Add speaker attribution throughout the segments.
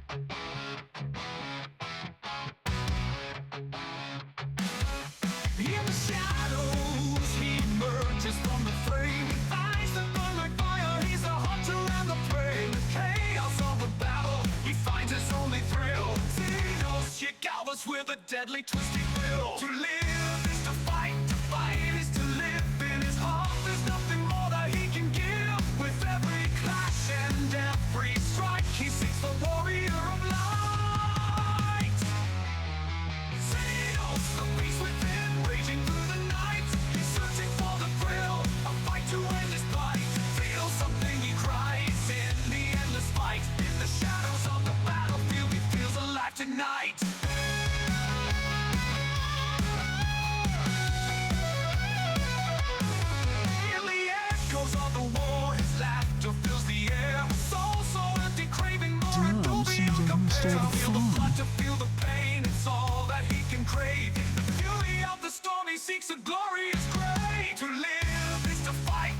Speaker 1: In the shadows, he emerges from the flame. Eyes that burn like fire, he's the hunter and the prey. In the chaos of the battle, he finds his only thrill. Xenos, you galvas with a deadly twisting will. To live is to fight is to live. In his heart, there's nothing more that he can give. With every clash and every strike, he seeks the warrior of light. Xenos, the beast within, raging through the night. He's searching for the thrill, a fight to end his fight. Feel something, he cries in the endless fight. In the shadows of the battlefield, he feels alive tonight. In the echoes of the war, his laughter fills the air. Soul so empty, craving more, and no beyond compare. Feel the blood to feel the pain, it's all that he can crave. In the fury of the storm, he seeks a glorious grave. To live is to fight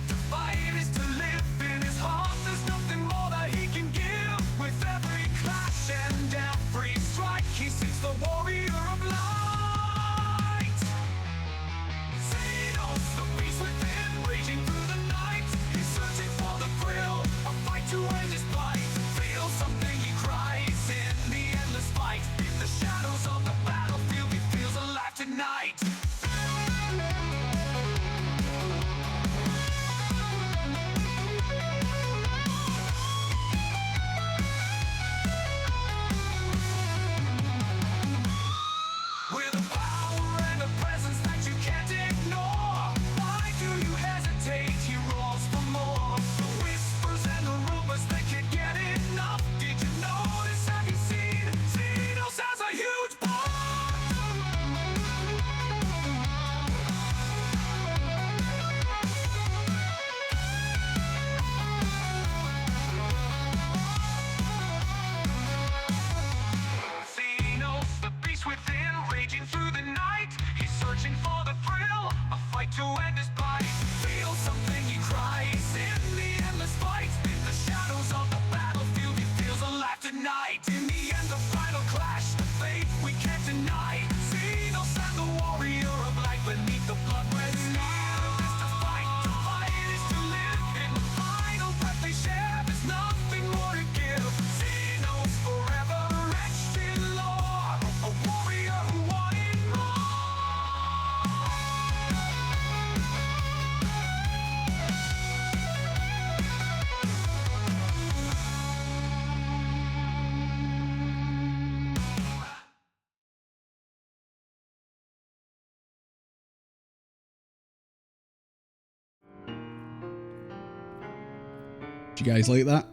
Speaker 1: is to live. In his heart, there's nothing more that he can give. With every clash and every strike, he seeks the warrior of light. Xenos, the beast within, raging through the night. He's searching for the thrill, a fight to end his fight. Feel something, he cries in the endless fight. In the shadows of the battlefield, he feels alive tonight. With a power and a presence that you can't ignore. Why do you hesitate? He roars for more. The whispers and the rumors, they can't get enough. Did you notice? Have you seen? Xenos has a huge Xenos, the beast within, raging through the night. He's searching for the thrill, a fight to end his bite. Feel something, he cries in the endless fight. In the shadows of the battlefield, he feels alive tonight. In the end, the final clash, the fate we can't deny. Xenos and the warrior of light beneath the blood-red sky. Is to fight is to live. In the final breath they share, there's nothing more to give. Xenos forever etched in lore, a warrior who wanted more.
Speaker 2: Did you guys like that?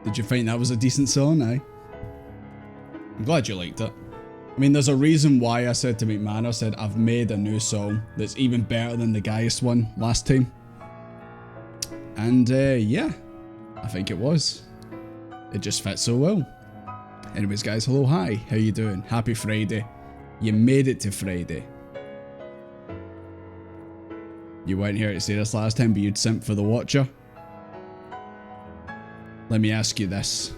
Speaker 2: Did you think that was a decent song, eh? I'm glad you liked it. I mean, there's a reason why I said to McMahon, I said, I've made a new song that's even better than the Gaius one last time. And yeah, I think it was. It just fits so well. Anyways guys, hello, hi, how you doing? Happy Friday. You made it to Friday. You weren't here to say this last time, but you'd simp for the Watcher. Let me ask you this.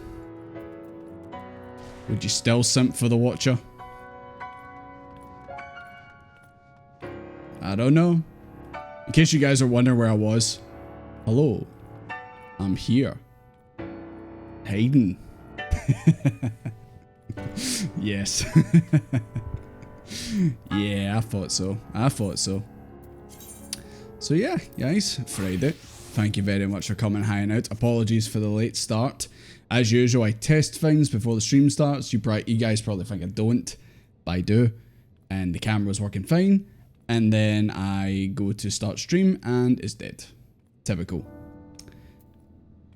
Speaker 2: Would you still simp for the Watcher? I don't know. In case you guys are wondering where I was. Hello. I'm here. Hayden. Yes. Yeah, I thought so. I thought so. So yeah, guys, Friday. Thank you very much for coming and hanging out. Apologies for the late start. As usual, I test things before the stream starts. You guys probably think I don't, but I do. And the camera's working fine. And then I go to start stream and it's dead. Typical.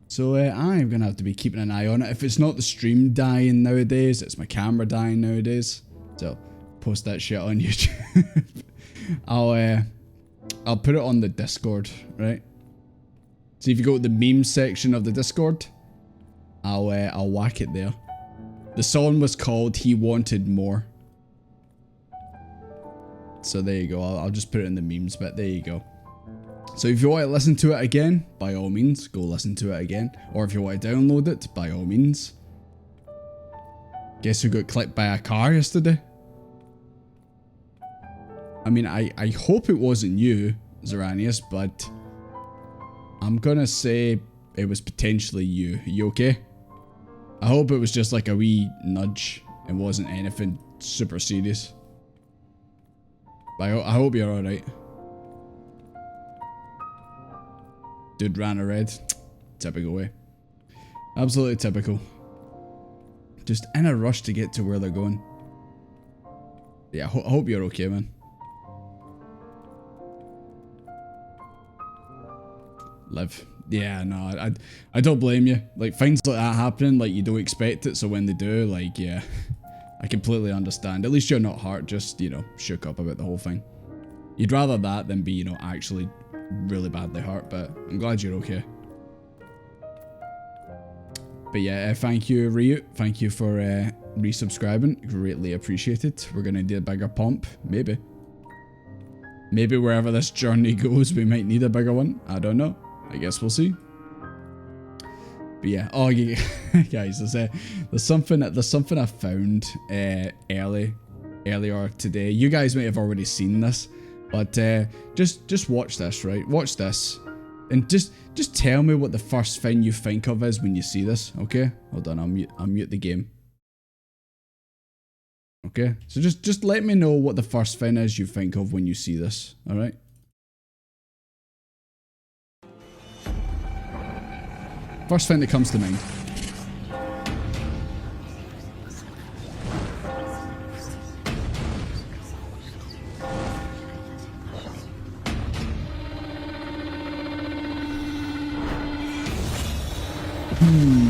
Speaker 2: So I'm going to have to be keeping an eye on it. If it's not the stream dying nowadays, it's my camera dying nowadays. So post that shit on YouTube. I'll put it on the Discord, right? So if you go to the meme section of the Discord, I'll whack it there. The song was called He Wanted More. So there you go. I'll just put it in the memes bit. There you go. So if you want to listen to it again, by all means, go listen to it again. Or if you want to download it, by all means. Guess who got clipped by a car yesterday? I mean, I hope it wasn't you, Zeranius, but I'm gonna say it was potentially you. You okay? I hope it was just like a wee nudge and wasn't anything super serious. But I hope you're alright. Dude ran a red. Typical way. Absolutely typical. Just in a rush to get to where they're going. Yeah, I hope you're okay, man. Live. Yeah, no, I don't blame you. Like, things like that happening, like, you don't expect it, so when they do, like, yeah. I completely understand. At least you're not hurt, just, you know, shook up about the whole thing. You'd rather that than be, you know, actually really badly hurt, but I'm glad you're okay. But yeah, thank you, Ryu. Thank you for resubscribing. Greatly appreciated. We're going to need a bigger pump. Maybe. Maybe wherever this journey goes, we might need a bigger one. I don't know. I guess we'll see. But yeah, oh yeah, guys, there's something I found earlier today. You guys may have already seen this, but just watch this, right? Watch this, and just tell me what the first thing you think of is when you see this. Okay, hold on, I'll mute the game. Okay, so just let me know what the first thing is you think of when you see this. All right. First thing that comes to mind.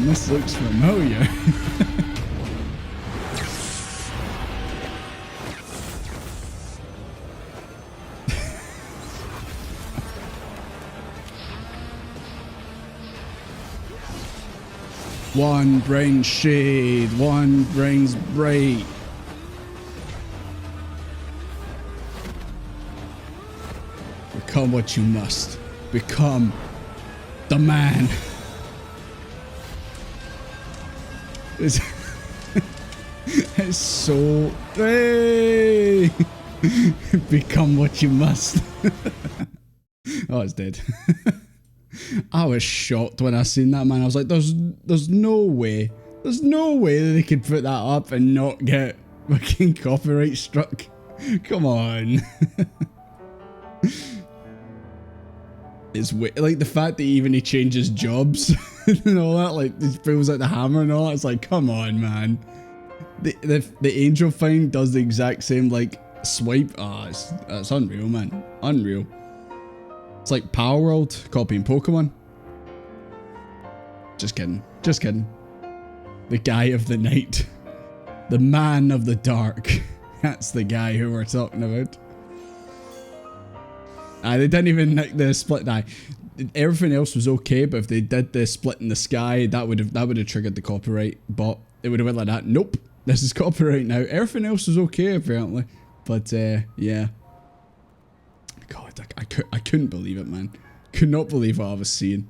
Speaker 2: This looks familiar. One brings shade, one brings bright. Become what you must. Become the man. It's so... Hey! Become what you must. Oh, it's dead. I was shocked when I seen that, man. I was like, there's no way. There's no way that they could put that up and not get fucking copyright struck. Come on. It's like the fact that even he changes jobs and all that, like he pulls out the hammer and all that. It's like, come on, man. The angel thing does the exact same like swipe. Ah, it's unreal, man. Unreal. It's like Power World copying Pokemon. Just kidding. Just kidding. The guy of the night. The man of the dark. That's the guy who we're talking about. They didn't even nick the split eye. Everything else was okay, but if they did the split in the sky, that would have triggered the copyright. But it would have went like that. Nope. This is copyright now. Everything else was okay apparently. But yeah. God, I couldn't believe it, man. Could not believe what I was seeing.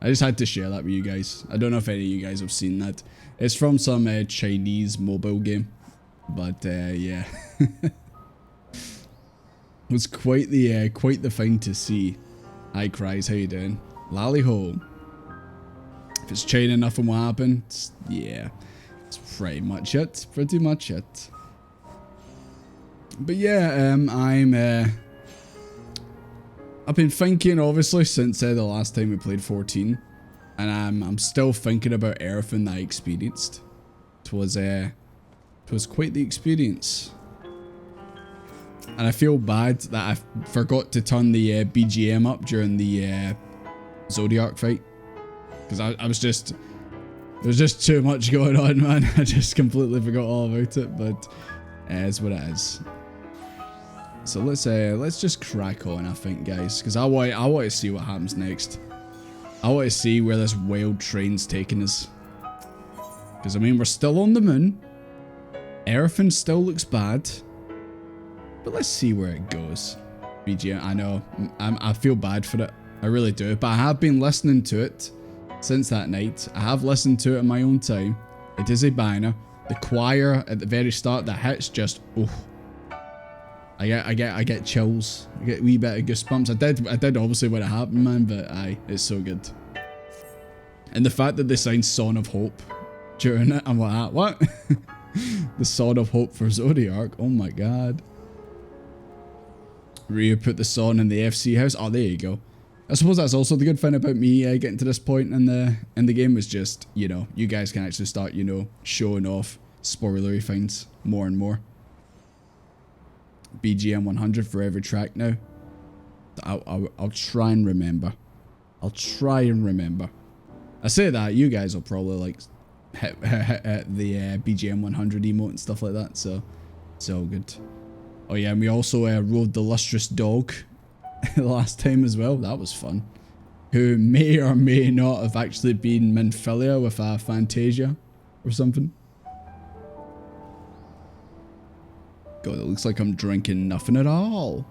Speaker 2: I just had to share that with you guys. I don't know if any of you guys have seen that. It's from some Chinese mobile game. But yeah. It was quite the thing to see. Hi Cries, how you doing? Lally ho. If it's China, nothing will happen. Yeah. It's pretty much it. Pretty much it. But yeah, I've been thinking, obviously, since the last time we played 14, and I'm still thinking about everything that I experienced. It was quite the experience, and I feel bad that I forgot to turn the BGM up during the Zodiac fight, because I was just there was just too much going on, man. I just completely forgot all about it, but it's what it is. So let's just crack on, I think, guys, because I want to see what happens next. I want to see where this wild train's taking us. Because I mean, we're still on the moon. Everything still looks bad, but let's see where it goes. BGM, I know, I feel bad for it. I really do, but I have been listening to it since that night. I have listened to it in my own time. It is a banger. The choir at the very start that hits just, oh. I get chills. I get a wee bit of goosebumps. I did obviously when it happened, man, but aye, it's so good. And the fact that they signed Son of Hope during it, I'm like, ah, what? The Son of Hope for Zodiac. Oh my god. Ryu put the Son in the FC house. Oh, there you go. I suppose that's also the good thing about me getting to this point in the game is just, you know, you guys can actually start, you know, showing off spoilery things more and more. BGM 100 for every track now. I'll try and remember. I'll try and remember. I say that, you guys will probably like hit the BGM 100 emote and stuff like that, so it's all good. Oh yeah, and we also rode the lustrous dog last time as well. That was fun. Who may or may not have actually been Minfilia with a Fantasia or something. God, it looks like I'm drinking nothing at all.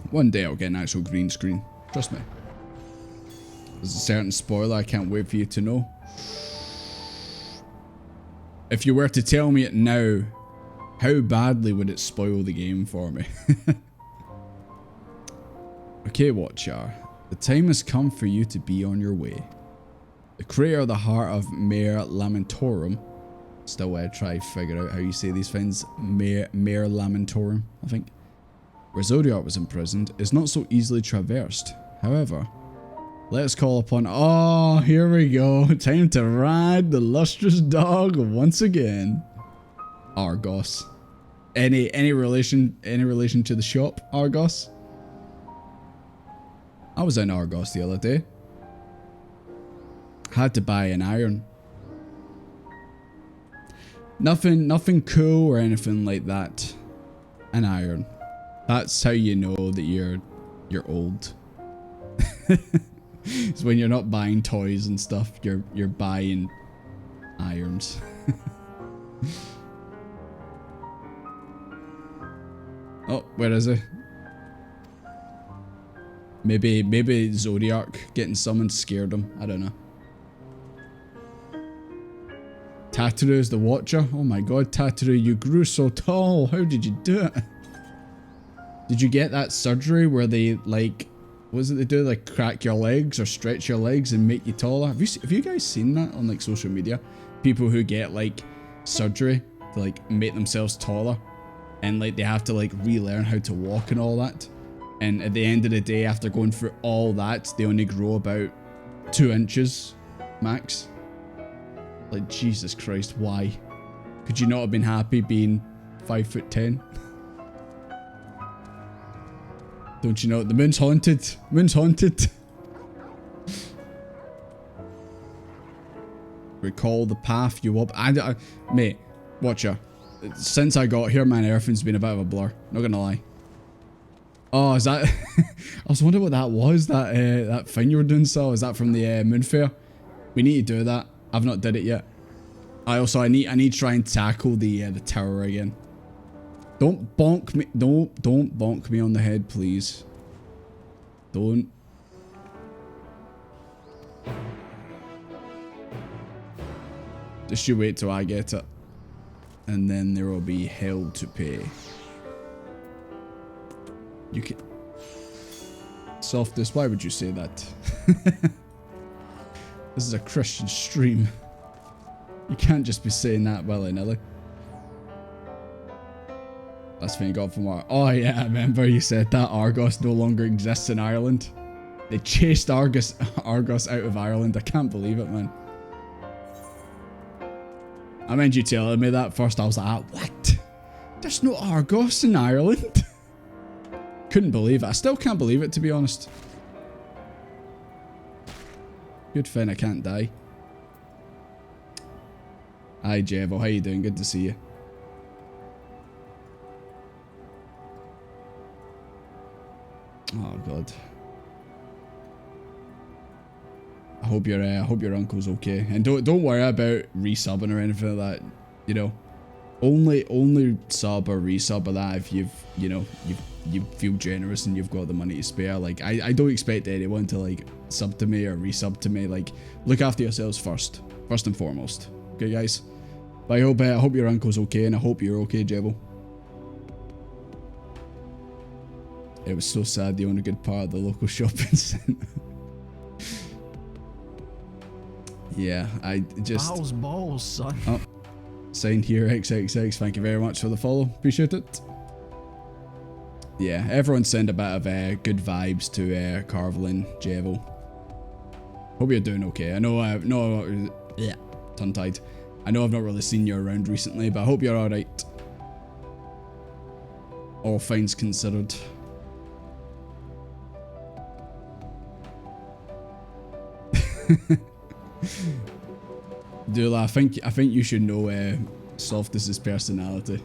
Speaker 2: One day I'll get an actual green screen. Trust me. There's a certain spoiler I can't wait for you to know. If you were to tell me it now, how badly would it spoil the game for me? Okay, Watcher. The time has come for you to be on your way. The creator of the heart of Mare Lamentorum. Still try to figure out how you say these things. Mare Lamentorum, I think. Where Zodiac was imprisoned is not so easily traversed. However, let's call upon... Oh, here we go. Time to ride the lustrous dog once again. Argos. Any relation to the shop, Argos? I was in Argos the other day. Had to buy an iron. Nothing cool or anything like that. An iron. That's how you know that you're old. It's when you're not buying toys and stuff, you're buying irons. Oh, where is he? Maybe Zodiac getting summoned scared him. I don't know. Tataru is the Watcher. Oh my god, Tataru, you grew so tall. How did you do it? Did you get that surgery where they, like, what is it they do? Like, crack your legs or stretch your legs and make you taller? Have you guys seen that on, like, social media? People who get, like, surgery to, like, make themselves taller. And, like, they have to, like, relearn how to walk and all that. And at the end of the day, after going through all that, they only grow about 2 inches max. Like, Jesus Christ, why? Could you not have been happy being 5'10"? Don't you know? The moon's haunted. Moon's haunted. Recall the path you up. Mate, Watcher. Since I got here, man, everything's been a bit of a blur. Not gonna lie. Oh, is that... I was wondering what that was. That thing you were doing, so is that from the Moon Fair? We need to do that. I've not did it yet. I need to try and tackle the tower again. Don't bonk me. Don't bonk me on the head, please. Don't. Just you wait till I get it. And then there will be hell to pay. You can... Softest, why would you say that? This is a Christian stream. You can't just be saying that willy-nilly. That's what you got from what... Oh yeah, I remember you said that Argos no longer exists in Ireland. They chased Argos out of Ireland. I can't believe it, man. I meant you telling me that first. I was like, what? There's no Argos in Ireland? Couldn't believe it. I still can't believe it, to be honest. Good thing I can't die. Hi, Jevo. How you doing? Good to see you. Oh god. I hope your uncle's okay, and don't worry about resubbing or anything like that. You know, Only sub or resub of that if you feel generous and you've got the money to spare. Like I don't expect anyone to like sub to me or resub to me. Like look after yourselves first and foremost. Okay, guys. But I hope your uncle's okay, and I hope you're okay, Jebel. It was so sad. The only good part of the local shopping centre. Yeah, I just
Speaker 3: balls, son.
Speaker 2: Oh, signed here, XXX. Thank you very much for the follow. Appreciate it. Yeah, everyone send a bit of good vibes to Carvelin, Jevel. Hope you're doing okay. I know yeah, tongue-tied. I know I've not really seen you around recently, but I hope you're alright. All things considered. Dula, I think you should know Softus's personality.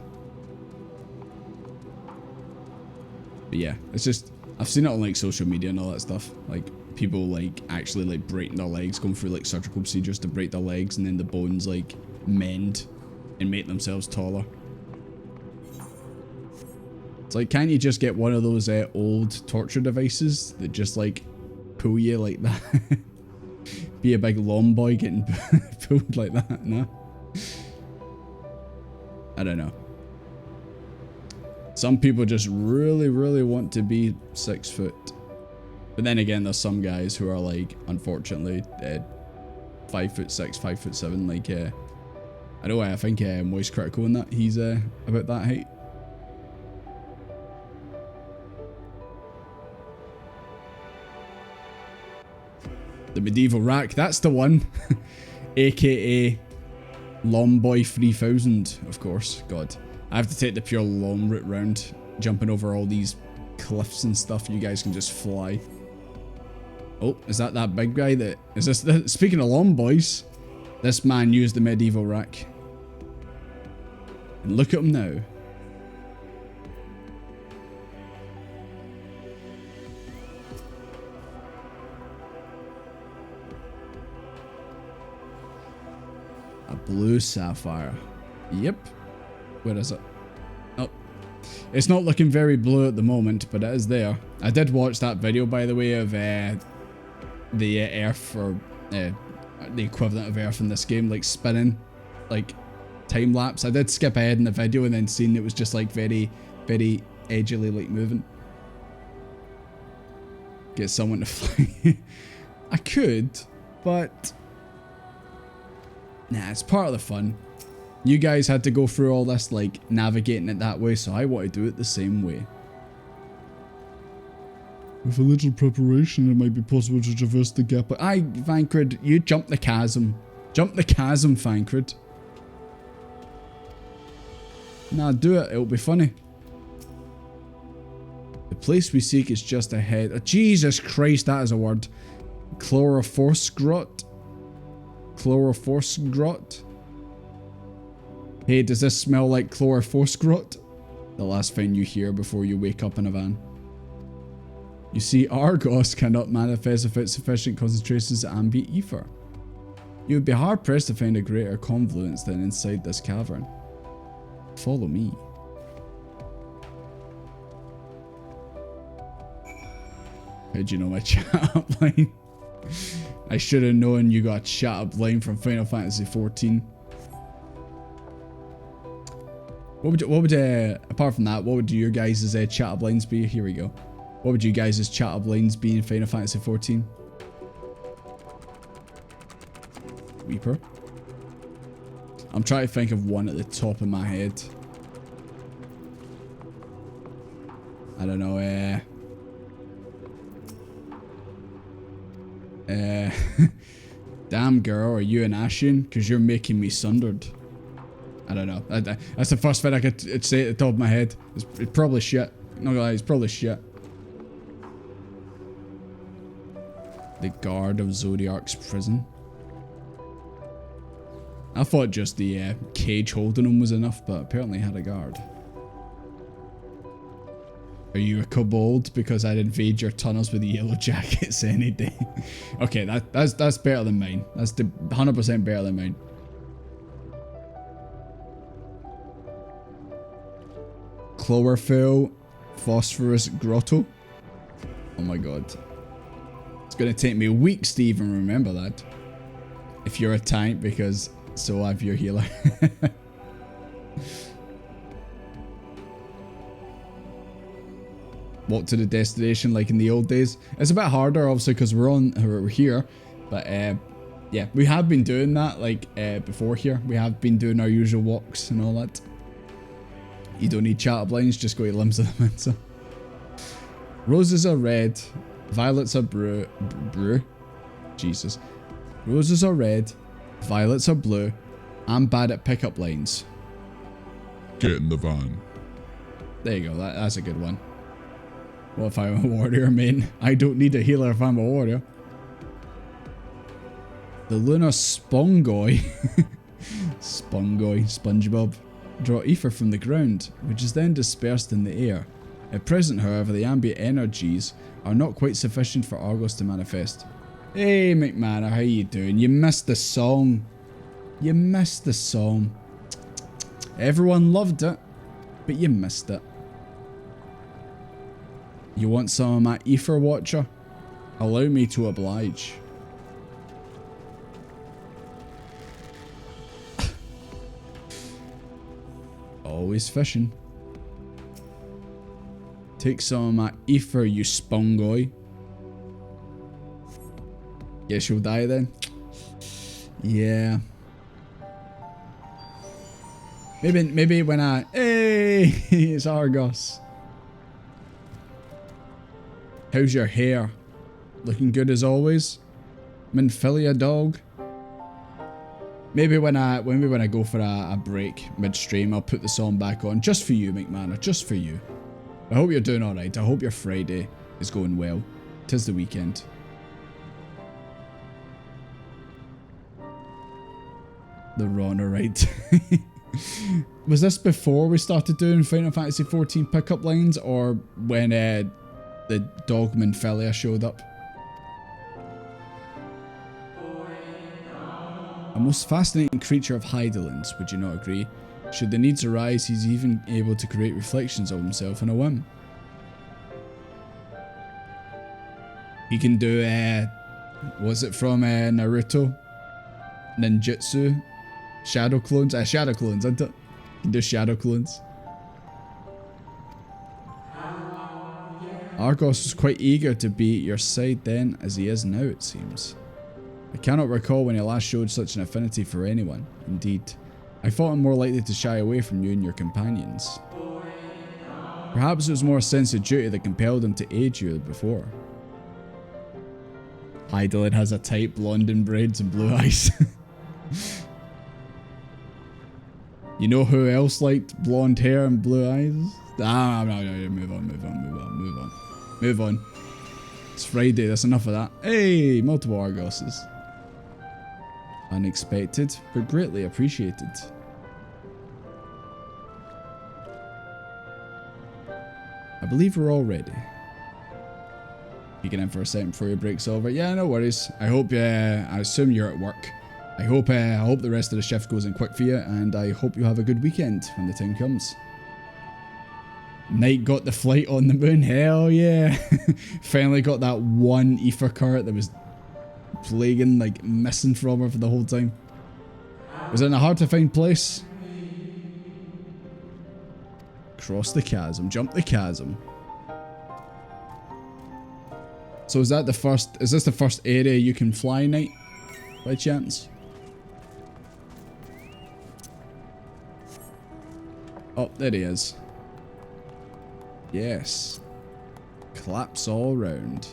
Speaker 2: But yeah, it's just I've seen it on like social media and all that stuff. Like people like actually like breaking their legs, going through like surgical procedures to break their legs, and then the bones like mend and make themselves taller. It's like, can't you just get one of those old torture devices that just like pull you like that? Be a big long boy getting pulled like that? No? I don't know. Some people just really want to be 6 foot. But then again, there's some guys who are like, unfortunately, 5'6", 5'7". Like, I know I think Moist Critical in that. He's about that height. The medieval rack, that's the one. AKA Lomboy 3000, of course. God, I have to take the pure long route round, jumping over all these cliffs and stuff. You guys can just fly. Oh, is that big guy that... Is this... Speaking of Lomboys, this man used the medieval rack. And look at him now. A blue sapphire. Yep. Where is it? Oh. It's not looking very blue at the moment, but it is there. I did watch that video, by the way, of the Earth, or the equivalent of Earth in this game, like spinning, like time lapse. I did skip ahead in the video and then seen it was just like very edgily like moving. Get someone to fly. I could, but nah, it's part of the fun. You guys had to go through all this, like, navigating it that way, so I want to do it the same way. With a little preparation, it might be possible to traverse the gap. Aye, Vancred, you jump the chasm. Jump the chasm, Vancred. Nah, do it. It'll be funny. The place we seek is just ahead. Oh, Jesus Christ, that is a word. Chlorophosgrot. Chlorophosgrot. Hey, does this smell like chlorophosgrot? The last thing you hear before you wake up in a van. You see, Argos cannot manifest without sufficient concentrations of ambient ether. You would be hard pressed to find a greater confluence than inside this cavern. Follow me. How'd you know my chat up line? I should have known you got a chat up line from Final Fantasy XIV. What would apart from that, what would your guys' chat up lines be? Here we go. What would you guys' chat up lines be in Final Fantasy XIV? Weeper. I'm trying to think of one at the top of my head. I don't know, damn girl, are you an Ashen? Because you're making me sundered. I don't know. That's the first thing I could say at the top of my head. It's probably shit. Not gonna lie, it's probably shit. The guard of Zodiac's prison. I thought just the cage holding him was enough, but apparently had a guard. Are you a kobold? Because I'd invade your tunnels with the yellow jackets any day. Okay, that's better than mine. That's 100% better than mine. chlorophyll phosphorus grotto. Oh my god. It's gonna take me weeks to even remember that. If you're a tank, because so I've your healer. Walk to the destination like in the old days. It's a bit harder, obviously, because we're here. But yeah, we have been doing that like before here. We have been doing our usual walks and all that. You don't need chat blinds, just go to Limbs of the Mensa. Roses are red, violets are brew. Jesus. Roses are red, violets are blue. I'm bad at pickup lines.
Speaker 3: Get in the van.
Speaker 2: There you go, that's a good one. What if I'm a warrior, main? I don't need a healer if I'm a warrior. The lunar spongoi. Spongoi, SpongeBob. Draw ether from the ground, which is then dispersed in the air. At present, however, the ambient energies are not quite sufficient for Argos to manifest. Hey, McManor, how you doing? You missed the song. You missed the song. Everyone loved it, but you missed it. You want some of my ether, Watcher? Allow me to oblige. Always fishing. Take some of my ether, you spongoi. Guess you'll die then. Yeah. Maybe when I... Hey! It's Argos. How's your hair? Looking good as always? Minfilia dog? Maybe when I go for a break midstream, I'll put the song back on just for you, McManor, just for you. I hope you're doing alright. I hope your Friday is going well. 'Tis the weekend. The Rona, right? Was this before we started doing Final Fantasy XIV pickup lines, or when the dog Minfilia showed up? A most fascinating creature of Hydaelyn's, would you not agree? Should the needs arise, he's even able to create reflections of himself in a whim. He can do, was it from Naruto? Ninjutsu? Shadow clones? Shadow clones, isn't it? He can do shadow clones. Argos was quite eager to be at your side then, as he is now, it seems. I cannot recall when he last showed such an affinity for anyone. Indeed, I thought him more likely to shy away from you and your companions. Perhaps it was more a sense of duty that compelled him to aid you before. Hydaelyn has a tight blonde and braids and blue eyes. You know who else liked blonde hair and blue eyes? No, move on. Move on. It's Friday, that's enough of that. Hey, multiple Argoses. Unexpected, but greatly appreciated. I believe we're all ready. Peeking in for a second before your break's over. Yeah, no worries. I hope, I assume you're at work. I hope the rest of the shift goes in quick for you, and I hope you have a good weekend when the time comes. Knight got the flight on the moon. Hell yeah. Finally got that one ether cart that was plaguing, like missing from her for the whole time. Was it in a hard to find place? Cross the chasm. Jump the chasm. So is that the first... Is this the first area you can fly, Knight? By chance? Oh, there he is. Yes. Claps all round.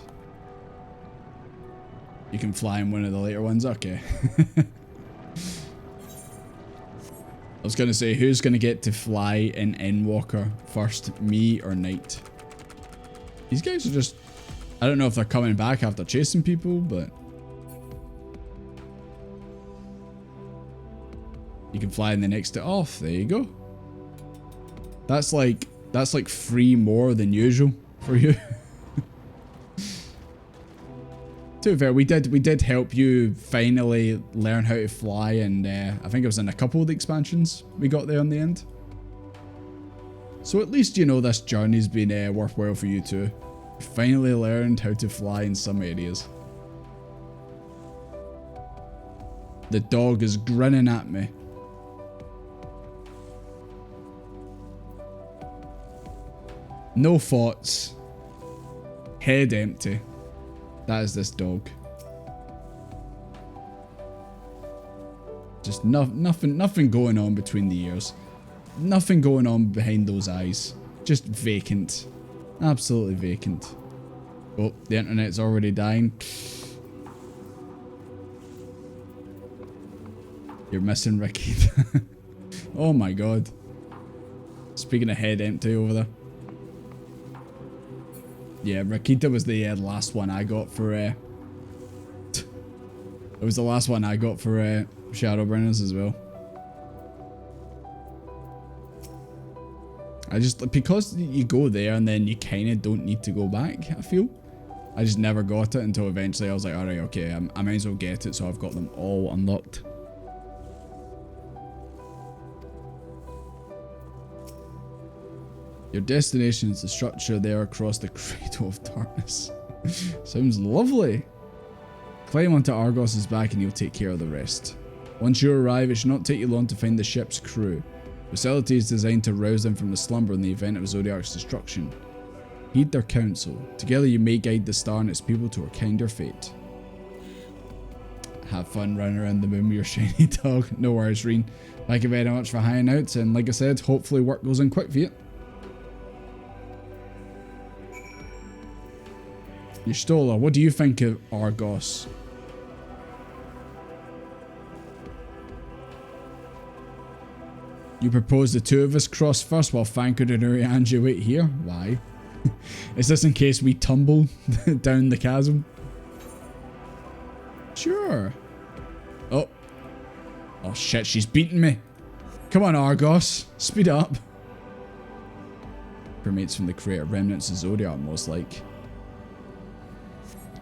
Speaker 2: You can fly in one of the later ones? Okay. I was going to say, who's going to get to fly in Endwalker first? Me or Knight? These guys are just... I don't know if they're coming back after chasing people, but... You can fly in the next... off. There you go. That's like 3 more than usual for you. To be fair, we did help you finally learn how to fly, and I think it was in a couple of the expansions we got there in the end. So at least you know this journey's been worthwhile for you too. You finally learned how to fly in some areas. The dog is grinning at me. No thoughts. Head empty. That is this dog. Just nothing going on between the ears. Nothing going on behind those eyes. Just vacant. Absolutely vacant. Oh, the internet's already dying. You're missing Ricky. Oh my god. Speaking of head empty over there. Yeah, Rakita was the last one I got for it was the last one I got for Shadowbringers as well. I just, because you go there and then you kind of don't need to go back, I feel. I just never got it until eventually I was like, alright, okay, I might as well get it, so I've got them all unlocked. Your destination is the structure there across the Cradle of Darkness. Sounds lovely. Climb onto Argos's back and he'll take care of the rest. Once you arrive, it should not take you long to find the ship's crew. The facility is designed to rouse them from the slumber in the event of Zodiac's destruction. Heed their counsel. Together you may guide the star and its people to a kinder fate. Have fun running around the moon with your shiny dog. No worries, Reen. Thank you very much for hanging out, and like I said, hopefully work goes in quick for you. Yustola, what do you think of Argos? You propose the two of us cross first while Fankard and Urianji wait here? Why? Is this in case we tumble down the chasm? Sure. Oh. Oh shit, she's beating me. Come on, Argos. Speed up. Cremates from the crater remnants of Zodiac, most like.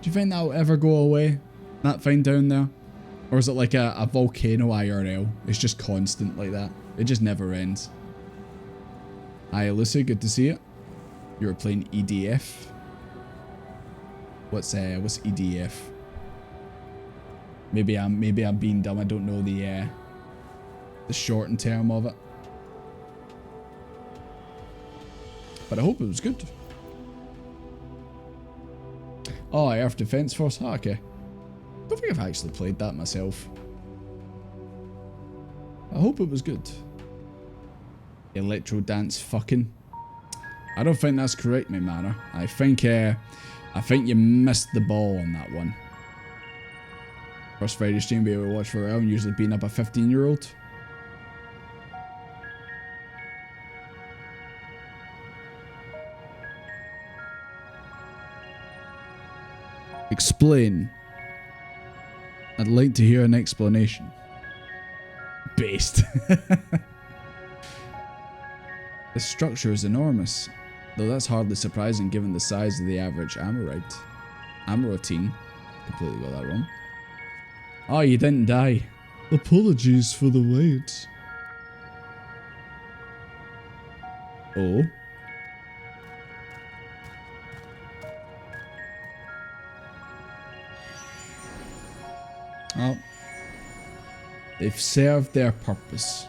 Speaker 2: Do you think that'll ever go away? That thing down there? Or is it like a volcano IRL? It's just constant like that. It just never ends. Hi, Lucy. Good to see you. You were playing EDF. What's EDF? Maybe I'm being dumb. I don't know the shortened term of it. But I hope it was good. Oh, Earth Defense Force. Oh, okay. I don't think I've actually played that myself. I hope it was good. Electro dance fucking. I don't think that's correct, my manner. I think you missed the ball on that one. First Friday stream be able to watch for a while and usually beating up a 15-year-old. Explain. I'd like to hear an explanation. Based. The structure is enormous, though that's hardly surprising given the size of the average Amorite. Amorotine. Completely got that wrong. Oh, you didn't die. Apologies for the wait. Oh. Oh. They've served their purpose.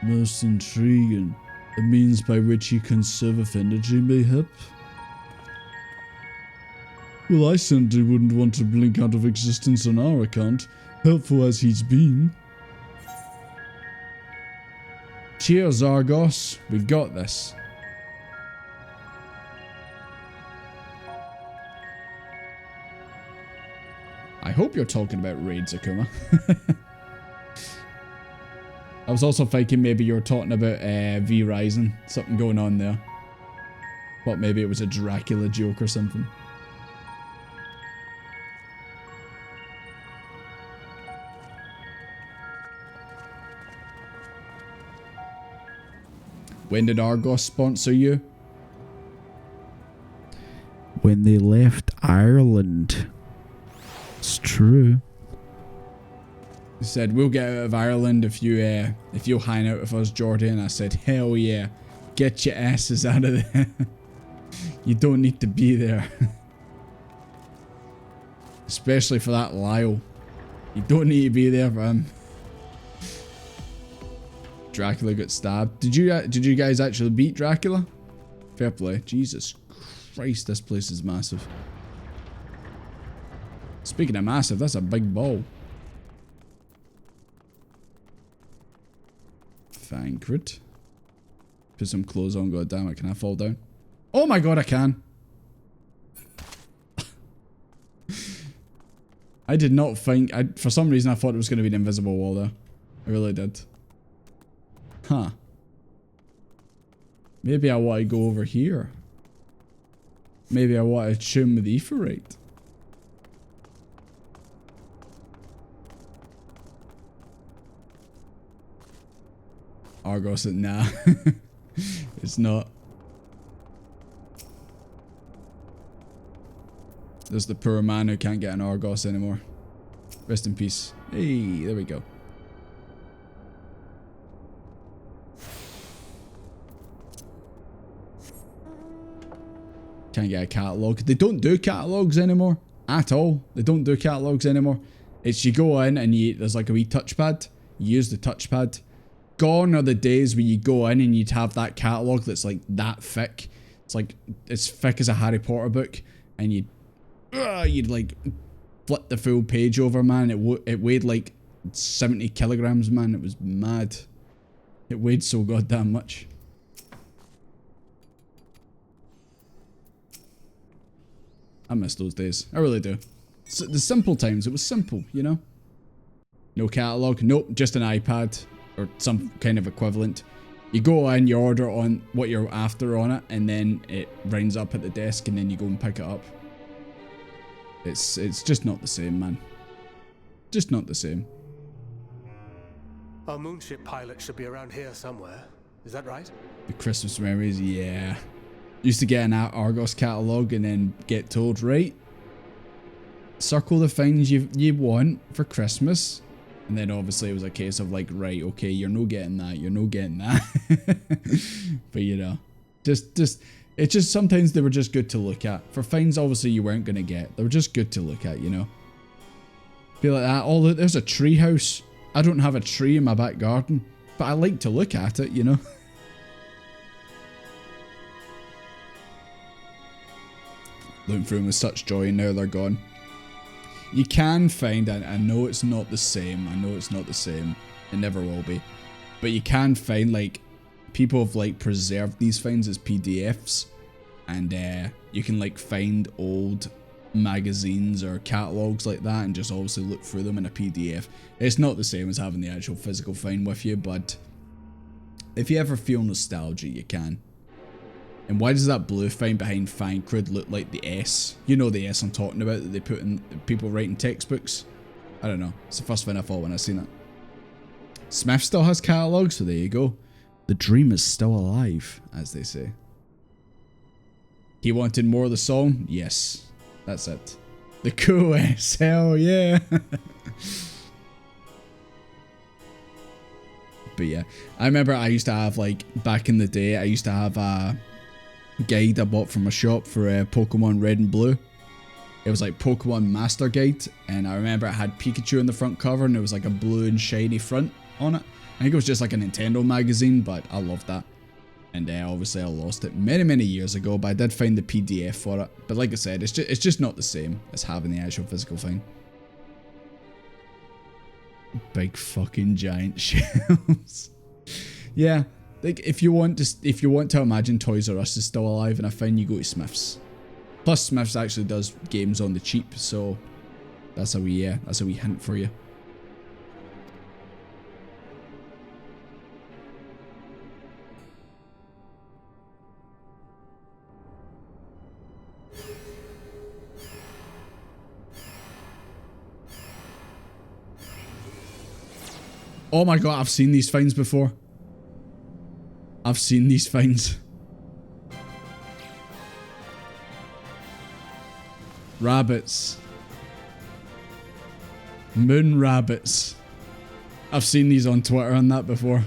Speaker 2: Most intriguing. A means by which he can conserve energy, mayhap? Well, I certainly wouldn't want to blink out of existence on our account, helpful as he's been. Cheers, Argos. We've got this. I hope you're talking about raids, Akuma. I was also thinking maybe you were talking about V Rising. Something going on there. But maybe it was a Dracula joke or something. When did Argos sponsor you? When they left Ireland. It's true. He said, we'll get out of Ireland if you'll hang out with us, Jordy. And I said, hell yeah. Get your asses out of there. You don't need to be there. Especially for that Lyle. You don't need to be there for him. Dracula got stabbed. Did you guys actually beat Dracula? Fair play. Jesus Christ, this place is massive. Speaking of massive, that's a big ball. Thancred. Put some clothes on, god damn it, can I fall down? Oh my god, I can. I did not think, for some reason I thought it was going to be an invisible wall there. I really did. Huh. Maybe I want to go over here. Maybe I want to tune with the Etherite. Argos, nah. It's not. There's the poor man who can't get an Argos anymore. Rest in peace. Hey, there we go. Can't get a catalogue. They don't do catalogues anymore. At all. They don't do catalogues anymore. It's you go in and there's like a wee touchpad. You use the touchpad. Gone are the days where you go in and you'd have that catalogue that's like that thick. It's like as thick as a Harry Potter book, and you'd like flip the full page over, man. It weighed like 70 kilograms, man. It was mad. It weighed so goddamn much. I miss those days. I really do. So the simple times. It was simple, you know. No catalogue. Nope. Just an iPad. Or some kind of equivalent. You go in, you order on what you're after on it, and then it rings up at the desk, and then you go and pick it up. It's just not the same, man. Just not the same.
Speaker 4: Our moonship pilot should be around here somewhere. Is that right?
Speaker 2: The Christmas memories, yeah. Used to get an Argos catalogue and then get told, right, circle the things you want for Christmas. And then obviously it was a case of like, right, okay, you're no getting that, you're no getting that. But you know, it's just sometimes they were just good to look at. For things obviously you weren't going to get, they were just good to look at, you know. Be like that, oh look, there's a tree house. I don't have a tree in my back garden, but I like to look at it, you know. Looking through them with such joy, and now they're gone. You can find, and I know it's not the same, it never will be, but you can find, like, people have, like, preserved these finds as PDFs, and you can, like, find old magazines or catalogs like that, and just obviously look through them in a PDF. It's not the same as having the actual physical find with you, but if you ever feel nostalgia, you can. And why does that blue find behind Thancred look like the S? You know the S I'm talking about that they put in people writing textbooks? I don't know. It's the first thing I thought when I seen it. Smith still has catalogues, so there you go. The dream is still alive, as they say. He wanted more of the song? Yes. That's it. The cool S, hell yeah. But yeah, I remember I used to have, like, back in the day, I used to have a guide I bought from a shop for Pokemon Red and Blue. It was like Pokemon Master Guide, and I remember it had Pikachu in the front cover, and it was like a blue and shiny front on it. I think it was just like a Nintendo magazine, but I loved that. And obviously I lost it many years ago, but I did find the PDF for it. But like I said, it's just not the same as having the actual physical thing. Big fucking giant shelves. Yeah. Like, if you want to imagine Toys R Us is still alive and I find, you go to Smith's. Plus, Smith's actually does games on the cheap, so that's a wee hint for you. Oh my god, I've seen these finds before. I've seen these finds. Rabbits. Moon rabbits. I've seen these on Twitter and that before.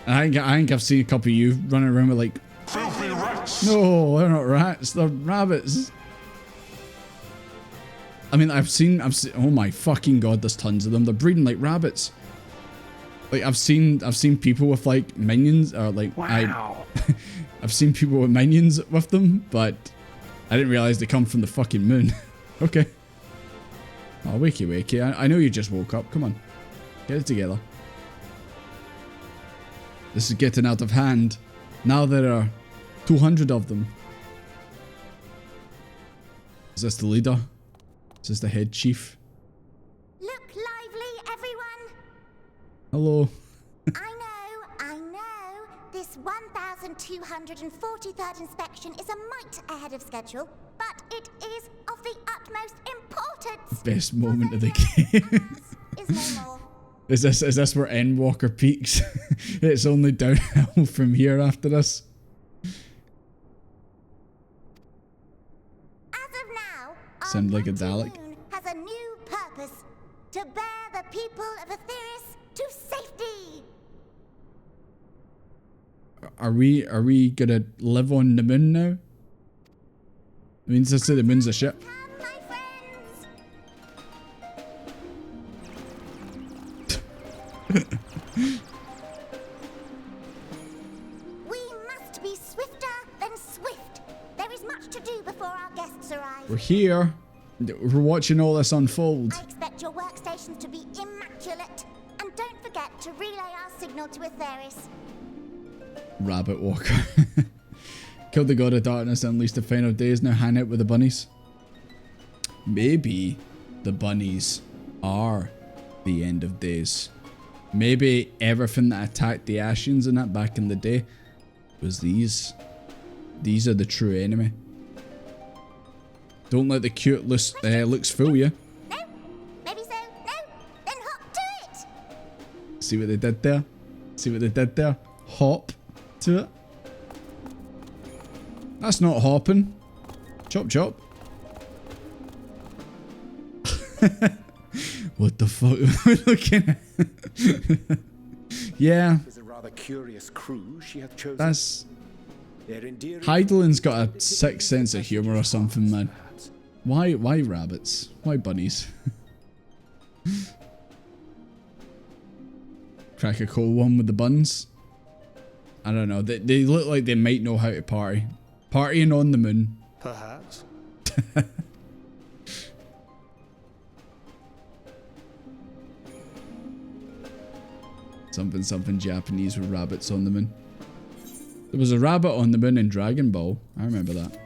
Speaker 2: I think I've seen a couple of you running around with like,
Speaker 3: Filthy rats!
Speaker 2: no, they're not rats, they're rabbits. I mean, I've seen, oh my fucking god, there's tons of them. They're breeding like rabbits. Like I've seen people with like minions, or like
Speaker 4: Wow.
Speaker 2: I've seen people with minions with them, but I didn't realize they come from the fucking moon. Okay. Oh, wakey wakey. I know you just woke up. Come on, get it together. This is getting out of hand. Now there are 200 of them. Is this the leader? Is this the head chief?
Speaker 5: Look lively, everyone!
Speaker 2: Hello.
Speaker 5: I know. This 1,243rd inspection is a mite ahead of schedule, but it is of the utmost importance.
Speaker 2: Best moment of the game.
Speaker 5: Is no more.
Speaker 2: Is this where Endwalker peaks? It's only downhill from here after this.
Speaker 5: As of now,
Speaker 2: Sound like a
Speaker 5: our
Speaker 2: Dalek.
Speaker 5: moon has a new purpose: to bear the people of Aetheris to safety.
Speaker 2: Are we gonna live on the moon now? I mean, does it say the moon's a ship?
Speaker 5: Come, my friends. We must be swifter than swift. There is much to do before our guests arrive.
Speaker 2: We're here. We're watching all this unfold.
Speaker 5: I expect your workstations to be immaculate. And don't forget to relay our signal to Aetheris.
Speaker 2: Rabbit Walker. Killed the god of darkness and unleashed the final days. Now hang out with the bunnies. Maybe the bunnies are the end of days. Maybe everything that attacked the Ashians and that back in the day was these. These are the true enemy. Don't let the cute looks fool you.
Speaker 5: No? Maybe so? No? Then hop to it!
Speaker 2: See what they did there? See what they did there? Hop to it. That's not hopping. Chop chop. What the fuck am I looking at? Yeah,
Speaker 4: Is a rather curious crew she hath chosen.
Speaker 2: that's...
Speaker 4: Their endearing
Speaker 2: Heidelin's got a sick sense of humour or something, man. Why rabbits? Why bunnies? Crack a cold one with the buns. I don't know. They look like they might know how to party. Partying on the moon.
Speaker 4: Perhaps.
Speaker 2: Something Japanese with rabbits on the moon. There was a rabbit on the moon in Dragon Ball. I remember that.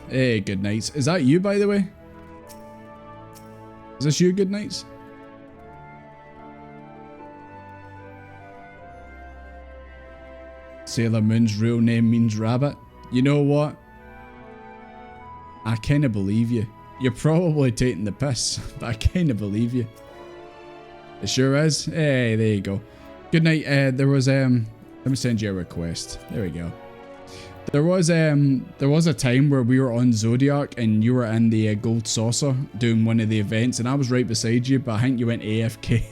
Speaker 2: Hey, good nights. Is that you, by the way? Is this you, good nights? Sailor Moon's real name means rabbit. You know what? I kinda believe you. You're probably taking the piss, but I kinda believe you. It sure is. Hey, there you go. Good night. There was let me send you a request. There we go. There was a time where we were on Zodiac and you were in the gold saucer doing one of the events, and I was right beside you, but I think you went AFK.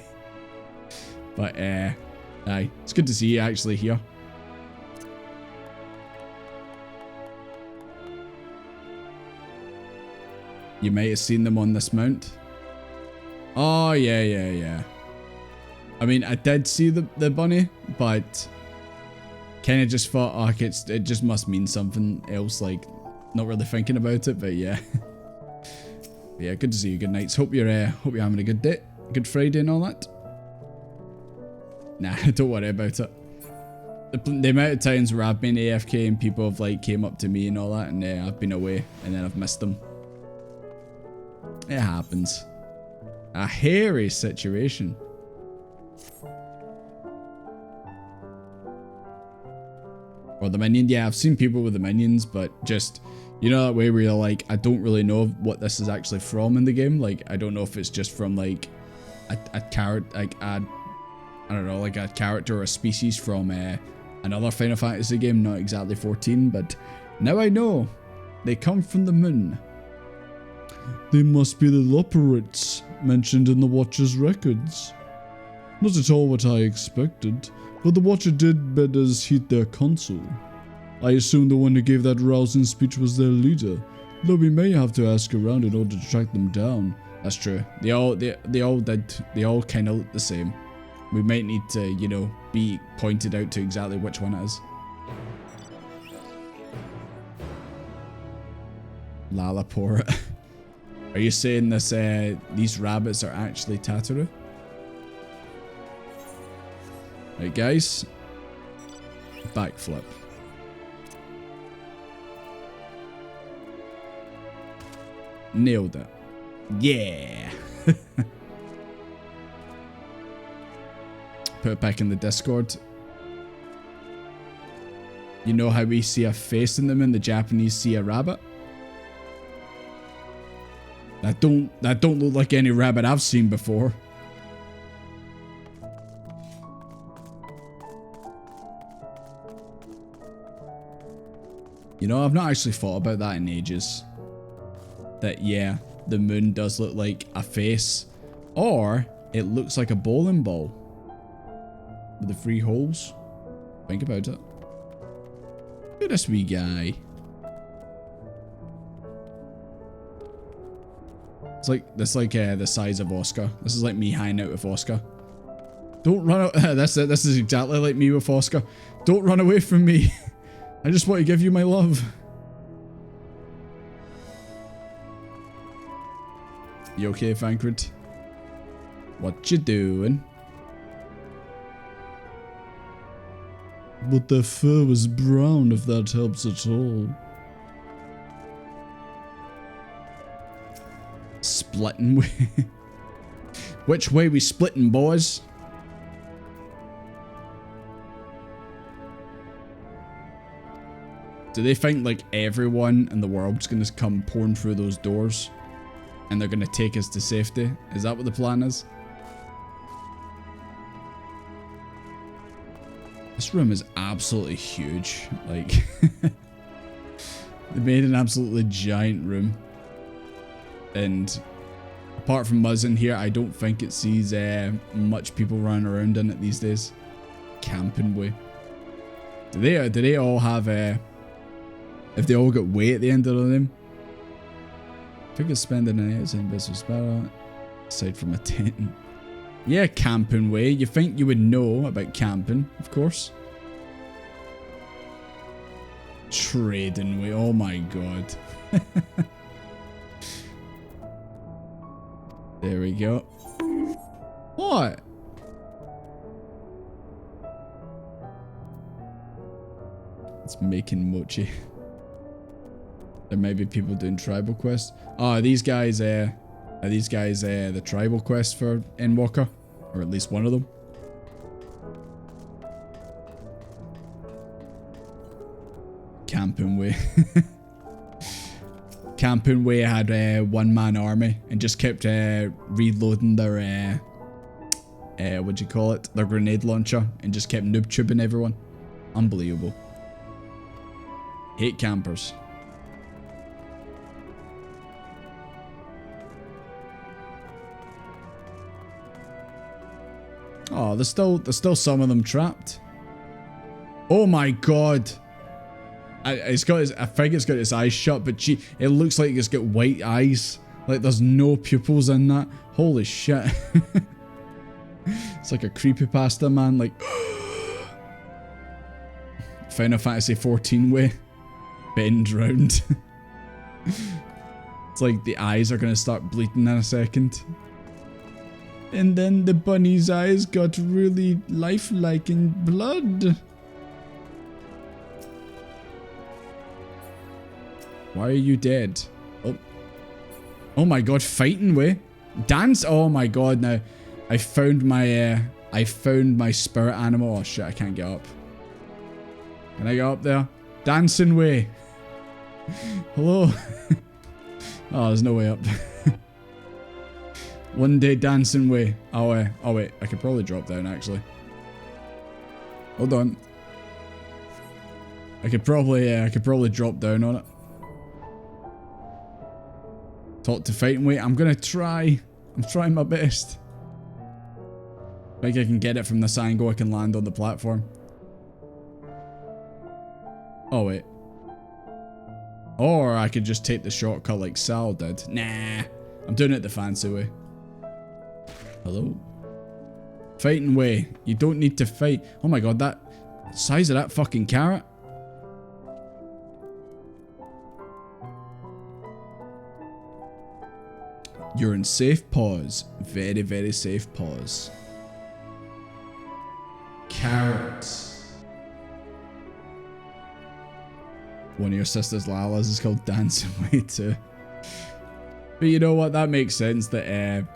Speaker 2: But aye, it's good to see you actually here. You might have seen them on this mount. Oh yeah. I mean, I did see the bunny, but kind of just thought, oh, it just must mean something else, like not really thinking about it, but yeah. Yeah, good to see you. Good nights. Hope you're having a good day, good Friday and all that. Nah, don't worry about it. The amount of times where I've been AFK and people have like came up to me and all that, and I've been away and then I've missed them. It happens. A hairy situation. Or the minion. Yeah, I've seen people with the minions, but just, you know, that way where you're like, I don't really know what this is actually from in the game. Like, I don't know if it's just from like a character, like I don't know, like a character or a species from another Final Fantasy game, not exactly 14, but now I know. They come from the moon. They must be the Loperites mentioned in the Watcher's records. Not at all what I expected, but the Watcher did bid us heed their counsel. I assume the one who gave that rousing speech was their leader, though we may have to ask around in order to track them down. That's true. They all kind of look the same. We might need to, you know, be pointed out to exactly which one it is. Lalaport. Are you saying this? These rabbits are actually Tataru? Right, guys. Backflip. Nailed it. Yeah. Put it back in the Discord. You know how we see a face in them and the Japanese see a rabbit? That don't look like any rabbit I've seen before. You know, I've not actually thought about that in ages. That, yeah, the moon does look like a face. Or, it looks like a bowling ball. With the 3 holes. Think about it. Look at this wee guy. It's like, this like the size of Oscar. This is like me hanging out with Oscar. Don't run out. That's it. This is exactly like me with Oscar. Don't run away from me. I just want to give you my love. You okay, Fankred? What you doing? But their fur was brown, if that helps at all. Splitting way. Which way we splitting, boys? Do they think like everyone in the world's gonna come pouring through those doors and they're gonna take us to safety? Is that what the plan is? This room is absolutely huge. Like, they made an absolutely giant room. And apart from us in here, I don't think it sees much people running around in it these days. Camping way. Do they all have if they all got way at the end of them? I think it's spending an night in business battle aside from a tent. Yeah, camping way. You think you would know about camping, of course. Trading way. Oh my god. There we go. What? It's making mochi. There may be people doing tribal quests. Oh, are these guys the tribal quests for Endwalker? Or at least one of them? Camping way. Camping way had a one-man army and just kept reloading their what'd you call it? Their grenade launcher and just kept noob tubing everyone. Unbelievable. Hate campers. Oh, there's still some of them trapped. Oh my god. I think it's got its eyes shut, but gee, it looks like it's got white eyes. Like there's no pupils in that. Holy shit. It's like a creepypasta, man. Like Final Fantasy 14 way. Bend round. It's like the eyes are gonna start bleeding in a second. And then the bunny's eyes got really lifelike in blood. Why are you dead? Oh. Oh my god, fighting way. Dance. Oh my god, now I found my spirit animal. Oh shit, I can't get up. Can I go up there? Dancing way. Hello. Oh, there's no way up. One day dancing way. Oh wait, I could probably drop down actually. Hold on. I could probably drop down on it. Talk to fighting way. I'm gonna try. I'm trying my best. Think I can get it from this angle. I can land on the platform. Oh wait. Or I could just take the shortcut like Sal did. Nah, I'm doing it the fancy way. Hello? Fighting way. You don't need to fight. Oh my god, that size of that fucking carrot. You're in safe pause. Very, very safe pause. Carrot. One of your sister's Lala's is called Dancing Way too. But you know what? That makes sense that a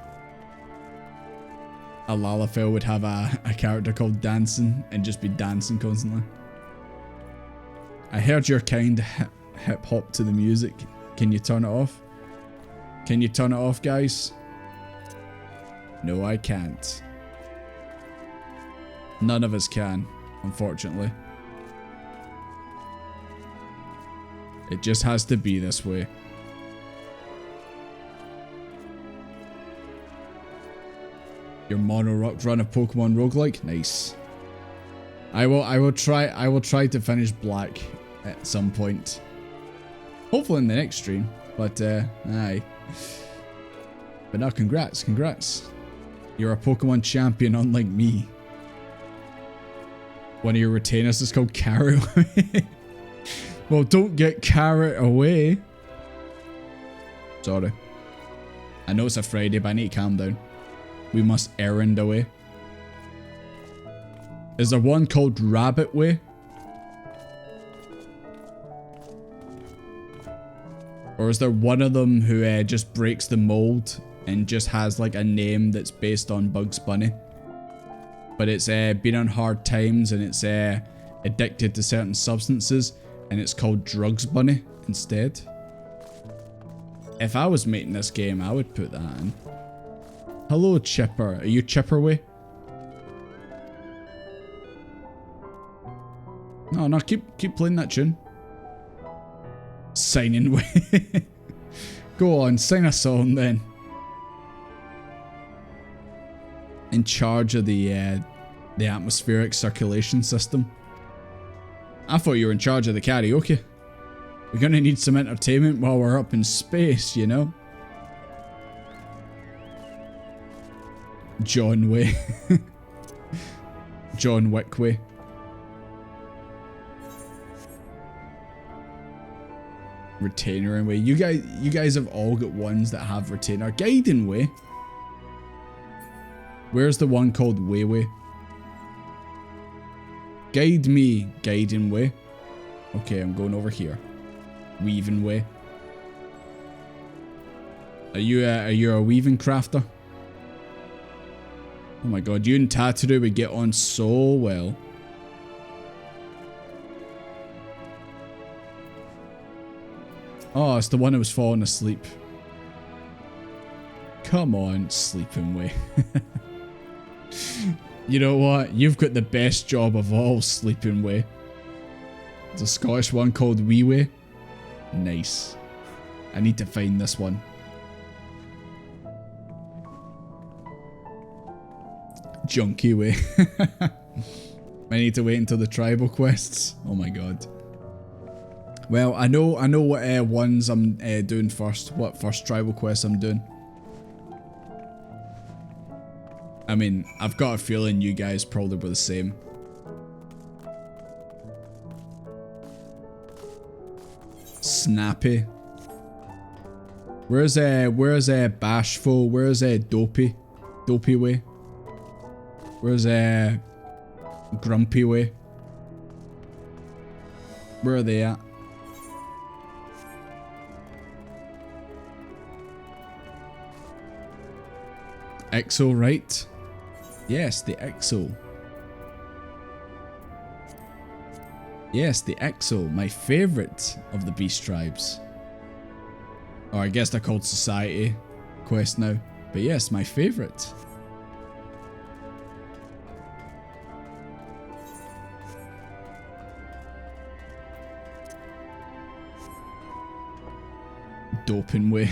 Speaker 2: Lalafell would have a character called Dancing and just be dancing constantly. I heard your kind hip hop to the music. Can you turn it off? Can you turn it off, guys? No, I can't. None of us can, unfortunately. It just has to be this way. Your mono rock run of Pokemon roguelike? Nice. I will try to finish Black at some point. Hopefully in the next stream. But aye. But no, congrats. You're a Pokemon champion unlike me. One of your retainers is called Carrot Away. Well, don't get Carrot Away. Sorry. I know it's a Friday, but I need to calm down. We must errand away. Is there one called Rabbit Way? Or is there one of them who just breaks the mold and just has like a name that's based on Bugs Bunny? But it's been on hard times and it's addicted to certain substances and it's called Drugs Bunny instead. If I was making this game, I would put that in. Hello, Chipper. Are you Chipper Way? No, keep playing that tune. Signing Way. Go on, sing a song then. In charge of the atmospheric circulation system. I thought you were in charge of the karaoke. We're gonna need some entertainment while we're up in space, you know? John Way. John Wick Way. Retainer Way. You guys have all got ones that have retainer. Guiding Way. Where's the one called Way? Guide me, Guiding Way. Okay, I'm going over here. Weaving Way. Are you a weaving crafter? Oh my god, you and Tataru would get on so well. Oh, it's the one who was falling asleep. Come on, Sleeping Way. You know what? You've got the best job of all, Sleeping Way. There's a Scottish one called Wee Way. Nice. I need to find this one. Junkie Way. I need to wait until the tribal quests. Oh my god. Well, I know what ones I'm doing first. What first tribal quest I'm doing. I mean, I've got a feeling you guys probably were the same. Snappy. Where's Bashful? Where's Dopey? Dopey Way? Where's Grumpy Way? Where are they at? Exo, right? Yes, the Exo. Yes, the Exo, my favorite of the beast tribes. Or I guess they're called Society Quest now. But yes, my favorite. Doping way.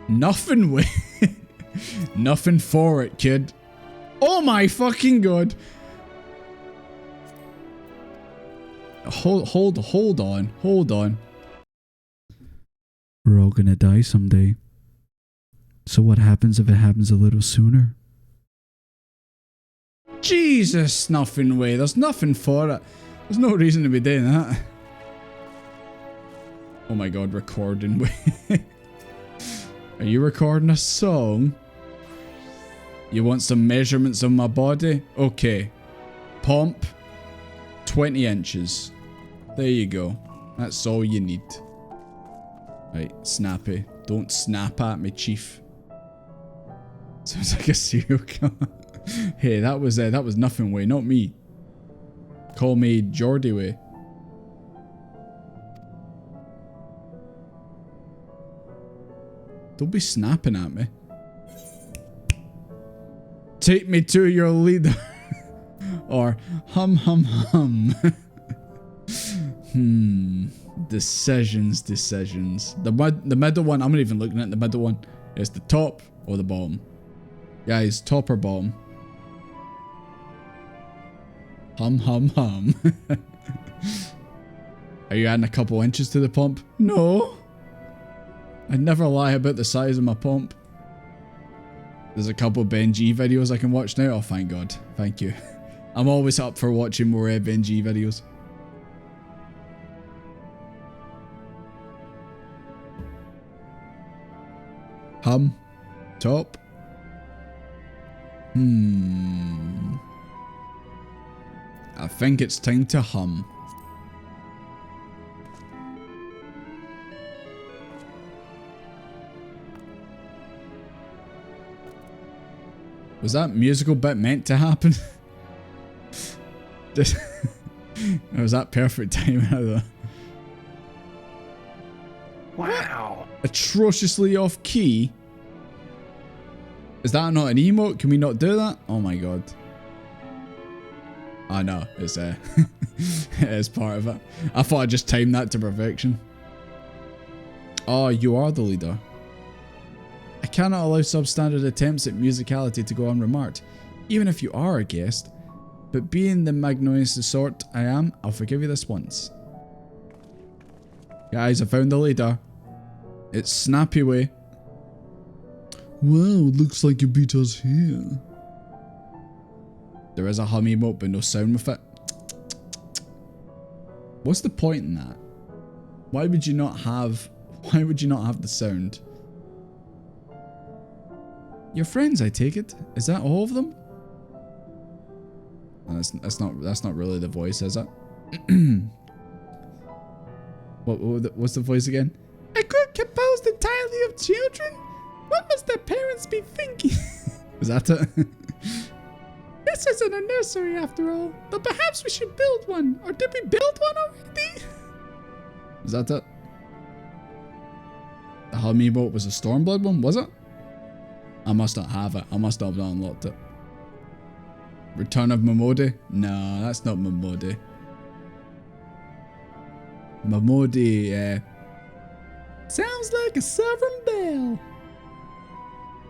Speaker 2: Nothing way. Nothing for it, kid. Oh my fucking god. Hold on. We're all gonna die someday. So what happens if it happens a little sooner? Jesus, nothing way. There's nothing for it. There's no reason to be doing that. Oh my god, recording way. Are you recording a song? You want some measurements of my body? Okay. Pomp. 20 inches. There you go. That's all you need. Right, snappy. Don't snap at me, chief. Sounds like a serial killer. Hey, that was nothing way, not me. Call me Jordy way. Don't be snapping at me. Take me to your leader. Or hum hum hum. Decisions. The middle one, I'm not even looking at the middle one. It's the top or the bottom. Guys, top or bottom? Hum hum hum. Are you adding a couple inches to the pump? No. I never lie about the size of my pump. There's a couple Benji videos I can watch now. Oh, thank God. Thank you. I'm always up for watching more Benji videos. Hum. Top. I think it's time to hum. Was that musical bit meant to happen? Or was that perfect timing?
Speaker 4: Wow.
Speaker 2: Atrociously off key? Is that not an emote? Can we not do that? Oh my god. I know, it's it is part of it. I thought I just timed that to perfection. Oh, you are the leader. I cannot allow substandard attempts at musicality to go unremarked, even if you are a guest. But being the magnanimous sort I am, I'll forgive you this once. Guys, I found the leader. It's Snappy Way. Wow, looks like you beat us here. There is a hum emote, but no sound with it. What's the point in that? Why would you not have the sound? Your friends, I take it. Is that all of them? Oh, that's not really the voice, is it? What's the voice again? A group composed entirely of children? What must their parents be thinking? Is that it? This isn't a nursery after all, but perhaps we should build one. Or did we build one already? Is that it? The hum emote was a Stormblood one, was it? I must not have it. I must not have unlocked it. Return of Momodi? No, that's not Momodi. Momodi, sounds like a southern belle.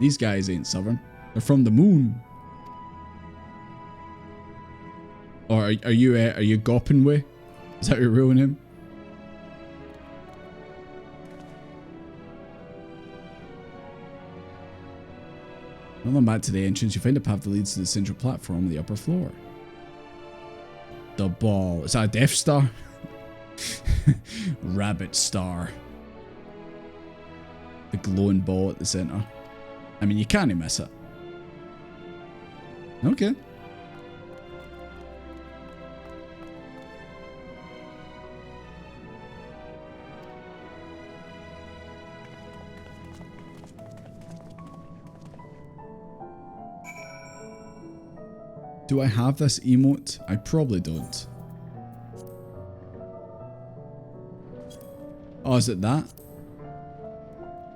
Speaker 2: These guys ain't southern. They're from the moon. Or are you Goppin Way? Is that your real name? Well, on back to the entrance, you find a path that leads to the central platform on the upper floor. The ball. Is that a Death Star? Rabbit Star. The glowing ball at the center. I mean, you can't miss it. Okay. Do I have this emote? I probably don't. Oh, is it that?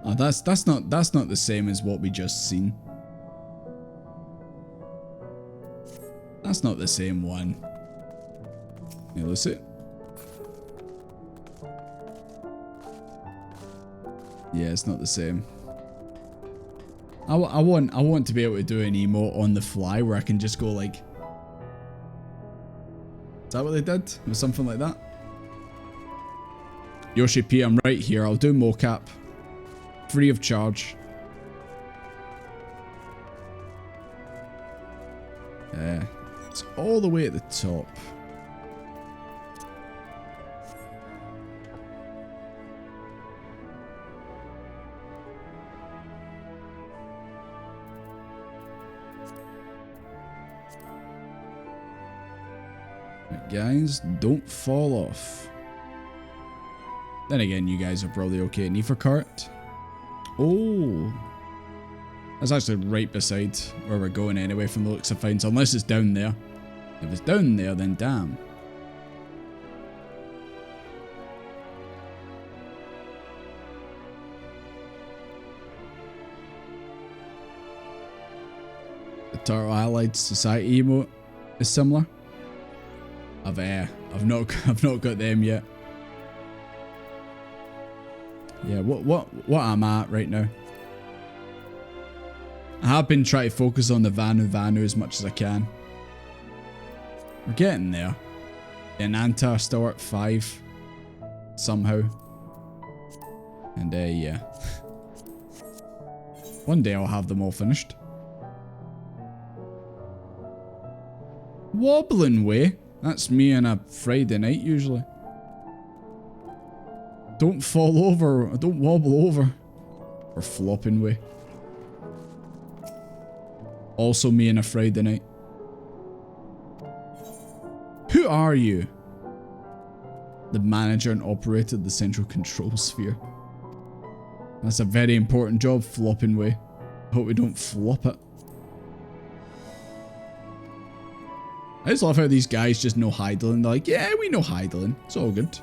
Speaker 2: Oh, that's not the same as what we just seen. That's not the same one. Yeah, let's see. Yeah, it's not the same. I want to be able to do an emote on the fly where I can just go like... Is that what they did? It was something like that? Yoshi P, I'm right here. I'll do mocap. Free of charge. It's all the way at the top. Right, guys, don't fall off. Then again, you guys are probably okay. Nefercart. Oh. That's actually right beside where we're going anyway from the looks of things. Unless it's down there. If it's down there, then damn. The Turtle Allied Society emote is similar. I've not got them yet. Yeah, what I'm at right now. I have been trying to focus on the Vanu as much as I can. We're getting there. And Antar still at 5 somehow. And yeah. One day I'll have them all finished. Wobbling way. That's me on a Friday night usually. Don't fall over. Don't wobble over. Or flopping way. Also me on a Friday night. Who are you? The manager and operator of the central control sphere. That's a very important job, flopping way. Hope we don't flop it. I just love how these guys just know Heidelin. They're like, yeah, we know Heidelin. It's all good.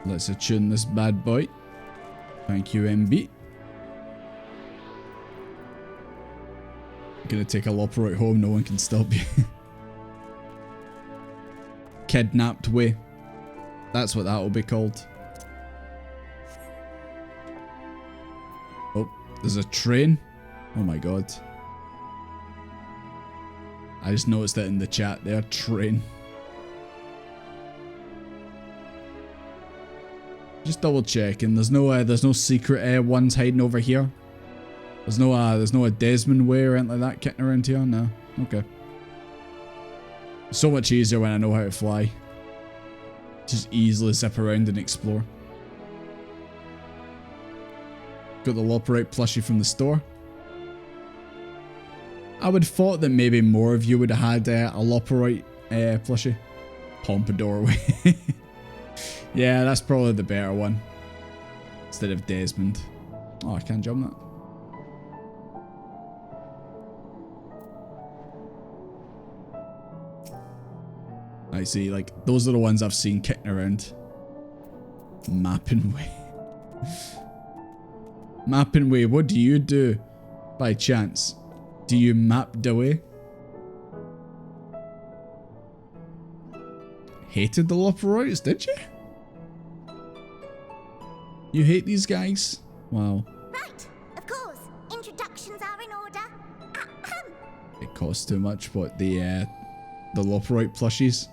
Speaker 2: Let's attune this bad boy. Thank you, MB. Gonna take a Loporite home, no one can stop you. Kidnapped way. That's what that will be called. Oh, there's a train. Oh my god. I just noticed that in the chat there. Train. Just double checking. There's no secret ones hiding over here. There's no a Desmond way or anything like that kicking around here. No. Okay. It's so much easier when I know how to fly. Just easily zip around and explore. Got the Loporite plushie from the store. I would have thought that maybe more of you would have had a Loporite plushie. Pompadour way. Yeah, that's probably the better one. Instead of Desmond. Oh, I can't jump that. I see, like, those are the ones I've seen kicking around. Mapping way. Mapping way, what do you do? By chance? Do you map the way? Hated the Loporites, did you? You hate these guys? Wow.
Speaker 5: Right, of course. Introductions are in order. Ahem.
Speaker 2: It costs too much. What, the Loporite plushies?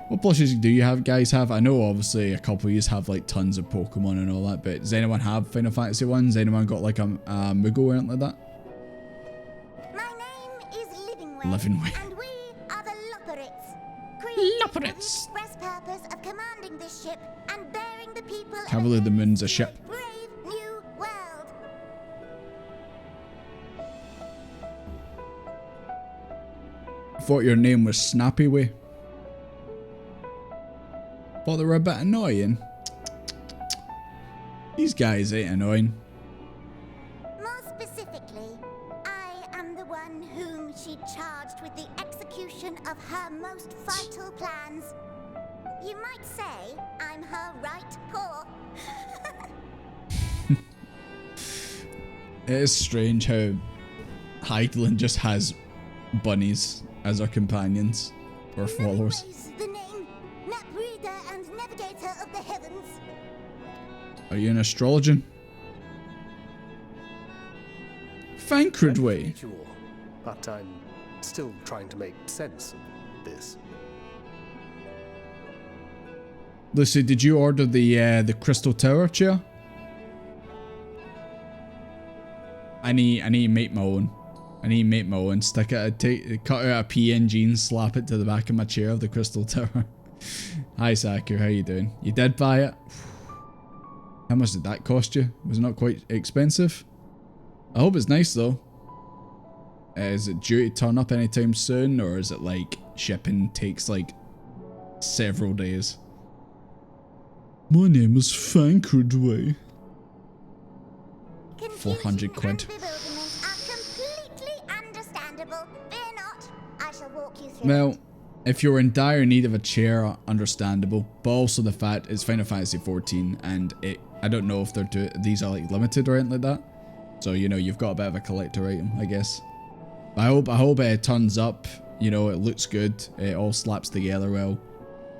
Speaker 2: What plushies do you guys have? I know obviously a couple of you have like tons of Pokemon and all that, but does anyone have Final Fantasy ones? Anyone got like a Moogle or anything like that?
Speaker 5: My name is Livingway.
Speaker 2: Livingway.
Speaker 5: And we are the Loporites. Created for the
Speaker 2: Loporites.
Speaker 5: express purpose of commanding this ship and bearing the people of
Speaker 2: Cavalier the Moon's a ship.
Speaker 5: brave new world.
Speaker 2: I thought your name was Snappy Way. Thought they were a bit annoying. These guys ain't annoying.
Speaker 5: More specifically, I am the one whom she charged with the execution of her most vital plans. You might say I'm her right paw.
Speaker 2: It is strange how Heidelin just has bunnies as our companions or followers.
Speaker 5: Praise the name, map reader and navigator of the heavens.
Speaker 2: Are you an astrologer? Fancred way.
Speaker 4: Meet you all, but I'm still trying to make sense of this.
Speaker 2: Lucy, did you order the Crystal Tower chair? I need to make my own. I need to make my own. Stick it, cut out a PNG and slap it to the back of my chair of the Crystal Tower. Hi Saku, how you doing? You did buy it? How much did that cost you? Was it not quite expensive? I hope it's nice though. Is it due to turn up anytime soon, or is it like shipping takes like several days? My name is Fancredway. 400 quid.
Speaker 5: And bewilderment are completely understandable. Fear not, I shall walk you through.
Speaker 2: Well, if you're in dire need of a chair, understandable. But also the fact it's Final Fantasy 14, and I don't know if these are like limited or anything like that. So you know you've got a bit of a collector item, I guess. But I hope it turns up. You know, it looks good. It all slaps together well,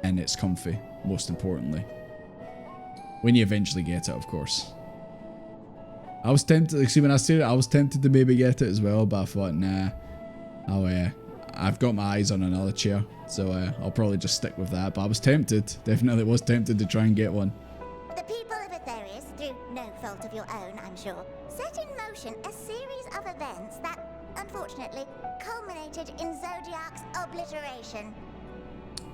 Speaker 2: and it's comfy. Most importantly, when you eventually get it, of course. I was tempted. See, when I said it, I was tempted to maybe get it as well, but I thought, nah. I've got my eyes on another chair, so I'll probably just stick with that. But I was tempted. Definitely was tempted to try and get one.
Speaker 5: The people of Aetherius, through no fault of your own, I'm sure, set in motion a series of events that, unfortunately, culminated in Zodiac's obliteration.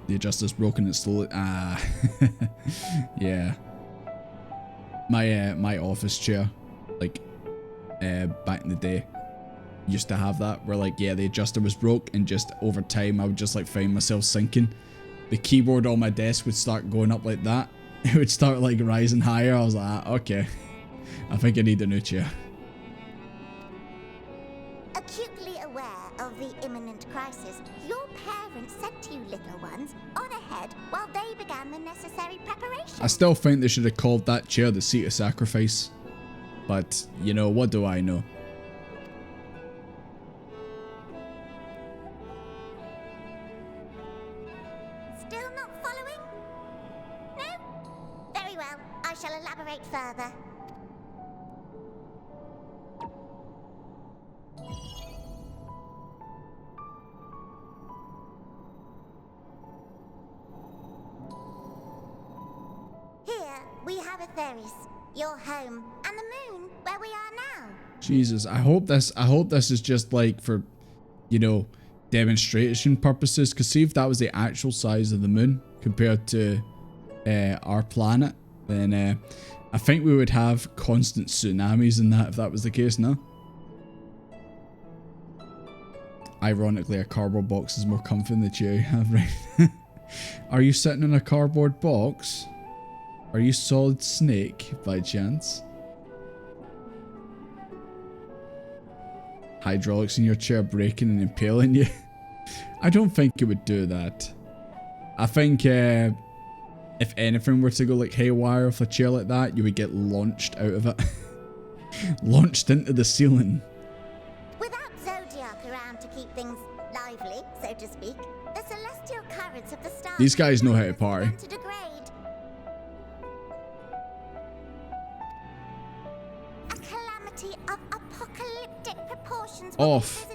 Speaker 2: The adjuster's broken it slowly. Ah, yeah. My office chair, like back in the day, used to have that where like, yeah, the adjuster was broke, and just over time I would just like find myself sinking. The keyboard on my desk would start going up like that. It would start like rising higher. I was like, ah, okay, I think I need a new chair.
Speaker 5: Acutely aware of the imminent crisis, your parents sent you little ones on ahead while they began the necessary preparation.
Speaker 2: I still think they should have called that chair the seat of sacrifice. But, you know, what do I know?
Speaker 5: Still not following? No? Very well, I shall elaborate further. Here we have Aetherius, your home, and the moon, where we are now.
Speaker 2: Jesus, I hope this is just like for, you know, demonstration purposes. Because see, if that was the actual size of the moon compared to our planet, then I think we would have constant tsunamis in that if that was the case, no? Ironically, a cardboard box is more comfy than the chair you have, right? Are you sitting in a cardboard box? Are you Solid Snake, by chance? Hydraulics in your chair breaking and impaling you? I don't think it would do that. I think if anything were to go like haywire with a chair like that, you would get launched out of it. Launched into the ceiling.
Speaker 5: Without Zodiac around to keep things lively, so to speak, the celestial currents of the stars...
Speaker 2: These guys know how to party.
Speaker 5: ...to degrade. A calamity of apocalyptic proportions...
Speaker 2: Off.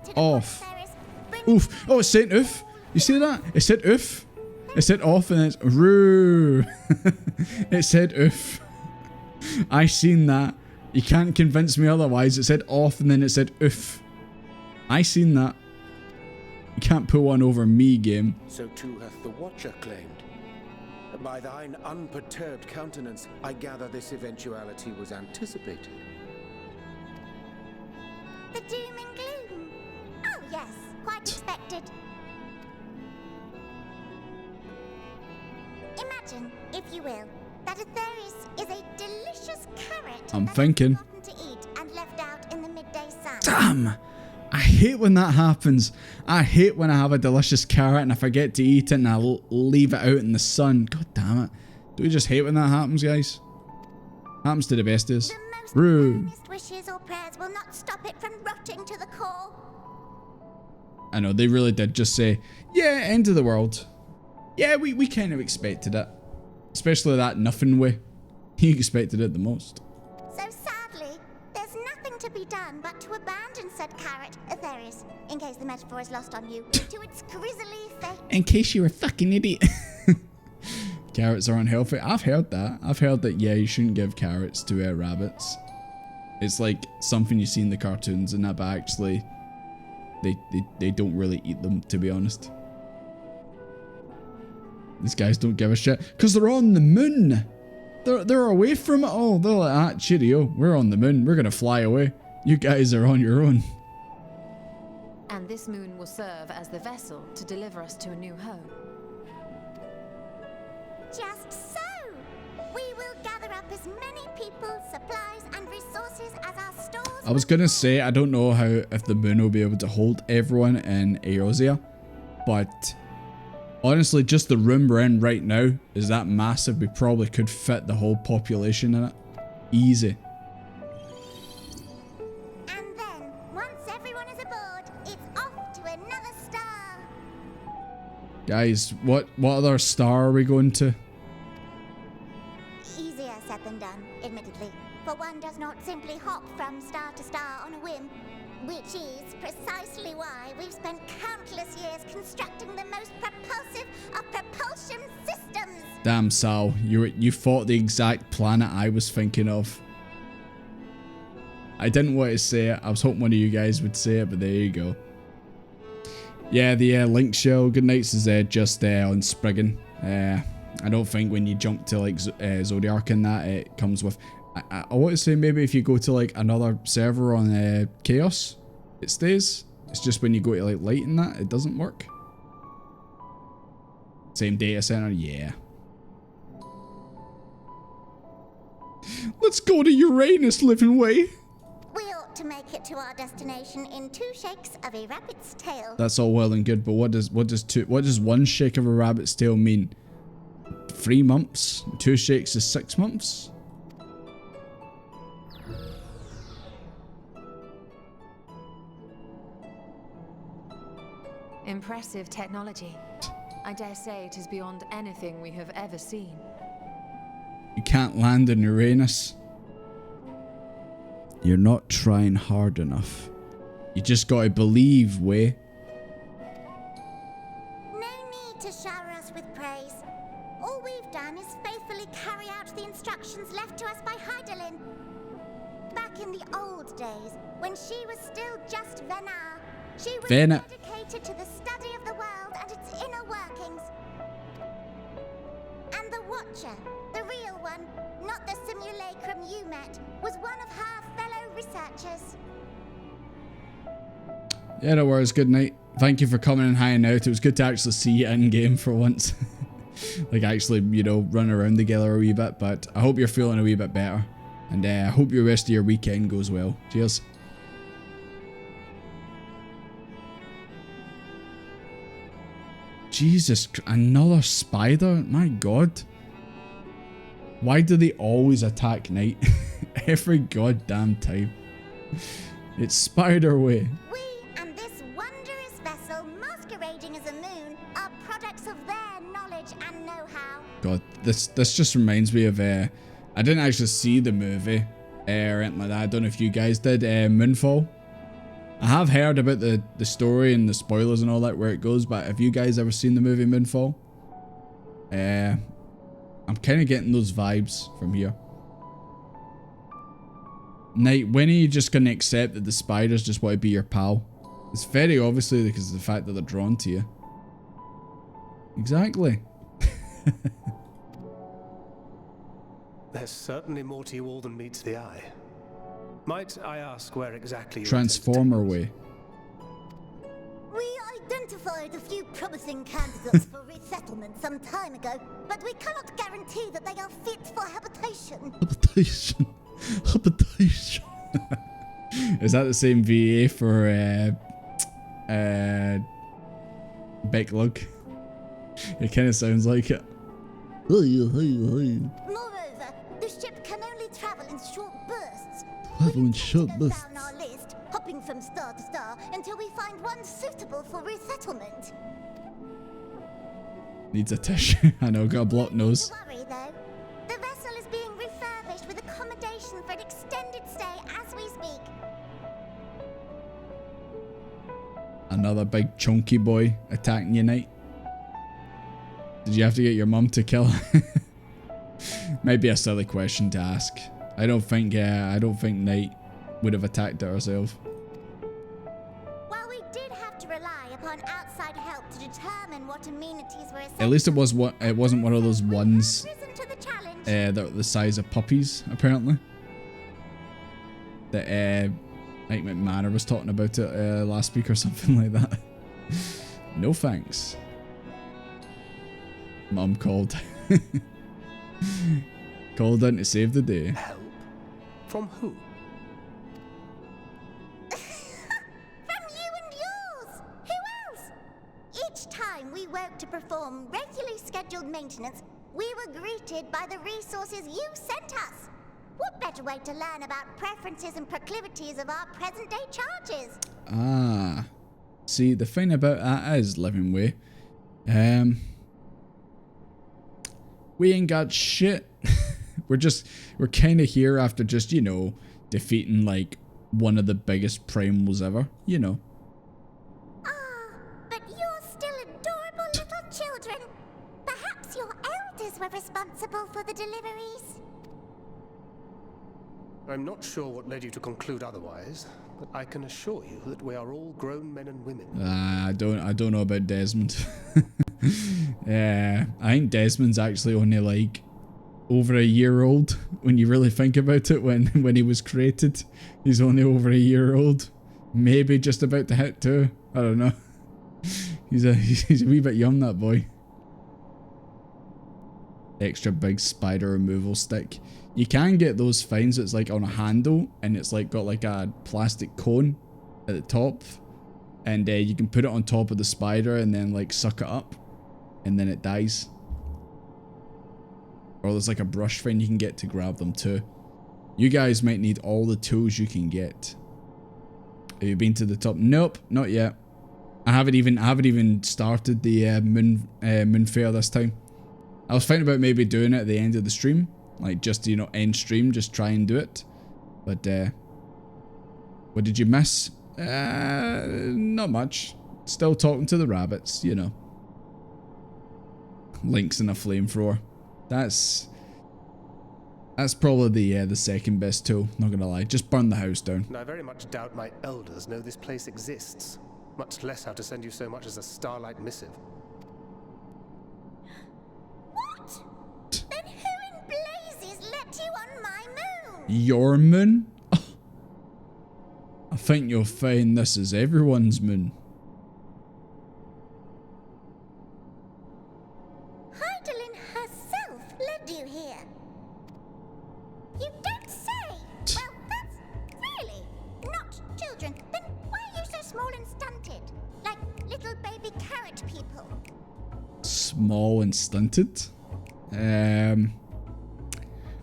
Speaker 2: Oof. Oh, it said oof. You see that? It said oof. It said off and it's roo. It said oof. I seen that. You can't convince me otherwise. It said off and then it said oof. I seen that. You can't pull one over me, game.
Speaker 6: So too hath the Watcher claimed. By thine unperturbed countenance, I gather this eventuality was anticipated.
Speaker 5: The doom and gloom. Oh yes, quite expected. Imagine, if you will, that Aetherius is a delicious caramel
Speaker 2: I'm thinking.
Speaker 5: forgotten to eat and left out in the midday sun.
Speaker 2: Damn! I hate when that happens. I hate when I have a delicious carrot and I forget to eat it and I leave it out in the sun. God damn it. Do we just hate when that happens, guys? Happens to the best of us.
Speaker 5: The most
Speaker 2: Rude.
Speaker 5: earnest wishes or prayers will not stop it from rotting to the core.
Speaker 2: I know, they really did just say, yeah, end of the world. Yeah, we kind of expected it. Especially that nothing way. He expected it the most.
Speaker 5: So sadly, there's nothing to be done but to abandon said carrot, if there is, in case the metaphor is lost on you, to its grisly fate.
Speaker 2: In case you're a fucking idiot. Carrots are unhealthy. I've heard that. I've heard that, yeah, you shouldn't give carrots to rabbits. It's like something you see in the cartoons and that, but actually, they don't really eat them, to be honest. These guys don't give a shit because they're on the moon. They're away from it all. They're like, ah, cheerio, we're on the moon. We're gonna fly away. You guys are on your own.
Speaker 7: And this moon will serve as the vessel to deliver us to a new home.
Speaker 5: Just so, we will gather up as many people, supplies, and resources as our stores.
Speaker 2: I was gonna say, I don't know if the moon will be able to hold everyone in Eosia, but honestly, just the room we're in right now is that massive. We probably could fit the whole population in it. Easy.
Speaker 5: And then, once everyone is aboard, it's off to another star.
Speaker 2: Guys, what other star are we going to?
Speaker 5: Easier said than done, admittedly, for one does not simply hop from star to star on a whim, which is precisely why we've spent countless years constructing the most propulsive of propulsion systems.
Speaker 2: Damn, Sal, you fought the exact planet I was thinking of. I didn't want to say it. I was hoping one of you guys would say it, but there you go. Yeah, the link shell Good Nights is just on Spriggan. I don't think when you jump to like Zodiac and that, it comes with. I want to say maybe if you go to like another server on Chaos, it stays. It's just when you go to like Light and that, it doesn't work. Same data center, yeah. Let's go to Uranus, living way.
Speaker 5: We ought to make it to our destination in 2 shakes of a rabbit's tail.
Speaker 2: That's all well and good, but what does 1 shake of a rabbit's tail mean? 3 months? 2 shakes is 6 months?
Speaker 7: Impressive technology. I dare say it is beyond anything we have ever seen.
Speaker 2: You can't land in Uranus. You're not trying hard enough. You just gotta believe, Way.
Speaker 5: No need to shower us with praise. All we've done is faithfully carry out the instructions left to us by Heidelin. Back in the old days, when she was still just Venar, she was
Speaker 2: Venar.
Speaker 5: dedicated to the study of the world and its inner workings. And the Watcher, the real one, not the simulacrum you met, was one of her fellow researchers.
Speaker 2: Yeah, no worries. Good night. Thank you for coming and hanging out. It was good to actually see you in game for once. Like actually, you know, run around together a wee bit. But I hope you're feeling a wee bit better. And I hope your rest of your weekend goes well. Cheers. Jesus, another spider? My god. Why do they always attack night? Every goddamn time. It's Spider Way.
Speaker 5: We and this wondrous vessel masquerading as a moon are products of their knowledge and know-how.
Speaker 2: God, this just reminds me of I didn't actually see the movie or anything like that. I don't know if you guys did. Moonfall. I have heard about the story and the spoilers and all that where it goes, but have you guys ever seen the movie Moonfall? I'm kind of getting those vibes from here. Night, when are you just going to accept that the spiders just want to be your pal? It's very obviously because of the fact that they're drawn to you. Exactly.
Speaker 4: There's certainly more to you all than meets the eye. Might I ask where exactly you
Speaker 2: Transformer Way.
Speaker 5: We identified a few promising candidates for resettlement some time ago, but we cannot guarantee that they are fit for habitation.
Speaker 2: Habitation. Habitation. Is that the same VA for Becklug? It kind of sounds like it.
Speaker 5: Moreover, the ship can only travel in short bursts. We intend to go down our list, hopping from star to star until we find one suitable for resettlement.
Speaker 2: Needs a tissue. I know, got a blocked nose.
Speaker 5: Don't worry though. The vessel is being refurbished with accommodation for an extended stay as we speak.
Speaker 2: Another big chunky boy attacking you, Knight. Did you have to get your mum to kill her? Might be a silly question to ask. I don't think Knight would have attacked her herself.
Speaker 5: While we did have to rely upon outside help to determine what amenities were essential,
Speaker 2: At least it wasn't one of those ones
Speaker 5: risen to the challenge.
Speaker 2: that were the size of puppies, apparently. That Mike McMahon was talking about it last week or something like that. No thanks. Mum called. Called in to save the day.
Speaker 4: Help? From who?
Speaker 5: From you and yours! Who else? Each time we woke to perform regularly scheduled maintenance, we were greeted by the resources you sent us. What better way to learn about preferences and proclivities of our present-day charges?
Speaker 2: Ah. See, the thing about that is, Living Way, we ain't got shit. we're kind of here after just, you know, defeating like one of the biggest primals ever, you know.
Speaker 5: Ah, but you're still adorable little children. Perhaps your elders were responsible for the deliveries.
Speaker 4: I'm not sure what led you to conclude otherwise, but I can assure you that we are all grown men and women.
Speaker 2: I don't know about Desmond. Yeah, I think Desmond's actually only like over a year old when you really think about it. When he was created, he's only over a year old, maybe just about to hit 2. I don't know. He's a wee bit young, that boy. Extra big spider removal stick. You can get those finds. It's like on a handle and it's like got like a plastic cone at the top, and you can put it on top of the spider and then like suck it up, and then it dies. Or there's like a brush thing you can get to grab them too. You guys might need all the tools you can get. Have you been to the top? Nope, not yet. I haven't even started the moon fair this time. I was thinking about maybe doing it at the end of the stream, like just, you know, end stream, just try and do it. But what did you miss? Not much. Still talking to the rabbits, you know. Links in a flamethrower. That's probably the second best tool, not gonna lie. Just burn the house down.
Speaker 4: And I very much doubt my elders know this place exists, much less how to send you so much as a starlight missive.
Speaker 5: What? Then who in blazes let you on my moon?
Speaker 2: Your moon? Oh. I think you'll find this is everyone's moon.
Speaker 5: Heidelin herself led you here. You don't say. Well, that's really not children. Then why are you so small and stunted? Like little baby carrot people.
Speaker 2: Small and stunted?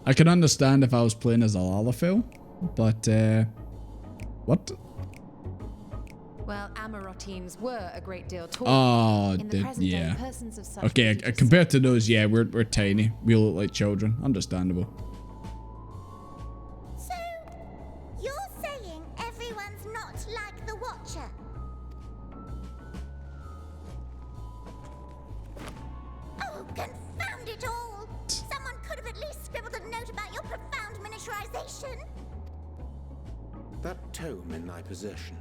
Speaker 2: I can understand if I was playing as a Lalafell, but what?
Speaker 7: Well, Amarotines were a great deal taller.
Speaker 2: Oh,
Speaker 7: In the present
Speaker 2: yeah.
Speaker 7: day, persons of such
Speaker 2: Okay,
Speaker 7: beauty
Speaker 2: compared to those, yeah, we're tiny. We look like children. Understandable.
Speaker 5: So, you're saying everyone's not like the Watcher? Oh, confound it all! Someone could have at least scribbled a note about your profound miniaturization.
Speaker 6: That tome in thy possession.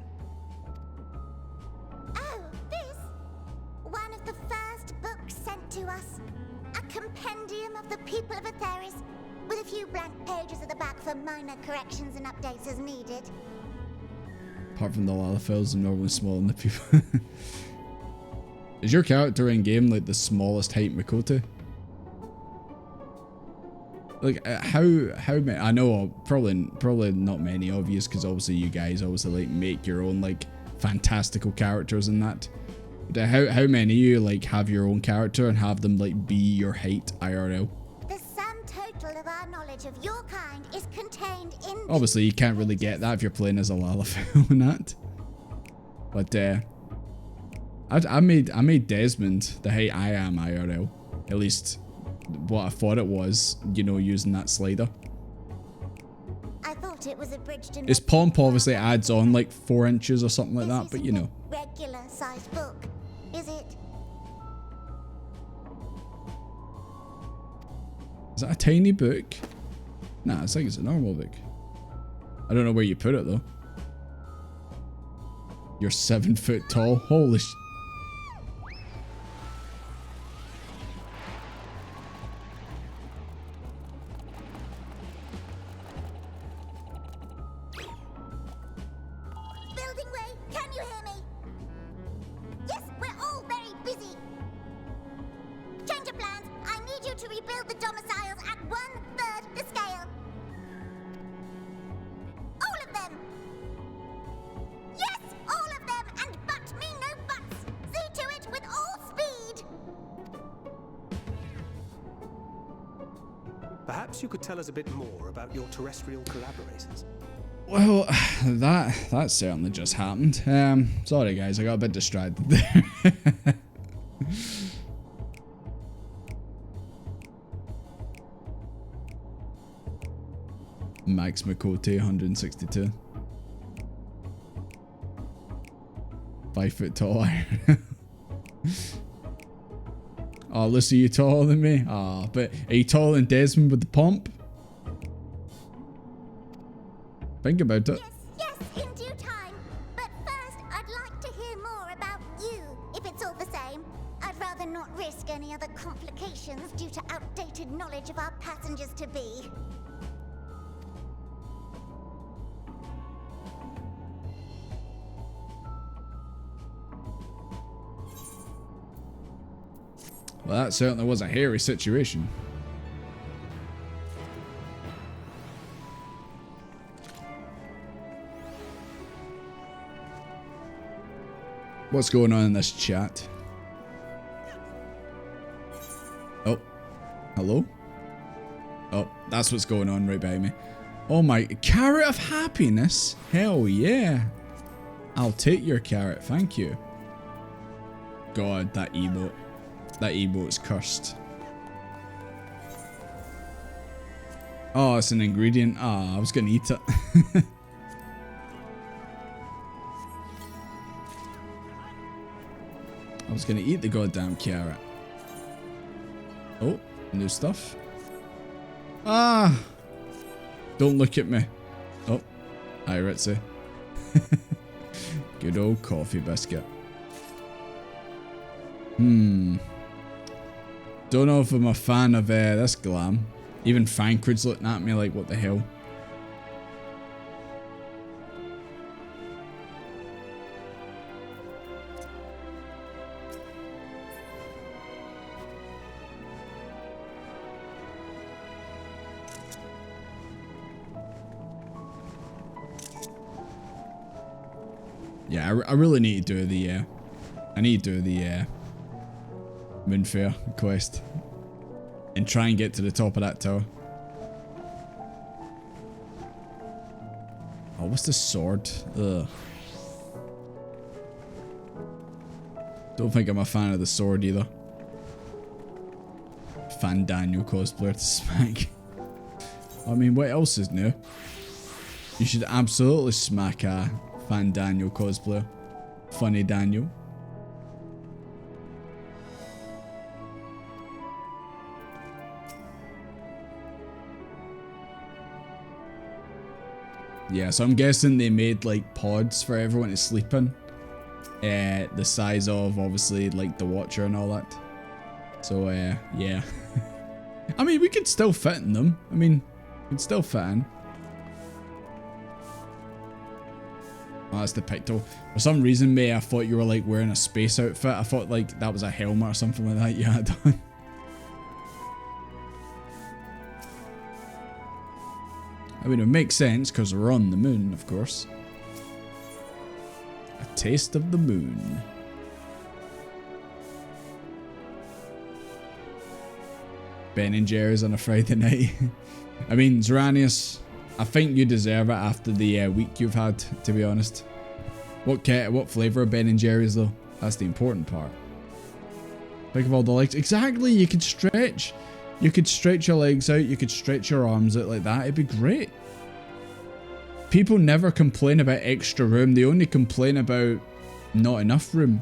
Speaker 5: Oh, this? One of the first books sent to us. A compendium of the people of Atheris, with a few blank pages at the back for minor corrections and updates as needed.
Speaker 2: Apart from the Lalafells, I'm normally smaller than the people. Is your character in game like the smallest height Makoto? Like, how many? I know probably not many of you, because obviously you guys obviously like make your own like fantastical characters and that. But how many of you like have your own character and have them like be your height IRL?
Speaker 5: The sum total of our knowledge of your kind is contained in.
Speaker 2: Obviously, you can't really get that if you're playing as a Lalafell and that. But I made Desmond the height I am IRL. At least what I thought it was, you know, using that slider.
Speaker 5: I thought it was abridged in.
Speaker 2: His pomp obviously adds on like 4 inches or something like that, but you know.
Speaker 5: Regular sized book, is it?
Speaker 2: Is that a tiny book? Nah, it's like it's a normal book. I don't know where you put it though. You're 7 foot tall. Holy sh...
Speaker 5: Building Ray, can you hear me? Yes, we're all very busy. Change of plans. I need you to rebuild the domiciles at 1/3 the scale. All of them. Yes, all of them, and but me no buts. See to it with all speed.
Speaker 4: Perhaps you could tell us a bit more about your terrestrial collaborators.
Speaker 2: Well, that certainly just happened. Sorry guys, I got a bit distracted there. Max McCote, 162. 5 foot tall. Oh, Lucy, you taller than me? Ah, but are you taller than Desmond with the pomp? Think about it.
Speaker 5: Yes, in due time. But first, I'd like to hear more about you, if it's all the same. I'd rather not risk any other complications due to outdated knowledge of our passengers-to-be.
Speaker 2: Well, that certainly was a hairy situation. What's going on in this chat? Oh, hello? Oh, that's what's going on right behind me. Oh my, carrot of happiness? Hell yeah. I'll take your carrot, thank you. God, that emote. That emote's cursed. Oh, it's an ingredient. Ah, I was gonna eat it. I was gonna eat the goddamn carrot. Oh, new stuff. Ah! Don't look at me. Oh, hi Ritzy. Good old coffee biscuit. Don't know if I'm a fan of this glam. Even Fancred's looking at me like, what the hell? Yeah, I really need to do the, I need to do the, Moonfair quest. And try and get to the top of that tower. Oh, what's the sword? Ugh. Don't think I'm a fan of the sword either. Fan Daniel cosplayer to smack. I mean, what else is new? You should absolutely smack a Fan Daniel cosplayer. Funny Daniel. Yeah, so I'm guessing they made like pods for everyone to sleep in. The size of obviously like the Watcher and all that. So yeah. I mean, we could still fit in them. I mean, we can still fit in. Oh, that's the picto. For some reason, mate, I thought you were like wearing a space outfit. I thought like that was a helmet or something like that you had on. I mean, it makes sense because we're on the moon, of course. A taste of the moon. Ben and Jerry's on a Friday night. I mean, Zeranius, I think you deserve it after the week you've had, to be honest. What flavour of Ben and Jerry's though? That's the important part. Think of all the legs. Exactly, you could stretch. You could stretch your legs out, you could stretch your arms out like that. It'd be great. People never complain about extra room. They only complain about not enough room.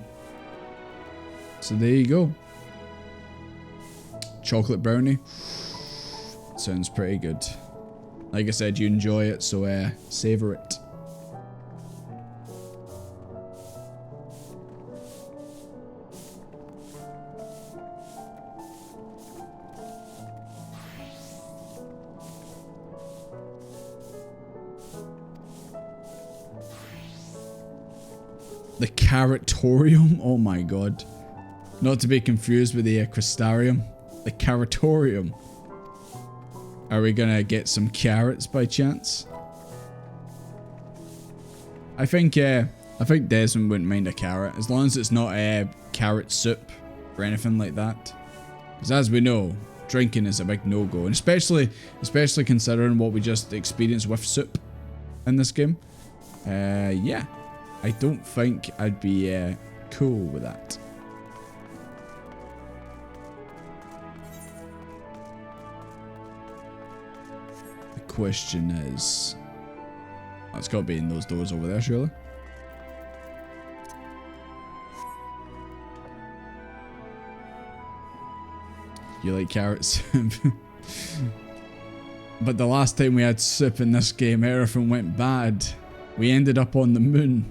Speaker 2: So there you go. Chocolate brownie. Sounds pretty good. Like I said, you enjoy it, so savor it. The Caratorium? Oh my god. Not to be confused with the Crystarium. The Caratorium. Are we gonna get some carrots by chance? I think Desmond wouldn't mind a carrot, as long as it's not a carrot soup or anything like that. Because as we know, drinking is a big no-go, and especially considering what we just experienced with soup in this game. Yeah, I don't think I'd be cool with that. The question is, it's got to be in those doors over there, surely. You like carrot soup? But the last time we had soup in this game, everything went bad. We ended up on the moon.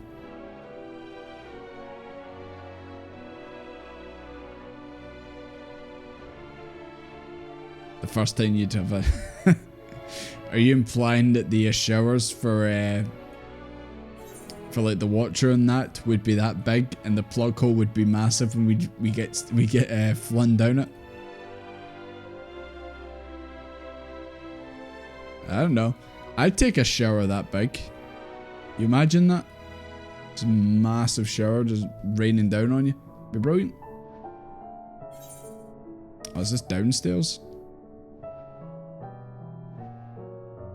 Speaker 2: The first time you'd have a... Are you implying that the showers for like the Watcher and that would be that big, and the plug hole would be massive, and we get flung down it? I don't know. I'd take a shower that big. You imagine that? It's a massive shower just raining down on you. It'd be brilliant. Oh, is this downstairs?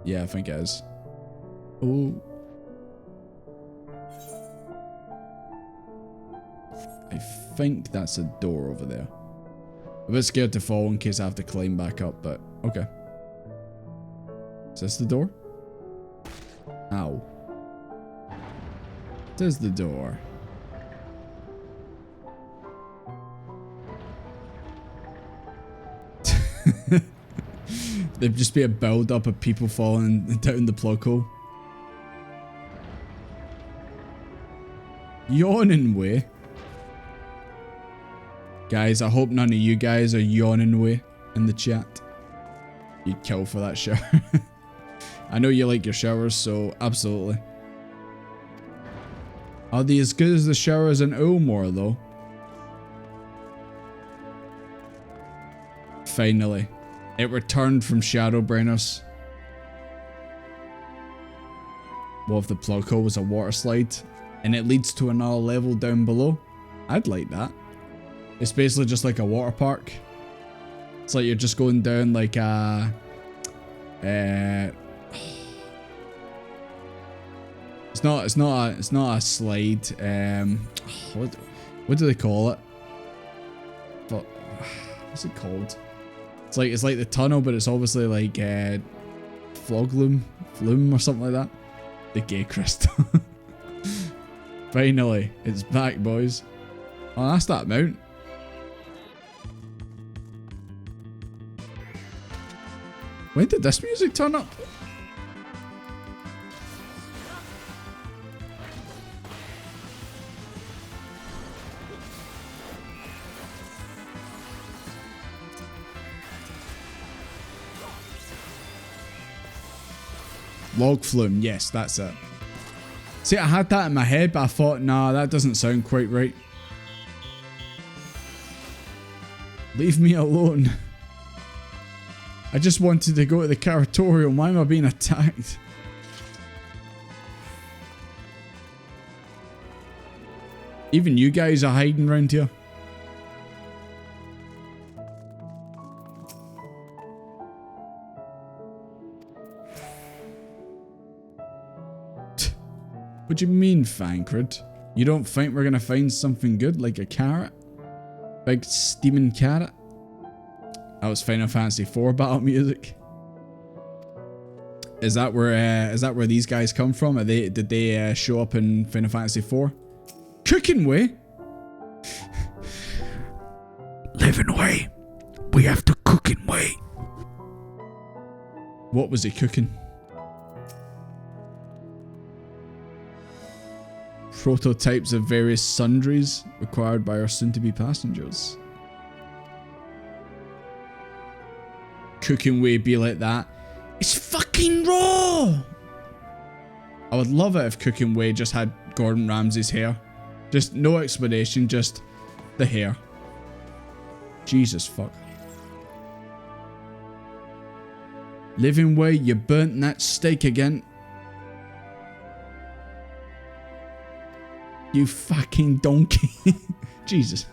Speaker 2: Yeah, I think it is. Oh. I think that's a door over there. I'm a bit scared to fall in case I have to climb back up, but okay. Is this the door? Ow. There's the door. There'd just be a build up of people falling down the plug hole. Yawning way. Guys, I hope none of you guys are yawning way in the chat. You'd kill for that shower. I know you like your showers, so absolutely. Are they as good as the showers in Ulmore though? Finally. It returned from Shadowbringers. What if the plug hole was a water slide and it leads to another level down below? I'd like that. It's basically just like a water park. It's like you're just going down like a... It's not a slide. What do they call it? But what's it called? It's like the tunnel, but it's obviously like flume or something like that. The gay crystal. Finally, it's back, boys. Oh, that's that mount. When did this music turn up? Log flume, yes, that's it. See, I had that in my head, but I thought, nah, that doesn't sound quite right. Leave me alone. I just wanted to go to the Caratorium. Why am I being attacked? Even you guys are hiding around here. What do you mean, Fankred? You don't think we're gonna find something good like a carrot? Big steaming carrot? That was Final Fantasy IV battle music. Is that where these guys come from? Did they show up in Final Fantasy IV? Cooking way? Living way. We have to cooking way. What was he cooking? Prototypes of various sundries required by our soon-to-be passengers. Cooking way be like that. It's fucking raw! I would love it if Cooking Way just had Gordon Ramsay's hair. Just no explanation, just the hair. Jesus fuck. Living Way, you burnt that steak again. You fucking donkey. Jesus.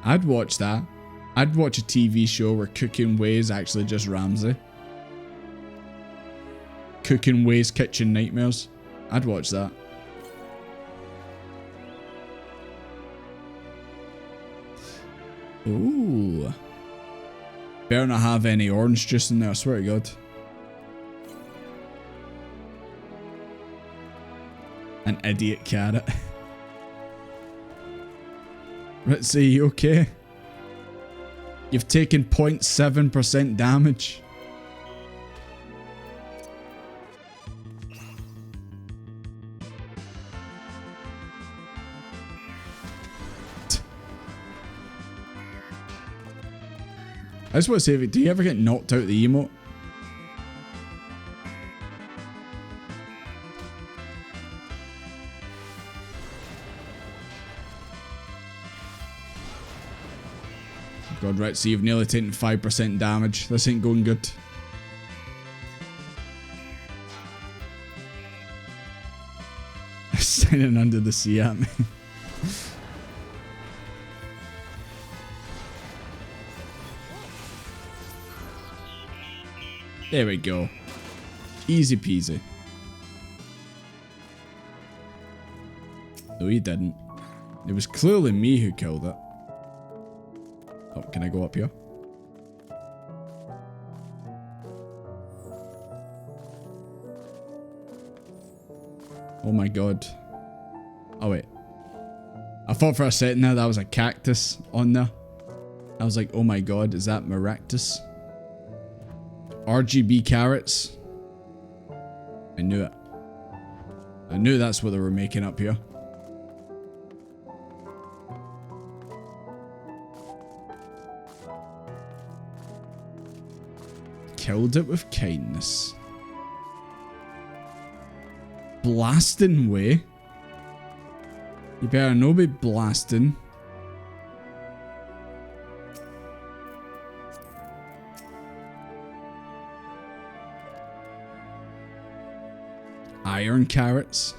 Speaker 2: I'd watch that. I'd watch a TV show where Cooking Way is actually just Ramsay. Cooking Way's Kitchen Nightmares. I'd watch that. Ooh. Better not have any orange juice in there, I swear to God. An idiot carrot. Ritzy, you okay? You've taken 0.7% damage. I just want to say, do you ever get knocked out the emote? God, right, so you've nearly taken 5% damage. This ain't going good. Signing under the sea at me. There we go. Easy peasy. No, he didn't. It was clearly me who killed it. Oh, can I go up here? Oh my god. Oh wait. I thought for a second there that was a cactus on there. I was like, oh my god, is that Maractus? RGB carrots. I knew it. I knew that's what they were making up here. Killed it with kindness. Blasting way. You better no be blasting. Iron carrots.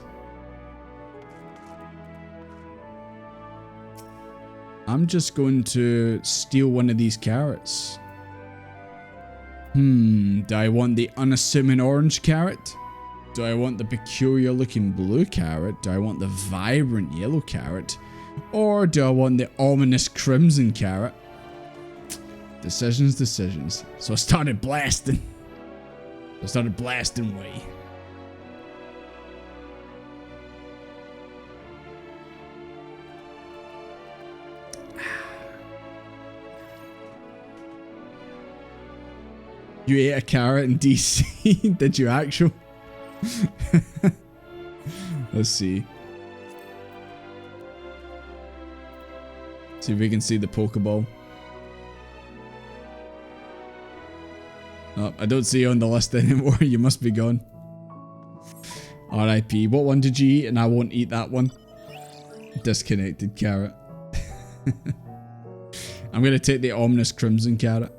Speaker 2: I'm just going to steal one of these carrots. Do I want the unassuming orange carrot? Do I want the peculiar looking blue carrot? Do I want the vibrant yellow carrot? Or do I want the ominous crimson carrot? Decisions, decisions. So I started blasting. I started blasting way. You ate a carrot in DC? Did you actually? Let's see. See if we can see the Pokeball. Oh, I don't see you on the list anymore. You must be gone. RIP. What one did you eat? And I won't eat that one. Disconnected carrot. I'm going to take the ominous crimson carrot.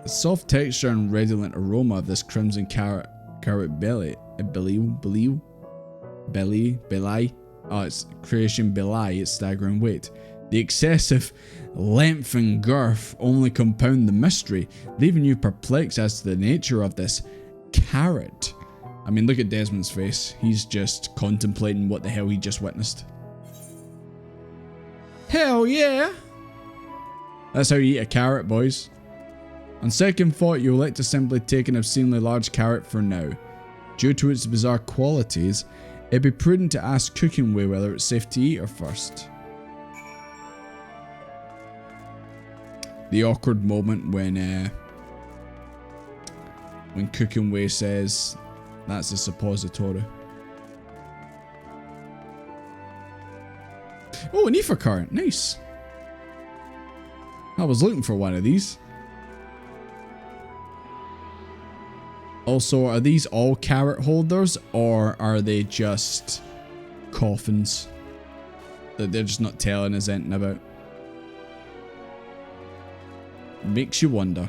Speaker 2: The soft texture and redolent aroma of this crimson carrot belly. Oh, it's creation belie its staggering weight. The excessive length and girth only compound the mystery, leaving you perplexed as to the nature of this carrot. I mean, look at Desmond's face. He's just contemplating what the hell he just witnessed. Hell yeah! That's how you eat a carrot, boys. On second thought, you'll like to simply take an obscenely large carrot for now. Due to its bizarre qualities, it'd be prudent to ask Cooking Way whether it's safe to eat her first. The awkward moment when Cooking Way says that's a suppository. Oh, an ether cart, nice. I was looking for one of these. Also, are these all carrot holders, or are they just coffins that they're just not telling us anything about? Makes you wonder.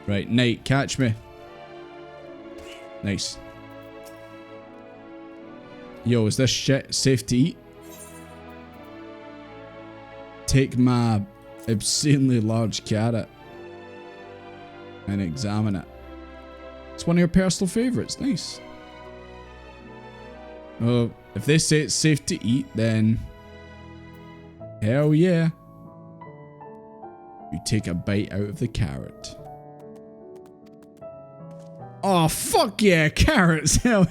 Speaker 2: Right, Knight, catch me. Nice. Yo, is this shit safe to eat? Take my obscenely large carrot and examine it. It's one of your personal favourites. Nice. Oh, if they say it's safe to eat, then hell yeah. You take a bite out of the carrot. Oh, fuck yeah, carrots. Hell,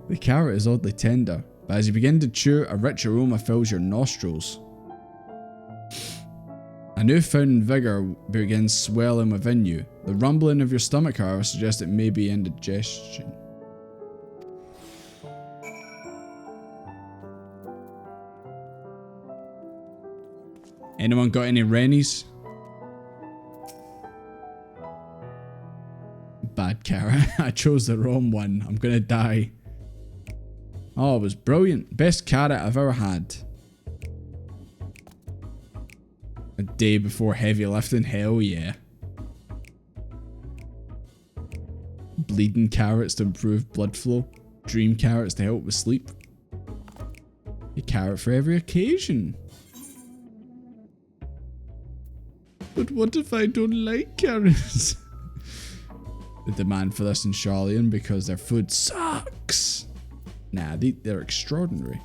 Speaker 2: the carrot is oddly tender, but as you begin to chew, a rich aroma fills your nostrils. A newfound vigour begins swelling within you. The rumbling of your stomach, however, suggests it may be indigestion. Anyone got any Rennies? Bad carrot. I chose the wrong one. I'm gonna die. Oh, it was brilliant. Best carrot I've ever had. A day before heavy lifting, hell yeah. Bleeding carrots to improve blood flow. Dream carrots to help with sleep. A carrot for every occasion. But what if I don't like carrots? The demand for this in Charlian because their food sucks. Nah, they're extraordinary.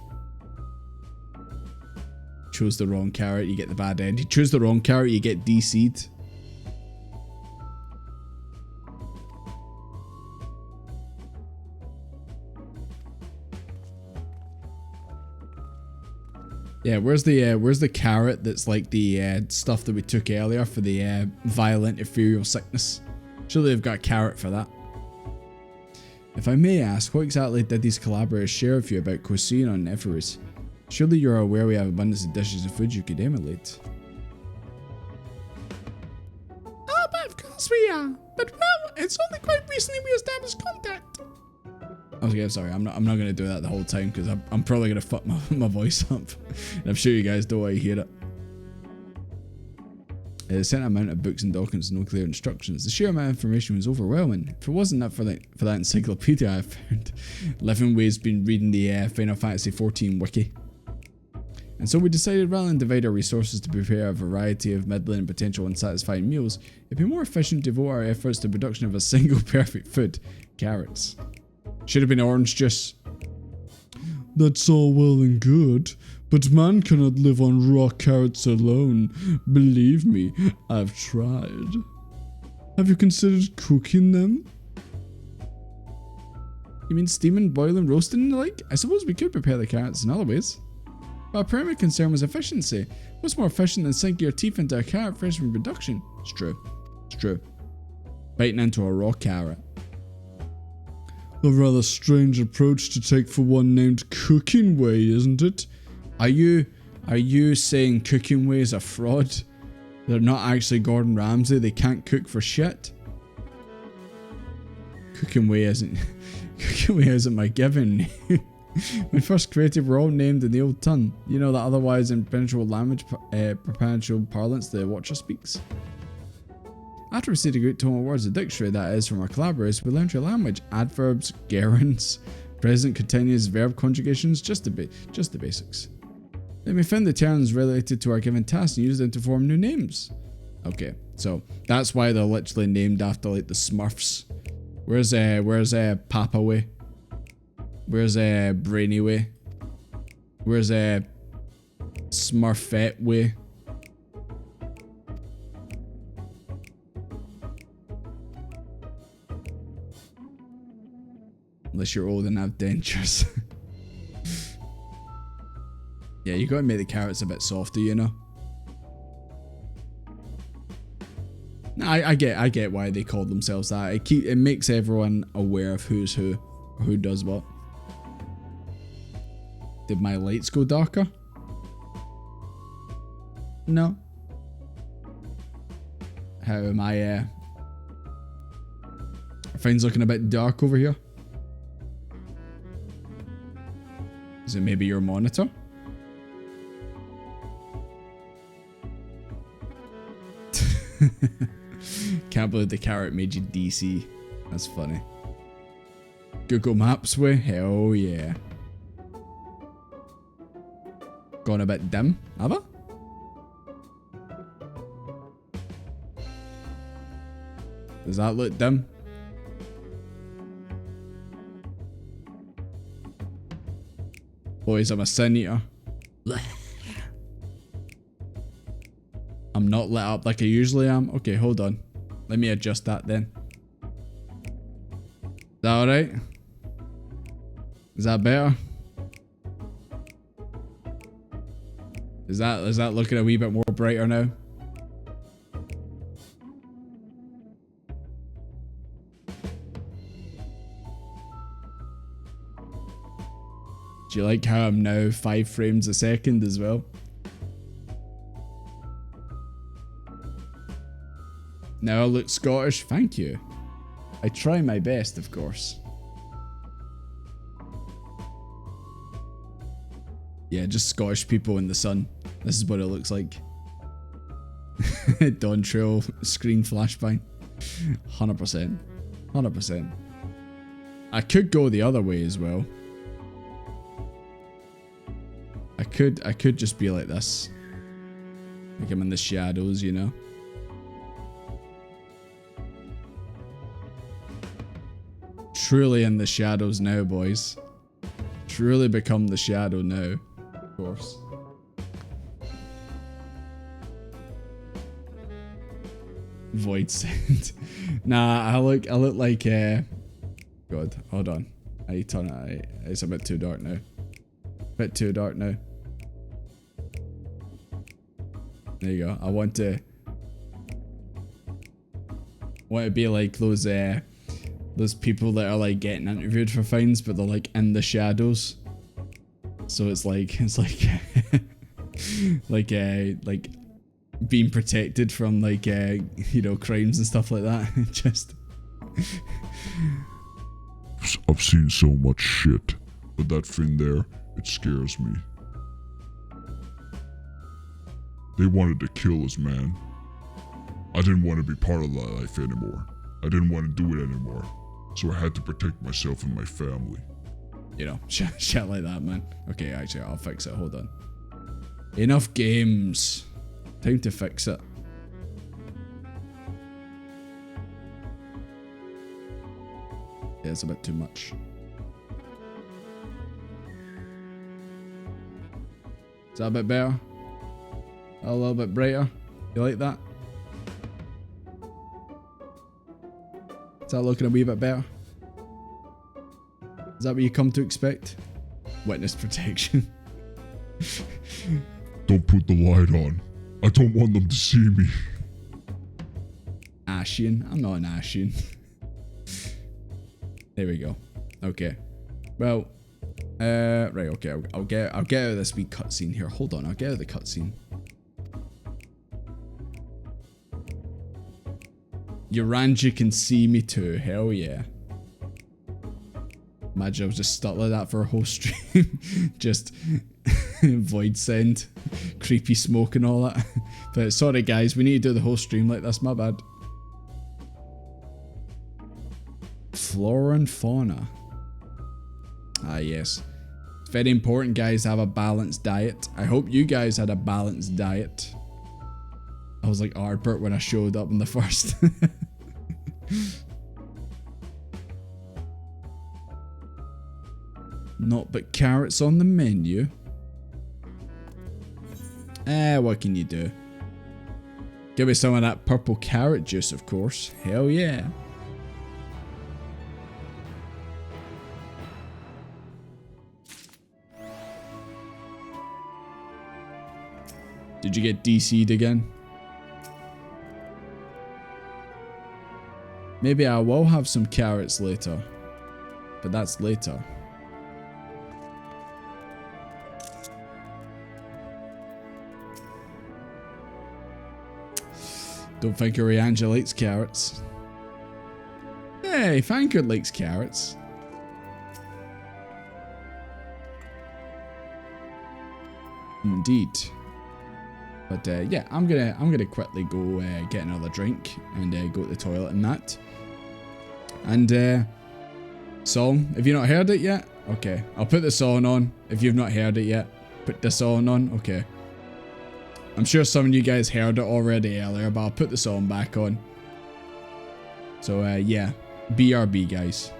Speaker 2: Chose the wrong carrot, you get the bad end. You choose the wrong carrot, you get DC'd. Yeah, where's the carrot that's like the stuff that we took earlier for the violent ethereal sickness? Surely they've got a carrot for that. If I may ask, what exactly did these collaborators share with you about cuisine on Everest? Surely you're aware we have abundance of dishes of food you could emulate. Oh, but of course we are. But well, it's only quite recently we established contact. Okay, I'm sorry. I'm not gonna do that the whole time because I'm probably gonna fuck my voice up, and I'm sure you guys don't want to hear it. The sent amount of books and documents, no clear instructions. The sheer amount of information was overwhelming. If it wasn't that for that encyclopedia I found, Livingway's been reading the Final Fantasy XIV wiki. And so we decided rather than divide our resources to prepare a variety of middling and potential unsatisfying meals, it'd be more efficient to devote our efforts to the production of a single perfect food: carrots. Should have been orange juice. That's all well and good, but man cannot live on raw carrots alone. Believe me, I've tried. Have you considered cooking them? You mean steaming, boiling, roasting and the like? I suppose we could prepare the carrots in other ways. But our primary concern was efficiency. What's more efficient than sinking your teeth into a carrot fresh from production? It's true. It's true. Biting into a raw carrot. A rather strange approach to take for one named Cooking Way, isn't it? Are you saying Cooking Way is a fraud? They're not actually Gordon Ramsay, they can't cook for shit? Cooking Way isn't my given. When first created, we're all named in the old tongue. You know that otherwise in perpetual language, perpetual parlance, the Watcher speaks. After receiving a great total of words, the dictionary that is from our collaborators, we learned your language, adverbs, gerunds, present, continuous, verb conjugations, just the basics. Then we found the terms related to our given task and used them to form new names. Okay, so that's why they're literally named after like the Smurfs. Where's Papa Way? Where's Brainy Way? Where's Smurfette Way? Unless you're old and have dentures. Yeah, you gotta make the carrots a bit softer, you know? No, I get why they call themselves that. It makes everyone aware of who's who, or who does what. Did my lights go darker? No. How am I, are things looking a bit dark over here? Is it maybe your monitor? Can't believe the carrot made you DC. That's funny. Google Maps way? Hell yeah. Gone a bit dim, have I? Does that look dim? Boys, I'm a sin eater. I'm not lit up like I usually am. Okay, hold on. Let me adjust that then. Is that alright? Is that better? Is that looking a wee bit more brighter now? Do you like how I'm now 5 frames a second as well? Now I look Scottish, thank you. I try my best, of course. Yeah, just Scottish people in the sun. This is what it looks like. Dawn Trail screen flashbang. 100%. 100%. I could go the other way as well. I could just be like this. Like I'm in the shadows, you know? Truly in the shadows now, boys. Truly become the shadow now. Of course. Void send. Nah, I look like God, hold on. I turn it. It's a bit too dark now. Bit too dark now. There you go. I want to be like those people that are like getting interviewed for things, but they're like in the shadows. So it's like like being protected from like you know, crimes and stuff like that. Just
Speaker 3: I've seen so much shit, but that thing there, it scares me. They wanted to kill us, man. I didn't want to be part of that life anymore. I didn't want to do it anymore. So I had to protect myself and my family.
Speaker 2: You know, shit like that, man. Okay, actually, I'll fix it. Hold on. Enough games. Time to fix it. Yeah, it's a bit too much. Is that a bit better? A little bit brighter? You like that? Is that looking a wee bit better? Is that what you come to expect? Witness protection.
Speaker 3: Don't put the light on. I don't want them to see me.
Speaker 2: Ashian? I'm not an Ashian. There we go. Okay. Well, right. Okay. I'll get out of this wee cutscene here. Hold on. I'll get out of the cutscene. Uranji can see me too. Hell yeah. Imagine I was just stuck like that for a whole stream. Just void send, creepy smoke and all that. But sorry guys, we need to do the whole stream like this, my bad. Flora and fauna. Ah yes. It's very important guys to have a balanced diet. I hope you guys had a balanced diet. I was like Ardbert when I showed up in the first. Not but carrots on the menu. What can you do? Give me some of that purple carrot juice, of course. Hell yeah. Did you get DC'd again? Maybe I will have some carrots later. But that's later. Don't think Arianja likes carrots. Hey, Fankard likes carrots. Indeed. But yeah, I'm gonna quickly go get another drink and go to the toilet and that. And song, have you not heard it yet? Okay, I'll put the song on. If you've not heard it yet, put the song on. Okay. I'm sure some of you guys heard it already earlier, but I'll put the song back on. So yeah, BRB guys.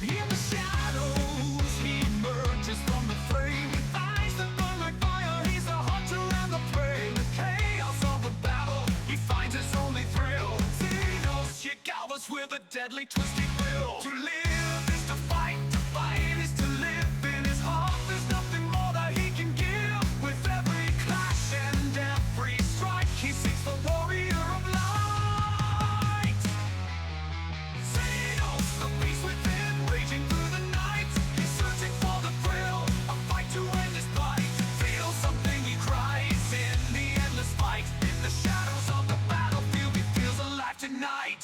Speaker 1: In the shadows, he emerges from the flame. Eyes that burn like fire, he's the hunter and the prey. The chaos of the battle, he finds his only thrill. Xenos, she galvas with a deadly twisting will. To live is to fight is to live. In his heart, there's nothing more that he can give. With every clash and every strike, he seeks the warrior of light. Xenos, the beast within, raging through the night. He's searching for the thrill, a fight to end his plight. Feel something, he cries in the endless fight. In the shadows of the battlefield, he feels alive tonight.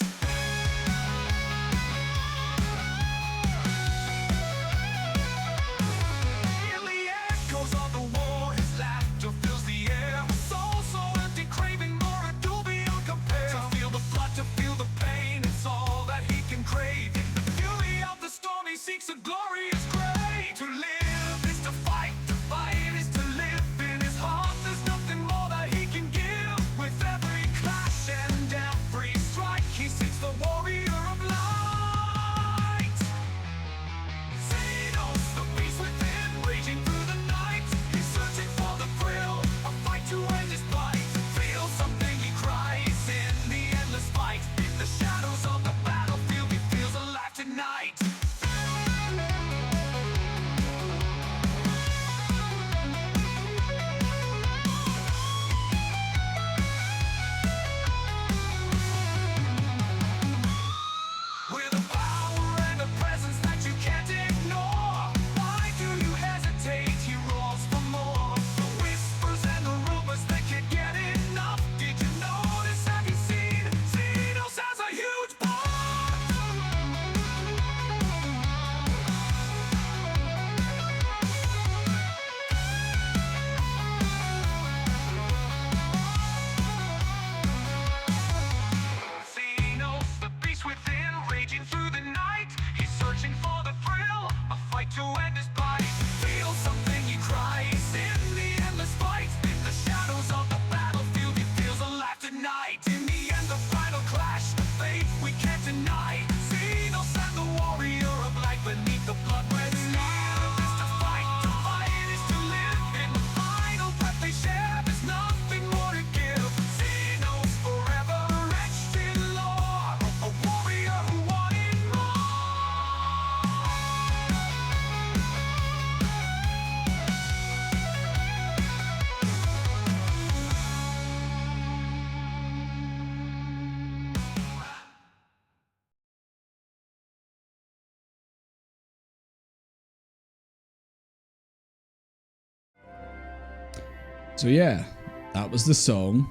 Speaker 2: So yeah, that was the song.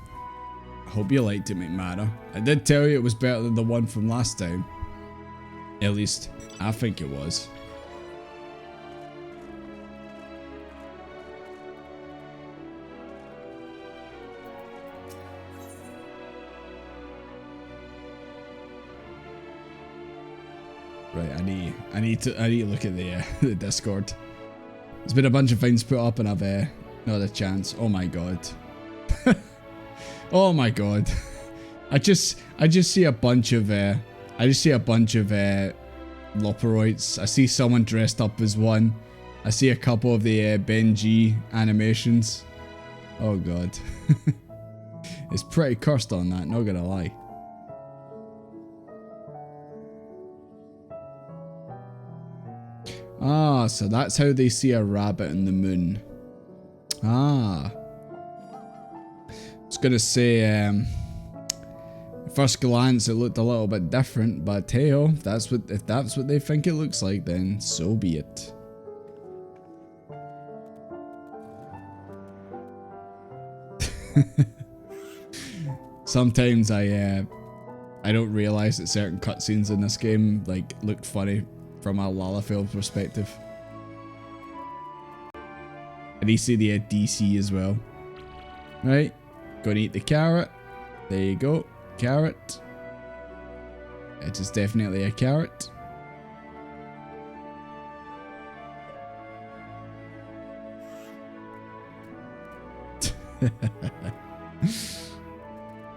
Speaker 2: I hope you liked it, McManor. I did tell you it was better than the one from last time. At least, I think it was. Right, I need to look at the the Discord. There's been a bunch of things put up and I've not had a chance. Oh my god. Oh my god. I just see a bunch of Loperoids. I see someone dressed up as one. I see a couple of the Benji animations. Oh god. It's pretty cursed on that, not gonna lie. Ah, so that's how they see a rabbit in the moon. Ah. I was gonna say, at first glance it looked a little bit different, but hey, if that's what they think it looks like, then so be it. Sometimes I don't realize that certain cutscenes in this game like look funny from a Lalafell perspective. And you see the DC as well. Right, gonna eat the carrot. There you go, carrot. It is definitely a carrot.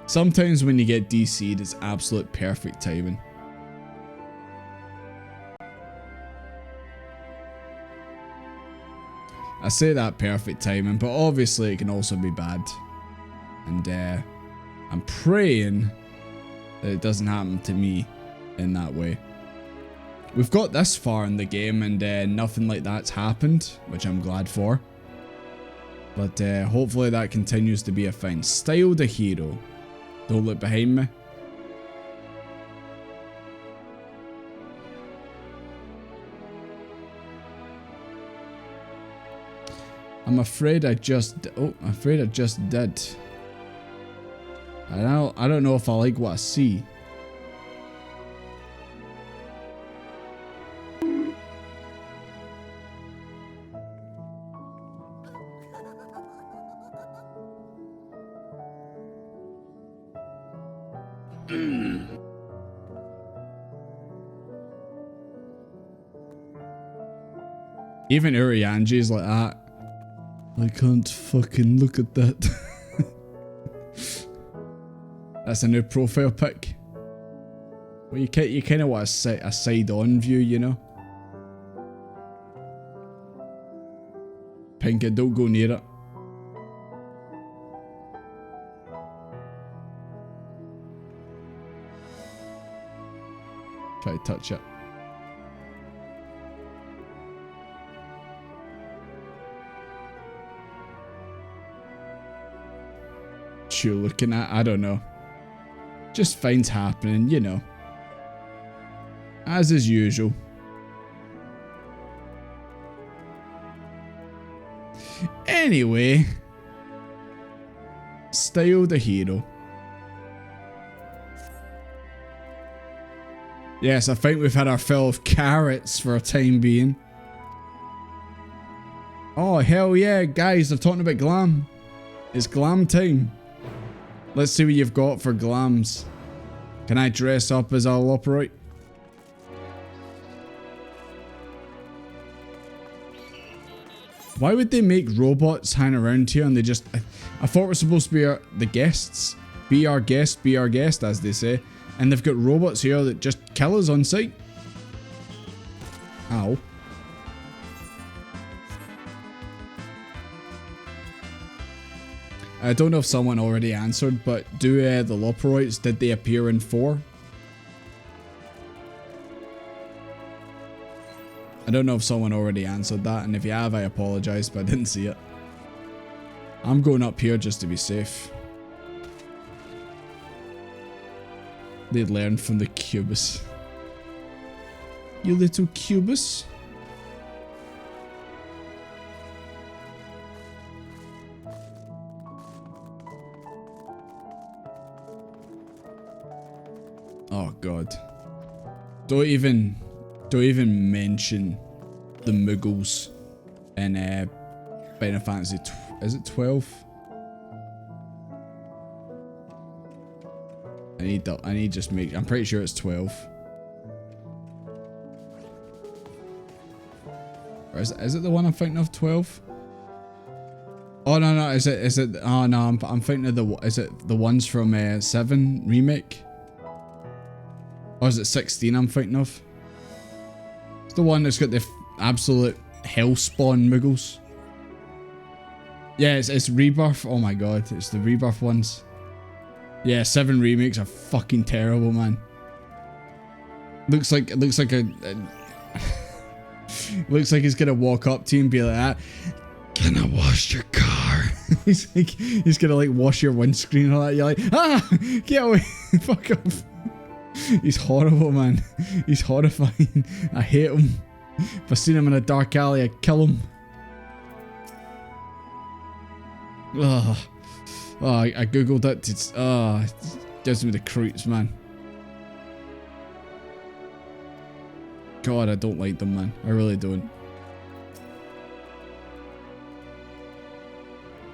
Speaker 2: Sometimes when you get DC'd, it's absolute perfect timing. I say that perfect timing, but obviously it can also be bad. And I'm praying that it doesn't happen to me in that way. We've got this far in the game and nothing like that's happened, which I'm glad for. But hopefully that continues to be a thing. Style the hero. Don't look behind me. I'm afraid I just did. I don't know if I like what I see. Even Urianji's like that. I can't fucking look at that. That's a new profile pic. Well, you kind of want a side-on view, you know. Pinky, don't go near it. Try to touch it. You're looking at, I don't know. Just things happening, you know. As is usual. Anyway. Style the hero. Yes, I think we've had our fill of carrots for a time being. Oh, hell yeah, guys, they're talking about glam. It's glam time. Let's see what you've got for glams. Can I dress up as a Loperoid? Why would they make robots hang around here and they just... I thought we're supposed to be the guests. Be our guest, as they say. And they've got robots here that just kill us on sight. Ow. I don't know if someone already answered, but do the Loperoids, did they appear in 4? I don't know if someone already answered that, and if you have, I apologise, but I didn't see it. I'm going up here just to be safe. They learned from the Cubus. You little Cubus. Oh god. Don't even mention the Muggles in Final Fantasy. Is it 12? I need just make. I'm pretty sure it's 12. Or is it the one I'm thinking of? 12? Oh no, is it? Oh no, I'm thinking of the. Is it the ones from 7 remake? Or is it 16 I'm thinking of? It's the one that's got the absolute hellspawn Muggles. Yeah, it's Rebirth. Oh my god, it's the Rebirth ones. Yeah, 7 remakes are fucking terrible, man. Looks like a looks like he's gonna walk up to you and be like that. Can I wash your car? he's gonna like wash your windscreen and all that. You're like, ah, get away, fuck off. He's horrible, man. He's horrifying. I hate him. If I seen him in a dark alley, I'd kill him. Ugh. Oh, I googled it. It gives me the creeps, man. God, I don't like them, man. I really don't.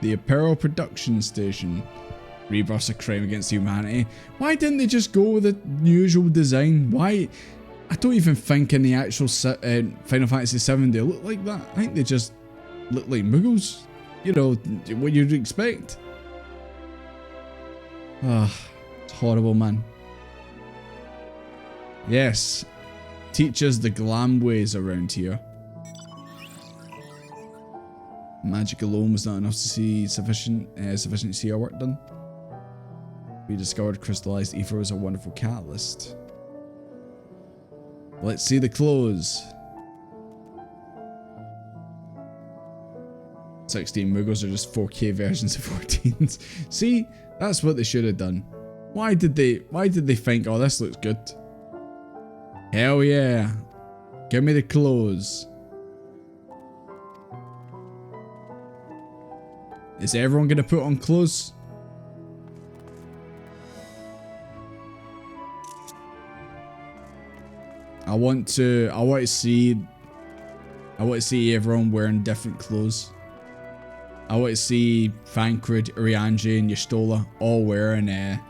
Speaker 2: The Apparel Production Station. Rebirth's a crime against humanity. Why didn't they just go with the usual design? Why? I don't even think in the actual Final Fantasy VII they look like that. I think they just look like Muggles. You know, what you'd expect. Ah, it's horrible, man. Yes. Teach us the glam ways around here. Magic alone was not enough to see sufficient to see our work done. We discovered crystallized ether was a wonderful catalyst. Let's see the clothes. 16 Muggles are just 4K versions of 14s. See, that's what they should have done. Why did they think, oh, this looks good? Hell yeah. Give me the clothes. Is everyone gonna put on clothes? I want to see everyone wearing different clothes. I want to see Thancred, Urianger, and Y'shtola all wearing the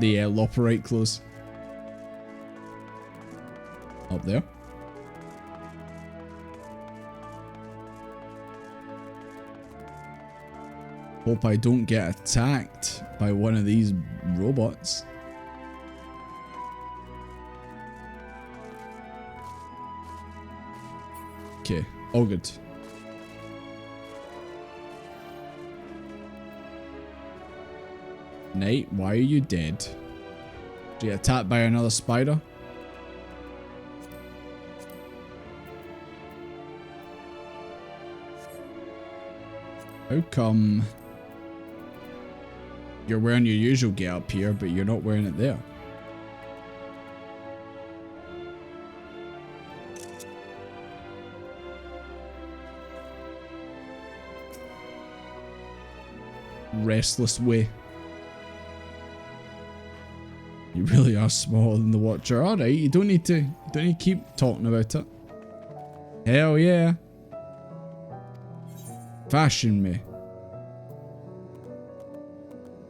Speaker 2: Loporite clothes. Up there. Hope I don't get attacked by one of these robots. Okay, all good. Knight, why are you dead? Did you get attacked by another spider? How come you're wearing your usual gear up here, but you're not wearing it there? Restless way. You really are smaller than the Watcher. Alright, you don't need to keep talking about it. Hell yeah. Fashion me.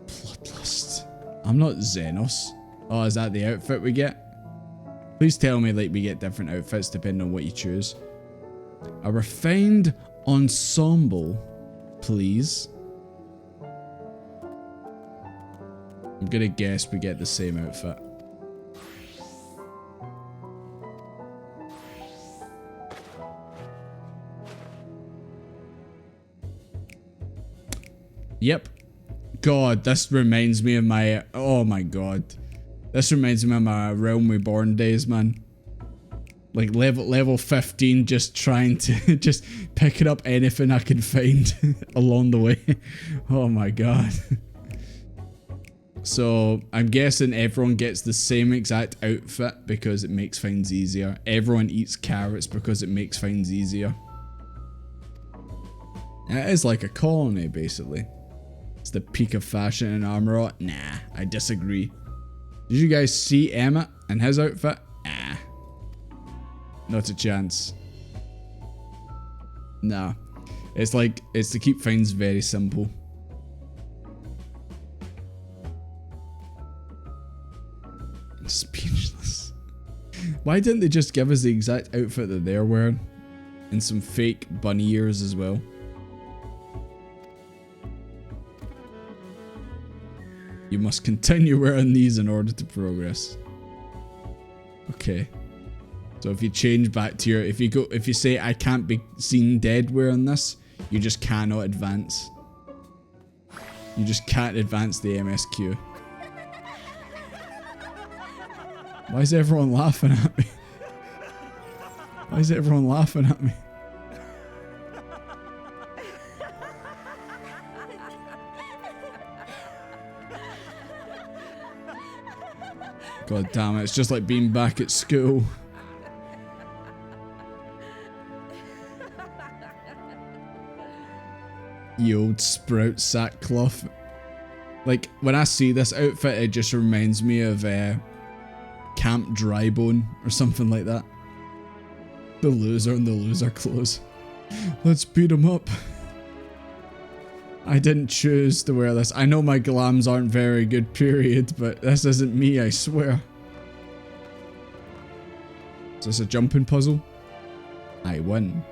Speaker 2: Bloodlust. I'm not Xenos. Oh, is that the outfit we get? Please tell me like we get different outfits depending on what you choose. A refined ensemble, please. I'm gonna guess we get the same outfit. Yep. God, this reminds me of my... Oh my god. This reminds me of my Realm Reborn days, man. Like level 15, just trying to... just picking up anything I can find along the way. Oh my god. So, I'm guessing everyone gets the same exact outfit because it makes things easier. Everyone eats carrots because it makes things easier. It is like a colony, basically. It's the peak of fashion and armor. Nah, I disagree. Did you guys see Emmett and his outfit? Ah. Not a chance. Nah. It's like, it's to keep things very simple. Speechless. Why didn't they just give us the exact outfit that they're wearing? And some fake bunny ears as well. You must continue wearing these in order to progress. Okay. So if you change back to your, if you say I can't be seen dead wearing this, you just cannot advance. You just can't advance the MSQ. Why is everyone laughing at me? Why is everyone laughing at me? God damn it, it's just like being back at school. You old sprout sackcloth. Like, when I see this outfit, it just reminds me of Camp Drybone or something like that. The loser in the loser clothes. Let's beat him up. I didn't choose to wear this. I know my glams aren't very good, period, but this isn't me, I swear. Is this a jumping puzzle? I win.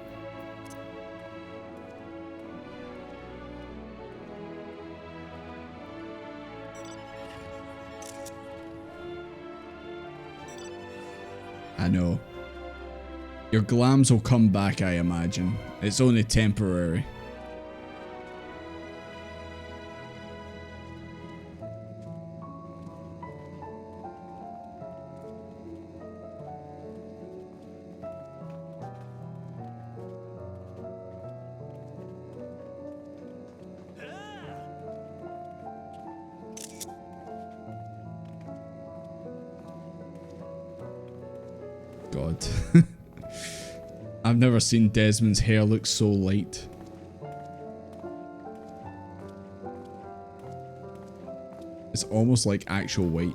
Speaker 2: I know. Your glams will come back, I imagine. It's only temporary. God. I've never seen Desmond's hair look so light. It's almost like actual white.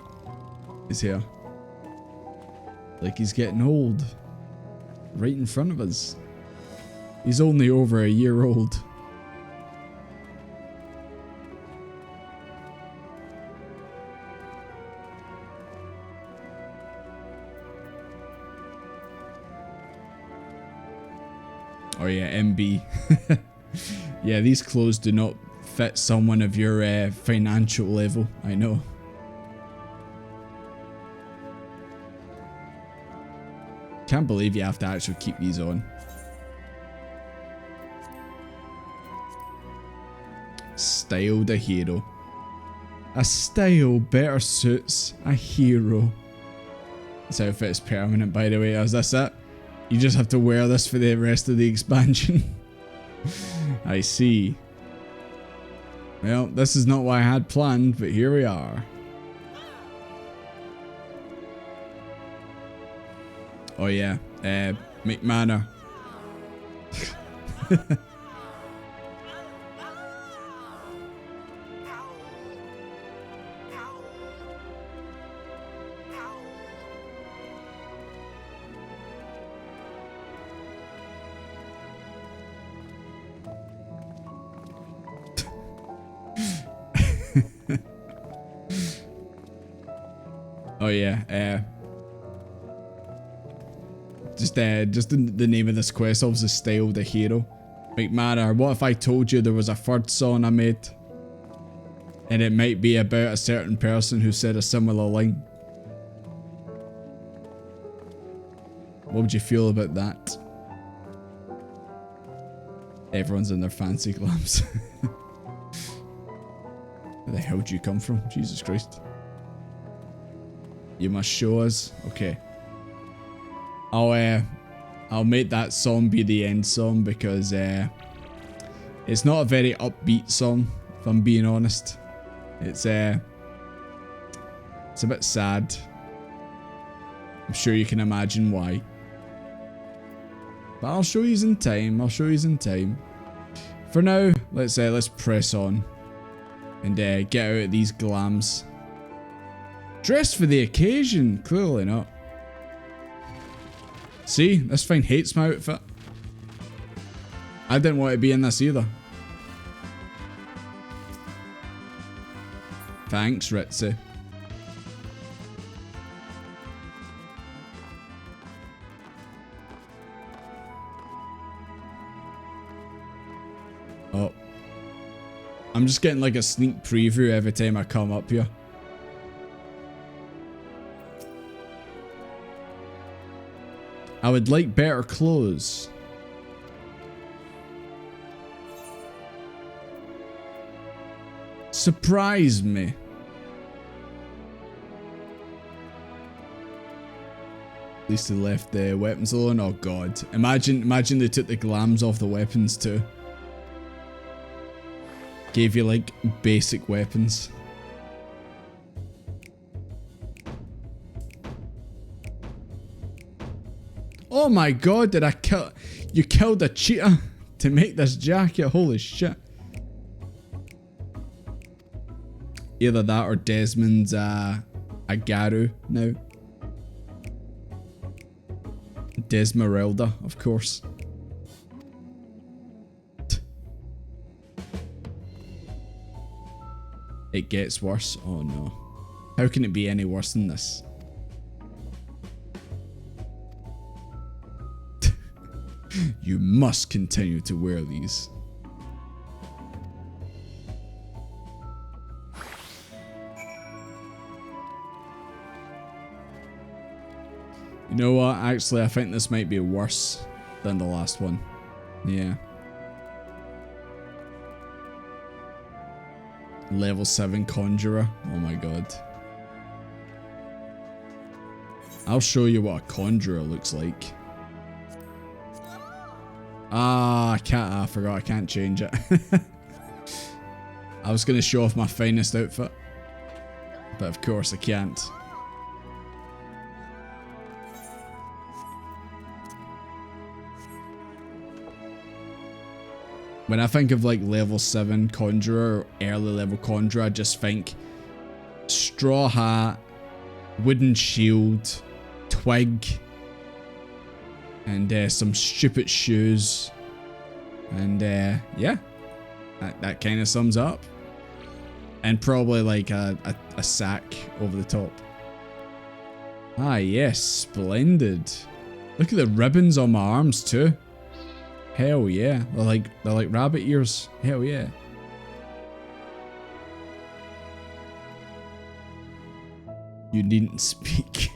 Speaker 2: His hair. Like he's getting old. Right in front of us. He's only over a year old. Oh yeah, MB. Yeah, these clothes do not fit someone of your financial level, I know. Can't believe you have to actually keep these on. Styled a hero. A style better suits a hero. This outfit is permanent, by the way. Is this it? You just have to wear this for the rest of the expansion. I see. Well, this is not what I had planned, but here we are. Oh yeah, McManor. Oh yeah, just the name of this quest obviously styled a hero. McManor, what if I told you there was a third song I made? And it might be about a certain person who said a similar line. What would you feel about that? Everyone's in their fancy glams. Where the hell did you come from? Jesus Christ. You must show us. Okay. I'll make that song be the end song because it's not a very upbeat song, if I'm being honest. It's a bit sad. I'm sure you can imagine why. But I'll show you in time. I'll show you in time. For now, let's press on and get out of these glams. Dressed for the occasion? Clearly not. See, this thing hates my outfit. I didn't want to be in this either. Thanks, Ritzy. Oh. I'm just getting like a sneak preview every time I come up here. I would like better clothes. Surprise me. At least they left the weapons alone. Oh god. Imagine they took the glams off the weapons too. Gave you like basic weapons. Oh my god, did I kill... You killed a cheetah to make this jacket? Holy shit. Either that or Desmond's a Garu now. Desmeralda, of course. It gets worse. Oh no. How can it be any worse than this? You must continue to wear these. You know what? Actually, I think this might be worse than the last one. Yeah. Level 7 Conjurer. Oh my god. I'll show you what a Conjurer looks like. Ah, I can't. I forgot I can't change it. I was going to show off my finest outfit. But of course I can't. When I think of like level 7 Conjurer or early level Conjurer, I just think straw hat, wooden shield, twig, and some stupid shoes. And yeah, that kind of sums up. And probably like a sack over the top. Ah yes, splendid. Look at the ribbons on my arms too. Hell yeah. They're like rabbit ears. Hell yeah. You needn't speak.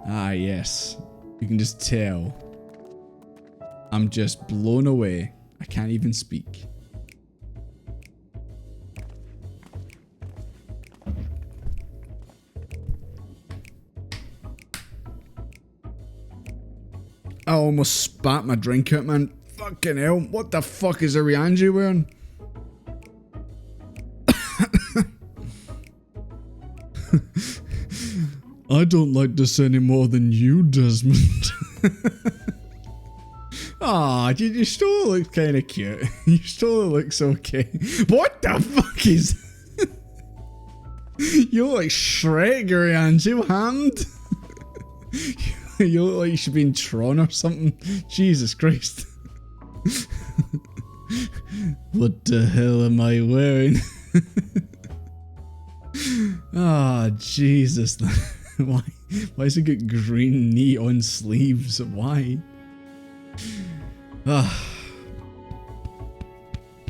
Speaker 2: Ah yes. You can just tell. I'm just blown away. I can't even speak. I almost spat my drink out, man. Fucking hell. What the fuck is Arianji wearing? I don't like this any more than you, Desmond. Ah, you still look kind of cute. You still look okay. What the fuck is... You look like Shrek, Arianji. What happened? You look like you should be in Tron or something. Jesus Christ. What the hell am I wearing? Ah, Jesus. Why has it got green neon sleeves? Why? Ah.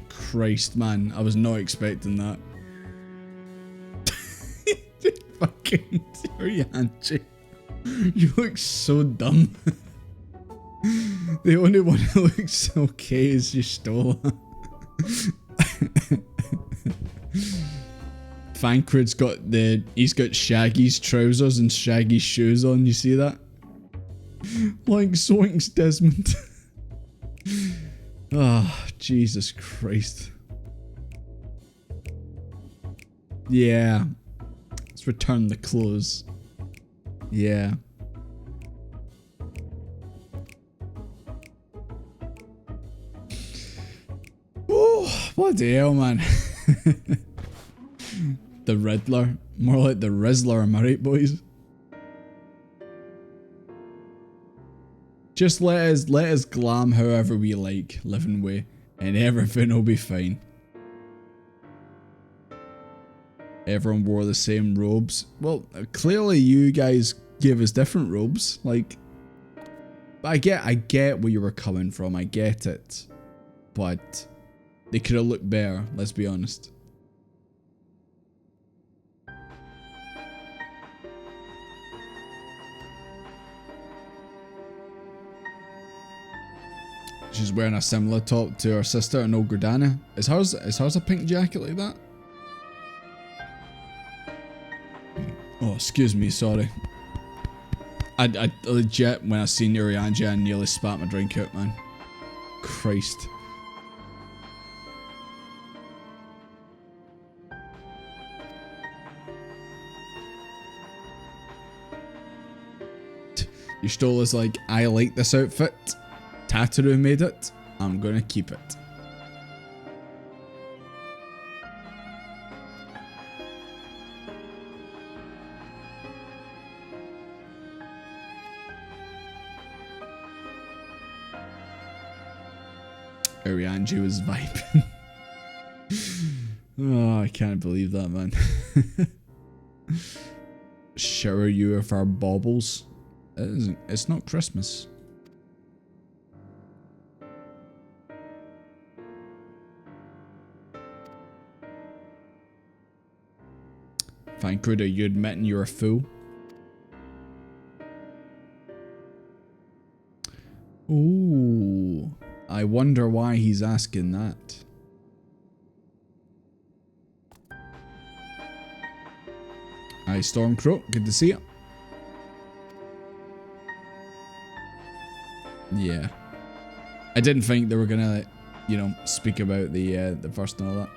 Speaker 2: Christ, man. I was not expecting that. Fucking Arianji. You look so dumb. The only one that looks okay is Yustola. Fankrid's he's got Shaggy's trousers and Shaggy's shoes on, you see that? Like Zoinks, Desmond. Ah, oh, Jesus Christ. Yeah. Let's return the clothes. Yeah. Oh, what the hell, man. the Riddler. More like the Rizzler, am I right, boys? Just let us glam however we like, living way, and everything will be fine. Everyone wore the same robes. Well, clearly you guys gave us different robes. Like, I get where you were coming from. I get it, but they could have looked better. Let's be honest. She's wearing a similar top to her sister in Old Gordana. Is hers a pink jacket like that? Oh, excuse me, sorry. I legit, when I seen Urianji, I nearly spat my drink out, man. Christ. Yustola's like, I like this outfit. Tataru made it. I'm gonna keep it. Urianji was vibing. Oh, I can't believe that, man. Shower you with our baubles. It's not Christmas. Fine, Cruder, you admitting you're a fool? Ooh, I wonder why he's asking that. Hi, Stormcrow, good to see you. Yeah, I didn't think they were gonna, you know, speak about the first and all that.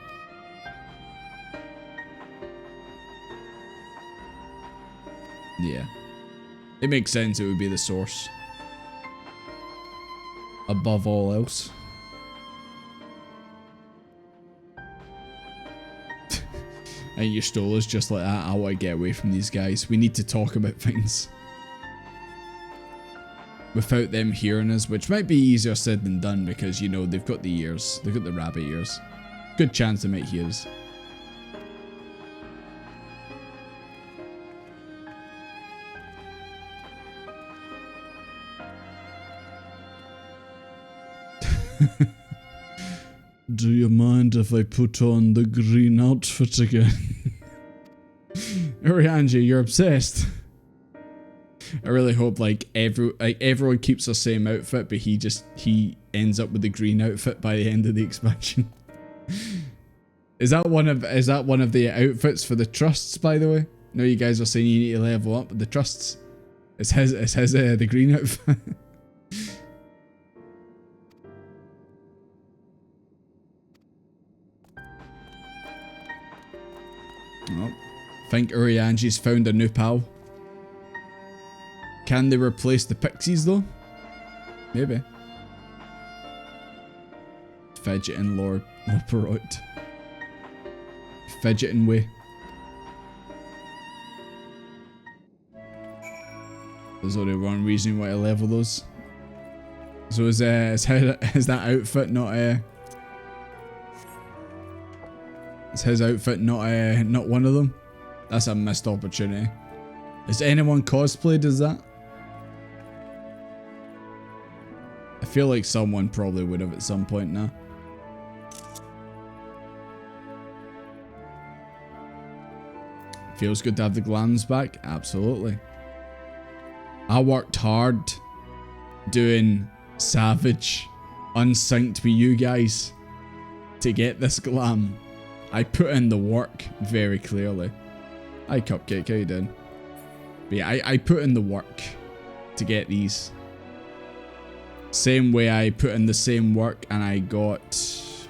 Speaker 2: Yeah, it makes sense. It would be the source above all else. And Yustola's just like that. I want to get away from these guys. We need to talk about things without them hearing us, which might be easier said than done because, you know, they've got the ears. They've got the rabbit ears. Good chance they might hear us. Do you mind if I put on the green outfit again? Urianji, you're obsessed. I really hope like everyone keeps the same outfit, but he ends up with the green outfit by the end of the expansion. Is that one of the outfits for the trusts, by the way? No, you guys are saying you need to level up with the trusts. It's his the green outfit. Oh, think Urianji's found a new pal. Can they replace the pixies though? Maybe. Fidgeting Lord Loperoid. Fidgeting way. There's only one reason why I level those. So is that outfit not is his outfit not one of them? That's a missed opportunity. Has anyone cosplayed as that? I feel like someone probably would have at some point now. Feels good to have the glams back. Absolutely. I worked hard doing Savage unsynced with you guys to get this glam. I put in the work very clearly. Hi Cupcake, how you doing? But yeah, I put in the work to get these. Same way I put in the same work and I got...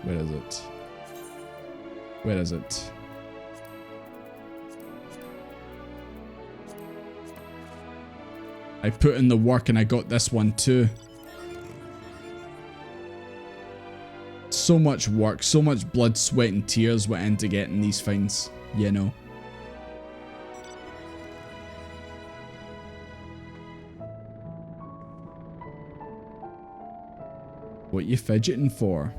Speaker 2: Where is it? Where is it? I put in the work and I got this one too. So much work, so much blood, sweat and tears went into getting these things, you know. What you fidgeting for?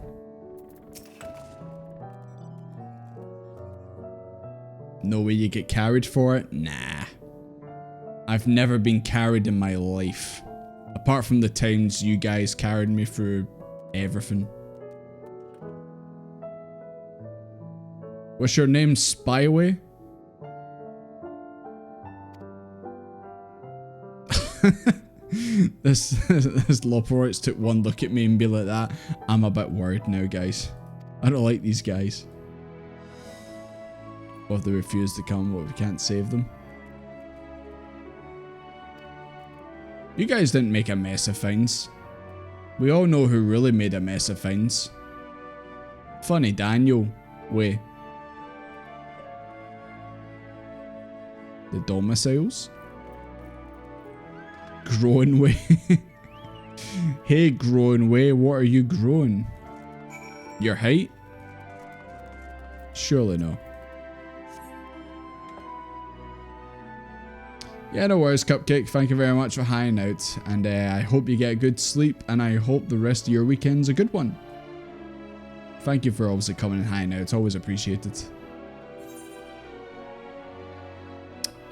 Speaker 2: No way you get carried for it? Nah. I've never been carried in my life. Apart from the times you guys carried me through everything. What's your name, Spyway? This Loporites took one look at me and be like that. I'm a bit worried now, guys. I don't like these guys. What if they refuse to come? What if we can't save them? You guys didn't make a mess of things. We all know who really made a mess of things. Funny Daniel. Way. The domiciles? Growing way. Hey, growing way, what are you growing? Your height? Surely no. Yeah, no worries, Cupcake. Thank you very much for hanging out. And I hope you get good sleep. And I hope the rest of your weekend's a good one. Thank you for obviously coming and hanging out. It's always appreciated.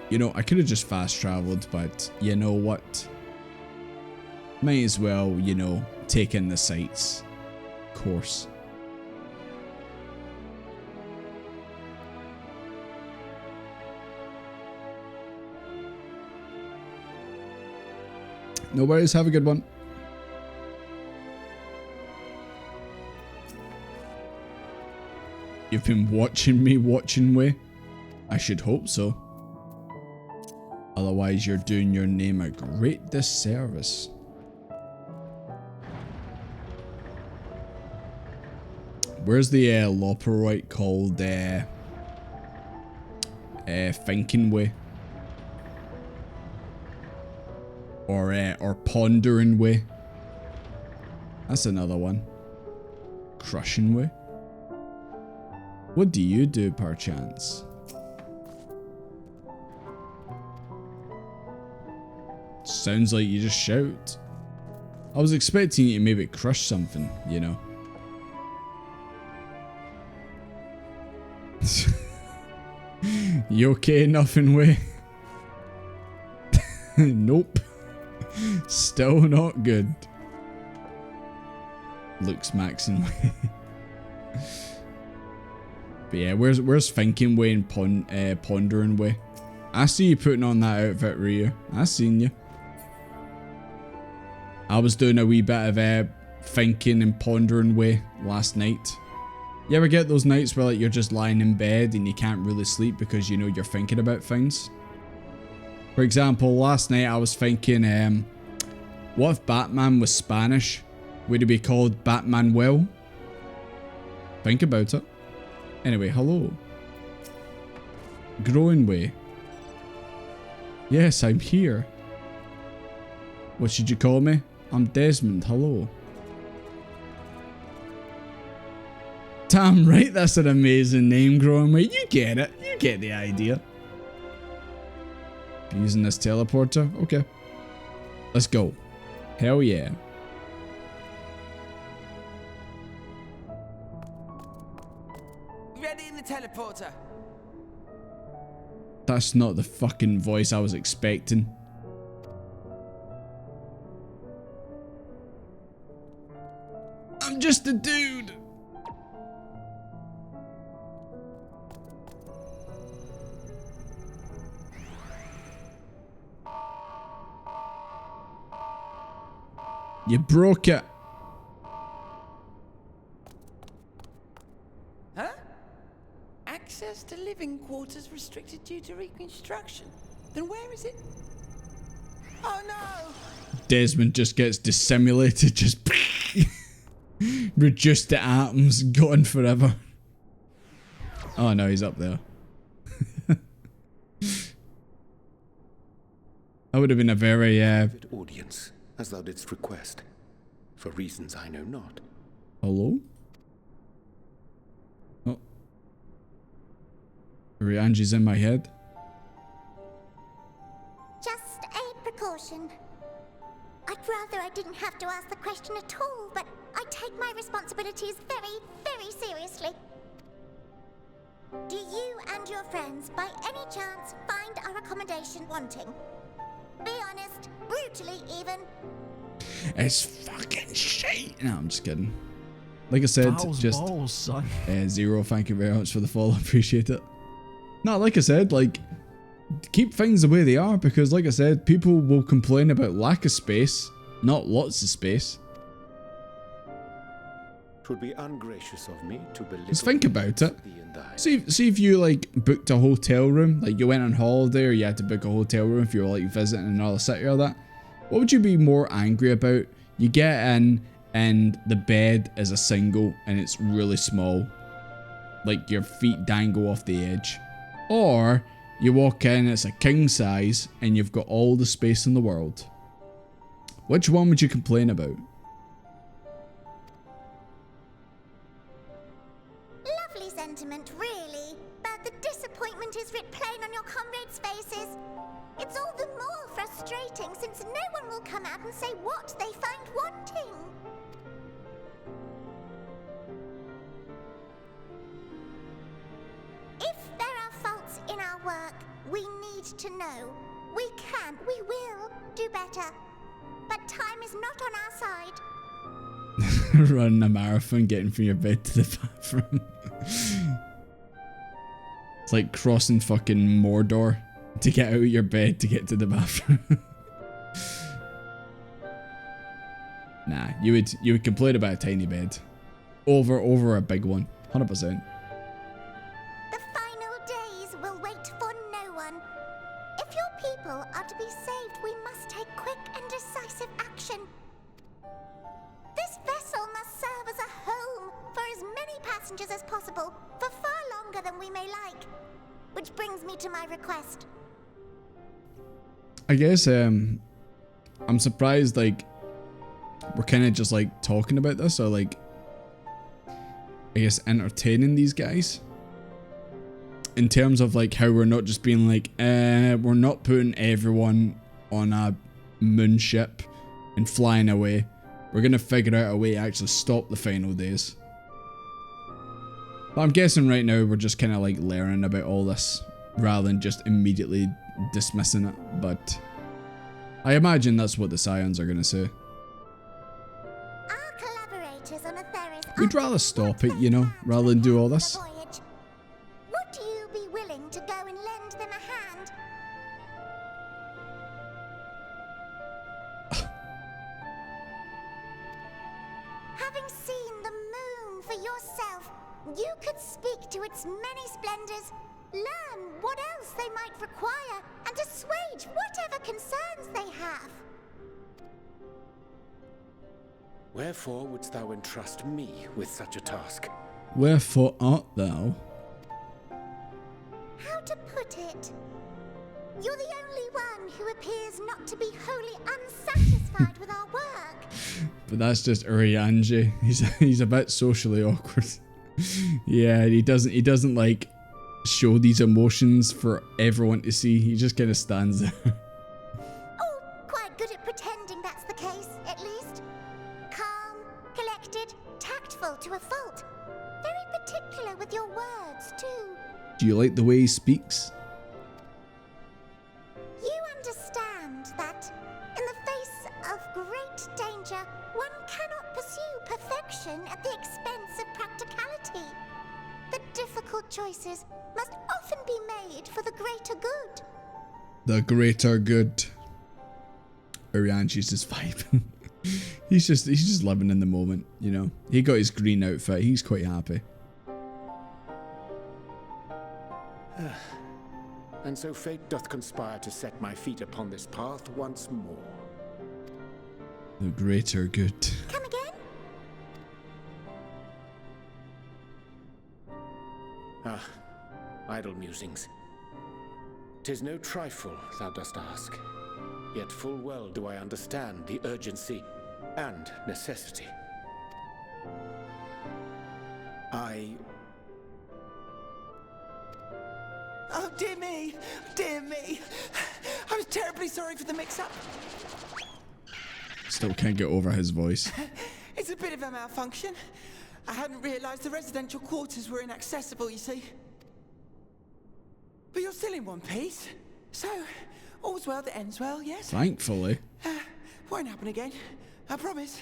Speaker 2: You know, I could have just fast traveled, but you know what? Might as well, you know, take in the sights. Of course. No worries, have a good one. You've been watching me watching way? I should hope so. Otherwise, you're doing your name a great disservice. Where's the Loporite called thinking way? Or pondering way? That's another one. Crushing way? What do you do, perchance? Sounds like you just shout. I was expecting you to maybe crush something, you know. You okay? Nothing way? Nope. Still not good. Looks maxing way. But yeah, where's thinking way and pondering way? I see you putting on that outfit, Rhea. I seen you. I was doing a wee bit of thinking and pondering way last night. You ever get those nights where like you're just lying in bed and you can't really sleep because you know you're thinking about things? For example, last night I was thinking, what if Batman was Spanish? Would it be called Batmanuel? Think about it. Anyway, hello. Growing way. Yes, I'm here. What should you call me? I'm Desmond, hello. Damn right, that's an amazing name, Growing way. You get it. You get the idea. Using this teleporter? Okay. Let's go. Hell yeah.
Speaker 8: Ready in the teleporter.
Speaker 2: That's not the fucking voice I was expecting. I'm just a dude. You broke it.
Speaker 8: Huh? Access to living quarters restricted due to reconstruction. Then where is it? Oh no!
Speaker 2: Desmond just gets dissimulated, just reduced to atoms, gone forever. Oh no, he's up there. That would have been a very
Speaker 6: audience, as thou didst request, for reasons I know not.
Speaker 2: Hello? Oh. Angie's in my head.
Speaker 5: Just a precaution. I'd rather I didn't have to ask the question at all, but I take my responsibilities very, very seriously. Do you and your friends, by any chance, find our accommodation wanting? Be honest, brutally even.
Speaker 2: It's fucking shit. No, I'm just kidding. Like I said, just
Speaker 9: balls, son.
Speaker 2: Zero, thank you very much for the follow. Appreciate it. No, like I said, like, keep things the way they are, because like I said, people will complain about lack of space, not lots of space.
Speaker 6: It would be ungracious of me to belittle.
Speaker 2: Just think about it.
Speaker 6: thee and thy.
Speaker 2: See if you like booked a hotel room, like you went on holiday, or you had to book a hotel room if you were like visiting another city or that. What would you be more angry about? You get in and the bed is a single and it's really small, like your feet dangle off the edge, or you walk in, it's a king size and you've got all the space in the world. Which one would you complain about?
Speaker 5: Lovely sentiment, really. But the disappointment is writ plain on your comrades' faces. It's all the more frustrating since no one will come out and say what they find wanting. If there are faults in our work, we need to know. We can, we will do better. But time is not on our side.
Speaker 2: Running a marathon, getting from your bed to the bathroom. It's like crossing fucking Mordor to get out of your bed to get to the bathroom. Nah, you would complain about a tiny bed over a big one, 100%.
Speaker 5: The final days will wait for no one. If your people are to be saved, we must take quick and decisive action. This vessel must serve as a home for as many passengers as possible, for far longer than we may like. Which brings me to my request.
Speaker 2: I guess I'm surprised, like, we're kind of just like talking about this, or like, I guess entertaining these guys in terms of like how we're not just being like, we're not putting everyone on a moon ship and flying away. We're gonna figure out a way to actually stop the final days. But I'm guessing right now we're just kind of like learning about all this rather than just immediately dismissing it. But I imagine that's what the Scions are gonna say.
Speaker 5: Our collaborators on Atheris
Speaker 2: We'd rather stop it, you know, rather than do all this.
Speaker 5: voyage. Would you be willing to go and lend them a hand? Having seen the moon for yourself, you could speak to its many splendors, learn what else they might require, and assuage whatever concerns they have.
Speaker 6: Wherefore wouldst thou entrust me with such a task?
Speaker 2: Wherefore art thou?
Speaker 5: How to put it? You're the only one who appears not to be wholly unsatisfied with our work.
Speaker 2: But that's just Urianji. He's a bit socially awkward. Yeah, he doesn't like show these emotions for everyone to see. He just kind of stands there.
Speaker 5: Oh, quite good at pretending that's the case, at least. Calm, collected, tactful to a fault. Very particular with your words, too.
Speaker 2: Do you like the way he speaks?
Speaker 5: You understand that, in the face of great danger, one cannot pursue perfection at the expense of practicality. The difficult choices must often be made for the greater good.
Speaker 2: The greater good. Urianji's just vibing. he's just living in the moment, you know. He got his green outfit. He's quite happy.
Speaker 6: And so fate doth conspire to set my feet upon this path once more.
Speaker 2: The greater good.
Speaker 5: Come again?
Speaker 6: Ah, idle musings. 'Tis no trifle thou dost ask, yet full well do I understand the urgency and necessity.
Speaker 8: Oh, dear me! Dear me! I'm terribly sorry for the mix-up.
Speaker 2: Still can't get over his voice.
Speaker 8: It's a bit of a malfunction. I hadn't realized the residential quarters were inaccessible, you see. But you're still in one piece. So, all's well that ends well, yes?
Speaker 2: Thankfully.
Speaker 8: Won't happen again. I promise.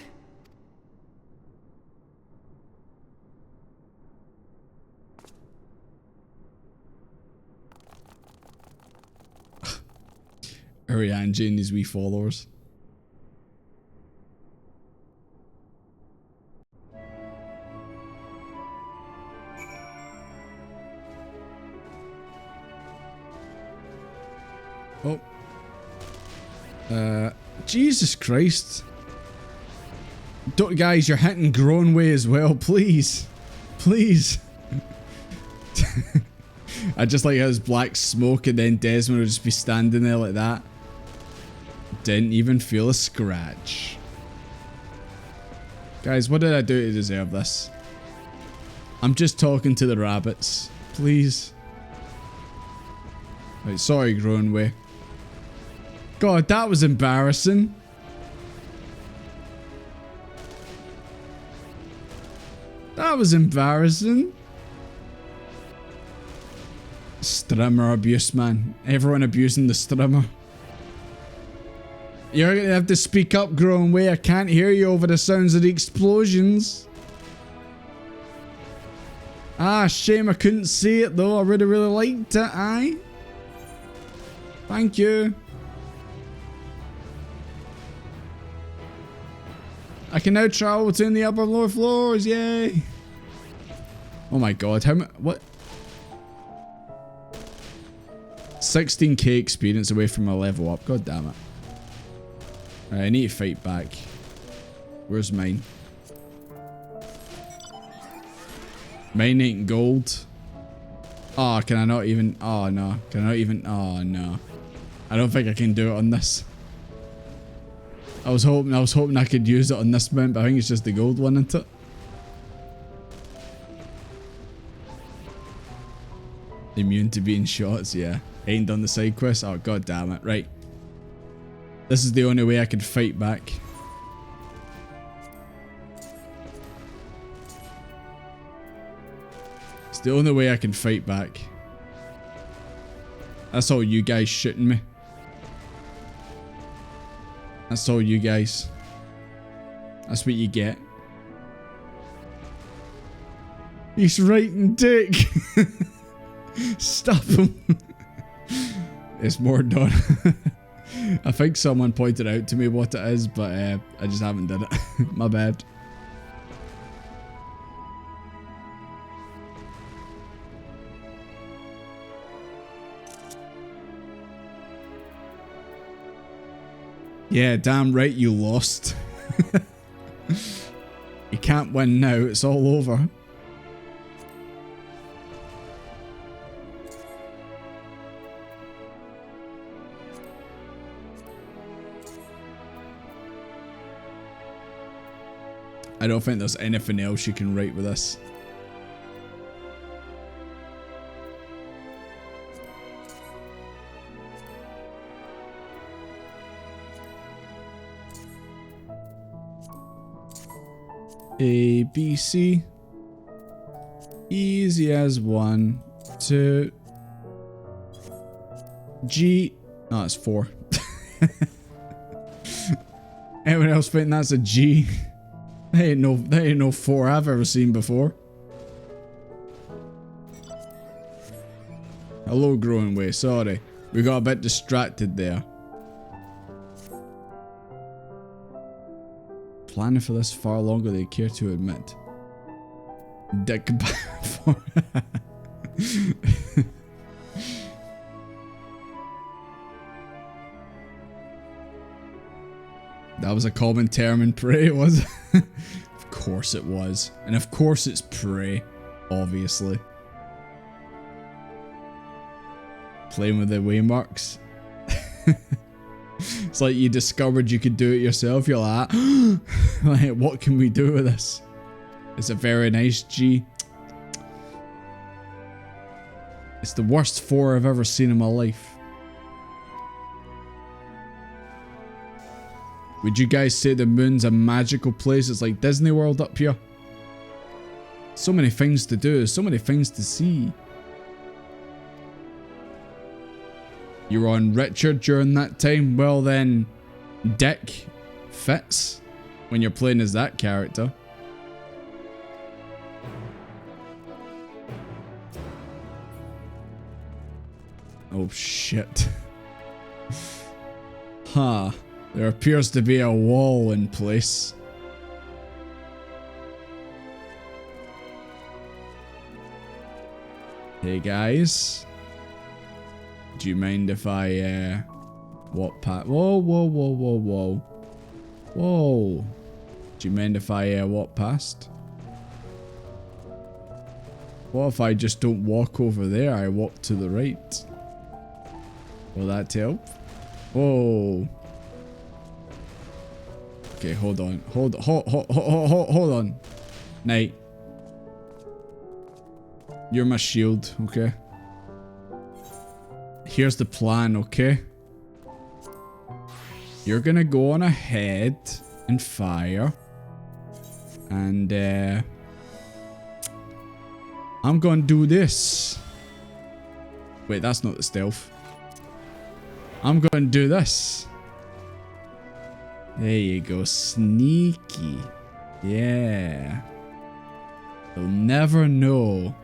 Speaker 2: Angie and his wee followers. Oh. Jesus Christ. Don't, guys, you're hitting grown way as well, please. Please. I just like how there's black smoke and then Desmond would just be standing there like that. Didn't even feel a scratch. Guys, what did I do to deserve this? I'm just talking to the rabbits. Please. Right, sorry, Grownway. God, that was embarrassing. That was embarrassing. Strimmer abuse, man. Everyone abusing the strimmer. You're gonna have to speak up, Grownway. I can't hear you over the sounds of the explosions. Ah, shame I couldn't see it though. I really liked it, aye? Thank you. I can now travel between the upper and lower floors, yay! Oh my god, how much? What? 16k experience away from a level up, god damn it. Right, I need to fight back. Where's mine? Mine ain't gold. Oh, can I not even? Oh no, can I not even? Oh no. I don't think I can do it on this. I was hoping I could use it on this mount, but I think it's just the gold one, isn't it? Immune to being shots, yeah. Ain't done the side quest. Oh god damn it. Right. This is the only way I can fight back. It's the only way I can fight back. That's all you guys shooting me. That's all you guys. That's what you get. He's writing dick. Stop him. It's more done. I think someone pointed out to me what it is, but I just haven't done it. My bad. Yeah, damn right you lost. You can't win now, it's all over. I don't think there's anything else you can write with this. A, B, C. Easy as 1, 2. G. No, it's 4. Anyone else think that's a G? That ain't no 4 I've ever seen before. Hello, Growing Way. Sorry. We got a bit distracted there. Planning for this far longer than you care to admit. Dick for That was a common term in Prey, was it? Of course it was. And of course it's Prey, obviously. Playing with the waymarks. It's like you discovered you could do it yourself. You're like, like, what can we do with this? It's a very nice G. It's the worst 4 I've ever seen in my life. Would you guys say the moon's a magical place? It's like Disney World up here. So many things to do, so many things to see. You were on Richard during that time? Well then, Dick fits when you're playing as that character. Oh shit. Huh. There appears to be a wall in place. Hey guys. Do you mind if I walk past? Whoa, whoa, whoa, whoa, whoa. Whoa. Do you mind if I walk past? What if I just don't walk over there? I walk to the right. Will that help? Whoa. Okay, hold on. Hold on. Night. You're my shield, okay? Here's the plan, okay? You're gonna go on ahead and fire. And, I'm gonna do this. Wait, that's not the stealth. I'm gonna do this. There you go. Sneaky. Yeah. They'll never know.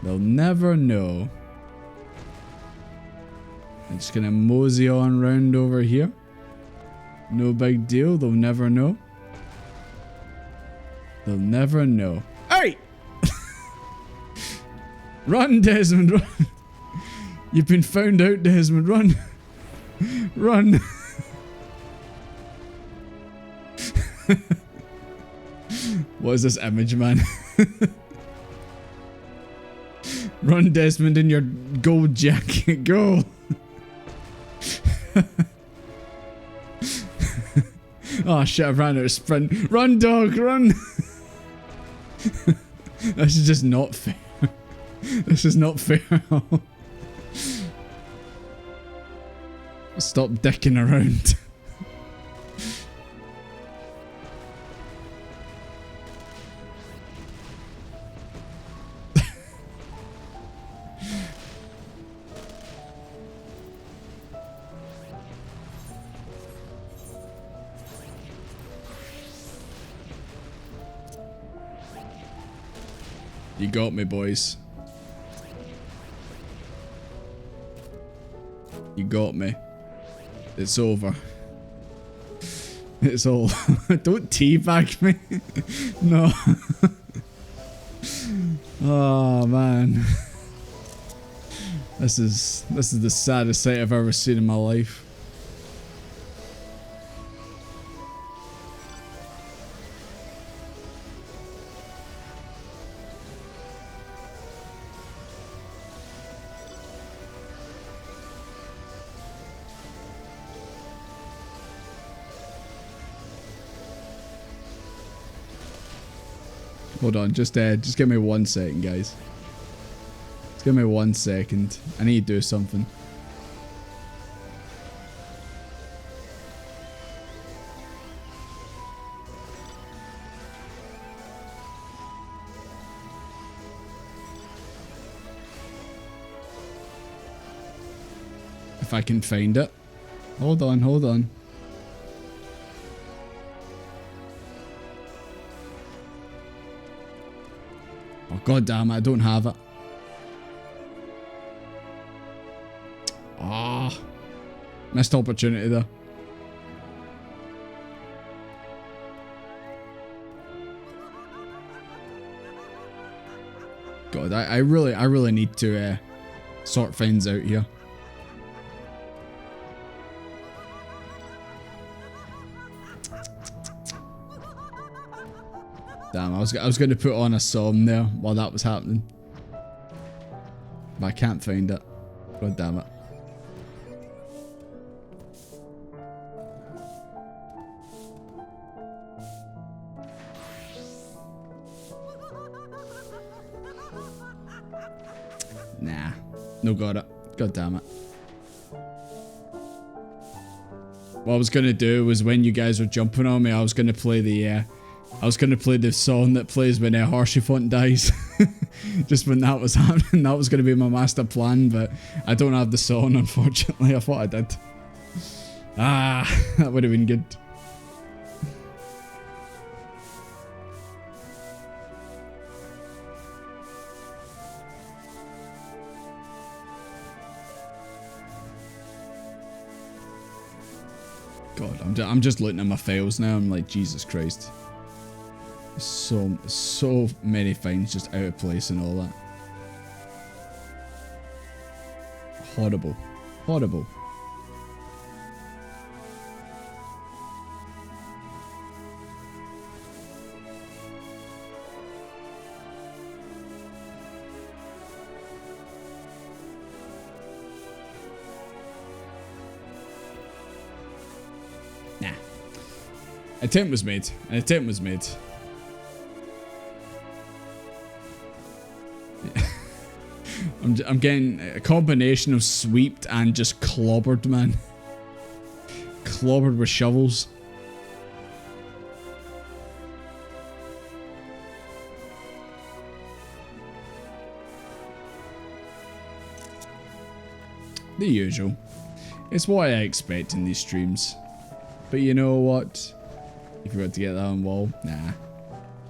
Speaker 2: They'll never know. I'm just gonna mosey on round over here. No big deal. They'll never know. They'll never know. Hey! Run, Desmond, run. You've been found out, Desmond. Run. Run. What is this image, man? Run, Desmond, in your gold jacket. Go. Oh shit, I ran out of sprint. Run, dog, run. This is just not fair. This is not fair. Stop dicking around. You got me, boys. You got me. It's over. It's all. Don't teabag me. No. Oh man. This is the saddest sight I've ever seen in my life. Hold on, just give me 1 second, guys. Just give me 1 second. I need to do something. If I can find it. Hold on, hold on. Oh god damn it, I don't have it. Ah, missed opportunity there. God, I really need to sort things out here. Damn, I was going to put on a song there while that was happening. But I can't find it. God damn it. Nah. No got it. God damn it. What I was gonna do was when you guys were jumping on me, I was gonna play the song that plays when Harshyfont dies. Just when that was happening, that was gonna be my master plan, but I don't have the song, unfortunately. I thought I did. Ah, that would have been good. God, I'm just looking at my files now. I'm like, Jesus Christ. So many things just out of place and all that. Horrible. Horrible. Nah. Attempt was made. An attempt was made. I'm getting a combination of sweeped and just clobbered, man. Clobbered with shovels. The usual. It's what I expect in these streams. But you know what? You forgot to get that on wall. Nah.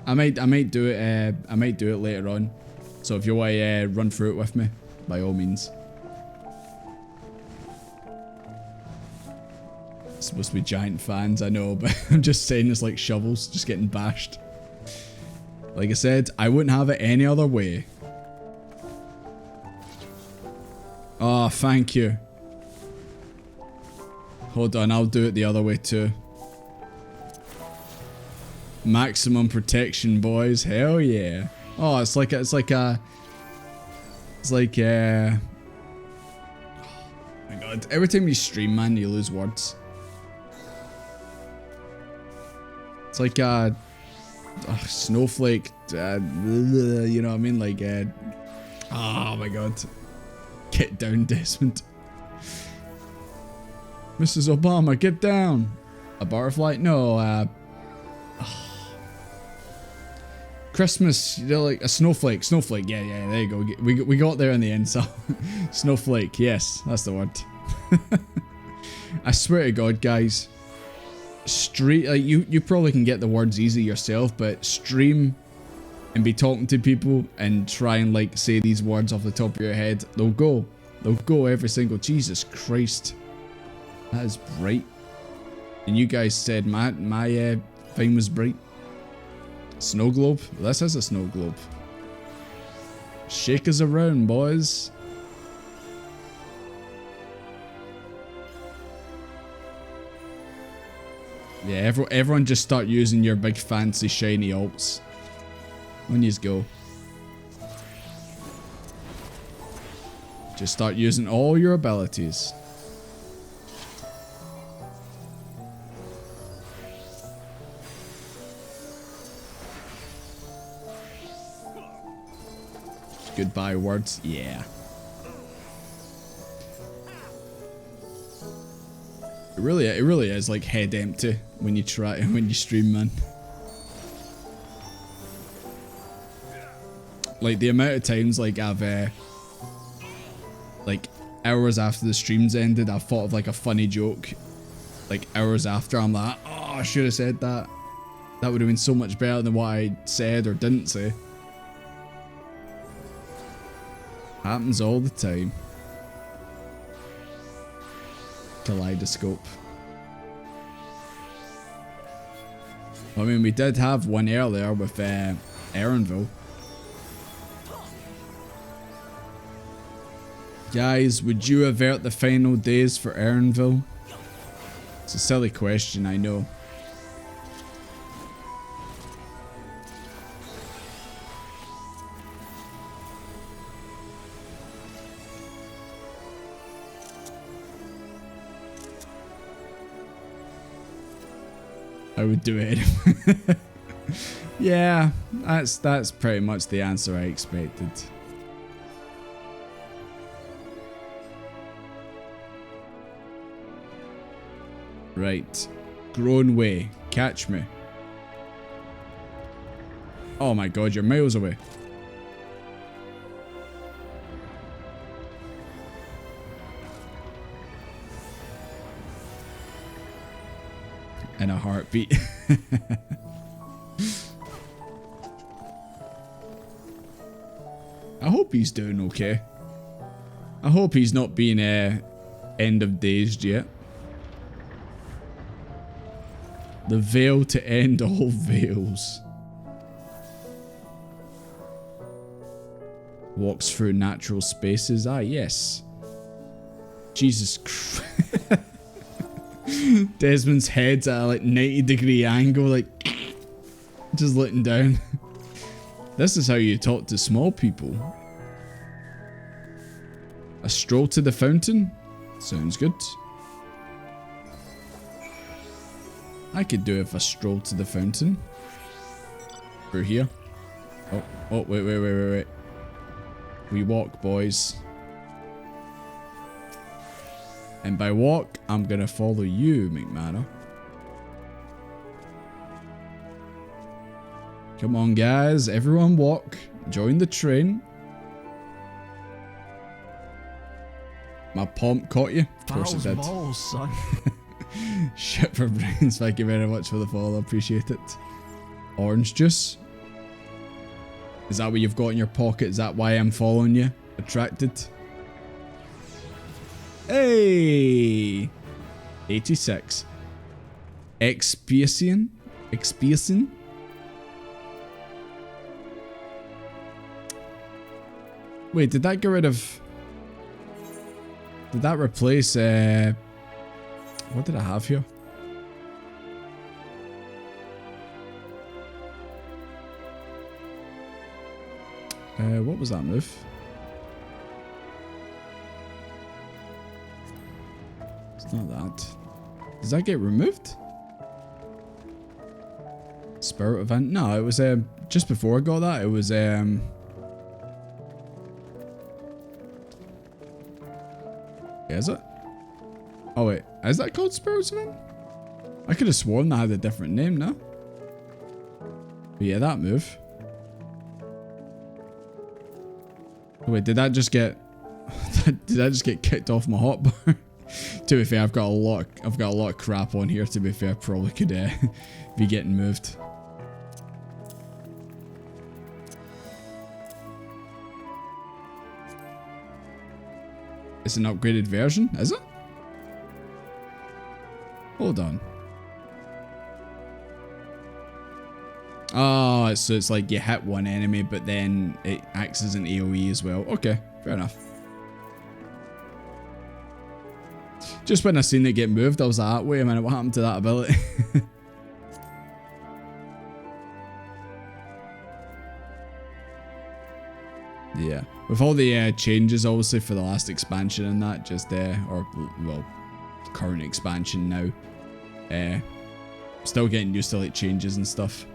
Speaker 2: I might do it. I might do it later on. So if you want to run through it with me, by all means. It's supposed to be giant fans, I know, but I'm just saying it's like shovels, just getting bashed. Like I said, I wouldn't have it any other way. Oh, thank you. Hold on, I'll do it the other way too. Maximum protection, boys. Hell yeah. Oh, it's like oh my god, every time you stream, man, you lose words. It's like snowflake, you know what I mean? Like, oh my god. Get down, Desmond. Mrs. Obama, get down. A butterfly? No, Christmas, you know, like a snowflake. Snowflake, yeah, there you go. We got there in the end, so. Snowflake, yes, that's the word. I swear to God, guys. Like, you probably can get the words easy yourself, but stream and be talking to people and try and like say these words off the top of your head. They'll go every single. Jesus Christ. That is bright. And you guys said my thing was bright. Snow globe? This is a snow globe. Shake us around, boys. Yeah, everyone just start using your big fancy shiny alts. When yous go. Just start using all your abilities. Goodbye words, yeah. It really is like head empty when you stream, man. Like the amount of times like I've like hours after the stream's ended, I've thought of like a funny joke. Like hours after, I'm like, oh, I should have said that. That would have been so much better than what I said or didn't say. Happens all the time. Kaleidoscope. I mean, we did have one earlier with Erenville. Guys, would you avert the final days for Erenville? It's a silly question, I know. I would do it anyway. Yeah, that's pretty much the answer I expected. Right. Grown way. Catch me. Oh my god, you're miles away. In a heartbeat. I hope he's doing okay. I hope he's not being end of days yet. The veil to end all veils. Walks through natural spaces. Ah, yes. Jesus Christ. Desmond's head's at a like 90-degree angle, like just looking down. This is how you talk to small people. A stroll to the fountain? Sounds good. I could do if a stroll to the fountain. Through here. Oh, wait. We walk, boys. And by walk, I'm gonna follow you, McManus. Come on, guys. Everyone walk. Join the train. My pomp caught you. Of course it did.
Speaker 9: Balls, son.
Speaker 2: Shit for brains. Thank you very much for the follow. Appreciate it. Orange juice. Is that what you've got in your pocket? Is that why I'm following you? Attracted? Hey! 86. Expiation? Expiation? Wait, did that get rid of... Did that replace... What did I have here? What was that move? It's not that. Does that get removed? Spirit event? No, it was just before I got that. It was is it? Oh wait, is that called Spirit event? I could have sworn that had a different name, no? But yeah, that move. Wait, did that just get did that just get kicked off my hotbar? To be fair, I've got a lot of crap on here. To be fair, probably could be getting moved. It's an upgraded version, is it? Hold on. Oh, so it's like you hit one enemy, but then it acts as an AoE as well. Okay, fair enough. Just when I seen it get moved, I was like, wait a minute, what happened to that ability? Yeah, with all the changes, obviously, for the last expansion and that, just, or, well, current expansion now, still getting used to, like, changes and stuff.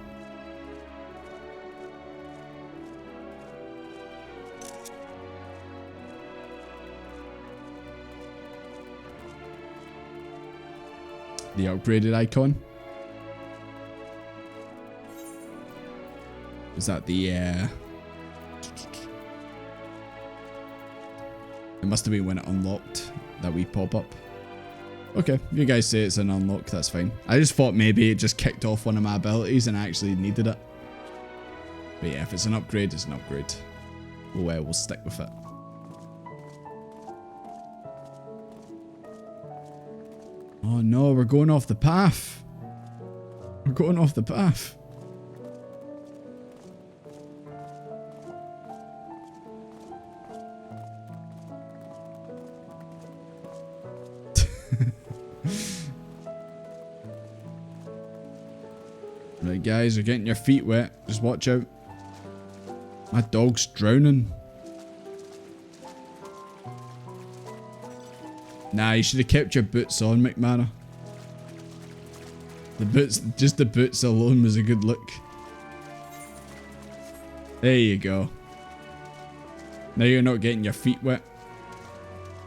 Speaker 2: The upgraded icon. Is that the, It must have been when it unlocked that wee pop-up. Okay, if you guys say it's an unlock, that's fine. I just thought maybe it just kicked off one of my abilities and I actually needed it. But yeah, if it's an upgrade, it's an upgrade. We'll stick with it. Oh no, we're going off the path. We're going off the path. Right guys, you're getting your feet wet. Just watch out. My dog's drowning. Nah, you should have kept your boots on, McManus. The boots, just the boots alone was a good look. There you go. Now you're not getting your feet wet.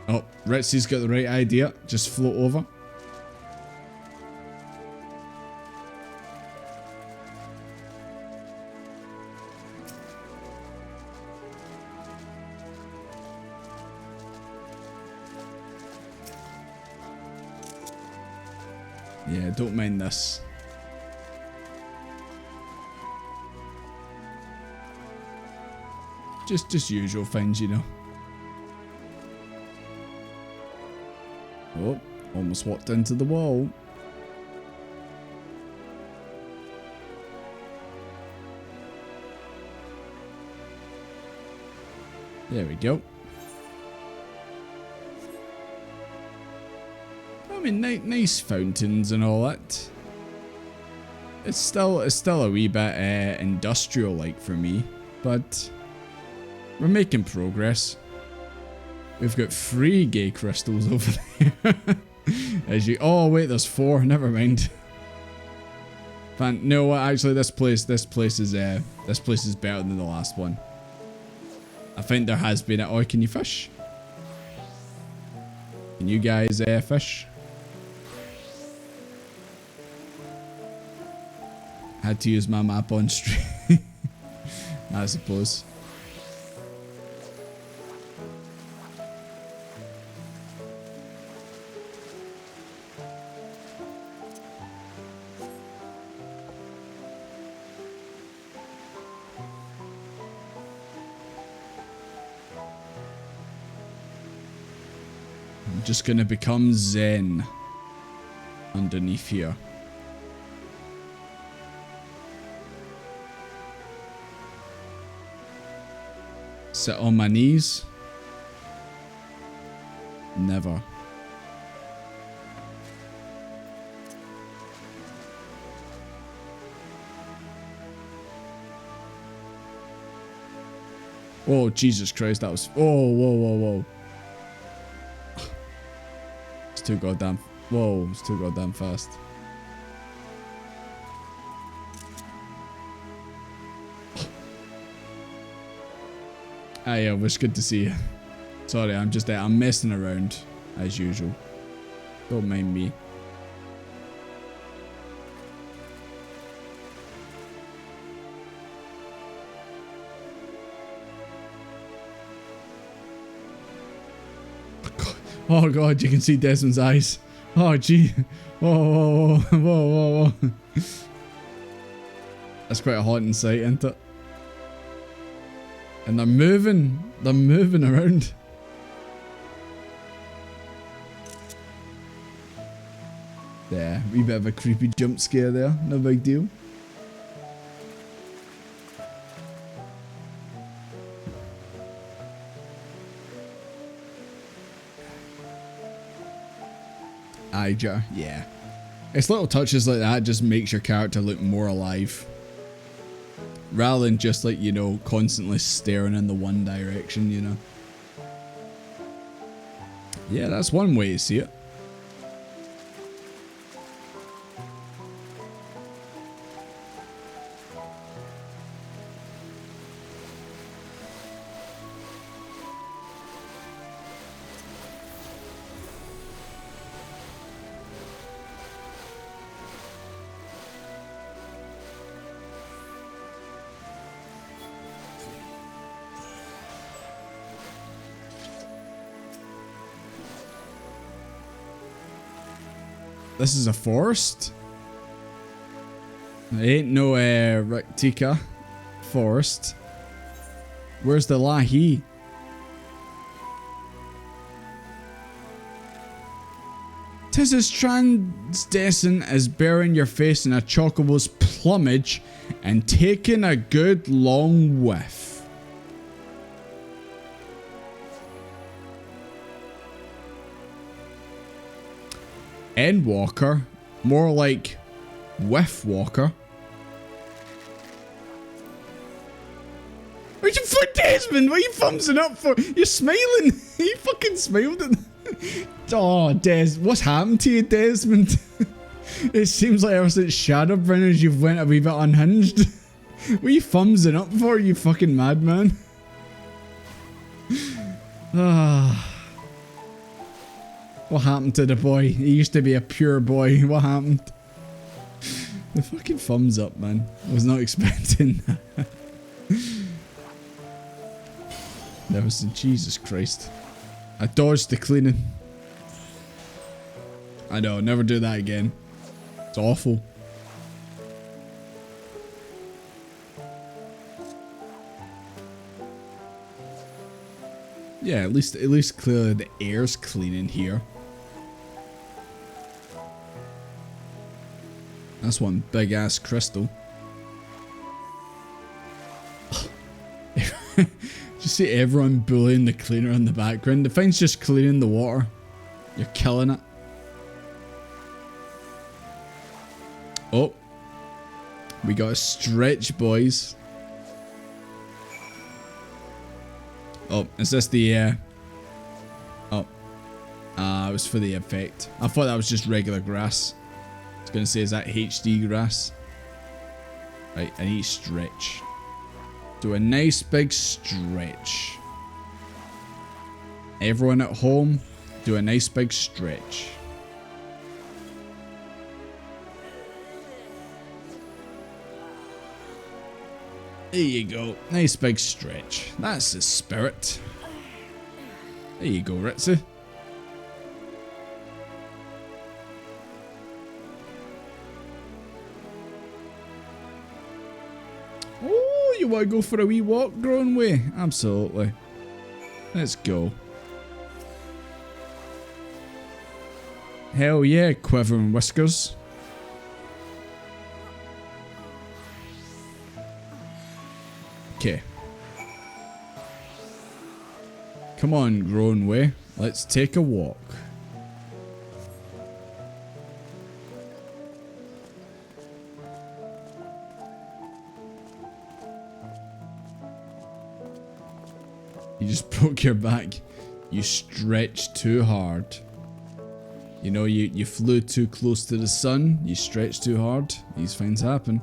Speaker 2: Oh, Ritzy's got the right idea. Just float over. Yeah, don't mind this. Just usual things, you know. Oh, almost walked into the wall. There we go. I mean, nice fountains and all that. It's still a wee bit industrial-like for me, but we're making progress. We've got 3 gay crystals over there. Oh wait, there's 4. Never mind. No, actually, this place is better than the last one. I think there has been oh, can you fish? Can you guys fish? Had to use my map on stream, I suppose. I'm just gonna become zen underneath here. Sit on my knees? Never. Oh, Jesus Christ, that was... Oh, whoa. It's too goddamn... Whoa, it's too goddamn fast. Hey, it was good to see you. Sorry, I'm messing around, as usual. Don't mind me. Oh god, you can see Desmond's eyes. Oh gee. Whoa. That's quite a haunting sight, isn't it? And they're moving around. There, wee bit of a creepy jump scare there, no big deal. Ija, yeah. It's little touches like that just makes your character look more alive. Rather than just like, you know, constantly staring in the one direction, you know. Yeah, that's one way to see it. This is a forest? It ain't no Raktika forest. Where's the Lahi? Tis as transdescent as burying your face in a chocobo's plumage and taking a good long whiff. Endwalker, more like Whiffwalker. What you for, Desmond? What are you thumbsing up for? You're smiling. You fucking smiled at. Oh, Des, what's happened to you, Desmond? It seems like ever since Shadowbringers you've went a wee bit unhinged. What are you thumbsing up for, you fucking madman? Ah. What happened to the boy? He used to be a pure boy. What happened? The fucking thumbs up, man. I was not expecting that. Never seen. Jesus Christ. I dodged the cleaning. I know, never do that again. It's awful. Yeah, at least clearly the air's clean in here. That's one big ass crystal. Just see everyone bullying the cleaner in the background. The thing's just cleaning the water. You're killing it. Oh. We got a stretch, boys. Oh, is this the, oh. It was for the effect. I thought that was just regular grass. I was gonna say, is that HD grass? Right, I need stretch. Do a nice big stretch. Everyone at home, do a nice big stretch. There you go. Nice big stretch. That's the spirit. There you go, Ritzy. Oh, you want to go for a wee walk, Grown Way? Absolutely. Let's go. Hell yeah, quivering whiskers. Okay. Come on, Grown Way. Let's take a walk. You just broke your back. You stretched too hard. You know, you flew too close to the sun. You stretched too hard. These things happen.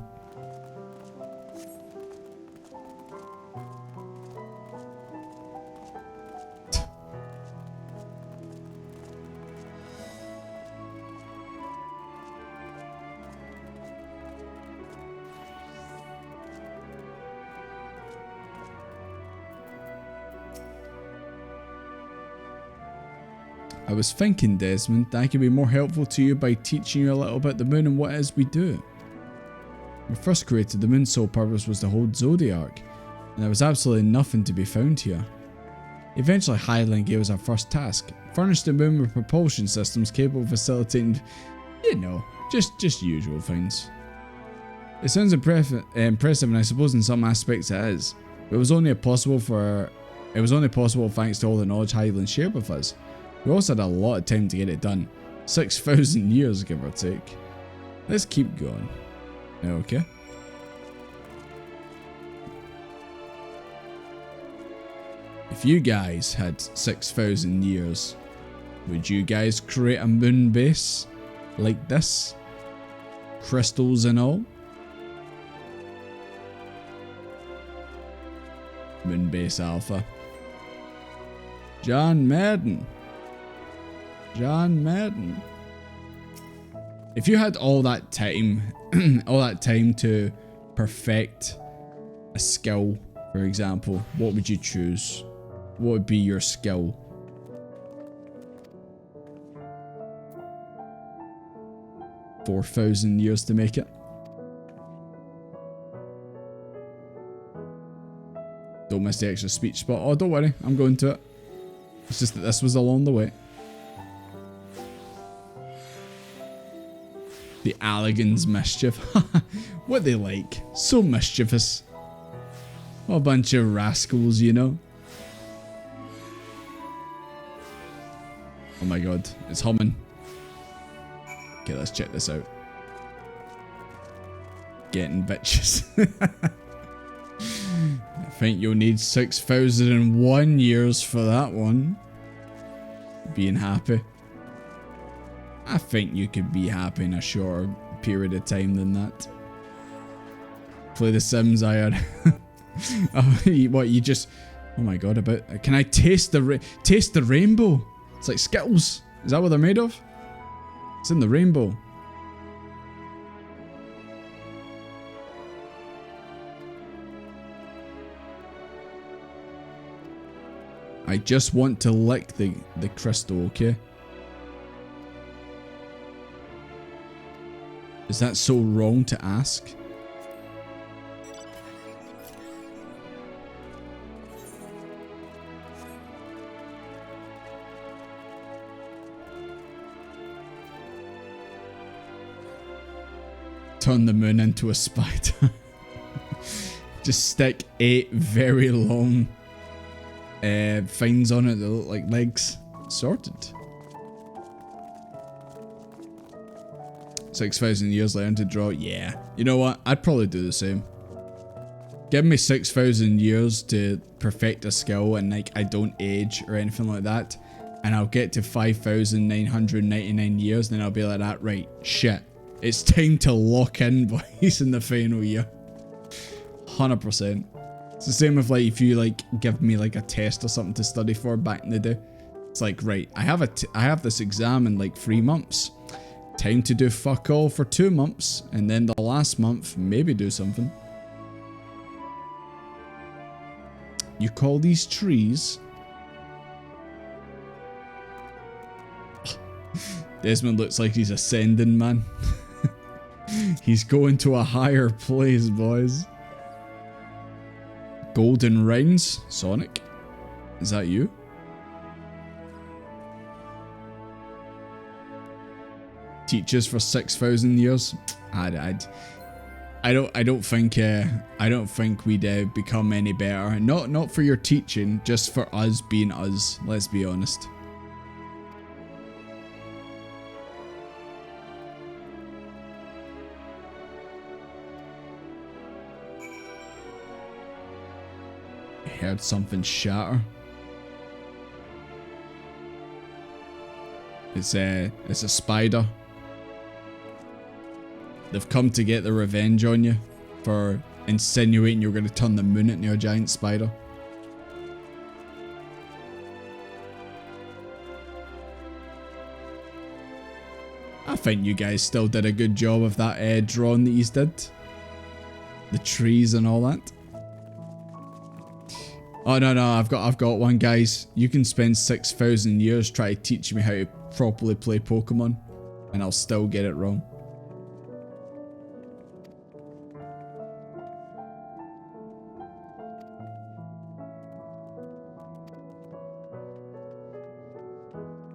Speaker 2: I was thinking, Desmond, that I could be more helpful to you by teaching you a little about the moon and what it is we do. When we first created the moon's sole purpose was to hold Zodiac, and there was absolutely nothing to be found here. Eventually, Highland gave us our first task: furnish the moon with propulsion systems capable of facilitating, you know, just usual things. It sounds impressive, and I suppose in some aspects it is. But it was only possible thanks to all the knowledge Highland shared with us. We also had a lot of time to get it done. 6,000 years, give or take. Let's keep going. Okay. If you guys had 6,000 years, would you guys create a moon base like this? Crystals and all? Moon base alpha. John Madden. John Madden. If you had all that time, to perfect a skill, for example, what would you choose? What would be your skill? $4,000 years to make it. Don't miss the extra speech spot. Oh, don't worry, I'm going to it. It's just that this was along the way. The Alligans mischief. What they like. So mischievous. What a bunch of rascals, you know. Oh my god, it's humming. Okay, let's check this out. Getting bitches. I think you'll need 6,001 years for that one. Being happy. I think you could be happy in a shorter period of time than that. Play The Sims, I had. What, you just... Oh my god, can I taste the rainbow? It's like Skittles. Is that what they're made of? It's in the rainbow. I just want to lick the crystal, okay? Is that so wrong to ask? Turn the moon into a spider. Just stick 8 very long fins on it that look like legs. Sorted. 6,000 years learn to draw. Yeah. You know what? I'd probably do the same. Give me 6,000 years to perfect a skill and like I don't age or anything like that. And I'll get to 5,999 years and then I'll be like that. Right. Shit. It's time to lock in, boys, in the final year. 100%. It's the same with like if you like give me like a test or something to study for back in the day. It's like, right, I have this exam in like 3 months. Time to do fuck all for 2 months, and then the last month maybe do something. You call these trees? Desmond looks like he's ascending, man. He's going to a higher place, boys. Golden rings, Sonic. Is that you? Teachers for 6,000 years. I don't think we'd become any better. Not for your teaching, just for us being us. Let's be honest. Heard something shatter. It's a spider. They've come to get their revenge on you for insinuating you're going to turn the moon into a giant spider. I think you guys still did a good job of that drawing that you did. The trees and all that. Oh no, I've got one, guys. You can spend 6,000 years trying to teach me how to properly play Pokemon, and I'll still get it wrong.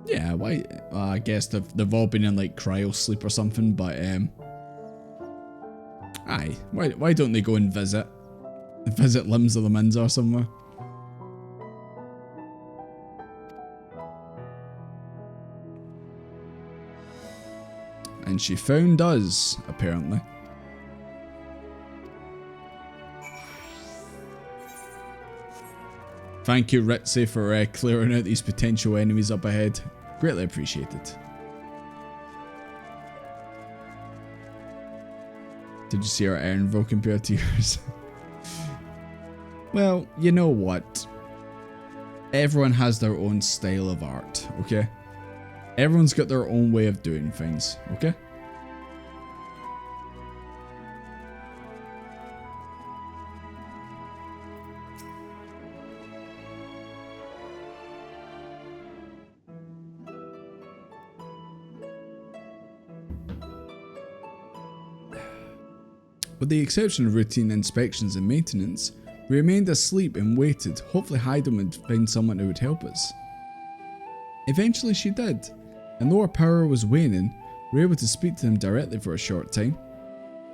Speaker 2: Yeah, why? I guess they've all been in like cryo sleep or something, but aye, why don't they go and visit Limbs of the Minza or somewhere? And she found us, apparently. Thank you, Ritzy, for clearing out these potential enemies up ahead. Greatly appreciated. Did you see our Ironville compared to yours? Well, you know what? Everyone has their own style of art, okay? Everyone's got their own way of doing things, okay? With the exception of routine inspections and maintenance, we remained asleep and waited, hopefully Hyden would find someone who would help us. Eventually she did, and though our power was waning, we were able to speak to them directly for a short time.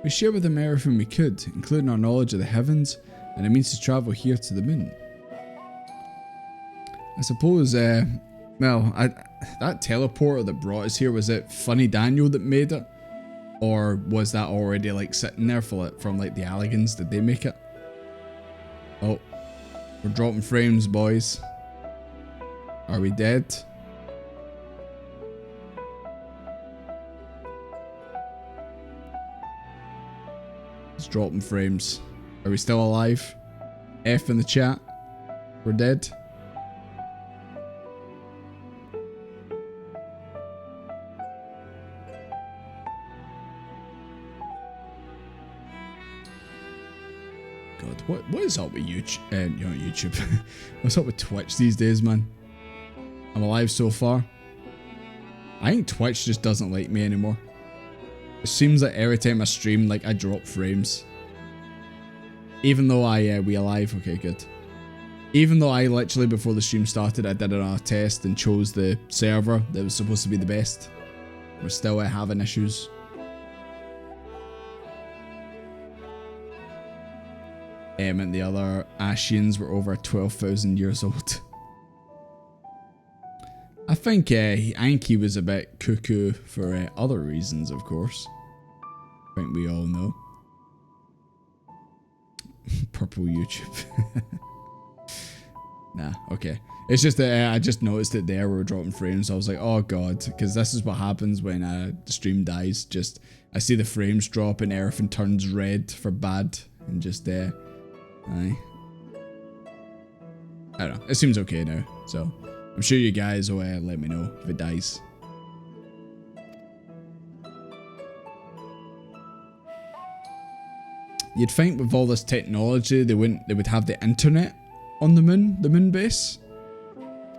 Speaker 2: We shared with them everything we could, including our knowledge of the heavens and a means to travel here to the moon. I suppose, that teleporter that brought us here, was it Funny Daniel that made it? Or was that already like sitting there from like the Alligans? Did they make it? Oh, we're dropping frames, boys. Are we dead? It's dropping frames. Are we still alive? F in the chat. We're dead. God, what is up with YouTube? Not YouTube. What's up with Twitch these days, man? I'm alive so far. I think Twitch just doesn't like me anymore. It seems like every time I stream, like I drop frames. Even though we alive, okay, good. Even though I literally before the stream started, I did another test and chose the server that was supposed to be the best. We're still having issues. And the other Ashians were over 12,000 years old. I think he was a bit cuckoo for other reasons, of course. I think we all know. Purple YouTube. Nah, okay. It's just that I just noticed it there. We were dropping frames. I was like, oh god, because this is what happens when the stream dies. Just I see the frames drop and everything turns red for bad, and just I don't know. It seems okay now, so I'm sure you guys will let me know if it dies. You'd think with all this technology, they would have the internet on the moon base.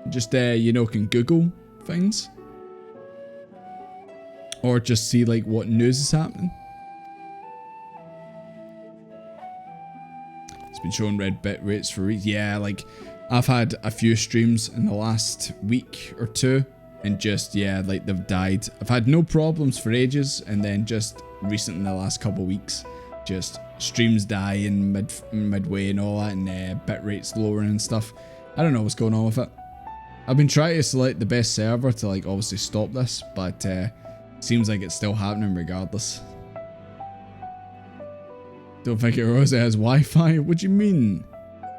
Speaker 2: Just you know, can Google things, or just see like what news is happening. It's been showing red bit rates for weeks. Yeah, like I've had a few streams in the last week or two, and just like they've died. I've had no problems for ages, and then just recently in the last couple of weeks, just streams die in midway and all that, and bit rates lowering and stuff. I don't know what's going on with it. I've been trying to select the best server to like obviously stop this, but seems like it's still happening regardless. Don't think it always has Wi-Fi? What do you mean?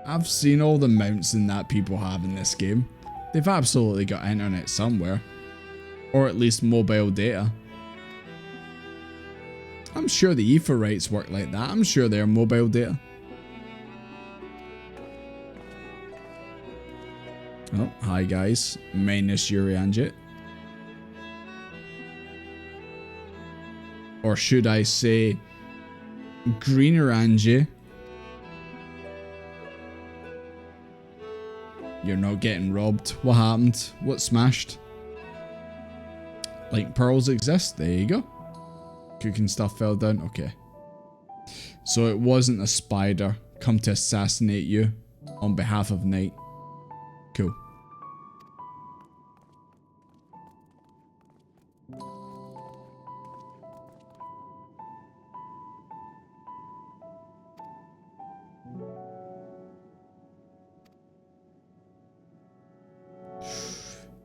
Speaker 2: I've seen all the mounts that people have in this game. They've absolutely got internet somewhere, or at least mobile data. I'm sure the ether rights work like that. I'm sure they're mobile data. Oh, hi guys. Minus Yuri Anjit. Or should I say Greener Angie? You're not getting robbed. What happened? What smashed? Like pearls exist. There you go. Cooking stuff fell down. Okay. So it wasn't a spider come to assassinate you on behalf of Night. Cool.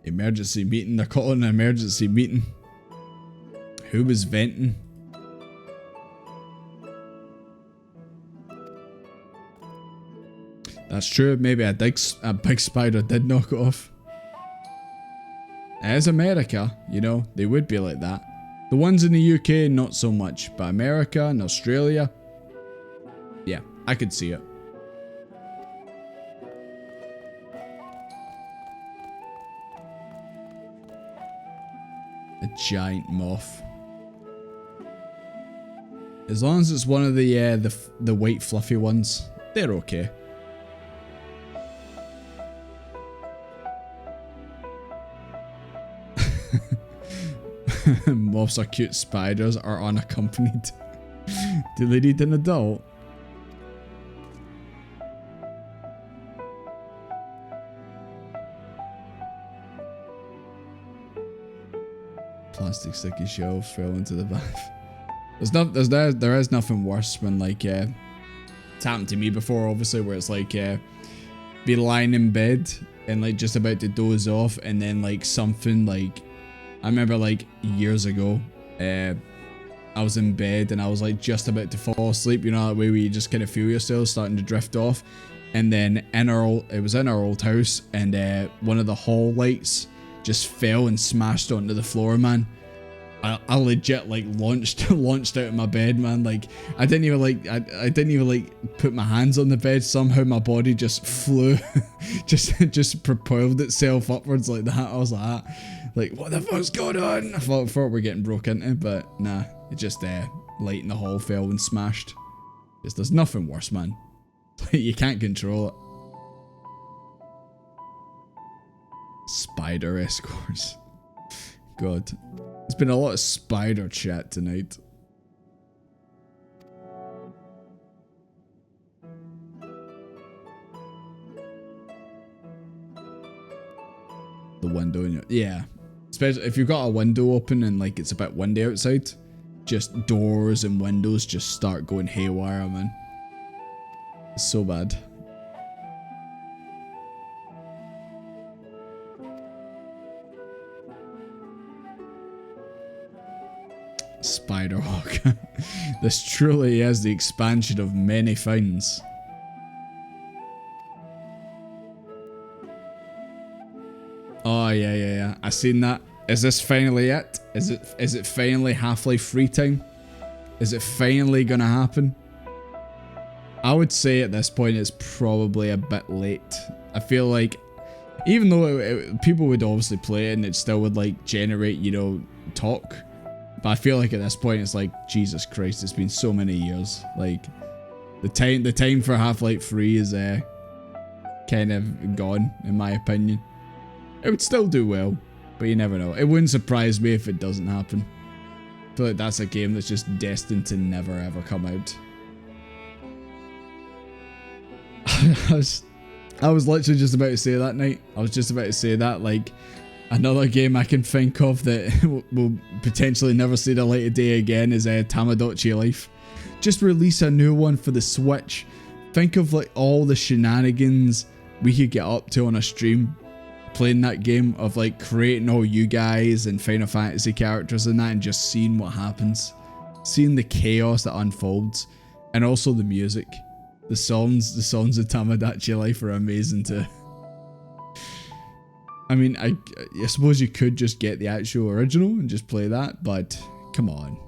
Speaker 2: Emergency meeting. They're calling an emergency meeting. Who was venting? That's true. Maybe a big spider did knock it off. As America, you know, they would be like that. The ones in the UK, not so much. But America and Australia, yeah, I could see it. A giant moth. As long as it's one of the white fluffy ones, they're okay. Moths are cute. Spiders are unaccompanied. Do they need an adult? Plastic sticky shell fell into the bath. There is nothing worse when like it's happened to me before, obviously, where it's like be lying in bed and like just about to doze off, and then like something like, I remember like years ago, I was in bed and I was like just about to fall asleep, you know, that way where you just kind of feel yourself starting to drift off, and then it was in our old house, and one of the hall lights just fell and smashed onto the floor, man. I legit like launched out of my bed, man. Like I didn't even like put my hands on the bed. Somehow my body just flew, just propelled itself upwards like that. I was like what the fuck's going on? I thought we were getting broke into, but nah, it just light in the hall fell and smashed. There's nothing worse, man. You can't control it. Spider escorts. God. There's been a lot of spider chat tonight. window in your, yeah. Especially if you've got a window open and like it's a bit windy outside, just doors and windows just start going haywire, man. It's so bad. Spiderhawk. This truly is the expansion of many things. Oh yeah. I seen that. Is this finally it? Is it finally Half-Life 3 time? Is it finally gonna happen? I would say at this point it's probably a bit late. I feel like even though people would obviously play it and it still would like generate, you know, talk. But I feel like at this point it's like, Jesus Christ, it's been so many years. Like the time for Half-Life 3 is kind of gone, in my opinion. It would still do well, but you never know. It wouldn't surprise me if it doesn't happen. I feel like that's a game that's just destined to never ever come out. I was literally just about to say that, Night. I was just about to say that, like, another game I can think of that will potentially never see the light of day again is Tamagotchi Life. Just release a new one for the Switch. Think of like all the shenanigans we could get up to on a stream playing that game, of like creating all you guys and Final Fantasy characters and that, and just seeing what happens. Seeing the chaos that unfolds, and also the music. The songs of Tamagotchi Life are amazing too. I mean, I suppose you could just get the actual original and just play that, but come on.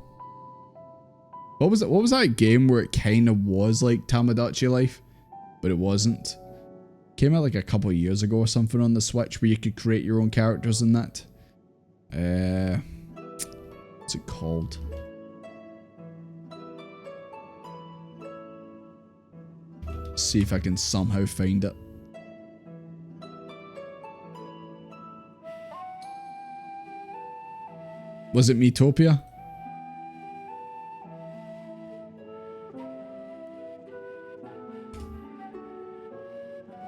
Speaker 2: What was it? What was that game where it kind of was like Tamagotchi Life, but it wasn't? Came out like a couple of years ago or something on the Switch where you could create your own characters in that. What's it called? See if I can somehow find it. Was it Metopia?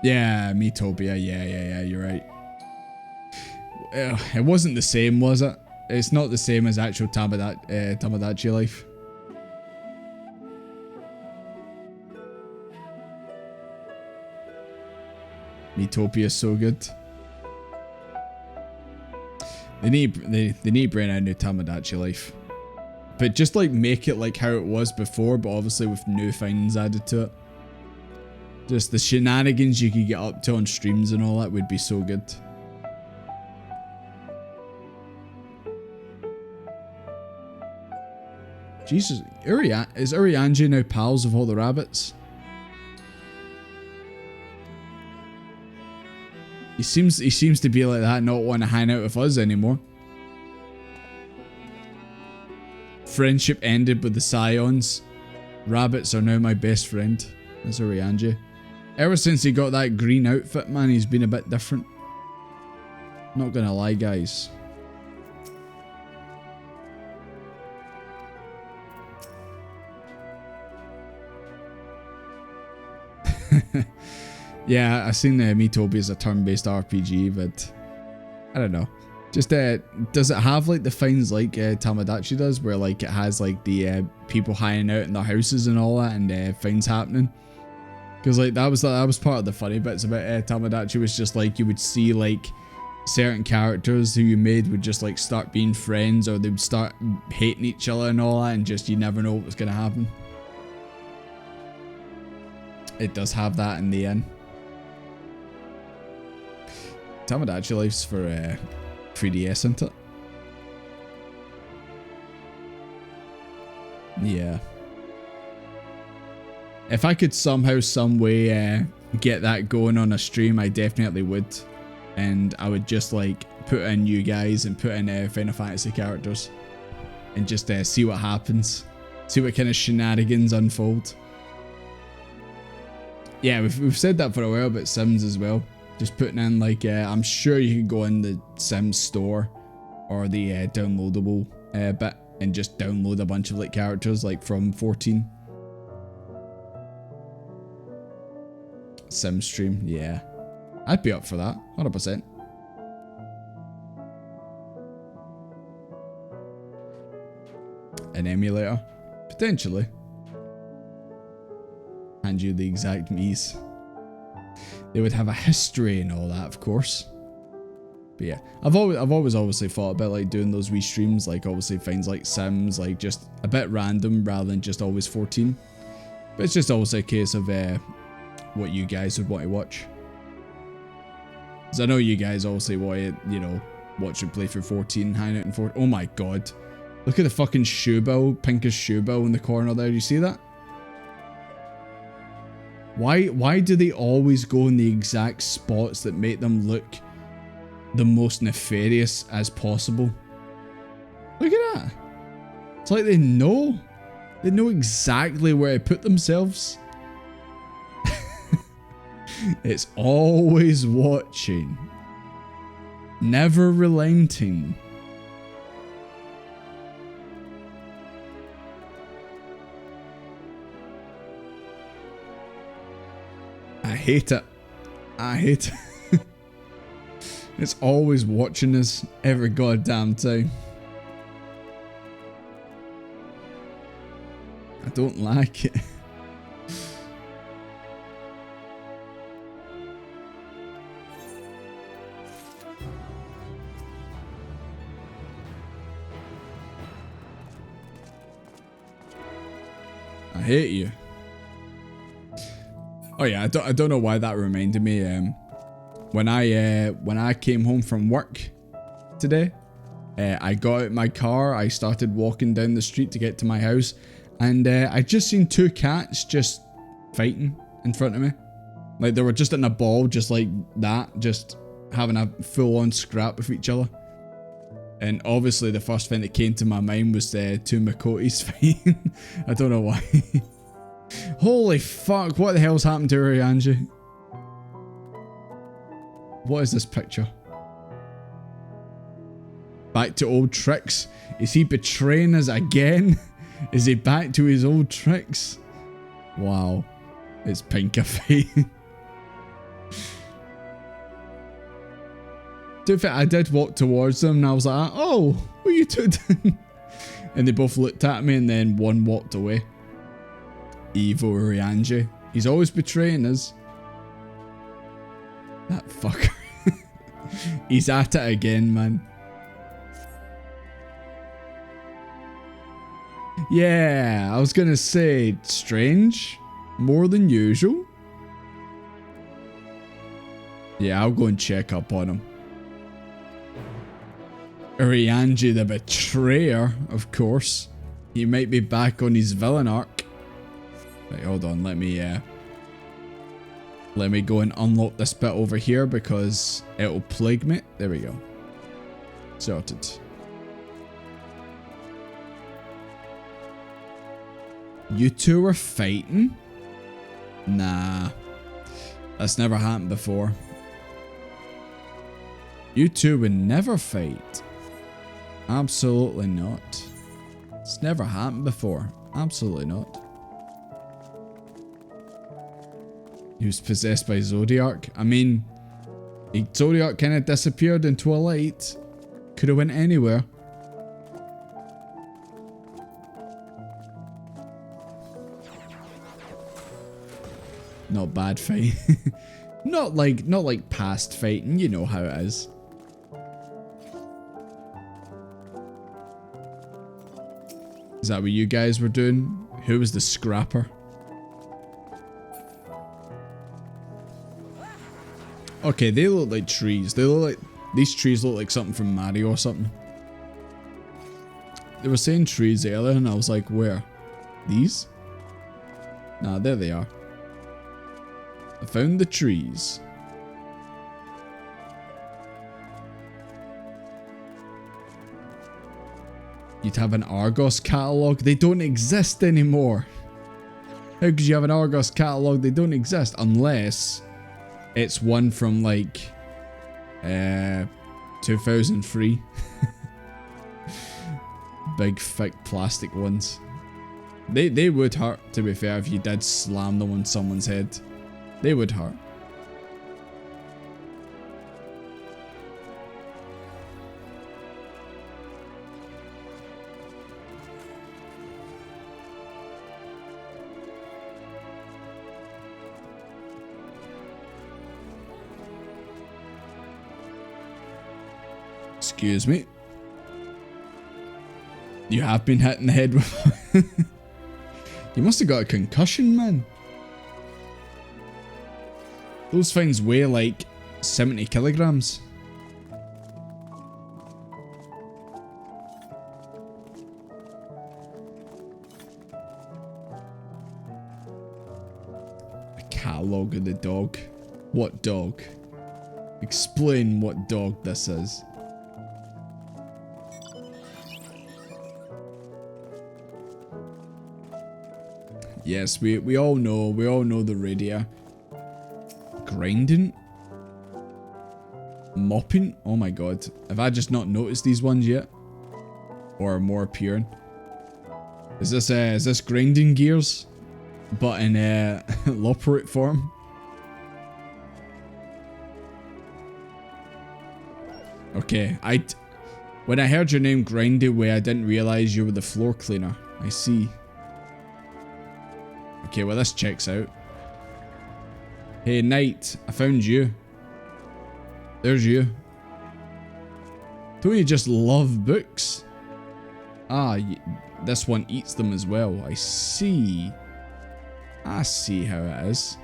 Speaker 2: Yeah, Metopia. Yeah, you're right. It wasn't the same, was it? It's not the same as actual Tamagotchi Life. Metopia is so good. They need to bring out a new Tamagotchi Life, but just like make it like how it was before, but obviously with new things added to it. Just the shenanigans you could get up to on streams and all that would be so good. Jesus, is Urianji now pals with all the rabbits? He seems to be like that, not want to hang out with us anymore. Friendship ended with the Scions. Rabbits are now my best friend. That's Urianji. Ever since he got that green outfit, man, he's been a bit different. Not gonna lie, guys. Yeah, I've seen Metopia as a turn-based RPG, but I don't know. Just does it have like the things like Tamagotchi does, where like it has like the people hanging out in their houses and all that, and things happening? Because like that was part of the funny bits about Tamagotchi, was just like you would see like certain characters who you made would just like start being friends, or they would start hating each other and all that, and just you never know what was gonna happen. It does have that in the end. Tamagotchi Life's for 3DS, isn't it? Yeah. If I could somehow, some way get that going on a stream, I definitely would. And I would just like put in you guys and put in Final Fantasy characters. And just see what happens. See what kind of shenanigans unfold. Yeah, we've said that for a while about Sims as well. Just putting in like, I'm sure you could go in the Sims store or the downloadable bit and just download a bunch of like characters like from 14. Sim stream, yeah. I'd be up for that, 100%. An emulator? Potentially. Hand you the exact Miis. They would have a history and all that, of course. But yeah, I've always obviously thought about like doing those wee streams, like obviously things like Sims, like just a bit random rather than just always 14. But it's just always a case of what you guys would want to watch. Because I know you guys obviously want to, you know, watch and play through 14, hang out in 14. Oh my god. Look at the fucking shoe bill, pinkish shoe bill in the corner there. Do you see that? Why do they always go in the exact spots that make them look the most nefarious as possible? Look at that. It's like they know. They know exactly where to put themselves. It's always watching. Never relenting. I hate it. I hate it. It's always watching us every goddamn time. I don't like it. I hate you. Oh yeah, I don't know why that reminded me. When I came home from work today, I got out my car. I started walking down the street to get to my house, and I just seen two cats just fighting in front of me. Like they were just in a ball, just like that, just having a full-on scrap with each other. And obviously the first thing that came to my mind was two Makotis fighting. I don't know why. Holy fuck, what the hell's happened to Ryanji? What is this picture? Back to old tricks? Is he betraying us again? Is he back to his old tricks? Wow. It's Pinker fighting. To be fair, I did walk towards them and I was like, oh, what are you two doing? And they both looked at me and then one walked away. Evil Ryanji. He's always betraying us. That fucker. He's at it again, man. Yeah, I was gonna say, strange. More than usual. Yeah, I'll go and check up on him. Ryanji the betrayer, of course. He might be back on his villain arc. Right, hold on, let me go and unlock this bit over here because it'll plague me. There we go. Sorted. You two are fighting? Nah. That's never happened before. You two would never fight. Absolutely not. It's never happened before. Absolutely not. He was possessed by Zodiac. I mean, Zodiac kind of disappeared into a light. Could have went anywhere. Not bad fight. not like past fighting. You know how it is. Is that what you guys were doing? Who was the scrapper? Okay, they look like trees. They look like... These trees look like something from Mario or something. They were saying trees earlier and I was like, where? These? Nah, there they are. I found the trees. You'd have an Argos catalogue? They don't exist anymore. How could you have an Argos catalogue? They don't exist unless it's one from like 2003. Big thick plastic ones. They would hurt, to be fair, if you did slam them on someone's head. They would hurt. Excuse me. You have been hit in the head with... You must have got a concussion, man. Those things weigh like 70 kilograms. A catalogue of the dog. What dog? Explain what dog this is. Yes, we all know the radio. Grinding? Mopping? Oh my god. Have I just not noticed these ones yet? Or more appearing? Is this grinding gears? But in Loperate form? Okay, when I heard your name Grindaway, I didn't realise you were the floor cleaner. I see. Okay, well this checks out. Hey Knight, I found you. There's you. Don't you just love books? Ah, this one eats them as well. I see. I see how it is.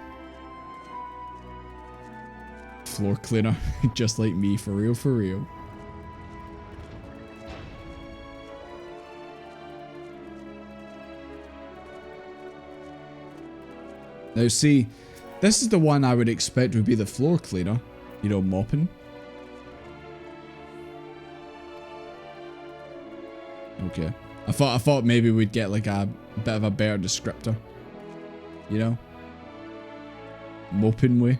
Speaker 2: Floor cleaner, just like me, for real, for real. Now see, this is the one I would expect would be the floor cleaner. You know, mopping. Okay. I thought maybe we'd get like a bit of a better descriptor. You know? Mopping way.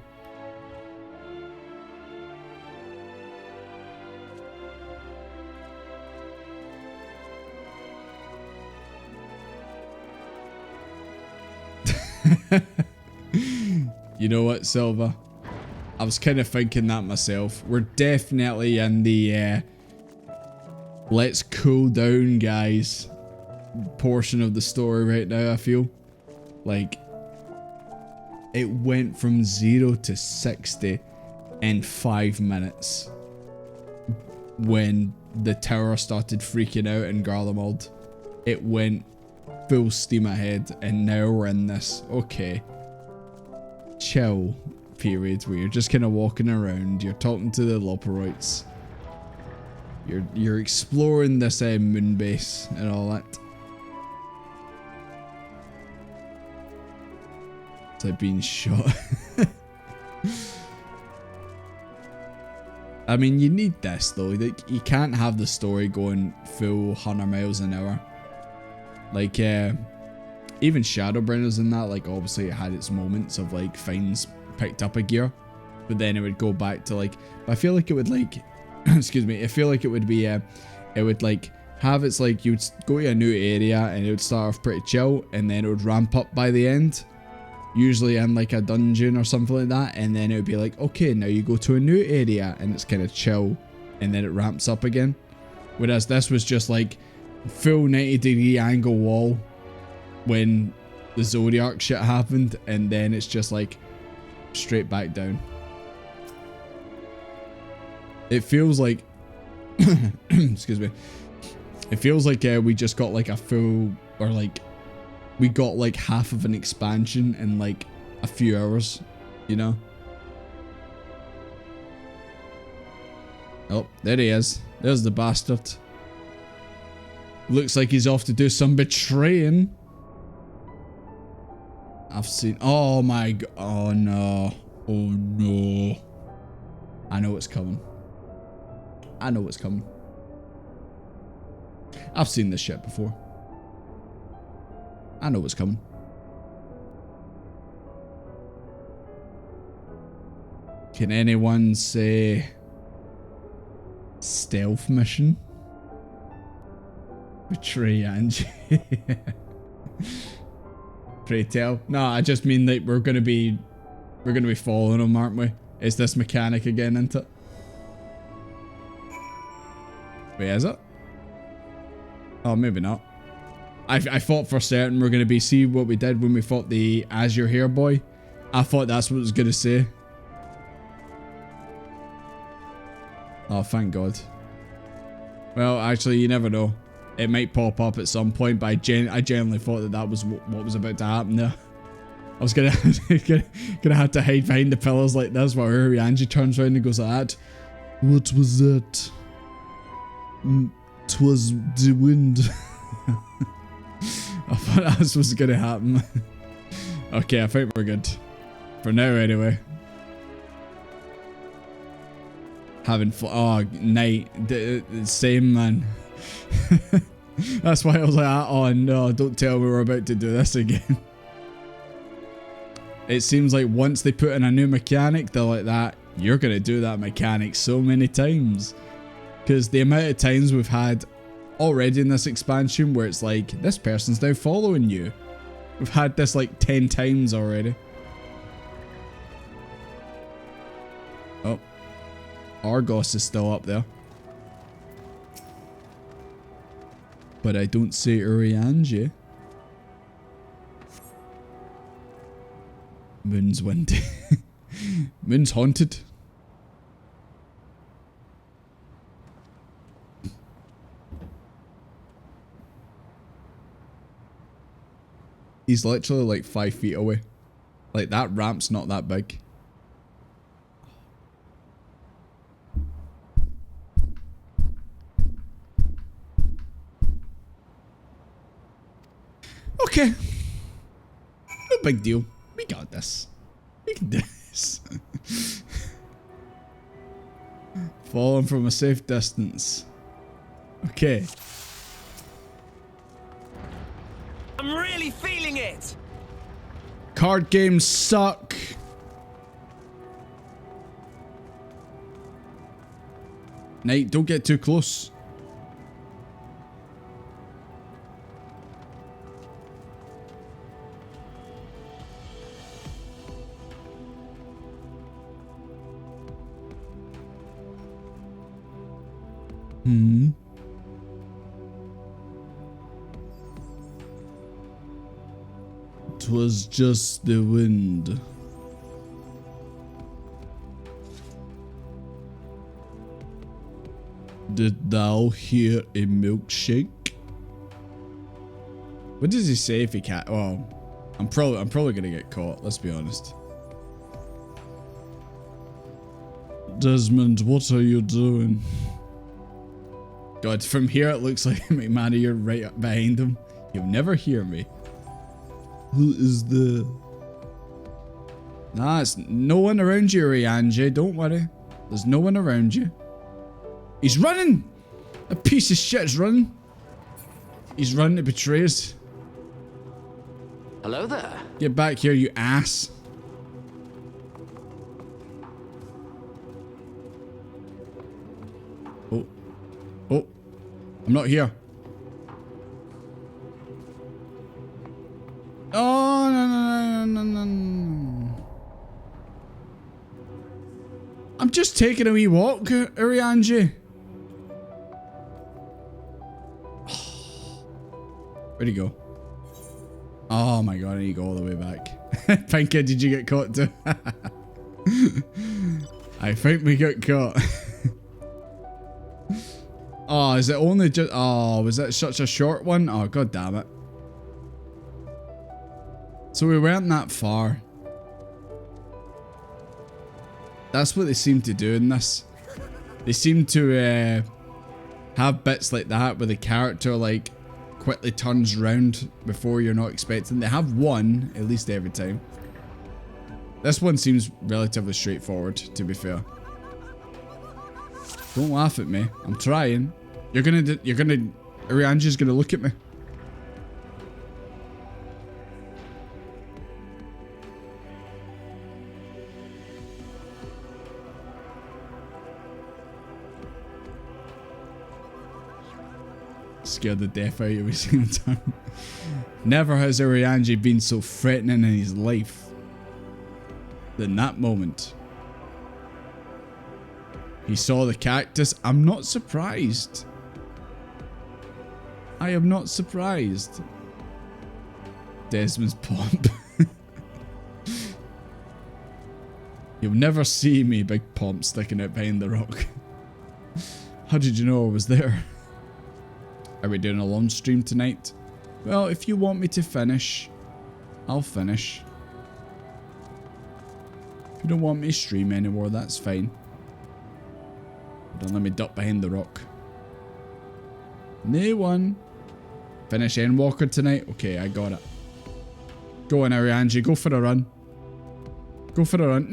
Speaker 2: You know what, Silva? I was kind of thinking that myself. We're definitely in the let's cool down, guys, portion of the story right now, I feel. Like, it went from 0 to 60 in 5 minutes when the tower started freaking out in Garlemald. It went full steam ahead, and now we're in this, okay, chill period where you're just kind of walking around, you're talking to the Loperoids, you're exploring this moon base and all that. It's like being shot. I mean, you need this though. Like, you can't have the story going full 100 miles an hour. Like, even Shadowbringers in that, like, obviously it had its moments of, like, things picked up a gear. But then it would go back to, like, I feel like it would, like, excuse me, I feel like it would be, it would, like, have its, like, you would go to a new area and it would start off pretty chill, and then it would ramp up by the end. Usually in, like, a dungeon or something like that, and then it would be like, okay, now you go to a new area, and it's kind of chill, and then it ramps up again. Whereas this was just, like, full 90-degree angle wall when the Zodiac shit happened, and then it's just like straight back down. It feels like excuse me, it feels like we just got like a full, or like we got like half of an expansion in like a few hours, you know. Oh, there he is. There's the bastard. Looks like he's off to do some betraying. I've seen... Oh my god. Oh no. Oh no. I know what's coming. I know what's coming. I've seen this shit before. I know what's coming. Can anyone say... stealth mission? Betray Angie. Pray tell. No, I just mean like we're gonna be following him, aren't we? Is this mechanic again, isn't it? Wait, is it? Oh, maybe not. I thought for certain we're gonna be, see what we did when we fought the Azure Hair Boy. I thought that's what it was gonna say. Oh, thank God. Well, actually, you never know. It might pop up at some point, but I genuinely thought that that was what was about to happen there. I was gonna have to hide behind the pillars like this while Angie turns around and goes like that. What was that? 'Twas the wind. I thought that was gonna happen. Okay, I think we're good. For now, anyway. Having fun. Oh, night. The same, man. That's why I was like, oh no, don't tell me we're about to do this again. It seems like once they put in a new mechanic, they're like that. You're going to do that mechanic so many times. Because the amount of times we've had already in this expansion where it's like, this person's now following you. We've had this like 10 times already. Oh. Argos is still up there. But I don't see Urianji. Moon's windy. Moon's haunted. He's literally like 5 feet away. Like that ramp's not that big. Okay. No big deal. We got this. We can do this. Falling from a safe distance. Okay.
Speaker 9: I'm really feeling it.
Speaker 2: Card games suck. Nate, don't get too close. Hmm. 'Twas just the wind. Did thou hear a milkshake? What does he say if he can't? Well, I'm probably gonna get caught. Let's be honest. Desmond, what are you doing? God, from here it looks like McMahon, you're right up behind him. You'll never hear me. Who is there? Nah, it's no one around you, Rianji. Don't worry. There's no one around you. He's running! A piece of shit's running. He's running to betray us.
Speaker 10: Hello there.
Speaker 2: Get back here, you ass. Oh. Oh. I'm not here. Oh, no. I'm just taking a wee walk, Urianji. Where'd he go? Oh my god, I need to go all the way back. Pinka, did you get caught too? I think we got caught. Oh, is it only just... Oh, was that such a short one? Oh, god damn it. So we weren't that far. That's what they seem to do in this. They seem to have bits like that where the character like quickly turns round before you're not expecting. They have one, at least every time. This one seems relatively straightforward, to be fair. Don't laugh at me. I'm trying. Urianji's gonna look at me. Scared the death out of every single time. Never has Urianji been so threatening in his life than that moment. He saw the cactus. I'm not surprised. I am not surprised. Desmond's pomp. You'll never see me, big pomp sticking out behind the rock. How did you know I was there? Are we doing a long stream tonight? Well, if you want me to finish, I'll finish. If you don't want me to stream anymore, that's fine. Don't let me duck behind the rock. No one. Finish Endwalker tonight? Okay, I got it. Go on, Arianji. Go for a run. Go for a run.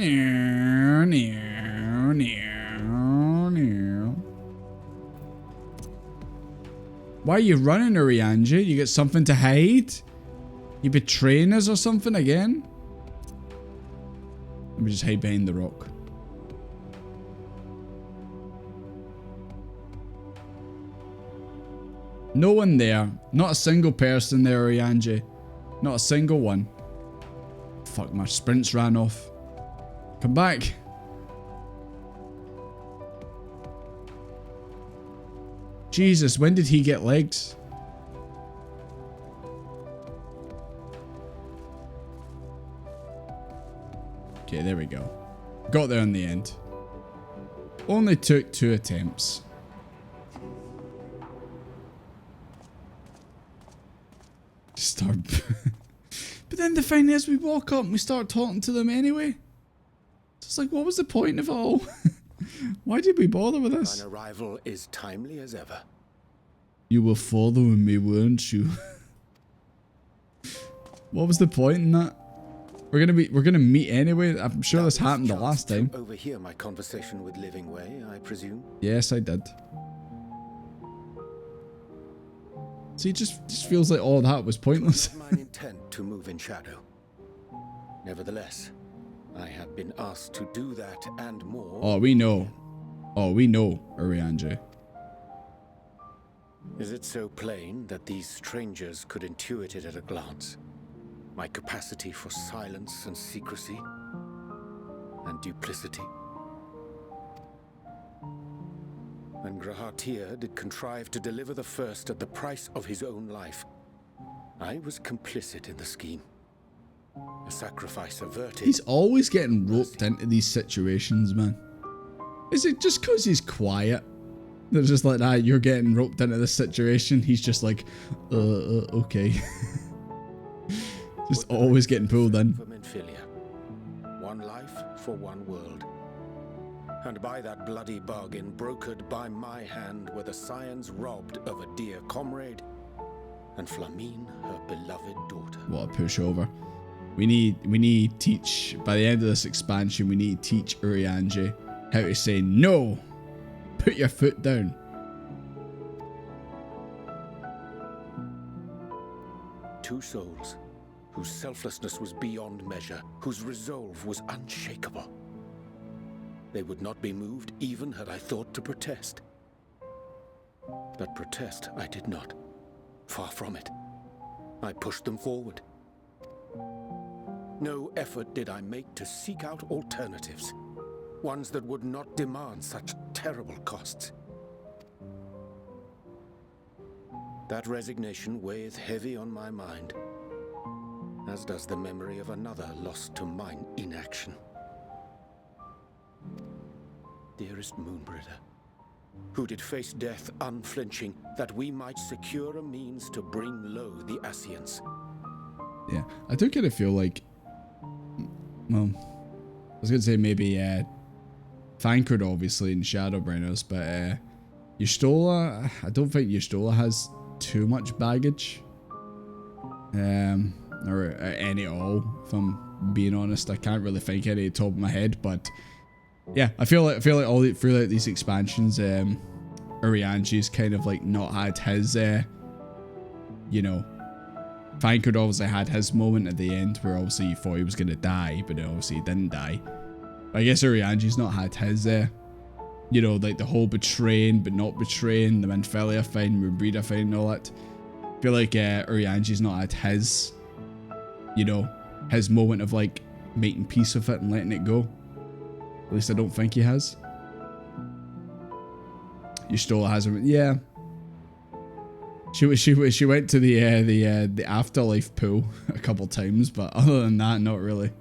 Speaker 2: Why are you running, Arianji? You got something to hide? You betraying us or something again? Let me just hide behind the rock. No one there. Not a single person there, Arianji. Not a single one. Fuck, my sprints ran off. Come back. Jesus, when did he get legs? Okay, there we go. Got there in the end. Only took 2 attempts. Start. But then the thing is, we walk up and we start talking to them anyway. So it's like, what was the point of it all? Why did we bother with this?
Speaker 6: Thine arrival is timely as ever.
Speaker 2: You were following me, weren't you? What was the point in that? We're gonna meet anyway. I'm sure this happened the last time.
Speaker 6: Overhear my conversation with Living Way, I presume.
Speaker 2: Yes, I did. See, it just feels like all that was pointless.
Speaker 6: It was mine intent to move in shadow. Nevertheless, I have been asked to do that and more.
Speaker 2: Oh, we know. Oh, we know, Arianji.
Speaker 6: Is it so plain that these strangers could intuit it at a glance? My capacity for silence and secrecy and duplicity? When Grahatir did contrive to deliver the first at the price of his own life, I was complicit in the scheme. A sacrifice averted.
Speaker 2: He's always getting roped into these situations, man. Is it just because he's quiet? They're just like, ah, you're getting roped into this situation. He's just like, okay. Just always getting pulled in.
Speaker 6: One life for one world. And by that bloody bargain brokered by my hand were the scions robbed of a dear comrade and Flamine, her beloved daughter.
Speaker 2: What a pushover. We need teach, by the end of this expansion, we need to teach Urianger how to say no. Put your foot down.
Speaker 6: Two souls whose selflessness was beyond measure, whose resolve was unshakable. They would not be moved even had I thought to protest. But protest I did not. Far from it. I pushed them forward. No effort did I make to seek out alternatives, ones that would not demand such terrible costs. That resignation weigheth heavy on my mind, as does the memory of another lost to mine inaction. Dearest Moonbritter, who did face death unflinching, that we might secure a means to bring low the Ascians.
Speaker 2: Yeah, I do kind of feel like, well, I was going to say maybe Thancred obviously in Shadowbringers, but Y'shtola, I don't think Y'shtola has too much baggage. Or any at all, if I'm being honest. I can't really think any at the top of my head, but yeah, I feel like all throughout these expansions, Urianger's kind of like not had his, you know, Thancred obviously had his moment at the end where obviously you thought he was gonna die, but obviously he didn't die. But I guess Urianger's not had his, you know, like the whole betraying but not betraying, the Manphilia thing, Moonbreeder thing and all that. I feel like Urianger's not had his, you know, his moment of like making peace with it and letting it go. At least I don't think he has. Y'shtola hasn't. Yeah. She went to the afterlife pool a couple times, but other than that, not really.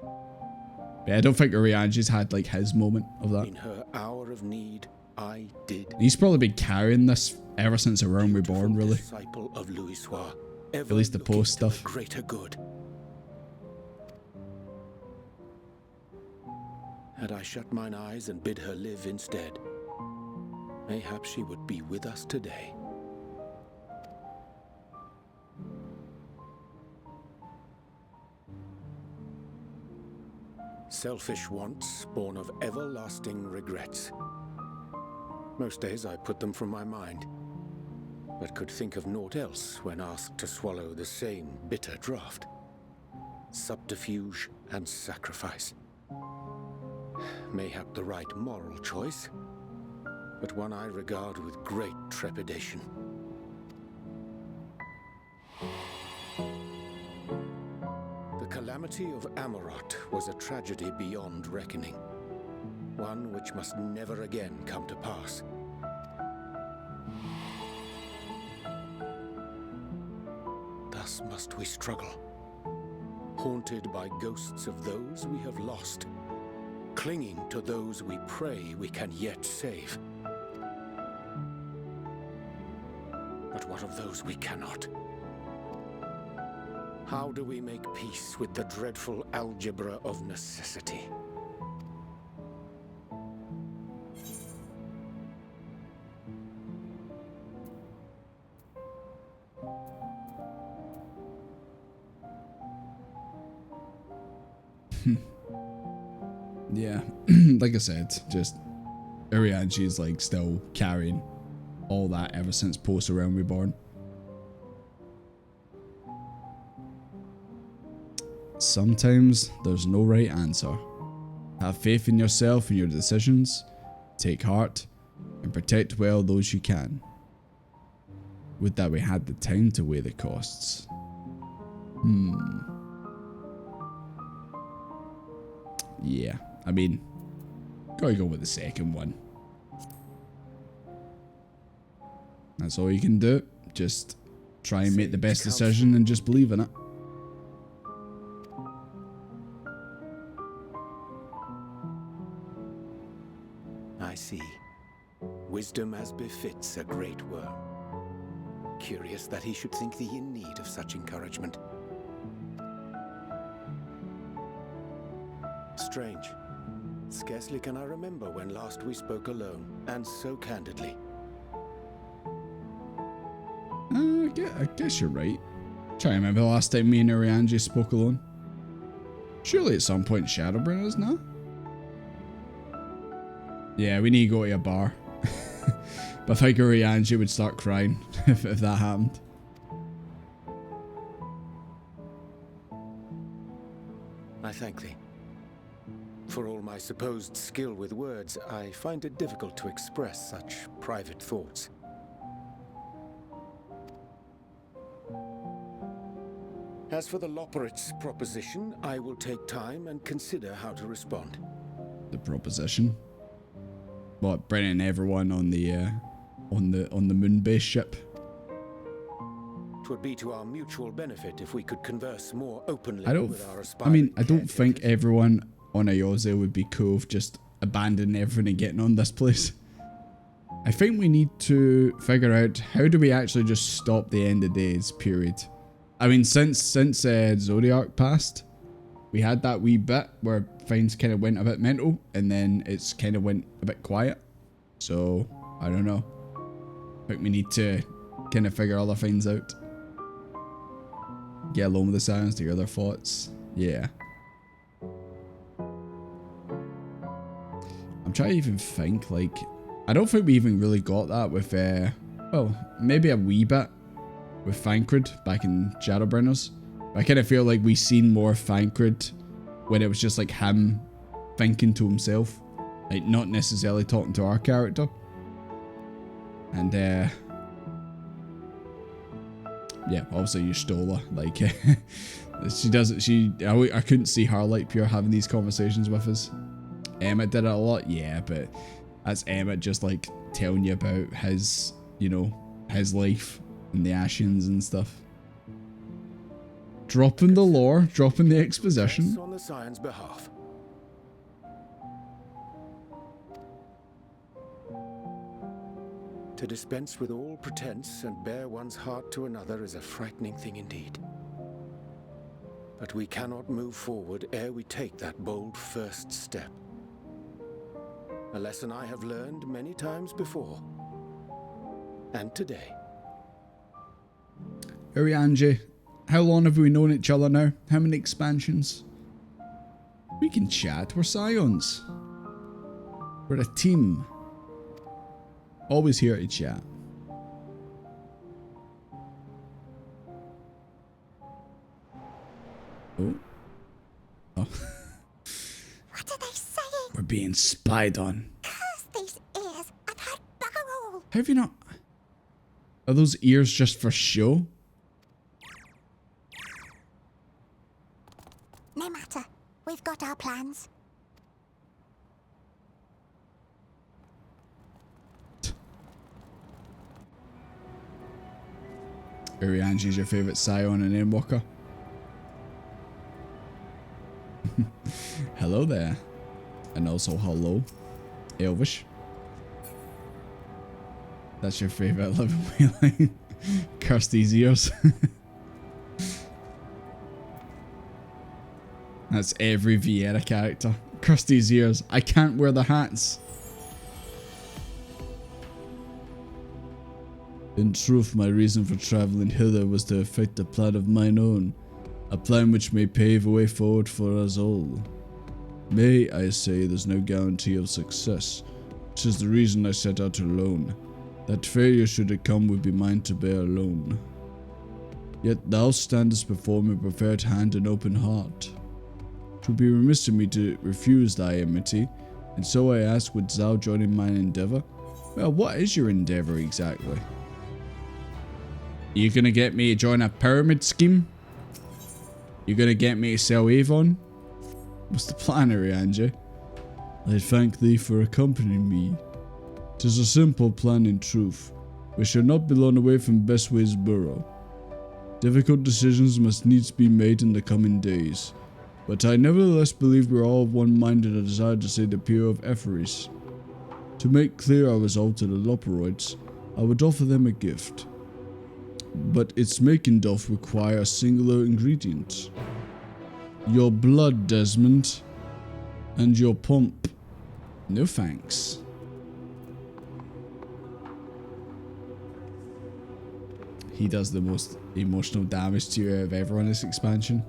Speaker 2: But I don't think Urianger's had like his moment of that.
Speaker 6: In her hour of need, I did.
Speaker 2: He's probably been carrying this ever since the realm reborn, really.
Speaker 6: Disciple of Louisoix,
Speaker 2: At least the post stuff.
Speaker 6: Greater good. Had I shut mine eyes and bid her live instead, mayhap she would be with us today. Selfish wants born of everlasting regrets. Most days I put them from my mind, but could think of naught else when asked to swallow the same bitter draught. Subterfuge and sacrifice. Mayhap the right moral choice, but one I regard with great trepidation. The calamity of Amarot was a tragedy beyond reckoning, one which must never again come to pass. Thus must we struggle, haunted by ghosts of those we have lost, clinging to those we pray we can yet save. But what of those we cannot? How do we make peace with the dreadful algebra of necessity?
Speaker 2: Yeah, like I said, just Urianji's like still carrying all that ever since post Realm Reborn. Sometimes there's no right answer. Have faith in yourself and your decisions, take heart, and protect well those you can. Would that we had the time to weigh the costs. Yeah, I mean, gotta go with the second one. That's all you can do. Just try and make the best decision and just believe in it.
Speaker 6: I see. Wisdom as befits a great worm. Curious that he should think thee in need of such encouragement. Strange. Scarcely can I remember when last we spoke alone, and so candidly.
Speaker 2: I guess you're right. Try to remember the last time me and Urianji spoke alone. Surely at some point Shadowbringers, no? Yeah, we need to go to a bar. But I think Urianji would start crying if that happened.
Speaker 6: I thank thee. For all my supposed skill with words, I find it difficult to express such private thoughts. As for the Loporrit's proposition, I will take time and consider how to respond.
Speaker 2: The proposition? What, bringing everyone on the moon-based ship?
Speaker 6: 'Twould be to our mutual benefit if we could converse more openly with our
Speaker 2: I
Speaker 6: aspiring
Speaker 2: don't think
Speaker 6: caretakers.
Speaker 2: everyone on Ayose would be cool with just abandoning everything and getting on this place. I think we need to figure out how do we actually just stop the end of days, period. I mean, since Zodiac passed, we had that wee bit where things kind of went a bit mental, and then it's kind of went a bit quiet. So, I don't know. I think we need to kind of figure other things out. Get alone with the sounds, to hear their thoughts. Yeah. I'm trying to even think, like, I don't think we even really got that with, well, maybe a wee bit with Thancred back in Shadowbringers. I kind of feel like we seen more Thancred when it was just like him thinking to himself, like not necessarily talking to our character. And yeah, obviously you stole her. Like she doesn't. I couldn't see her like pure having these conversations with us. Emmett did it a lot, yeah, but that's Emmett just like telling you about his, you know, his life and the Ashians and stuff. Dropping the lore, dropping the exposition.
Speaker 6: On the Scion's behalf. To dispense with all pretense and bare one's heart to another is a frightening thing indeed. But we cannot move forward ere we take that bold first step. A lesson I have learned many times before. And today.
Speaker 2: Angie, how long have we known each other now? How many expansions? We can chat. We're Scions. We're a team. Always here to chat. Oh.
Speaker 5: What are they saying?
Speaker 2: We're being spied on.
Speaker 5: Curse these ears and had bugger all.
Speaker 2: How have you not... Are those ears just for show?
Speaker 5: No matter. We've got our plans.
Speaker 2: Angie's your favourite Scion and Endwalker. Hello there. And also hello, Elvish. That's your favourite living wayline. Curse these ears. That's every Vieira character. Curse these ears. I can't wear the hats. In truth, my reason for travelling hither was to effect a plan of mine own. A plan which may pave a way forward for us all. May I say there's no guarantee of success. 'Tis the reason I set out alone. That failure should it come would be mine to bear alone. Yet thou standest before me prepared hand and open heart. 'Twould be remiss of me to refuse thy enmity, and so I ask, wouldst thou join in mine endeavour? Well, what is your endeavour exactly? You gonna get me to join a pyramid scheme? You gonna get me to sell Avon? What's the plan, Angie? I thank thee for accompanying me. 'Tis a simple plan in truth. We shall not be long away from Bestway's burrow. Difficult decisions must needs be made in the coming days, but I nevertheless believe we are all of one mind in a desire to save the Pier of Epheris. To make clear our resolve to the Loperoids, I would offer them a gift. But its making doth require a singular ingredient. Your blood, Desmond. And your pump. No thanks. He does the most emotional damage to you out of everyone in this expansion.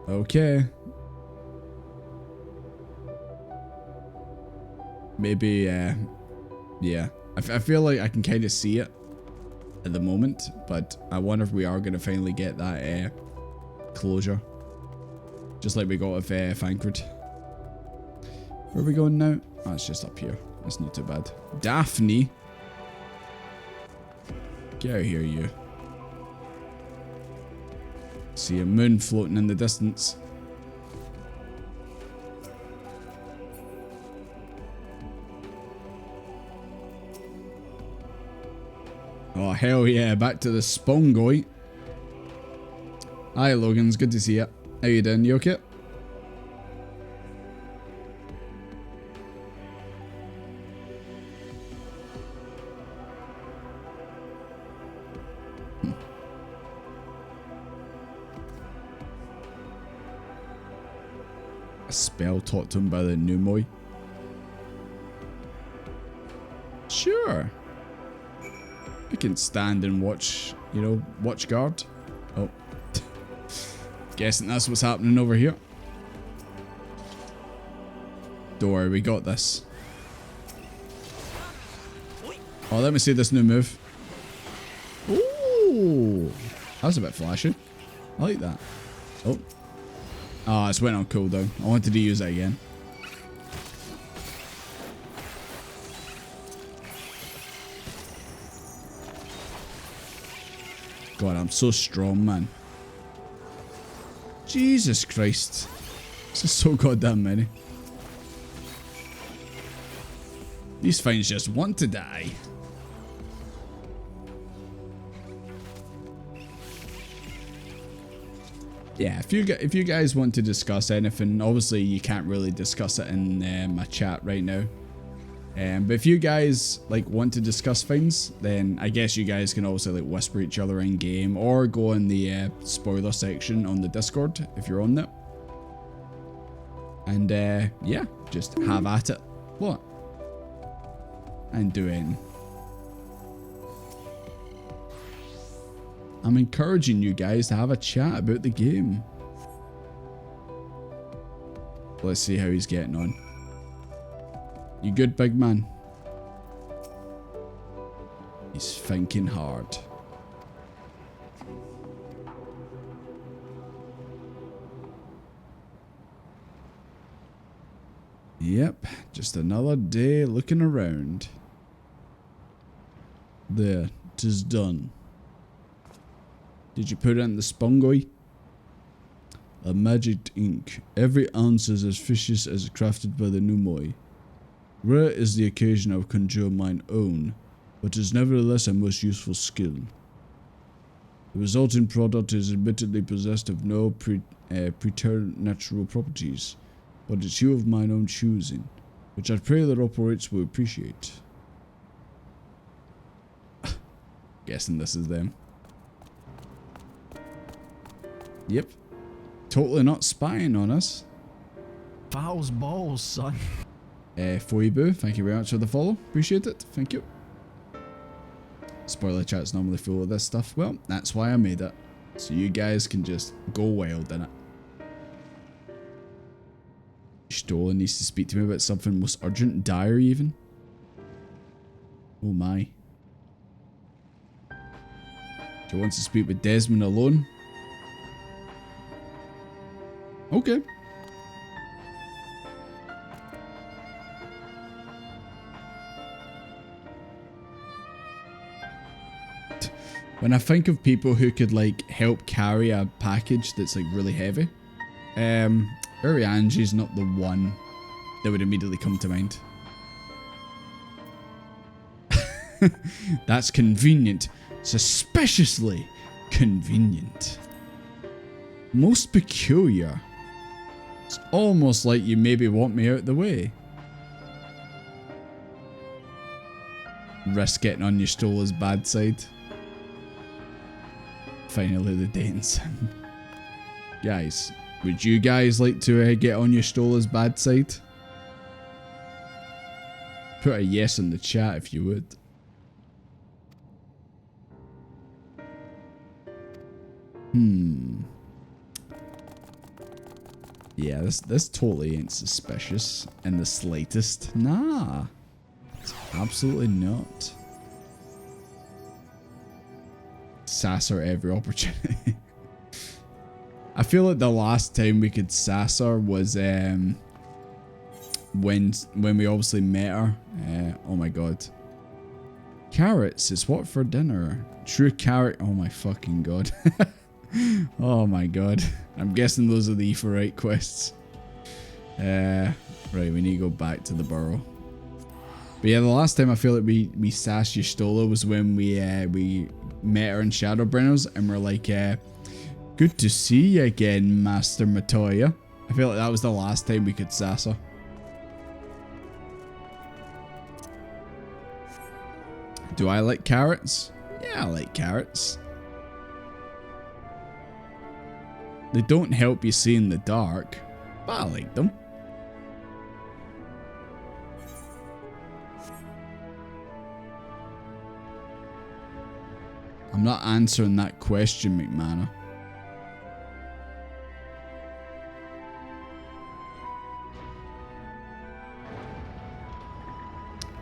Speaker 2: Okay. Maybe, yeah. I feel like I can kind of see it at the moment, but I wonder if we are going to finally get that closure. Just like we got with Thancred. Where are we going now? Oh, it's just up here. That's not too bad. Daphne! Get out of here, you. See a moon floating in the distance. Oh, hell yeah, back to the Spongoit. Hi, Logan's good to see you. How you doing? You okay? A spell taught to him by the Numoi. Sure. I can stand and watch, you know, watch guard. Oh. Guessing that's what's happening over here. Don't worry, we got this. Oh, let me see this new move. Ooh. That was a bit flashy. I like that. Oh. Ah, it's went on cooldown. I wanted to use it again. God, I'm so strong, man. Jesus Christ. This is so goddamn many. These fiends just want to die. Yeah, if you guys want to discuss anything, obviously you can't really discuss it in my chat right now. But if you guys like want to discuss things, then I guess you guys can also like whisper each other in game or go in the spoiler section on the Discord if you're on that. And yeah, just have at it. What? And do it. I'm encouraging you guys to have a chat about the game. Let's see how he's getting on. You good, big man? He's thinking hard. Yep, just another day looking around. There, 'tis done. Did you put it in the spongoi? A magic ink. Every ounce is as vicious as crafted by the Numoi. Rare is the occasion I will conjure mine own, but is nevertheless a most useful skill. The resulting product is admittedly possessed of no preternatural properties, but it's you of mine own choosing, which I pray that operates will appreciate. Guessing this is them. Yep. Totally not spying on us.
Speaker 10: Fouls balls, son.
Speaker 2: Foibu, thank you very much for the follow. Appreciate it. Thank you. Spoiler chat's normally full of this stuff. Well, that's why I made it. So you guys can just go wild in it. Stola needs to speak to me about something most urgent, dire even. Oh my. She wants to speak with Desmond alone. Okay. When I think of people who could like help carry a package that's like really heavy, Urianji's not the one that would immediately come to mind. That's convenient. Suspiciously convenient. Most peculiar. It's almost like you maybe want me out the way. Risk getting on your Stola's bad side. Finally the dating sim. Guys, would you guys like to get on your Stola's bad side? Put a yes in the chat if you would. Yeah, this totally ain't suspicious in the slightest. Nah. It's absolutely not. Sass her every opportunity. I feel like the last time we could sass her was when we obviously met her. Oh my god. Carrots is what for dinner? True carrot. Oh my fucking god. Oh my god. I'm guessing those are the Aephorite quests. Right, we need to go back to the burrow. But yeah, the last time I feel like we sassed Y'shtola was when we met her in Shadowbringers and we're like, good to see you again, Master Matoya. I feel like that was the last time we could sass her. Do I like carrots? Yeah, I like carrots. They don't help you see in the dark, but I like them. I'm not answering that question, McManus.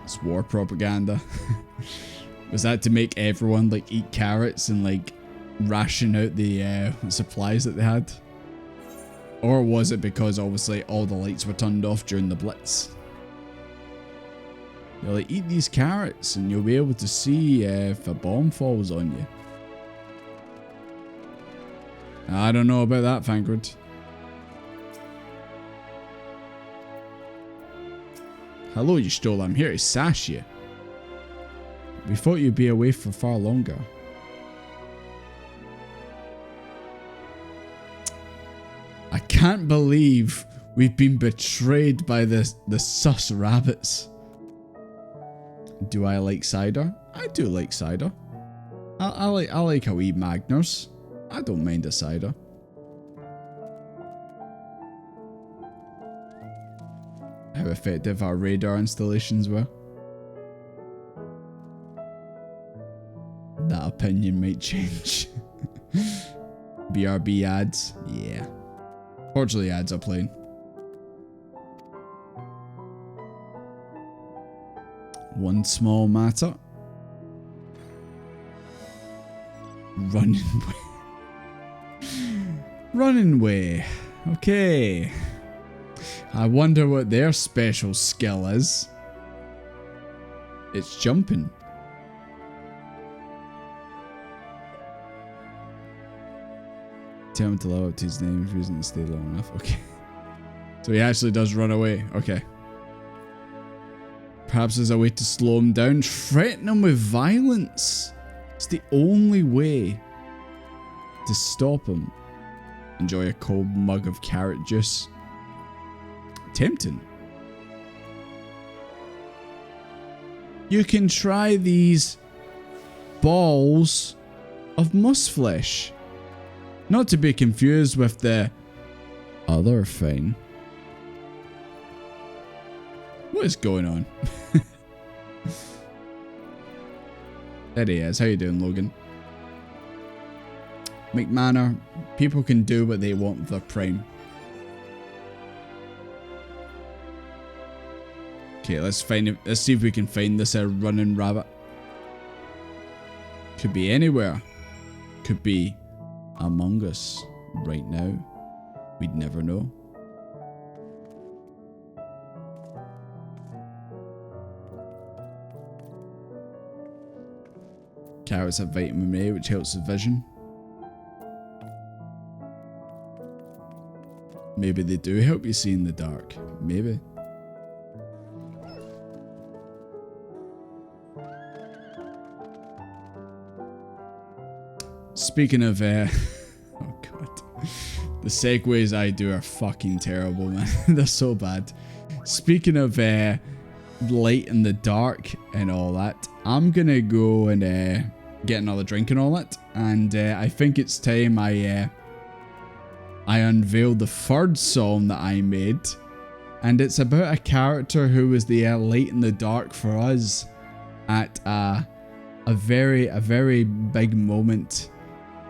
Speaker 2: It's war propaganda. Was that to make everyone like eat carrots and like ration out the supplies that they had? Or was it because obviously all the lights were turned off during the Blitz? You're like, eat these carrots and you'll be able to see if a bomb falls on you. I don't know about that, Thancred. Hello, Y'shtola, I'm here to sass you. We thought you'd be away for far longer. I can't believe we've been betrayed by the sus rabbits. Do I like cider? I do like cider. I like a wee Magners. I don't mind a cider. How effective our radar installations were. That opinion might change. BRB ads? Yeah. Fortunately, ads are playing. One small matter. Running way. Running way. Okay. I wonder what their special skill is. It's jumping. Tell him to allow up to his name if he doesn't stay long enough. Okay. So he actually does run away. Okay. Perhaps as a way to slow him down, threaten him with violence. It's the only way to stop him. Enjoy a cold mug of carrot juice. Tempting. You can try these balls of musflesh. Not to be confused with the other thing. What is going on? There he is. How you doing, Logan? McManor, people can do what they want with their prime. Okay, let's see if we can find this running rabbit. Could be anywhere. Could be among us right now. We'd never know. Carrots have vitamin A, which helps with vision. Maybe they do help you see in the dark. Maybe. Speaking of, oh god. The segues I do are fucking terrible, man. They're so bad. Speaking of light in the dark and all that, I'm gonna go and get another drink and all that. And I think it's time I unveiled the third song that I made. And it's about a character who was the light in the dark for us at a very big moment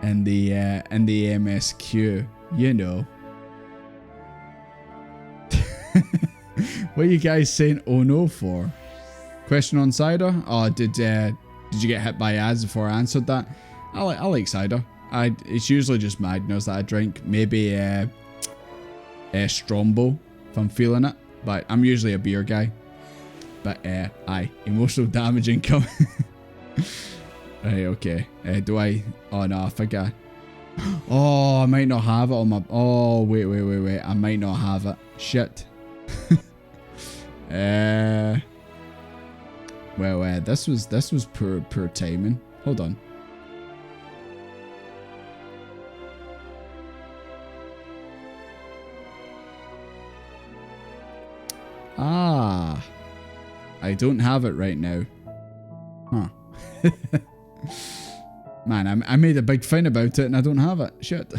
Speaker 2: in the MSQ, you know. What are you guys saying oh no for? Question on cider? Oh, did you get hit by ads before I answered that? I like cider. It's usually just Magners that I drink. Maybe Strombo if I'm feeling it. But I'm usually a beer guy. But aye, emotional damage incoming. Right, okay. Do I? Oh no, I think I. Oh, I might not have it on my. Oh wait. I might not have it. Shit. Well, this was poor timing. Hold on. Ah, I don't have it right now. Huh. Man, I made a big thing about it and I don't have it. Shit.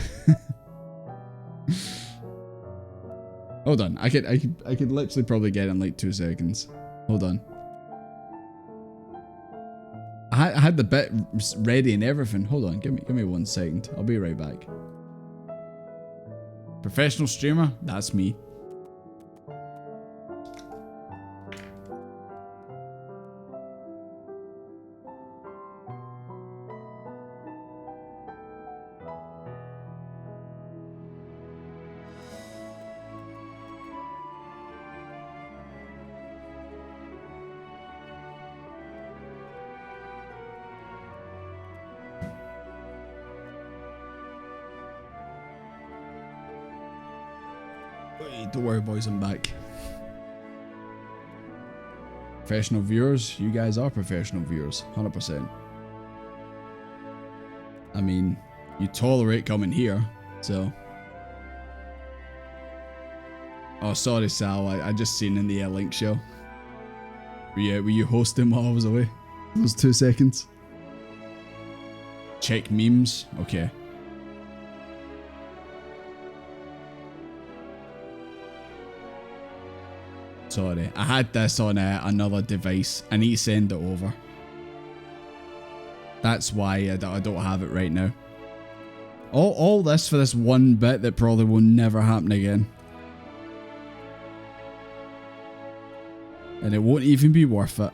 Speaker 2: Hold on. I could literally probably get it in like 2 seconds. Hold on. I had the bit ready and everything. Hold on. Give me 1 second. I'll be right back. Professional streamer? That's me. Don't worry, boys, I'm back. Professional viewers, you guys are professional viewers, 100%. I mean, you tolerate coming here, so. Oh, sorry, Sal, I just seen in the link show. Were you hosting while I was away? Those 2 seconds. Check memes. Okay. Sorry, I had this on another device. I need to send it over. That's why I don't have it right now. All this for this one bit that probably will never happen again. And it won't even be worth it.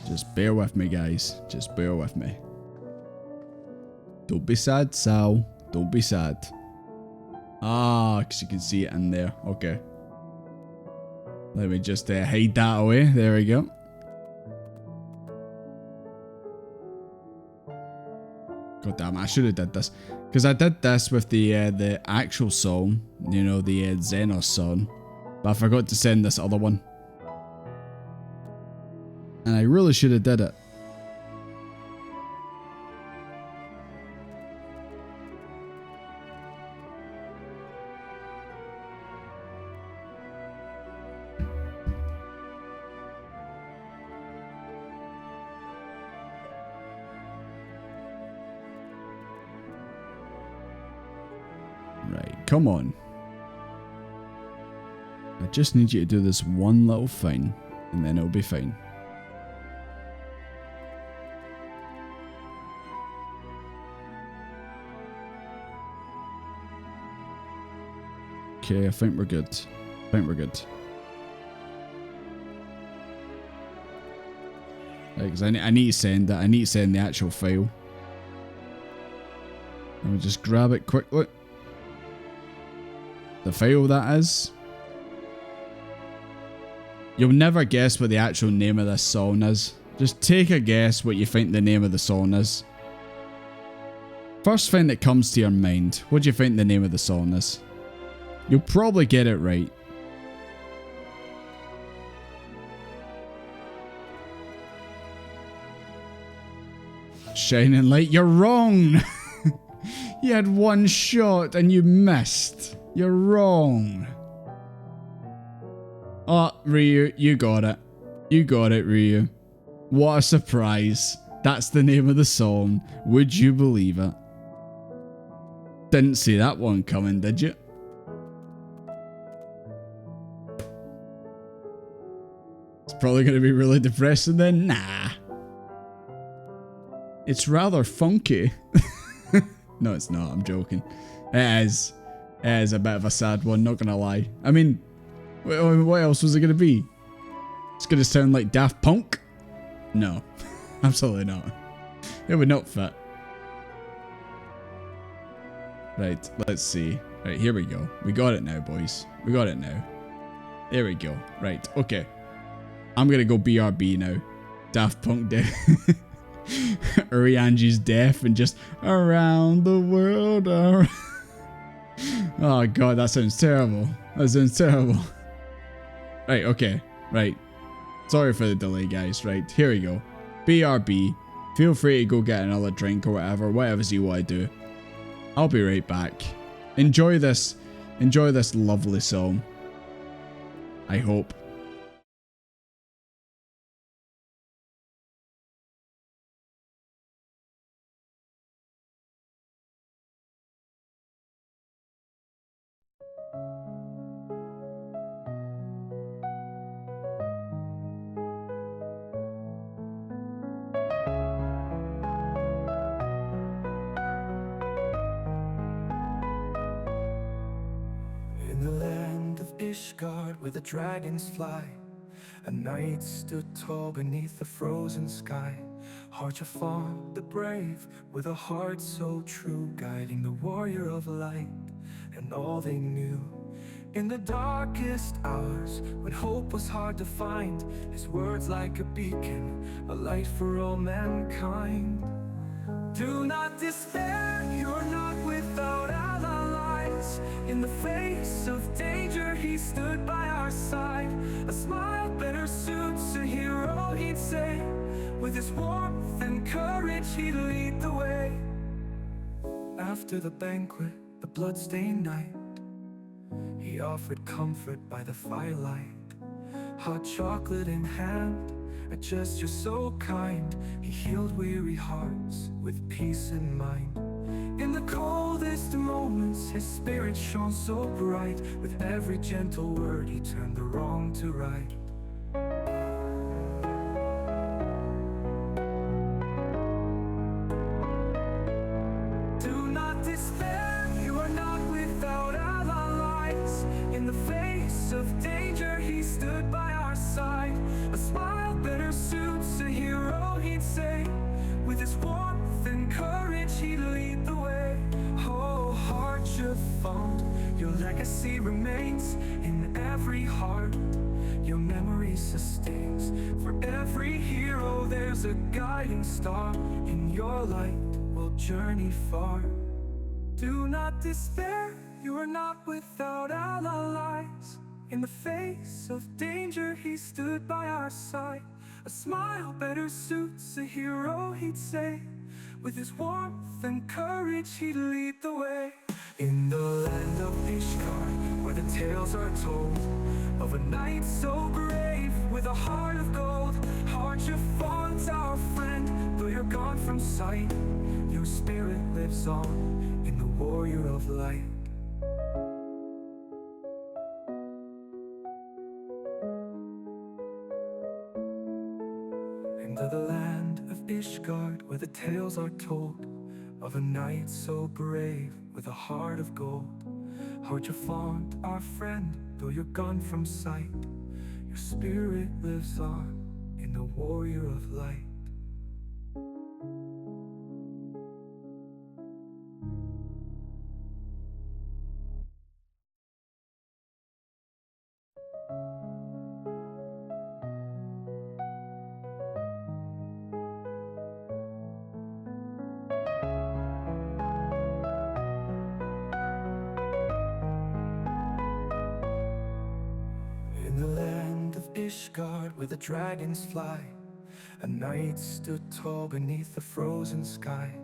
Speaker 2: Just bear with me, guys. Just bear with me. Don't be sad, Sal. Don't be sad. Ah, because you can see it in there. Okay. Let me just hide that away. There we go. God damn, I should have did this. Because I did this with the actual song. You know, the Xenos song. But I forgot to send this other one. And I really should have did it. Right, come on. I just need you to do this one little thing, and then it'll be fine. Okay, I think we're good. I think we're good. Because I need to send it. I need to send the actual file. Let me just grab it quickly. The file, that is. You'll never guess what the actual name of this song is. Just take a guess what you think the name of the song is. First thing that comes to your mind. What do you think the name of the song is? You'll probably get it right. Shining Light, you're wrong! You had one shot and you missed. You're wrong. Oh, Ryu, you got it. You got it, Ryu. What a surprise. That's the name of the song. Would you believe it? Didn't see that one coming, did you? It's probably going to be really depressing then. Nah. It's rather funky. No, it's not. I'm joking. It is. It is a bit of a sad one, not going to lie. I mean, what else was it going to be? It's going to sound like Daft Punk? No. Absolutely not. It would not fit. Right, let's see. Right, here we go. We got it now, boys. We got it now. There we go. Right, okay. I'm going to go BRB now. Daft Punk death. Urianji's death and just around the world. Oh god, that sounds terrible. That sounds terrible. Right, okay. Right. Sorry for the delay, guys. Right, here we go. BRB. Feel free to go get another drink or whatever you want to do. I'll be right back. Enjoy this lovely song. I hope.
Speaker 1: Where the dragons fly, a knight stood tall beneath the frozen sky. Haurchefant the brave, with a heart so true, guiding the warrior of light and all they knew. In the darkest hours, when hope was hard to find, his words like a beacon, a light for all mankind. Do not despair, you're not without allies. lights. In the face of danger, he stood by our side. A smile better suits a hero, he'd say. With his warmth and courage, he'd lead the way. After the banquet, the blood-stained night, he offered comfort by the firelight. Hot chocolate in hand, a gesture so kind. He healed weary hearts with peace in mind. In the coldest moments, his spirit shone so bright. With every gentle word, he turned the wrong to right. Do not despair, you are not without allies. In the face of danger, he stood by our side. A smile better suits a hero, he'd say. With his warmth and courage, he'd lead the way. Oh, heart you've found, your legacy remains in every heart. Your memory sustains. For every hero, there's a guiding star. In your light, we'll journey far. Do not despair, you are not without allies. In the face of danger, he stood by our side. A smile better suits a hero, he'd say. With his warmth and courage, he'd lead the way. In the land of Ishtar, where the tales are told of a knight so brave, with a heart of gold. Archifaunt's our friend, though you're gone from sight. Your spirit lives on in the warrior of light. Into the land of Ishgard, where the tales are told of a knight so brave, with a heart of gold. Archifaunt, our friend, though you're gone from sight. Your spirit lives on in the warrior of light. In the land of Ishgard, where the dragons fly, a knight stood tall beneath the frozen sky.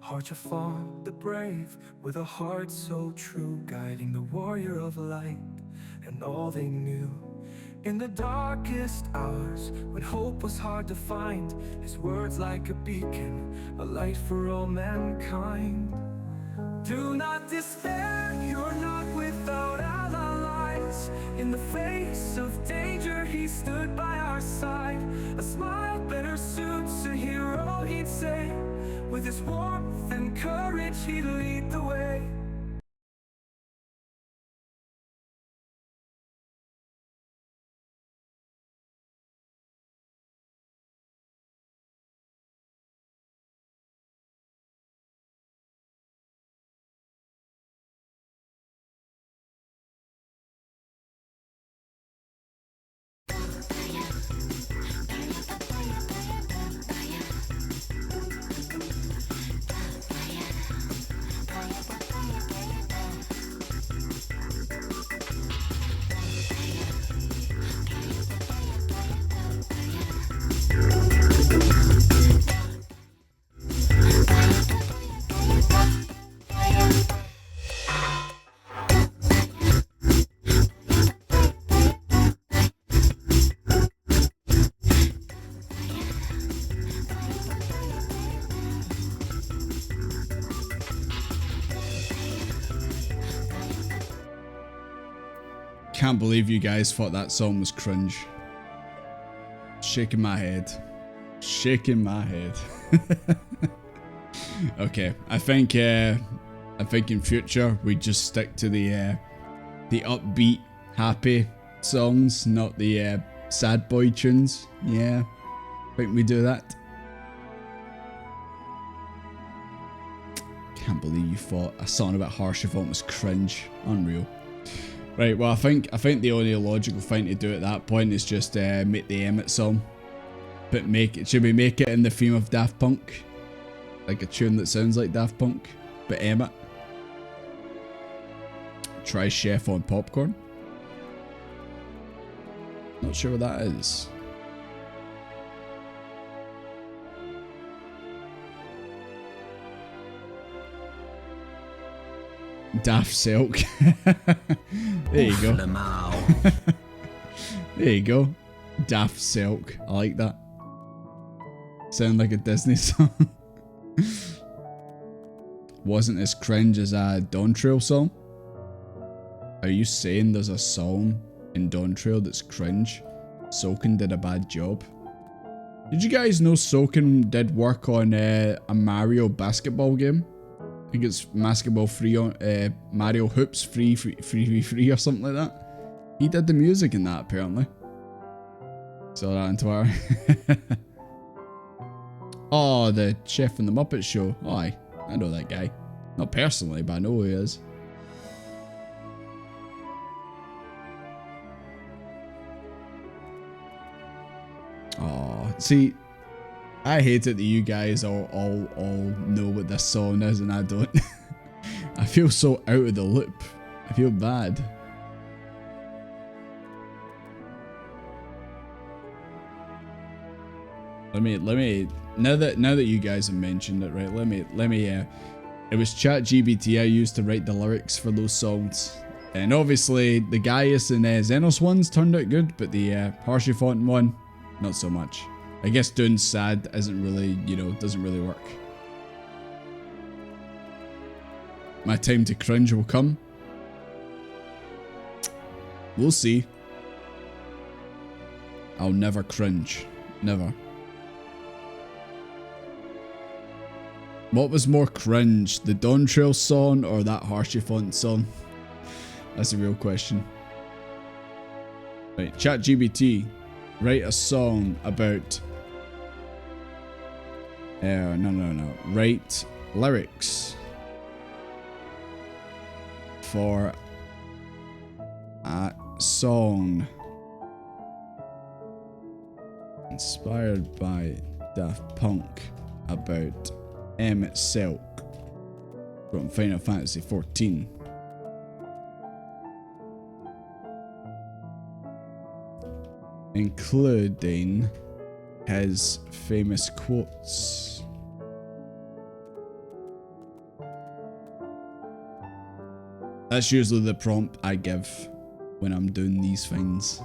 Speaker 1: Archifaunt the brave, with a heart so true, guiding the warrior of light and all they knew. In the darkest hours, when hope was hard to find, his words like a beacon, a light for all mankind. Do not despair, you're not without allies. In the face of danger, he stood by our side. A smile better suits a hero, he'd say. With his warmth and courage, he'd lead the way.
Speaker 2: Can't believe you guys thought that song was cringe. Shaking my head. Shaking my head. Okay, I think in future we just stick to the upbeat, happy songs, not the sad boy tunes. Yeah, I think we do that. Can't believe you thought a song about Archifaunt was cringe. Unreal. Right, well I think the only logical thing to do at that point is just make the Emmett song. But should we make it in the theme of Daft Punk? Like a tune that sounds like Daft Punk, but Emmett. Try Chef on Popcorn. Not sure what that is. Daft Silk. There you go. There you go. Daft Silk. I like that. Sound like a Disney song. Wasn't as cringe as a Dawn Trail song? Are you saying there's a song in Dawn Trail that's cringe? Soken did a bad job. Did you guys know Soken did work on a Mario basketball game? I think it's basketball free on Mario Hoops free or something like that. He did the music in that apparently. Saw that on Twitter. Oh, the chef in the Muppet Show. Oh, I know that guy. Not personally, but I know who he is. Oh, see, I hate it that you guys all know what this song is and I don't. I feel so out of the loop. I feel bad. Let me now that you guys have mentioned it, right? Let me it was ChatGPT I used to write the lyrics for those songs. And obviously the Gaius and Xenos ones turned out good, but the Harshyphont one, not so much. I guess doing sad isn't really, doesn't really work. My time to cringe will come. We'll see. I'll never cringe. Never. What was more cringe, the Dawn Trail song or that Harshyphont song? That's a real question. Right, ChatGPT, write a song about... no. Write lyrics for a song inspired by Daft Punk about Emmett Silk from Final Fantasy XIV. Including his famous quotes. That's usually the prompt I give when I'm doing these things.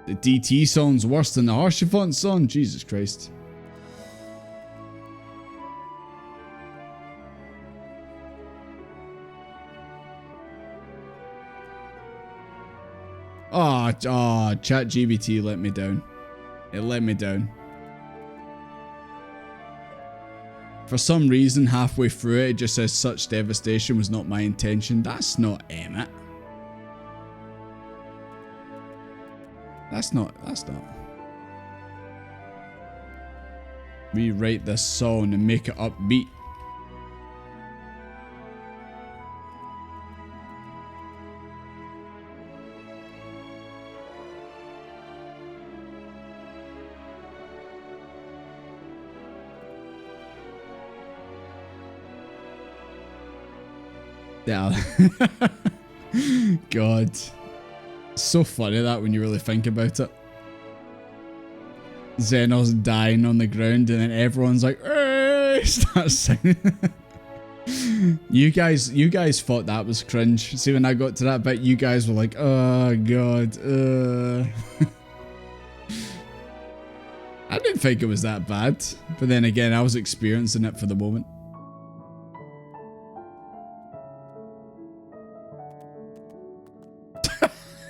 Speaker 2: The DT song's worse than the Harshyphont song? Jesus Christ. Oh, ChatGPT let me down. It let me down. For some reason, halfway through it just says such devastation was not my intention. That's not Emmett. That's not. Rewrite this song and make it upbeat. Yeah. God. So funny that when you really think about it. Xenos dying on the ground and then everyone's like, starts singing. You guys thought that was cringe. See, when I got to that bit, you guys were like, oh God. I didn't think it was that bad. But then again, I was experiencing it for the moment.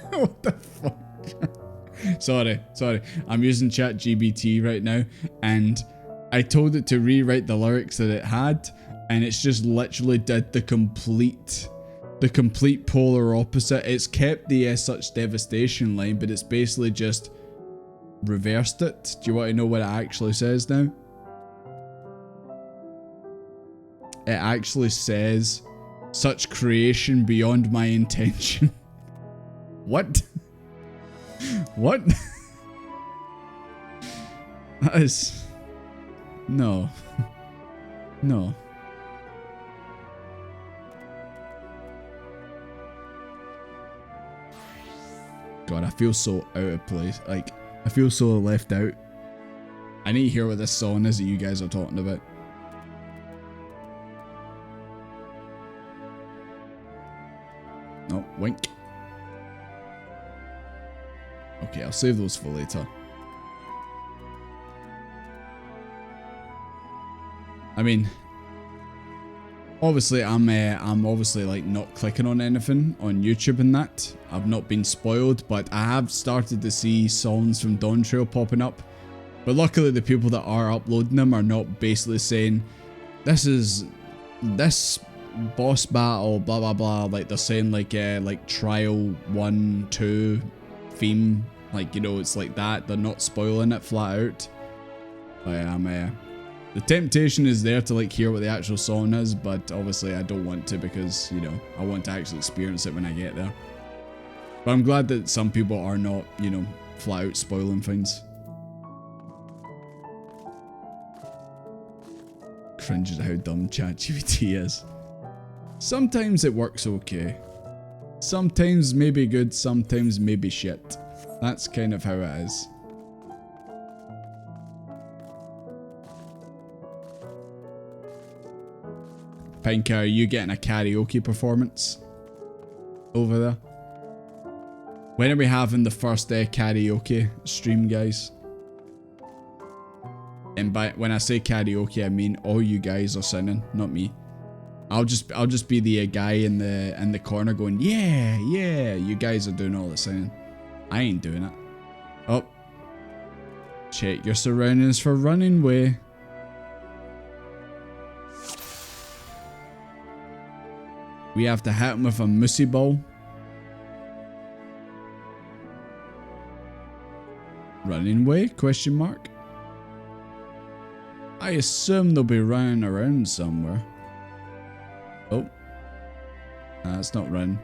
Speaker 2: What the fuck? Sorry. I'm using ChatGPT right now, and I told it to rewrite the lyrics that it had, and it's just literally did the complete polar opposite. It's kept the such devastation line, but it's basically just reversed it. Do you want to know what it actually says now? It actually says, such creation beyond my intention. What? What? That is... No. No. God, I feel so out of place. Like, I feel so left out. I need to hear what this song is that you guys are talking about. No, wink. Okay, I'll save those for later. I mean, obviously I'm obviously like not clicking on anything on YouTube and that. I've not been spoiled, but I have started to see songs from Dawn Trail popping up. But luckily the people that are uploading them are not basically saying this boss battle blah blah blah, like they're saying like trial 1, 2 theme, like, you know, it's like that. They're not spoiling it flat out. But the temptation is there to like hear what the actual song is, but obviously I don't want to, because, you know, I want to actually experience it when I get there. But I'm glad that some people are not, you know, flat out spoiling things. Cringes at how dumb ChatGPT is. Sometimes it works okay. Sometimes maybe good, sometimes maybe shit. That's kind of how it is. Pinker, are you getting a karaoke performance over there? When are we having the first karaoke stream, guys? And when I say karaoke, I mean all you guys are singing, not me. I'll just be the guy in the corner going, yeah, yeah. You guys are doing all the singing. I ain't doing it. Oh, check your surroundings for running way. We have to hit him with a moosey ball. Running way? Question mark. I assume they'll be running around somewhere. Oh. It's not run.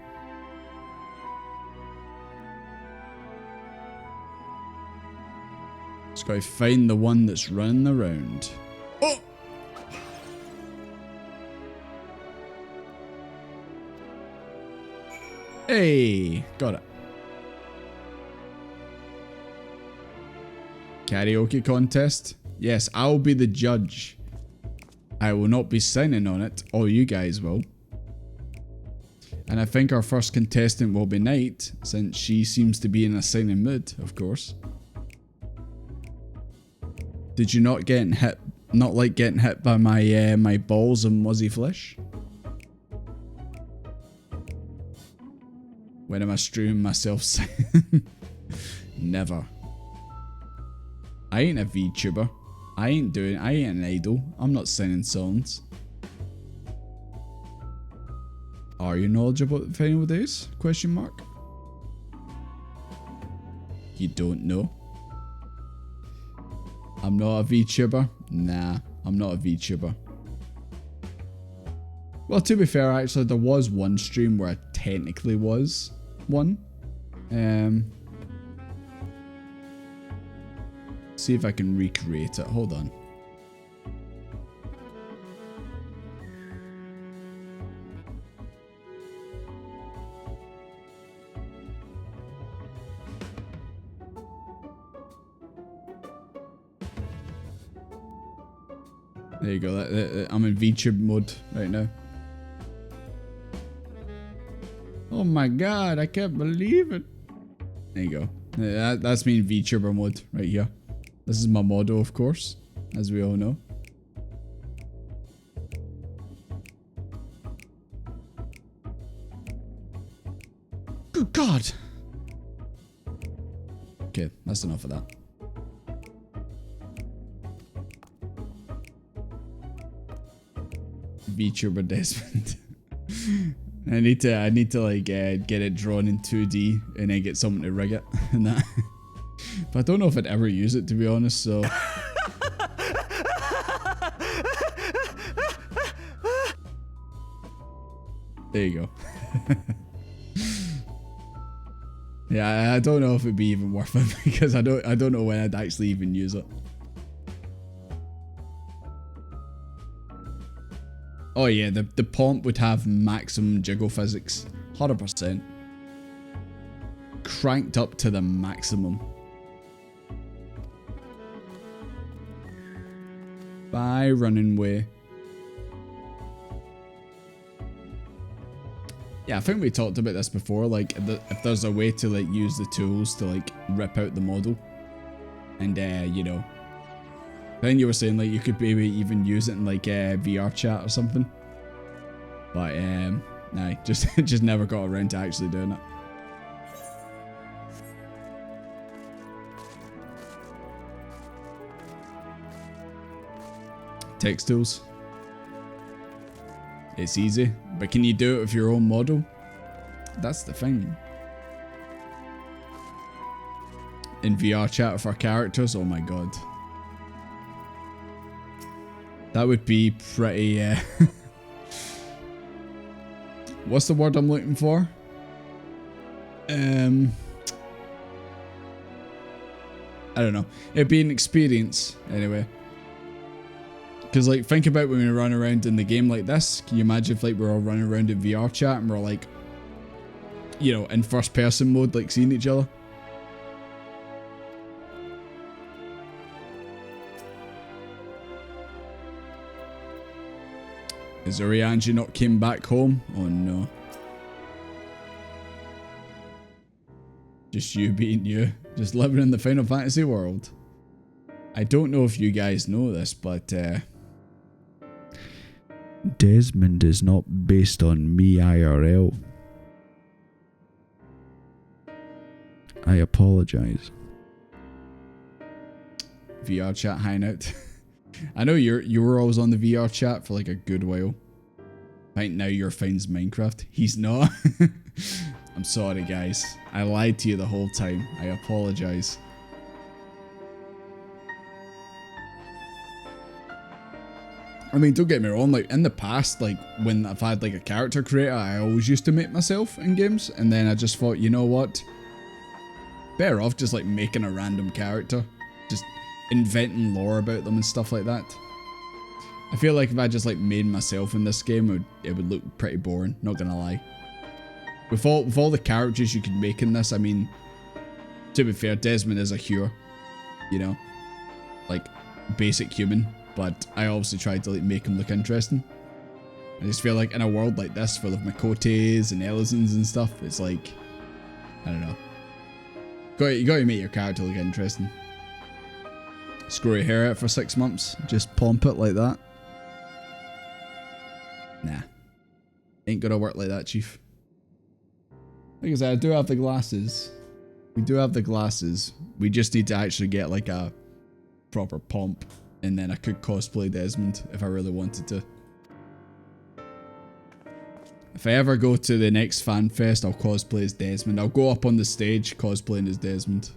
Speaker 2: Just gotta find the one that's running around. Oh! Hey! Got it. Karaoke contest? Yes, I'll be the judge. I will not be signing on it. All you guys will. And I think our first contestant will be Knight, since she seems to be in a signing mood, of course. Did you not get hit? Not like getting hit by my my balls and muzzy flesh? When am I streaming myself singing? Never. I ain't a VTuber. I ain't an idol. I'm not singing songs. Are you knowledgeable about the final days? Question mark. You don't know? I'm not a VTuber? Nah, I'm not a VTuber. Well, to be fair, actually, there was one stream where I technically was one. See if I can recreate it. Hold on. There you go. I'm in VTube mode right now. Oh my god, I can't believe it. There you go. That's me in VTuber mode right here. This is my motto, of course, as we all know. Good god! Okay, that's enough of that. VTuber Desmond. I need to like get it drawn in 2D and then get someone to rig it and that. But I don't know if I'd ever use it, to be honest, so. There you go. Yeah, I don't know if it'd be even worth it because I don't know when I'd actually even use it. Oh yeah, the pomp would have maximum jiggle physics, 100%. cranked up to the maximum. Bye, running way. Yeah, I think we talked about this before, like, if there's a way to, like, use the tools to, like, rip out the model. And, you know. Then you were saying, like, you could maybe even use it in, like, VR chat or something. But, nah, just never got around to actually doing it. Text tools. It's easy, but can you do it with your own model? That's the thing. In VR chat with our characters, oh my god. That would be pretty, what's the word I'm looking for? I don't know. It'd be an experience, anyway. Because, like, think about when we run around in the game like this. Can you imagine if, like, we're all running around in VR chat and we're, like, you know, in first person mode, like, seeing each other? Is Orianji not came back home? Oh, no. Just you being you. Just living in the Final Fantasy world. I don't know if you guys know this, but, Desmond is not based on me IRL. I apologize. VR chat hangout. I know you were always on the VR chat for like a good while. Right now your finds Minecraft. He's not. I'm sorry guys. I lied to you the whole time. I apologize. I mean, don't get me wrong, like, in the past, like, when I've had, like, a character creator, I always used to make myself in games, and then I just thought, you know what? Better off just, like, making a random character. Just inventing lore about them and stuff like that. I feel like if I just, like, made myself in this game, it would look pretty boring, not gonna lie. With all the characters you can make in this, I mean, to be fair, Desmond is a Hure, you know? Like, basic human. But I obviously tried to like make him look interesting. I just feel like in a world like this full of Makotes and Elizons and stuff, it's like, I don't know. You gotta make your character look interesting. Screw your hair out for 6 months, just pomp it like that. Nah. Ain't gonna work like that, Chief. Like I said, I do have the glasses. We do have the glasses. We just need to actually get like a proper pomp. And then I could cosplay Desmond if I really wanted to. If I ever go to the next fan fest, I'll cosplay as Desmond. I'll go up on the stage cosplaying as Desmond.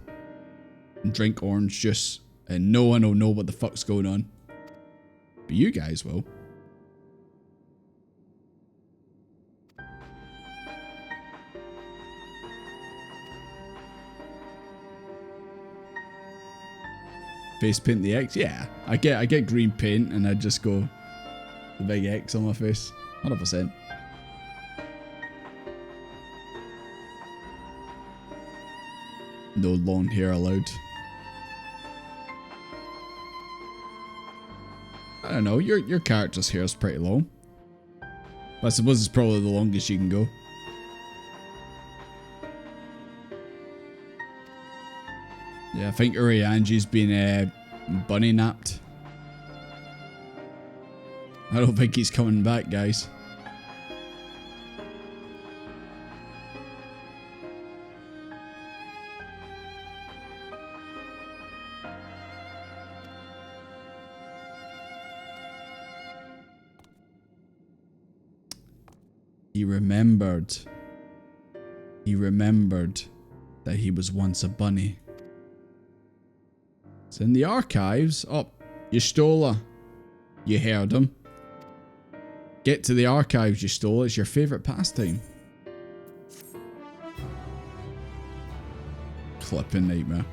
Speaker 2: And drink orange juice. And no one will know what the fuck's going on. But you guys will. Face paint the X? Yeah. I get green paint and I just go the big X on my face. 100%. No long hair allowed. I don't know, your character's hair is pretty long. But I suppose it's probably the longest you can go. Yeah, I think Urianji's been bunny napped. I don't think he's coming back, guys. He remembered that he was once a bunny. It's in the archives. Oh, you stole her. You heard him. Get to the archives, you stole. It's your favourite pastime. Clipping nightmare.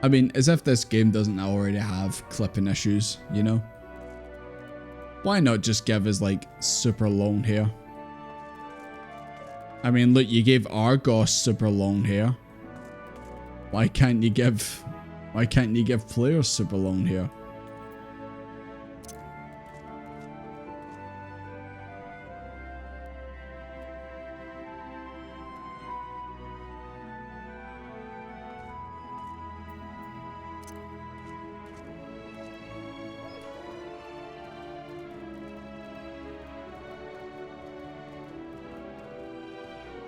Speaker 2: I mean, as if this game doesn't already have clipping issues, you know? Why not just give us like super long hair? I mean, look, you gave Argos super long hair. Why can't you give players super long hair?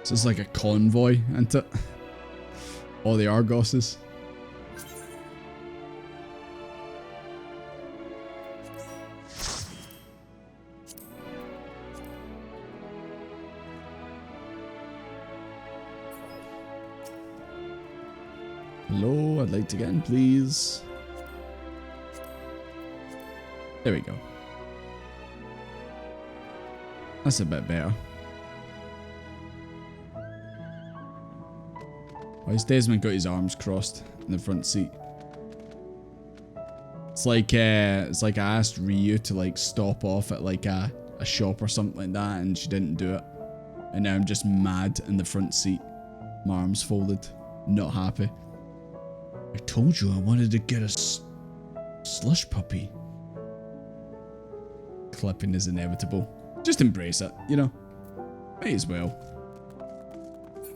Speaker 2: This is like a convoy, isn't it? All the Argoses. Hello, I'd like to get in, please. There we go. That's a bit better. Why has Desmond got his arms crossed in the front seat? It's like I asked Ryu to like stop off at like a shop or something like that, and she didn't do it. And now I'm just mad in the front seat. My arms folded. Not happy. I told you I wanted to get a slush puppy. Clipping is inevitable. Just embrace it, you know? Might as well.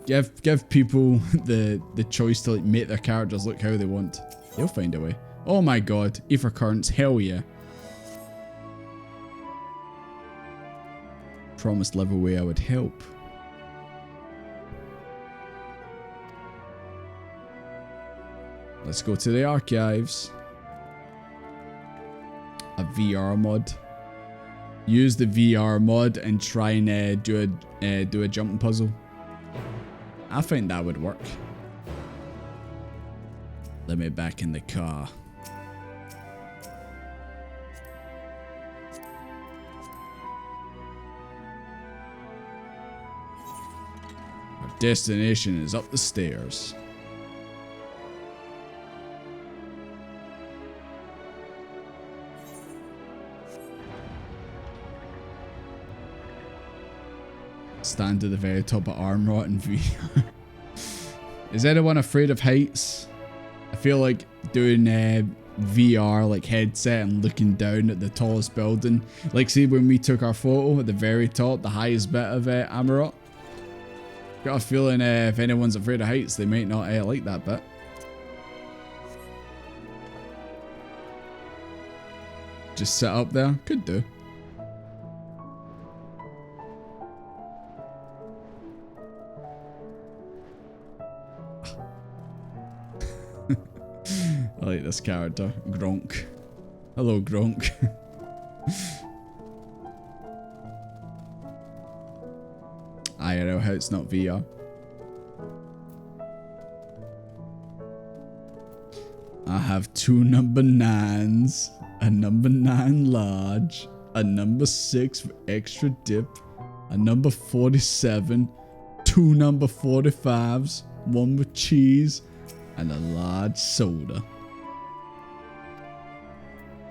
Speaker 2: Give people the choice to like make their characters look how they want. They'll find a way. Oh my god, Ether Currents, hell yeah. Promised live away I would help. Let's go to the archives. A VR mod. Use the VR mod and try and do a jumping puzzle. I think that would work. Let me back in the car. Our destination is up the stairs. Stand to the very top of arm rot in VR. Is anyone afraid of heights? I feel like doing VR like headset and looking down at the tallest building. Like see when we took our photo at the very top, the highest bit of Amarot. Got a feeling if anyone's afraid of heights, they might not like that bit. Just sit up there? Could do. I like this character, Gronk. Hello, Gronk. IRL how it's not VR. I have two number 9s, a number 9 large, a number 6 for extra dip, a number 47, two number 45s, one with cheese, and a large soda.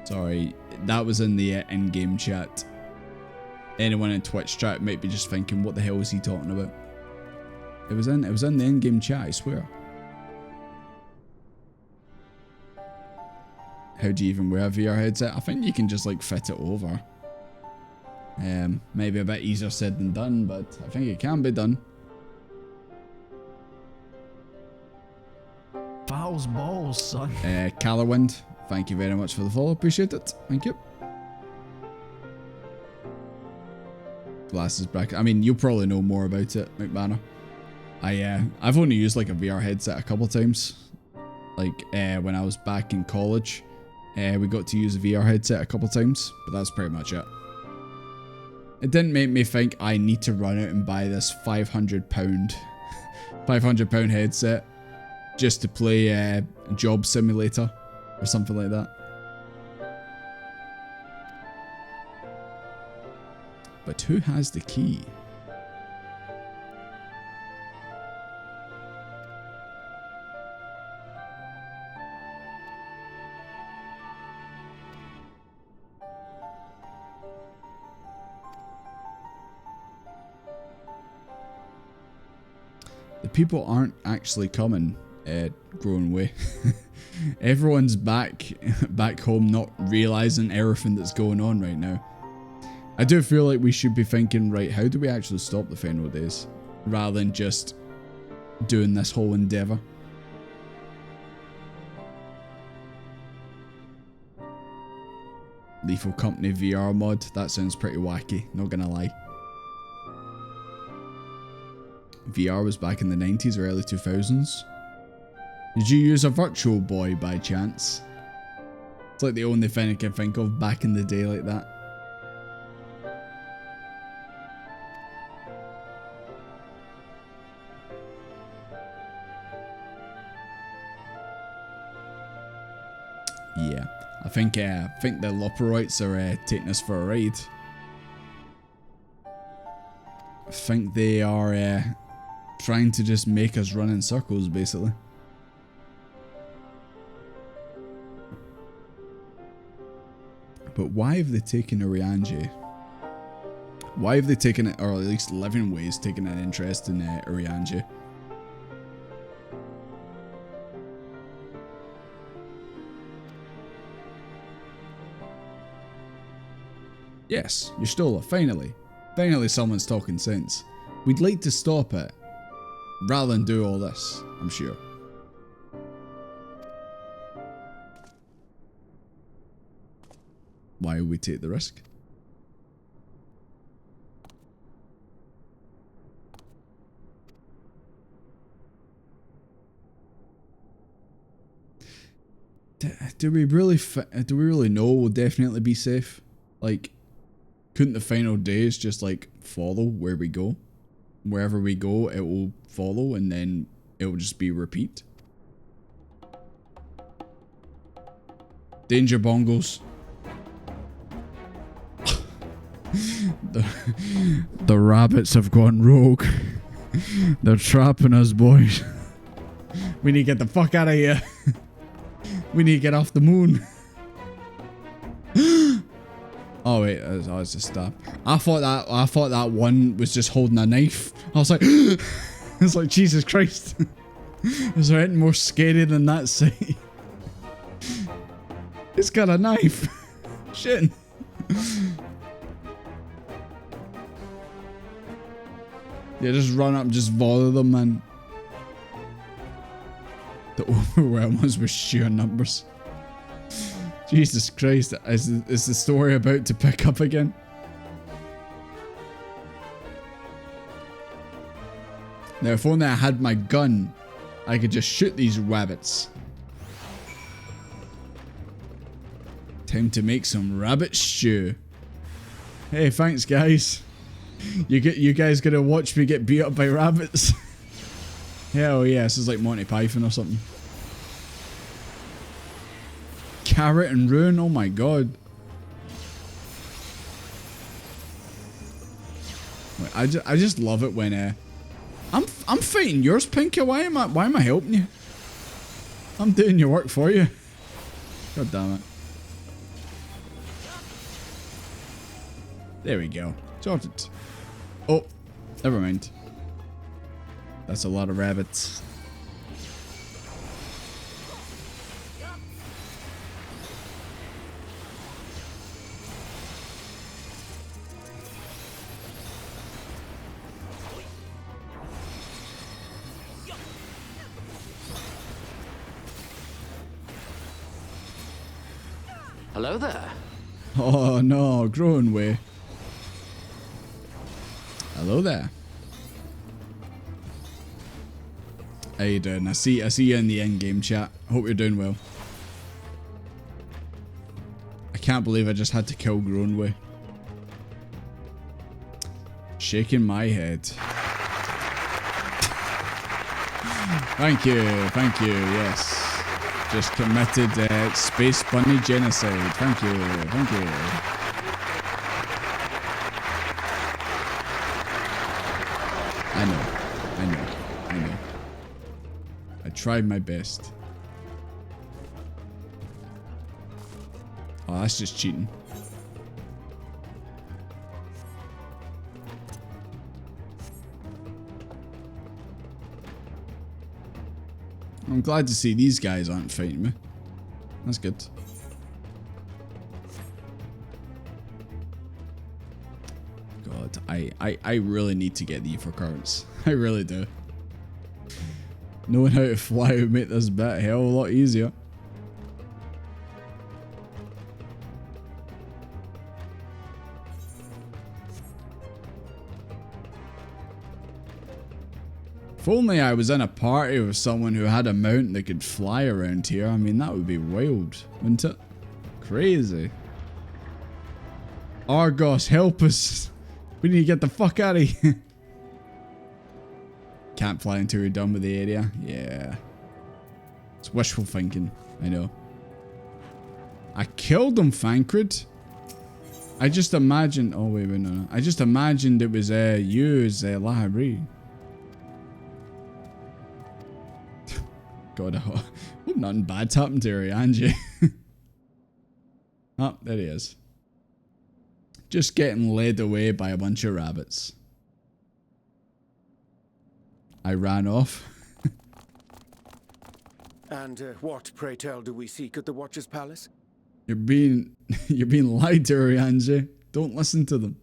Speaker 2: Sorry, that was in the in-game chat. Anyone in Twitch chat might be just thinking, what the hell is he talking about? It was in the in-game chat, I swear. How do you even wear a VR headset? I think you can just like fit it over. Maybe a bit easier said than done, but I think it can be done.
Speaker 10: Fouls balls, son.
Speaker 2: Callerwind, thank you very much for the follow. Appreciate it. Thank you. Glasses bracket. I mean, you probably know more about it, McManor. I've only used like a VR headset a couple times. Like when I was back in college, we got to use a VR headset a couple times, but that's pretty much it. It didn't make me think I need to run out and buy this £500 headset just to play Job Simulator or something like that. But who has the key? The people aren't actually coming, growing way. Everyone's back home, not realizing everything that's going on right now. I do feel like we should be thinking, right, how do we actually stop the Fenro days? Rather than just doing this whole endeavor. Lethal Company VR mod, that sounds pretty wacky, not gonna lie. VR was back in the 90s or early 2000s. Did you use a Virtual Boy by chance? It's like the only thing I can think of back in the day like that. Yeah, I think the Loperoids are taking us for a ride. I think they are trying to just make us run in circles, basically. But why have they taken Urianger? Why have they taken it, or at least Living Ways taken an interest in Urianger? Yes, you're still finally. Finally someone's talking sense. We'd like to stop it, rather than do all this, I'm sure. Why would we take the risk? Do we really know we'll definitely be safe? Like, couldn't the final days just like follow where we go? Wherever we go, it will follow and then it will just be repeat. Danger bongos. The rabbits have gone rogue. They're trapping us, boys. We need to get the fuck out of here. We need to get off the moon. Oh wait, it's a stab. I thought that one was just holding a knife. I was like, it's like, Jesus Christ. Is there anything more scary than that sight? It's got a knife. Shit. Yeah, just run up and just bother them, man. The overwhelm us with sheer numbers. Jesus Christ, is the story about to pick up again? Now, if only I had my gun, I could just shoot these rabbits. Time to make some rabbit stew. Hey, thanks guys. You guys gonna watch me get beat up by rabbits? Hell yeah, this is like Monty Python or something. Carrot and ruin, oh my god. Wait, I just love it when I'm fighting yours, Pinky. Why am I helping you? I'm doing your work for you. God damn it. There we go. Sorted. Oh, never mind. That's a lot of rabbits.
Speaker 11: Hello there.
Speaker 2: Oh no, growing way. Hello there. How you doing? I see you in the in-game chat. Hope you're doing well. I can't believe I just had to kill Grownway. Shaking my head. Thank you, yes. Just committed space bunny genocide. Thank you. I know. I tried my best. Oh, that's just cheating. I'm glad to see these guys aren't fighting me. That's good. God, I really need to get the Ether cards. I really do. Knowing how to fly would make this bit a hell of a lot easier. If only I was in a party with someone who had a mount that could fly around here. I mean, that would be wild, wouldn't it? Crazy. Argos, help us. We need to get the fuck out of here. Can't fly until you're done with the area. Yeah. It's wishful thinking. I know. I killed him, Fancred. I just imagined... Oh, wait, no. I just imagined it was you as Lahari. God, I hope nothing bad's happened to Angie. Oh, there he is. Just getting led away by a bunch of rabbits. I ran off.
Speaker 6: And what, pray tell, do we seek at the Watcher's Palace?
Speaker 2: You're being lied to, Angie. Don't listen to them.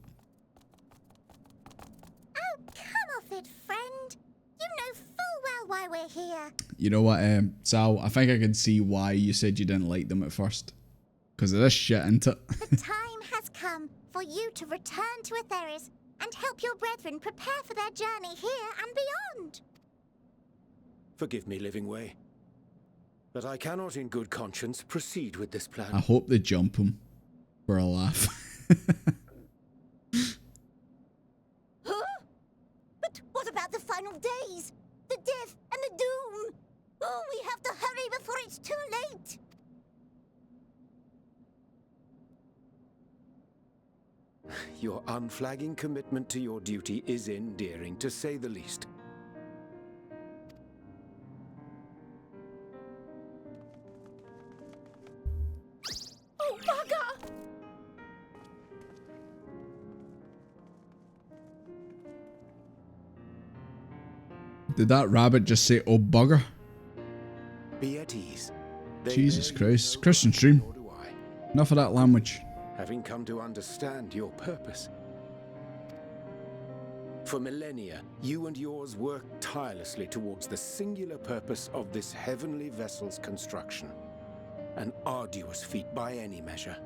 Speaker 5: Oh, come off it, friend. You know full well why we're here.
Speaker 2: You know what, Sal? I think I can see why you said you didn't like them at first. Because of this shit, isn't it?
Speaker 5: The time has come for you to return to Atheris and help your brethren prepare for their journey here and beyond.
Speaker 6: Forgive me, Living Way, but I cannot in good conscience proceed with this plan.
Speaker 2: I hope they jump him for a laugh.
Speaker 5: Huh? But what about the final days? The death and the doom? Oh, we have to hurry before it's too late.
Speaker 6: Your unflagging commitment to your duty is endearing, to say the least.
Speaker 5: Oh, bugger!
Speaker 2: Did that rabbit just say, oh bugger?
Speaker 6: Be at ease. They
Speaker 2: Jesus
Speaker 6: bear you
Speaker 2: Christ.
Speaker 6: no
Speaker 2: Christian
Speaker 6: grudge,
Speaker 2: stream.
Speaker 6: nor do I.
Speaker 2: Enough of that language.
Speaker 6: Having come to understand your purpose. For millennia, you and yours worked tirelessly towards the singular purpose of this heavenly vessel's construction. An arduous feat by any measure.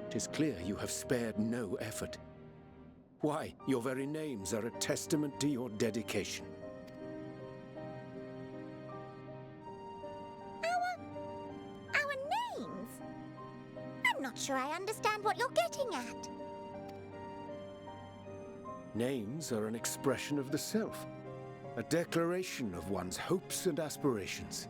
Speaker 6: 'Tis clear you have spared no effort. Why, your very names are a testament to your dedication.
Speaker 5: Our names? I'm not sure I understand what you're getting at.
Speaker 6: Names are an expression of the self, a declaration of one's hopes and aspirations.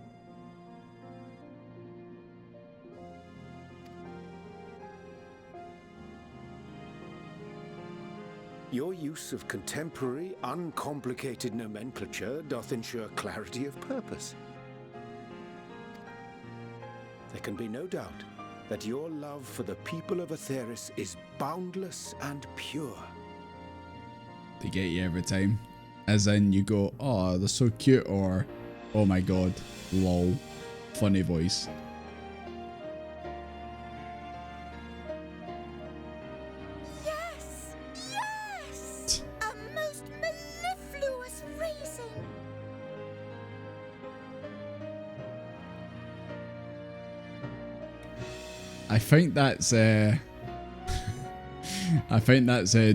Speaker 6: Your use of contemporary, uncomplicated nomenclature doth ensure clarity of purpose. There can be no doubt that your love for the people of Atheris is boundless and pure.
Speaker 2: They get you every time. As in, you go, oh, they're so cute, or, oh my god, lol, funny voice.
Speaker 5: Yes! Yes! A most mellifluous phrasing.
Speaker 2: I think that's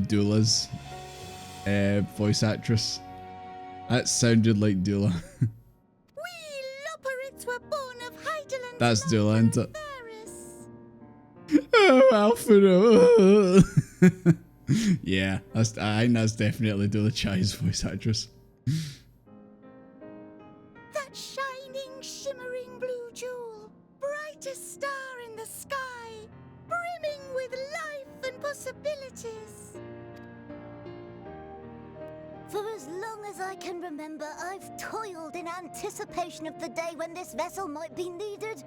Speaker 2: Dula's voice actress. That sounded like Dula.
Speaker 5: We Loporits were born of Heideland.
Speaker 2: That's Dula, isn't it? Oh, Alfredo. Yeah, I think that's definitely Dula Chai's voice actress.
Speaker 5: That shining, shimmering blue jewel, brightest star in the sky, brimming with life and possibilities. For as long as I can remember, I've toiled in anticipation of the day when this vessel might be needed.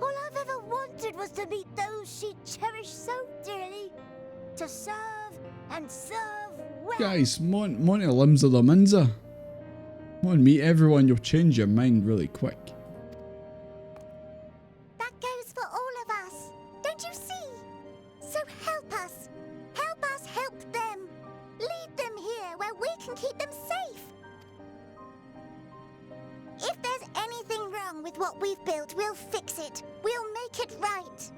Speaker 5: All I've ever wanted was to meet those she cherished so dearly. To serve and serve well.
Speaker 2: Guys, Monty limbs of the Minza. Come on, meet everyone, you'll change your mind really quick.
Speaker 5: That goes for all of us. Don't you see? So help us. Help us help them. Lead them here where we can keep them safe. If there's anything wrong with what we've built, we'll fix it. We'll make it right.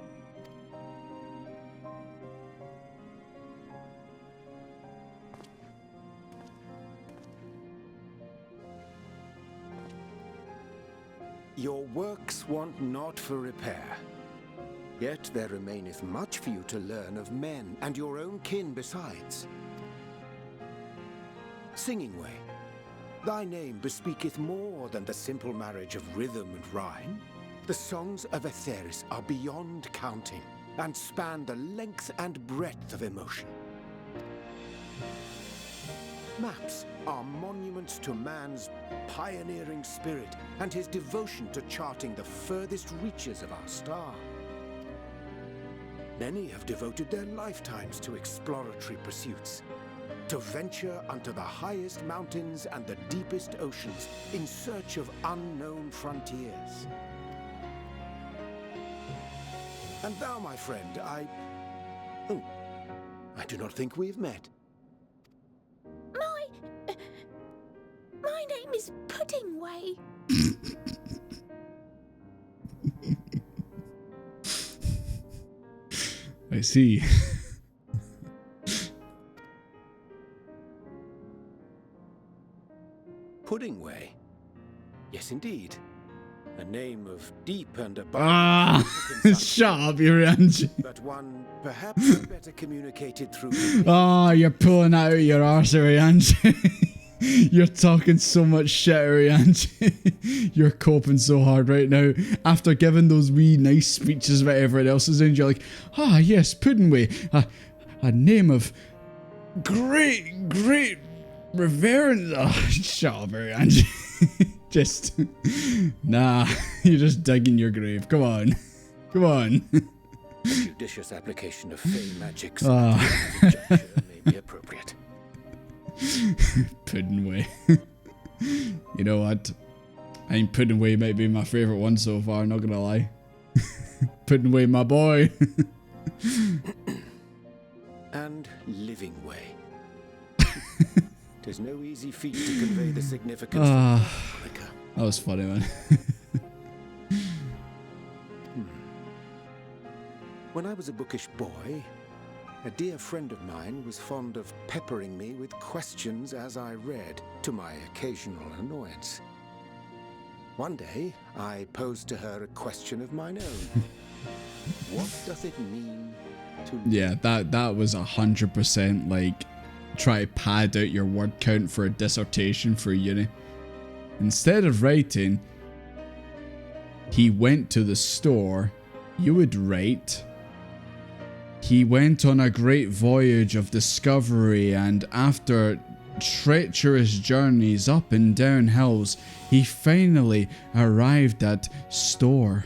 Speaker 6: Your works want not for repair. Yet there remaineth much for you to learn of men, and your own kin besides. Singing Way, thy name bespeaketh more than the simple marriage of rhythm and rhyme. The songs of Aetheris are beyond counting, and span the length and breadth of emotion. Maps are monuments to man's pioneering spirit and his devotion to charting the furthest reaches of our star. Many have devoted their lifetimes to exploratory pursuits, to venture unto the highest mountains and the deepest oceans in search of unknown frontiers. And thou, my friend, I do not think we've met.
Speaker 5: My name is Puddingway.
Speaker 2: I see.
Speaker 6: Puddingway? Yes, indeed. A name of deep and abundant.
Speaker 2: Shut up, Urianji.
Speaker 6: But one perhaps better communicated through.
Speaker 2: You're pulling out of your arse, Urianji. You're talking so much shit, Urianji. You're coping so hard right now. After giving those wee nice speeches about everyone else's and you're like, yes, Puddingway. A name of great reverence. Shut up, Urianji. Just, nah, you're just digging your grave. Come on. Come on.
Speaker 6: A judicious application of fey magics may be appropriate.
Speaker 2: Puddingway. You know what? I think Puddingway might be my favourite one so far, not gonna lie. Puddingway, my boy.
Speaker 6: And Living Way. 'Tis no easy feat to convey the significance of liquor.
Speaker 2: That was funny, man.
Speaker 6: When I was a bookish boy, a dear friend of mine was fond of peppering me with questions as I read, to my occasional annoyance. One day, I posed to her a question of mine own. What does it mean to live?
Speaker 2: Yeah, that was 100% like try to pad out your word count for a dissertation for uni. Instead of writing, he went to the store, you would write, he went on a great voyage of discovery, and after treacherous journeys up and down hills, he finally arrived at store.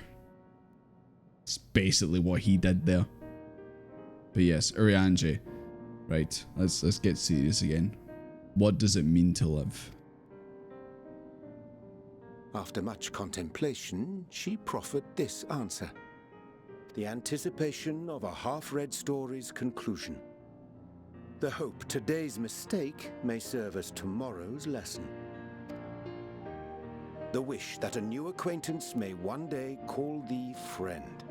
Speaker 2: It's basically what he did there. But yes, Urianji. Right, let's get serious again. What does it mean to live?
Speaker 6: After much contemplation, she proffered this answer. The anticipation of a half-read story's conclusion. The hope today's mistake may serve as tomorrow's lesson. The wish that a new acquaintance may one day call thee friend.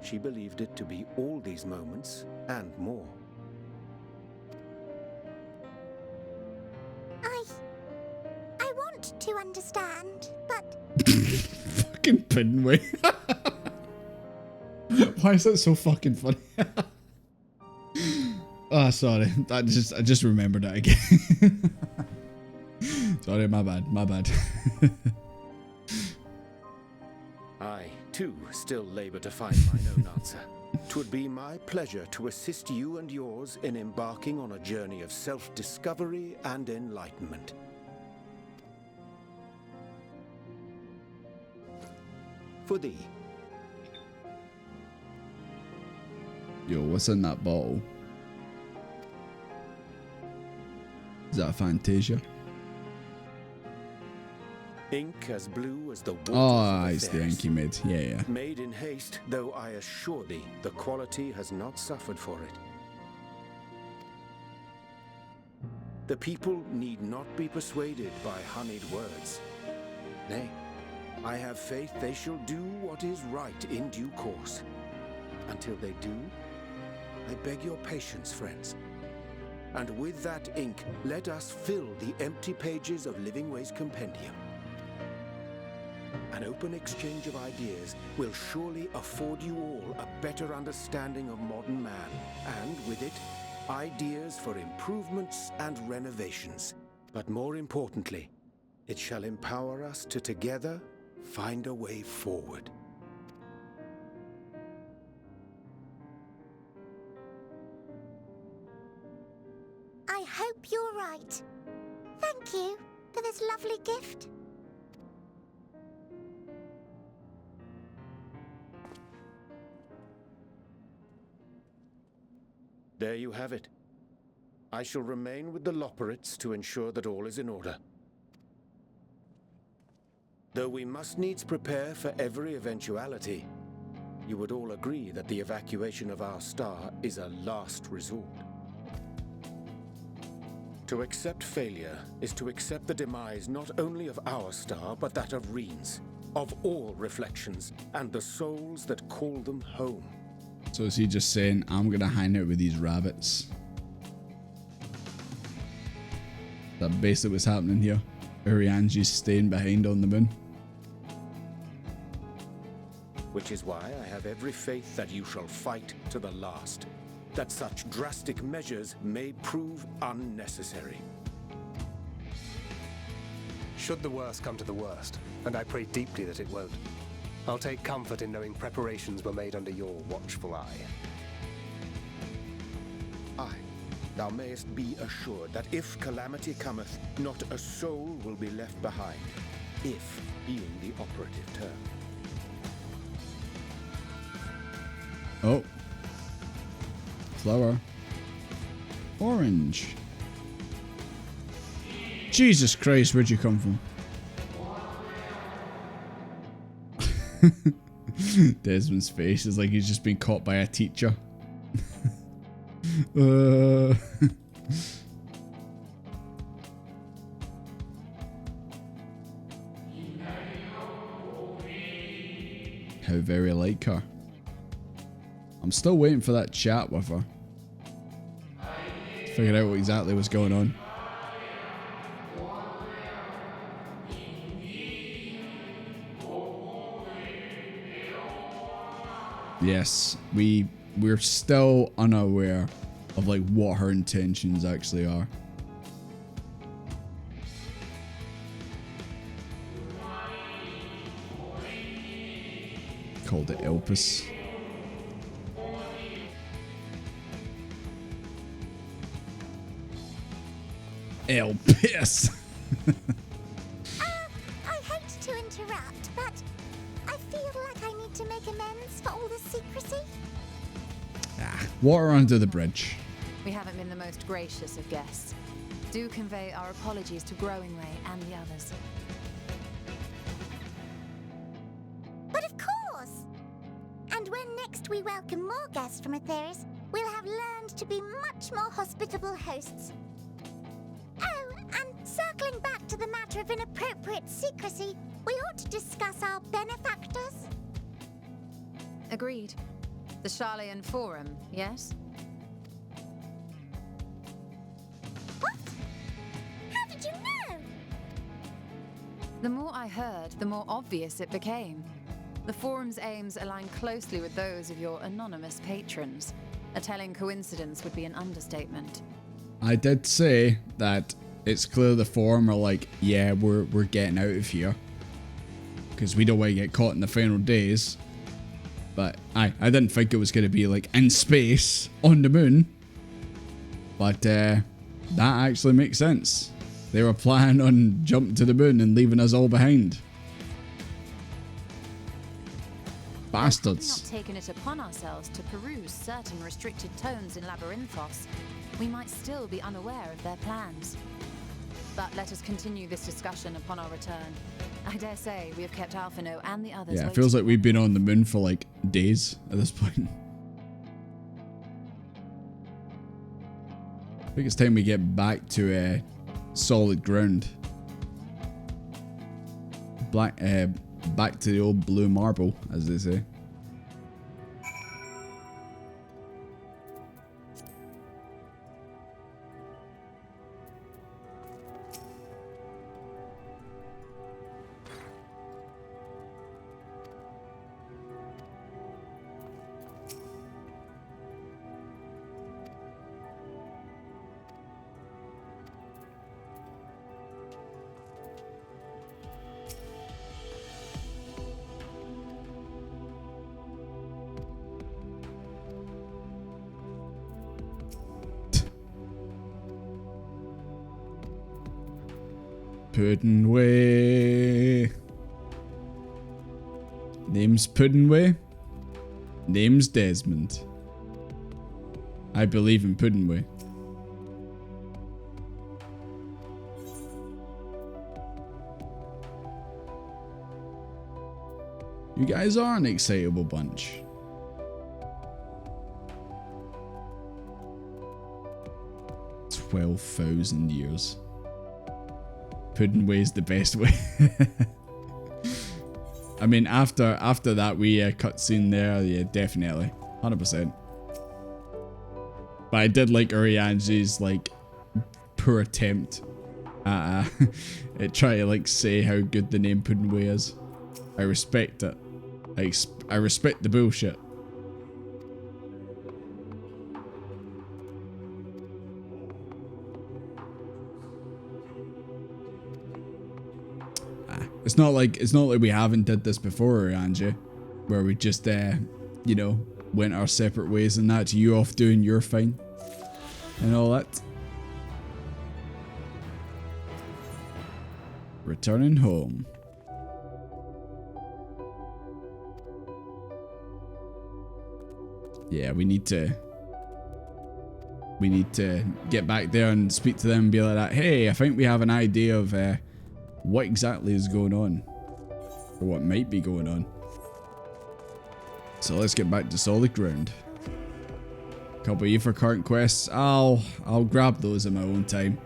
Speaker 6: She believed it to be all these moments and more.
Speaker 5: I want to understand, but...
Speaker 2: Fucking Puddingway. Why is that so fucking funny? Sorry. I just remembered that again. Sorry, my bad.
Speaker 6: I, too, still labor to find mine own answer. 'Twould be my pleasure to assist you and yours in embarking on a journey of self-discovery and enlightenment. For thee.
Speaker 2: Yo, what's in that bottle? Is that a Fantasia?
Speaker 6: Ink as blue as the waters
Speaker 2: Oh,
Speaker 6: of the
Speaker 2: it's the
Speaker 6: Thames.
Speaker 2: ink he made. Yeah, yeah.
Speaker 6: Made in haste, though I assure thee, the quality has not suffered for it. The people need not be persuaded by honeyed words. Nay, I have faith they shall do what is right in due course. Until they do, I beg your patience, friends. And with that ink, let us fill the empty pages of Living Ways Compendium. An open exchange of ideas will surely afford you all a better understanding of modern man, and with it, ideas for improvements and renovations. But more importantly, it shall empower us to together find a way forward.
Speaker 5: I hope you're right. Thank you for this lovely gift.
Speaker 6: There you have it. I shall remain with the Loporrits to ensure that all is in order. Though we must needs prepare for every eventuality, you would all agree that the evacuation of our star is a last resort. To accept failure is to accept the demise not only of our star, but that of Reen's, of all reflections, and the souls that call them home.
Speaker 2: So is he just saying, I'm gonna hang out with these rabbits? That basically what's happening here. Urianji's staying behind on the moon.
Speaker 6: Which is why I have every faith that you shall fight to the last. That such drastic measures may prove unnecessary.
Speaker 4: Should the worst come to the worst, and I pray deeply that it won't, I'll take comfort in knowing preparations were made under your watchful eye.
Speaker 6: Aye, thou mayest be assured that if calamity cometh, not a soul will be left behind. If being the operative term.
Speaker 2: Oh. Flower. Orange. Jesus Christ, where'd you come from? Desmond's face is like he's just been caught by a teacher. How very like her. I'm still waiting for that chat with her. To figure out what exactly was going on. Yes, we're still unaware of like what her intentions actually are. Called it Elpis. Elpis.
Speaker 5: I hate to interrupt, but I feel like I need to make amends for all the secrecy.
Speaker 2: Water under the bridge.
Speaker 7: We haven't been the most gracious of guests. Do convey our apologies to Growingway and the others.
Speaker 5: But of course! And when next we welcome more guests from Atheris, we'll have learned to be much more hospitable hosts. Oh, and circling back to the matter of inappropriate secrecy, we ought to discuss our benefactors.
Speaker 7: Agreed. The Charlayan Forum, yes?
Speaker 5: What? How did you know?
Speaker 7: The more I heard, the more obvious it became. The Forum's aims align closely with those of your anonymous patrons. A telling coincidence would be an understatement.
Speaker 2: I did say that it's clear the Forum are like, yeah, we're getting out of here. Because we don't want to get caught in the final days. But I didn't think it was going to be like in space on the moon. But that actually makes sense. They were planning on jumping to the moon and leaving us all behind. Bastards.
Speaker 7: Not taken it upon ourselves to peruse certain restricted tones in Labyrinthos, we might still be unaware of their plans. But let us continue this discussion upon our return. I dare say we have kept Alphino and the others
Speaker 2: Yeah, it
Speaker 7: waiting.
Speaker 2: feels like we've been on the moon for like days at this point. I think it's time we get back to solid ground. Back to the old blue marble, as they say. Puddin'way. Name's Puddin'way. Name's Desmond. I believe in Puddin'way. You guys are an excitable bunch. $12,000 years. Puddin'way's the best way. I mean, after that wee cutscene there, yeah, definitely, 100%. But I did like Urianji's like poor attempt at trying to like say how good the name Puddin'way is. I respect it. I respect the bullshit. It's not like we haven't did this before, Angie, where we just you know, went our separate ways and that. You off doing your thing and all that. Returning home. Yeah, we need to get back there and speak to them and be like that. Hey, I think we have an idea of what exactly is going on, or what might be going on. So let's get back to solid ground. Couple of you for current quests. I'll grab those in my own time.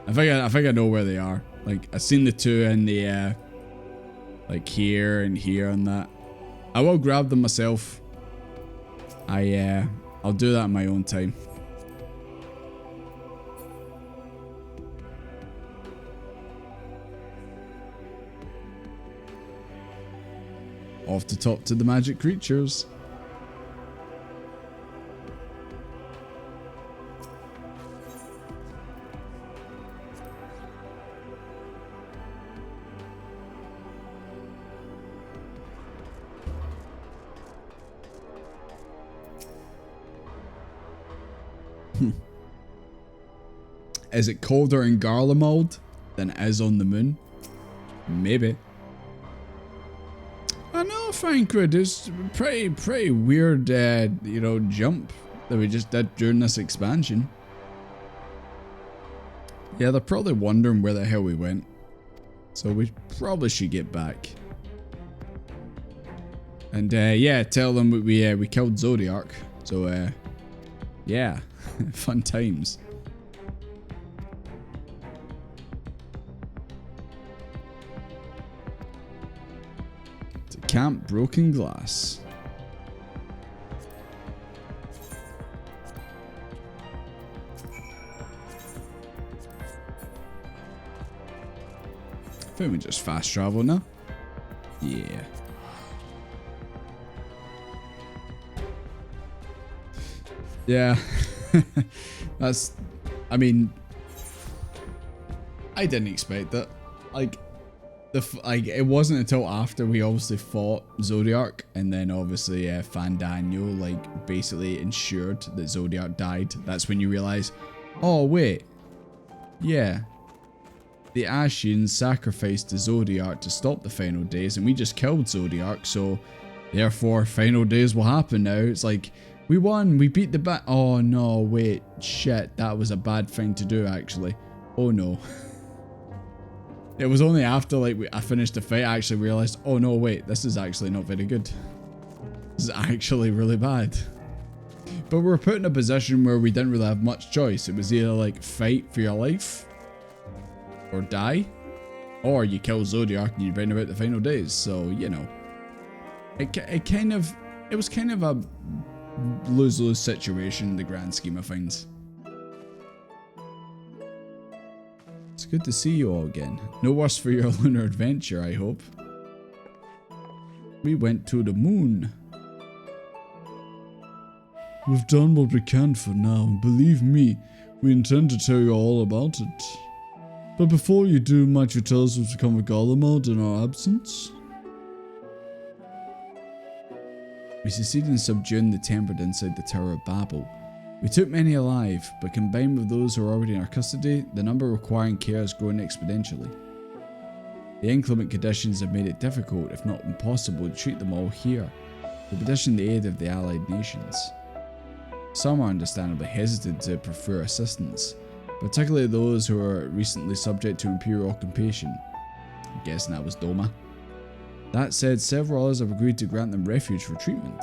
Speaker 2: I think I know where they are. Like, I've seen the two in the like here and here and that. I will grab them myself. I'll do that in my own time. Off to talk to the magic creatures. Is it colder in Garlemald than it is on the moon? Maybe. I know, Frankfurt, it's pretty weird, you know, jump that we just did during this expansion. Yeah, they're probably wondering where the hell we went. So we probably should get back. And yeah, tell them we killed Zodiac. So yeah, fun times. Camp Broken Glass. I think we just fast travel now. Yeah. Yeah. That's, I mean, I didn't expect that. Like, it wasn't until after we obviously fought Zodiac, and then obviously Fandango like basically ensured that Zodiac died. That's when you realize, oh wait, yeah, the Ashians sacrificed to Zodiac to stop the final days, and we just killed Zodiac, so therefore final days will happen now. It's like, we won, we beat the oh no, wait, shit, that was a bad thing to do actually. Oh no. It was only after like I finished the fight I actually realized, oh no, wait, this is actually not very good. This is actually really bad. But we were put in a position where we didn't really have much choice. It was either like fight for your life or die, or you kill Zodiac and you bring about the final days. So, you know, it was kind of a lose-lose situation in the grand scheme of things. It's good to see you all again. No worse for your lunar adventure, I hope. We went to the moon. We've done what we can for now, and believe me, we intend to tell you all about it. But before you do, might you tell us what's become of Garlemald in our absence? We succeeded in subduing the Tempered inside the Tower of Babel. We took many alive, but combined with those who are already in our custody, the number requiring care is growing exponentially. The inclement conditions have made it difficult, if not impossible, to treat them all here. We petition the aid of the allied nations. Some are understandably hesitant to prefer assistance, particularly those who are recently subject to imperial occupation. I'm guessing that was Doma. That said, several others have agreed to grant them refuge for treatment.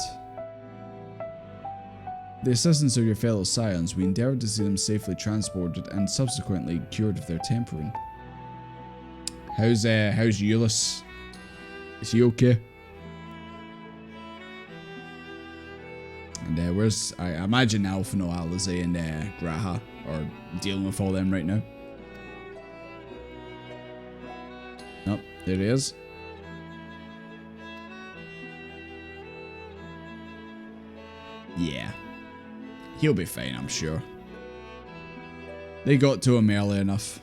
Speaker 2: With the assistance of your fellow scions, we endeavoured to see them safely transported and subsequently cured of their tempering. How's Euless? Is he okay? And where's, I imagine Alphino, Alize and Graha are dealing with all them right now. Nope, there he is. Yeah. He'll be fine, I'm sure. They got to him early enough.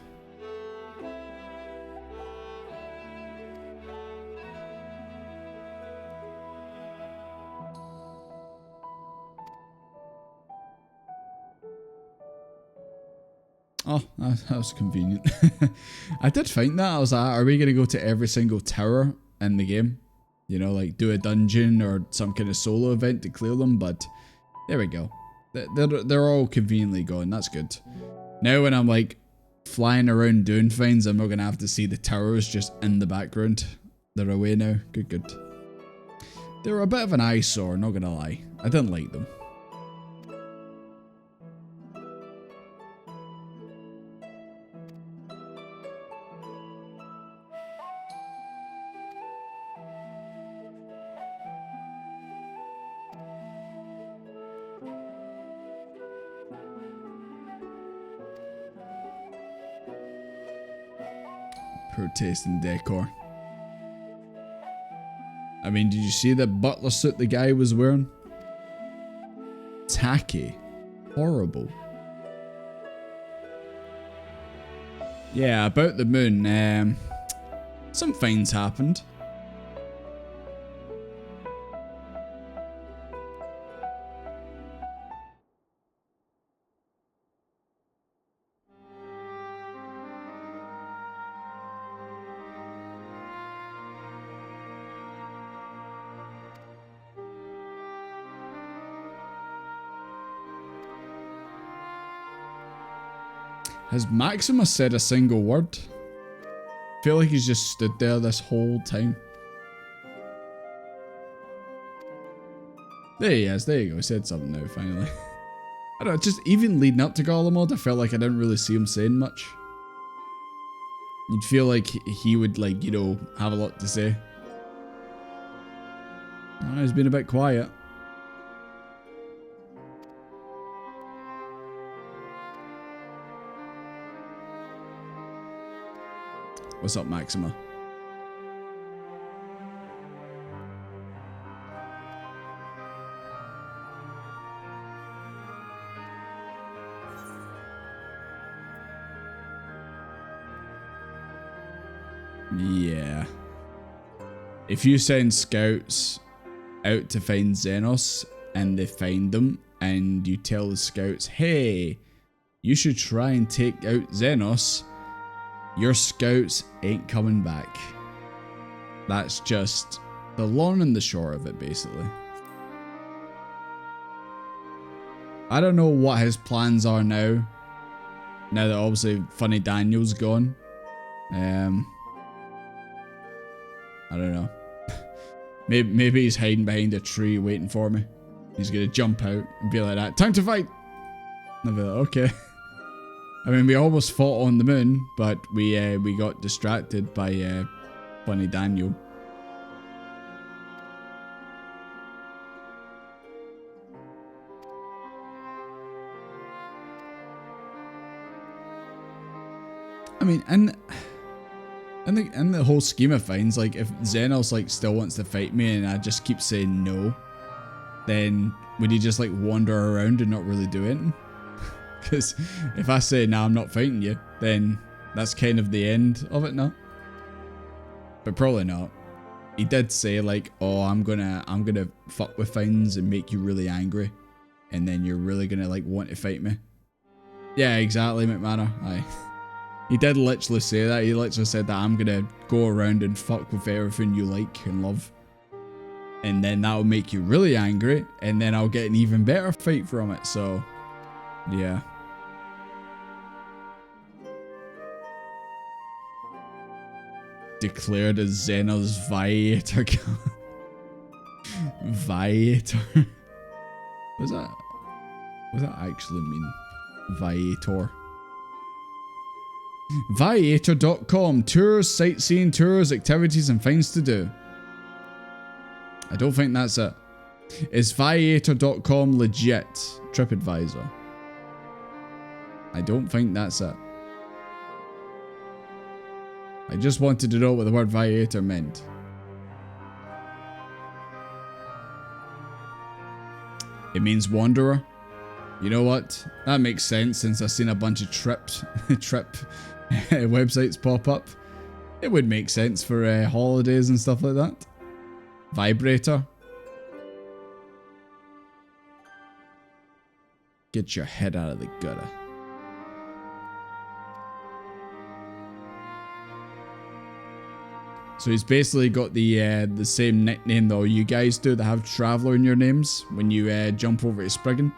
Speaker 2: Oh, that was convenient. I did find that. I was like, are we going to go to every single tower in the game? You know, like do a dungeon or some kind of solo event to clear them, but there we go. They're all conveniently gone. That's good. Now when I'm like flying around doing things, I'm not going to have to see the towers just in the background. They're away now. Good, good. They were a bit of an eyesore, not going to lie. I didn't like them. Poor taste in decor. I mean, did you see the butler suit the guy was wearing? Tacky. Horrible. Yeah, about the moon, some things happened. Has Maximus said a single word? I feel like he's just stood there this whole time. There he is, there you go, he said something now, finally. I don't know, just even leading up to Garlemald, I felt like I didn't really see him saying much. You'd feel like he would, like, you know, have a lot to say. I don't know, he's been a bit quiet. What's up, Maxima? Yeah. If you send scouts out to find Xenos and they find them and you tell the scouts, hey, you should try and take out Xenos, your scouts ain't coming back. That's just the long and the short of it, basically. I don't know what his plans are now. Now that obviously Funny Daniel's gone. I don't know. Maybe he's hiding behind a tree waiting for me. He's gonna jump out and be like that. Time to fight! And I'll be like, okay. I mean, we almost fought on the moon, but we got distracted by Bunny Daniel. I mean, in the whole scheme of things, like, if Xenos, like, still wants to fight me and I just keep saying no, then would he just, like, wander around and not really do anything? Because if I say, nah, I'm not fighting you, then that's kind of the end of it now. But probably not. He did say, like, oh, I'm gonna fuck with things and make you really angry, and then you're really gonna, like, want to fight me. Yeah, exactly, McManor. Aye. He did literally say that. He literally said that I'm gonna go around and fuck with everything you like and love. And then that'll make you really angry, and then I'll get an even better fight from it, so... yeah. Declared as Xenos Viator. Viator. What does that actually mean? Viator. Viator.com. Tours, sightseeing tours, activities and things to do. I don't think that's it. Is Viator.com legit? TripAdvisor. I don't think that's it. I just wanted to know what the word Viator meant. It means wanderer. You know what? That makes sense since I've seen a bunch of trip websites pop up. It would make sense for holidays and stuff like that. Vibrator. Get your head out of the gutter. So he's basically got the same nickname that all you guys do that have Traveller in your names when you jump over to Spriggan.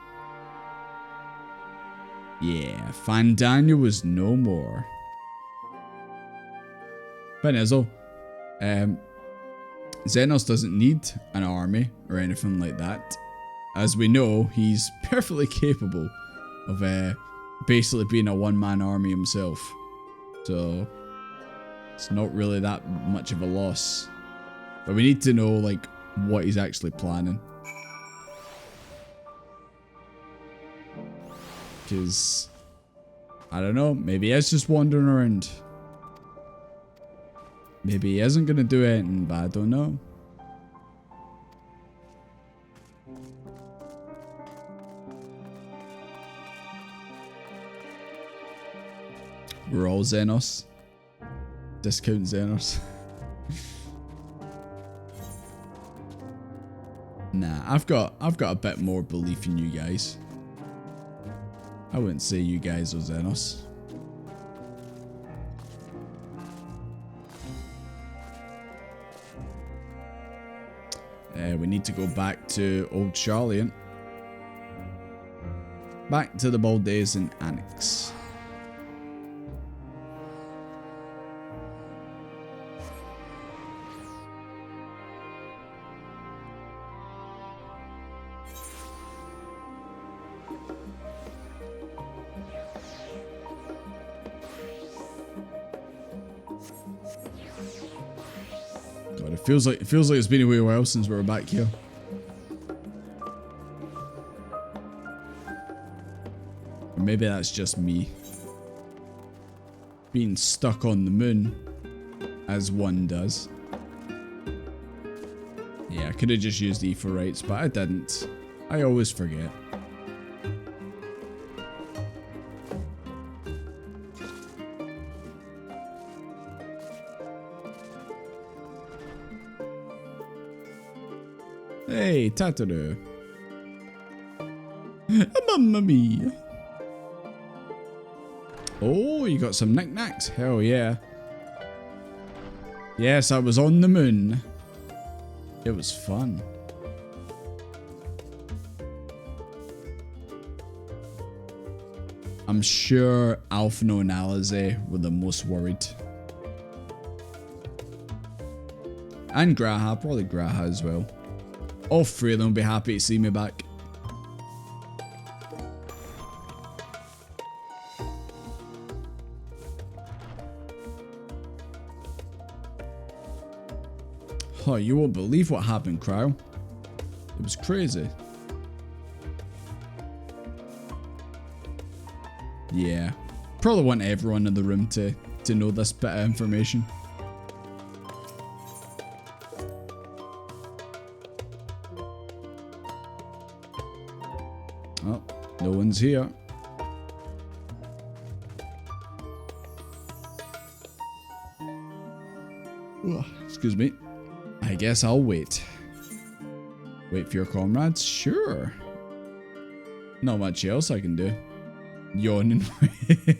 Speaker 2: Yeah, Fandaniel was no more. Benizzle. Xenos doesn't need an army or anything like that. As we know, he's perfectly capable of basically being a one-man army himself. So it's not really that much of a loss. But we need to know, like, what he's actually planning. Because, I don't know, maybe he is just wandering around. Maybe he isn't going to do anything, but I don't know. We're all Xenos. Discount Xenos. Nah, I've got a bit more belief in you guys. I wouldn't say you guys are Xenos. We need to go back to Old Charlian. Back to the Bald Days in Annex. God, it feels like it's been a wee while since we were back here. Or maybe that's just me being stuck on the moon, as one does. Yeah, I could have just used E for rights, but I didn't. I always forget. Hey, Tataru. Mamma mia. Oh, you got some knickknacks. Hell yeah. Yes, I was on the moon. It was fun. I'm sure Alphino and Alize were the most worried. And Graha, probably Graha as well. All three of them will be happy to see me back. Oh, you won't believe what happened, Crow. It was crazy. Yeah. Probably want everyone in the room to know this bit of information. Oh, no one's here. Ugh, excuse me. I guess I'll wait. Wait for your comrades? Sure. Not much else I can do. Yawning way.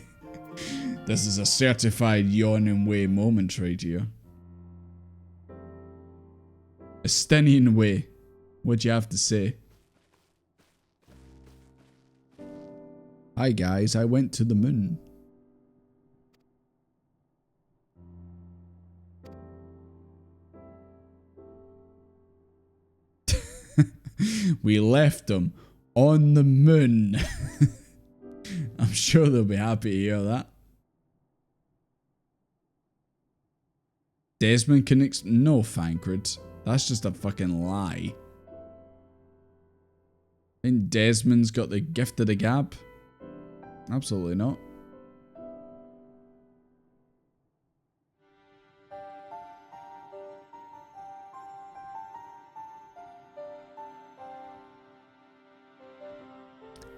Speaker 2: This is a certified yawning way moment right here. A stunning way. What'd you have to say? Hi guys, I went to the moon. We left them on the moon. I'm sure they'll be happy to hear that. Desmond connects. No, Fankred. That's just a fucking lie. I think Desmond's got the gift of the gab. Absolutely not.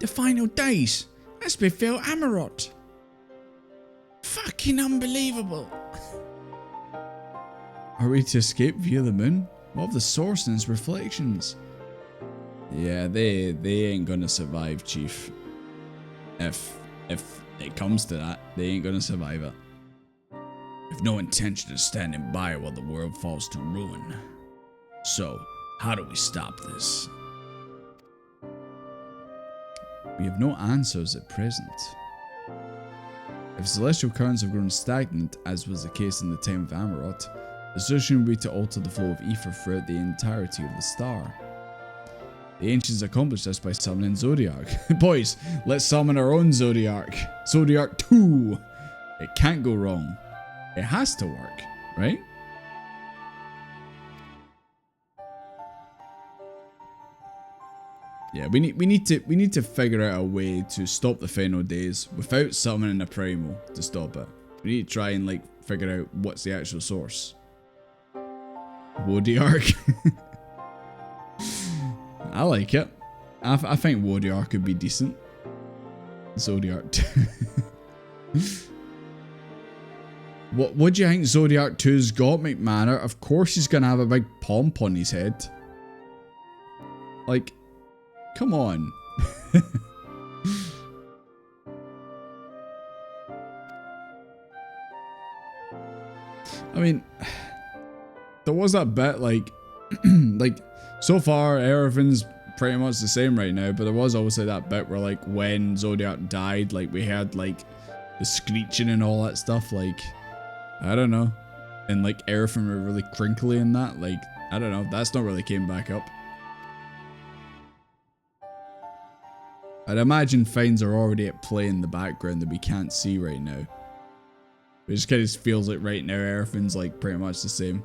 Speaker 2: The final days. That's befell Amarot. Fucking unbelievable. Are we to escape via the moon? What of the source and its reflections? Yeah, they ain't gonna survive, Chief. If it comes to that, they ain't gonna survive it. We've no intention of standing by while the world falls to ruin. So, how do we stop this? We have no answers at present. If celestial currents have grown stagnant, as was the case in the time of Amarot, the solution would be to alter the flow of ether throughout the entirety of the star. The ancients accomplished this by summoning Zodiark. Boys, let's summon our own Zodiark. Zodiark 2. It can't go wrong. It has to work, right? Yeah, we need to figure out a way to stop the final days without summoning a primal to stop it. We need to try and like figure out what's the actual source. Wodiark. I like it. I think Wodiark could be decent. Zodiark. What do you think Zodiark 2's got, McManor? Of course he's gonna have a big pomp on his head. Like, come on. I mean, there was that bit like, like, so far everything's pretty much the same right now, but there was also that bit where like when Zodiark died, like we had like the screeching and all that stuff, like, I don't know. And like everything were really crinkly and that, like, I don't know, that's not really came back up. I'd imagine things are already at play in the background that we can't see right now. It just kind of feels like right now everything's like pretty much the same.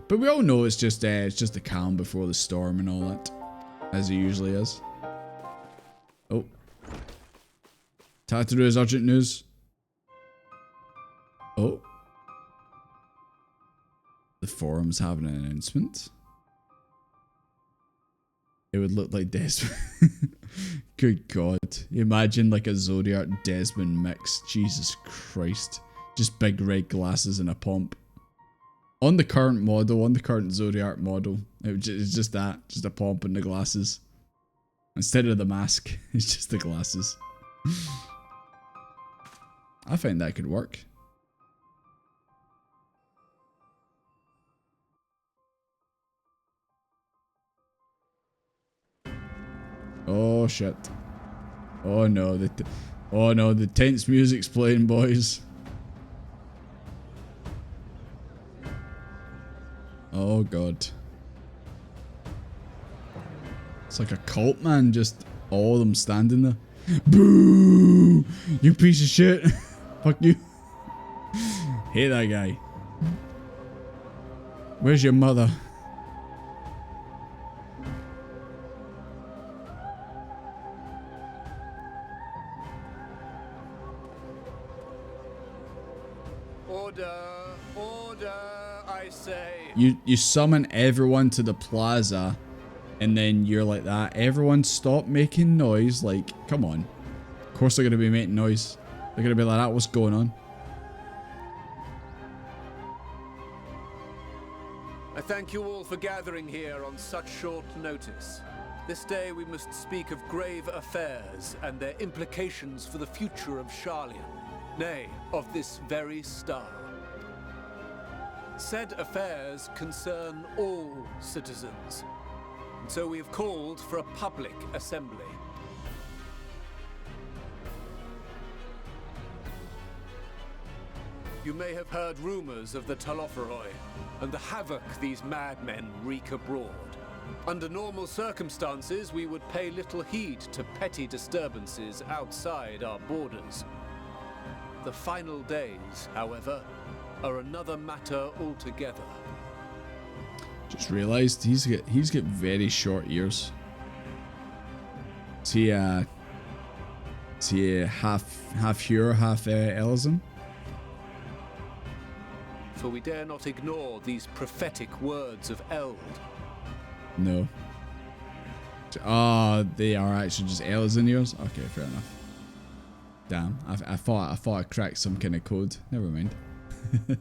Speaker 2: But we all know it's just the calm before the storm and all that, as it usually is. Oh. Tataru's urgent news. Oh. The forum's having an announcement. It would look like Desmond. Good God. Imagine like a Zodiark Desmond mix. Jesus Christ. Just big red glasses and a pomp. On the current model, on the current Zodiark model, it's just that. Just a pomp and the glasses. Instead of the mask, it's just the glasses. I find that could work. Oh shit. Oh no, the tense music's playing, boys. Oh god. It's like a cult, man. Just all of them standing there. Boo! You piece of shit. Fuck you. Hate that guy. Where's your mother?
Speaker 6: Order, order, I say.
Speaker 2: You summon everyone to the plaza, and then you're like that. Everyone stop making noise. Like, come on. Of course they're gonna be making noise. They're gonna be like that. What's going on?
Speaker 6: I thank you all for gathering here on such short notice. This day we must speak of grave affairs and their implications for the future of Sharlayan, nay, of this very star. Said affairs concern all citizens, and so we have called for a public assembly. You may have heard rumors of the Telophoroi and the havoc these madmen wreak abroad. Under normal circumstances, we would pay little heed to petty disturbances outside our borders. The final days, however, are another matter altogether.
Speaker 2: Just realized he's got very short ears. Is he half Hur, half Elizan?
Speaker 6: For we dare not ignore these prophetic words of Eld.
Speaker 2: No. Oh, they are actually just Elizan ears? Okay, fair enough. Damn, I thought I cracked some kind of code. Never mind. You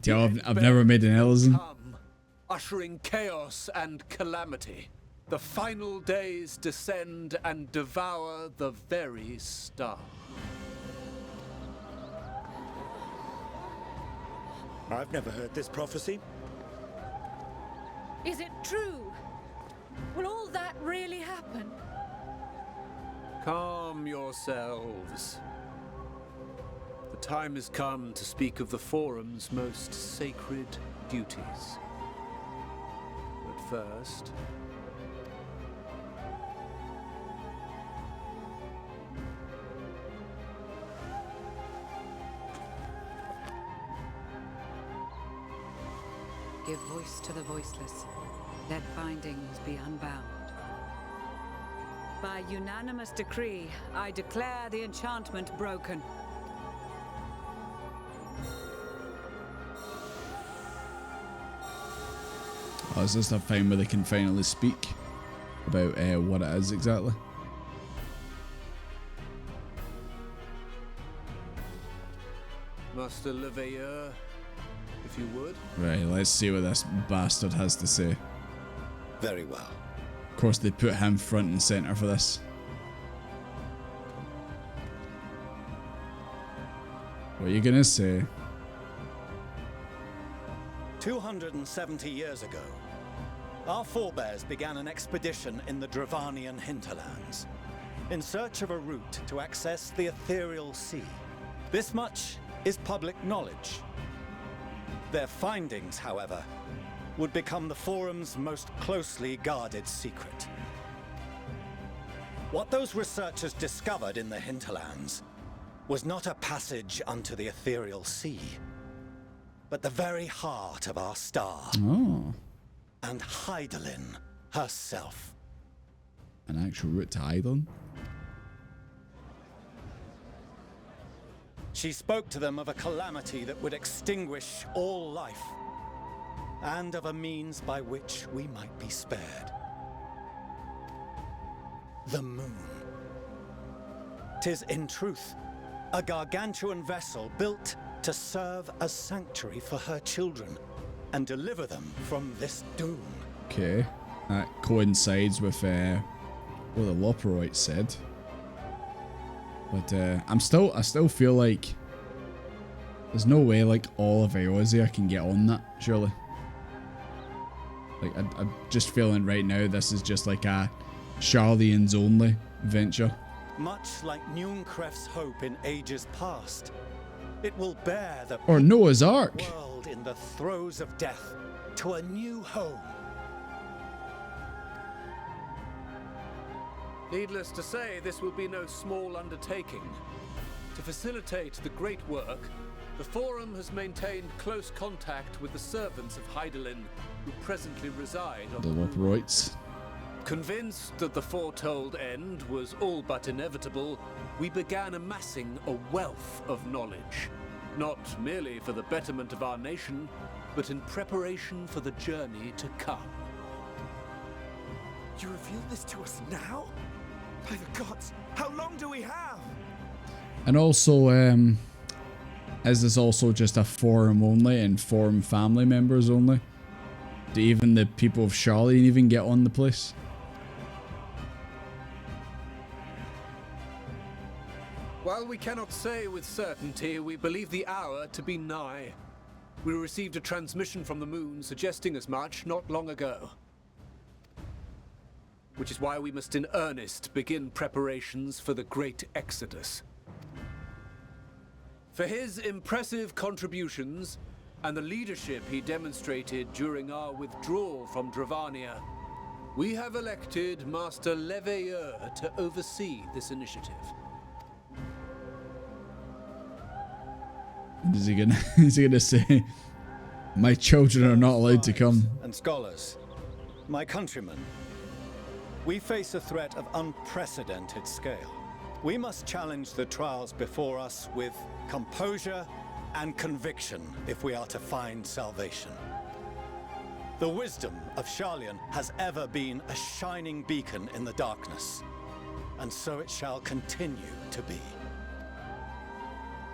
Speaker 2: tell I've never made an Elizan.
Speaker 6: Come, ushering chaos and calamity. The final days descend and devour the very star.
Speaker 11: I've never heard this prophecy.
Speaker 12: Is it true? Will all that really happen?
Speaker 6: Calm yourselves. The time has come to speak of the Forum's most sacred duties. But first...
Speaker 13: Give voice to the voiceless. Let bindings be unbound. By unanimous decree, I declare the enchantment broken.
Speaker 2: Oh, is this the time where they can finally speak about what it is exactly?
Speaker 6: Master Leveilleur, if you would.
Speaker 2: Right, let's see what this bastard has to say.
Speaker 11: Very well.
Speaker 2: Of course, they put him front and center for this. What are you gonna say?
Speaker 11: 270 years ago, our forebears began an expedition in the Dravanian hinterlands, in search of a route to access the ethereal sea. This much is public knowledge. Their findings, however, would become the Forum's most closely guarded secret. What those researchers discovered in the hinterlands was not a passage unto the ethereal sea, but the very heart of our star.
Speaker 2: Oh.
Speaker 11: And Hydaelyn herself.
Speaker 2: An actual route to Hydaelyn?
Speaker 11: She spoke to them of a calamity that would extinguish all life, and of a means by which we might be spared. The moon. 'Tis in truth a gargantuan vessel built to serve as sanctuary for her children and deliver them from this doom.
Speaker 2: Okay, that coincides with what the Loperites said. But I still feel like there's no way like all of Eorzea can get on that, surely. Like I'm just feeling right now this is just like a Sharlayans only venture.
Speaker 11: Much like Nunkref's hope in ages past, It will bear the
Speaker 2: Or Noah's Ark.
Speaker 11: world in the throes of death to a new home.
Speaker 14: Needless to say, this will be no small undertaking. To facilitate the great work, the Forum has maintained close contact with the servants of Hydaelyn, who presently reside on
Speaker 2: The
Speaker 14: the moon.
Speaker 2: Lothroids.
Speaker 14: Convinced that the foretold end was all but inevitable, we began amassing a wealth of knowledge, not merely for the betterment of our nation, but in preparation for the journey to come.
Speaker 9: You reveal this to us now? By the gods, how long do we have?
Speaker 2: And also, is this also just a forum only and forum family members only? Do even the people of Charlotte even get on the place?
Speaker 14: While we cannot say with certainty, we believe the hour to be nigh. We received a transmission from the moon suggesting as much not long ago. Which is why we must in earnest begin preparations for the great exodus. For his impressive contributions and the leadership he demonstrated during our withdrawal from Dravania, we have elected Master Leveilleur to oversee this initiative.
Speaker 2: Is he gonna say, my children are not allowed to come?
Speaker 11: And scholars, my countrymen, we face a threat of unprecedented scale. We must challenge the trials before us with composure and conviction if we are to find salvation. The wisdom of Sharlayan has ever been a shining beacon in the darkness, and so it shall continue to be.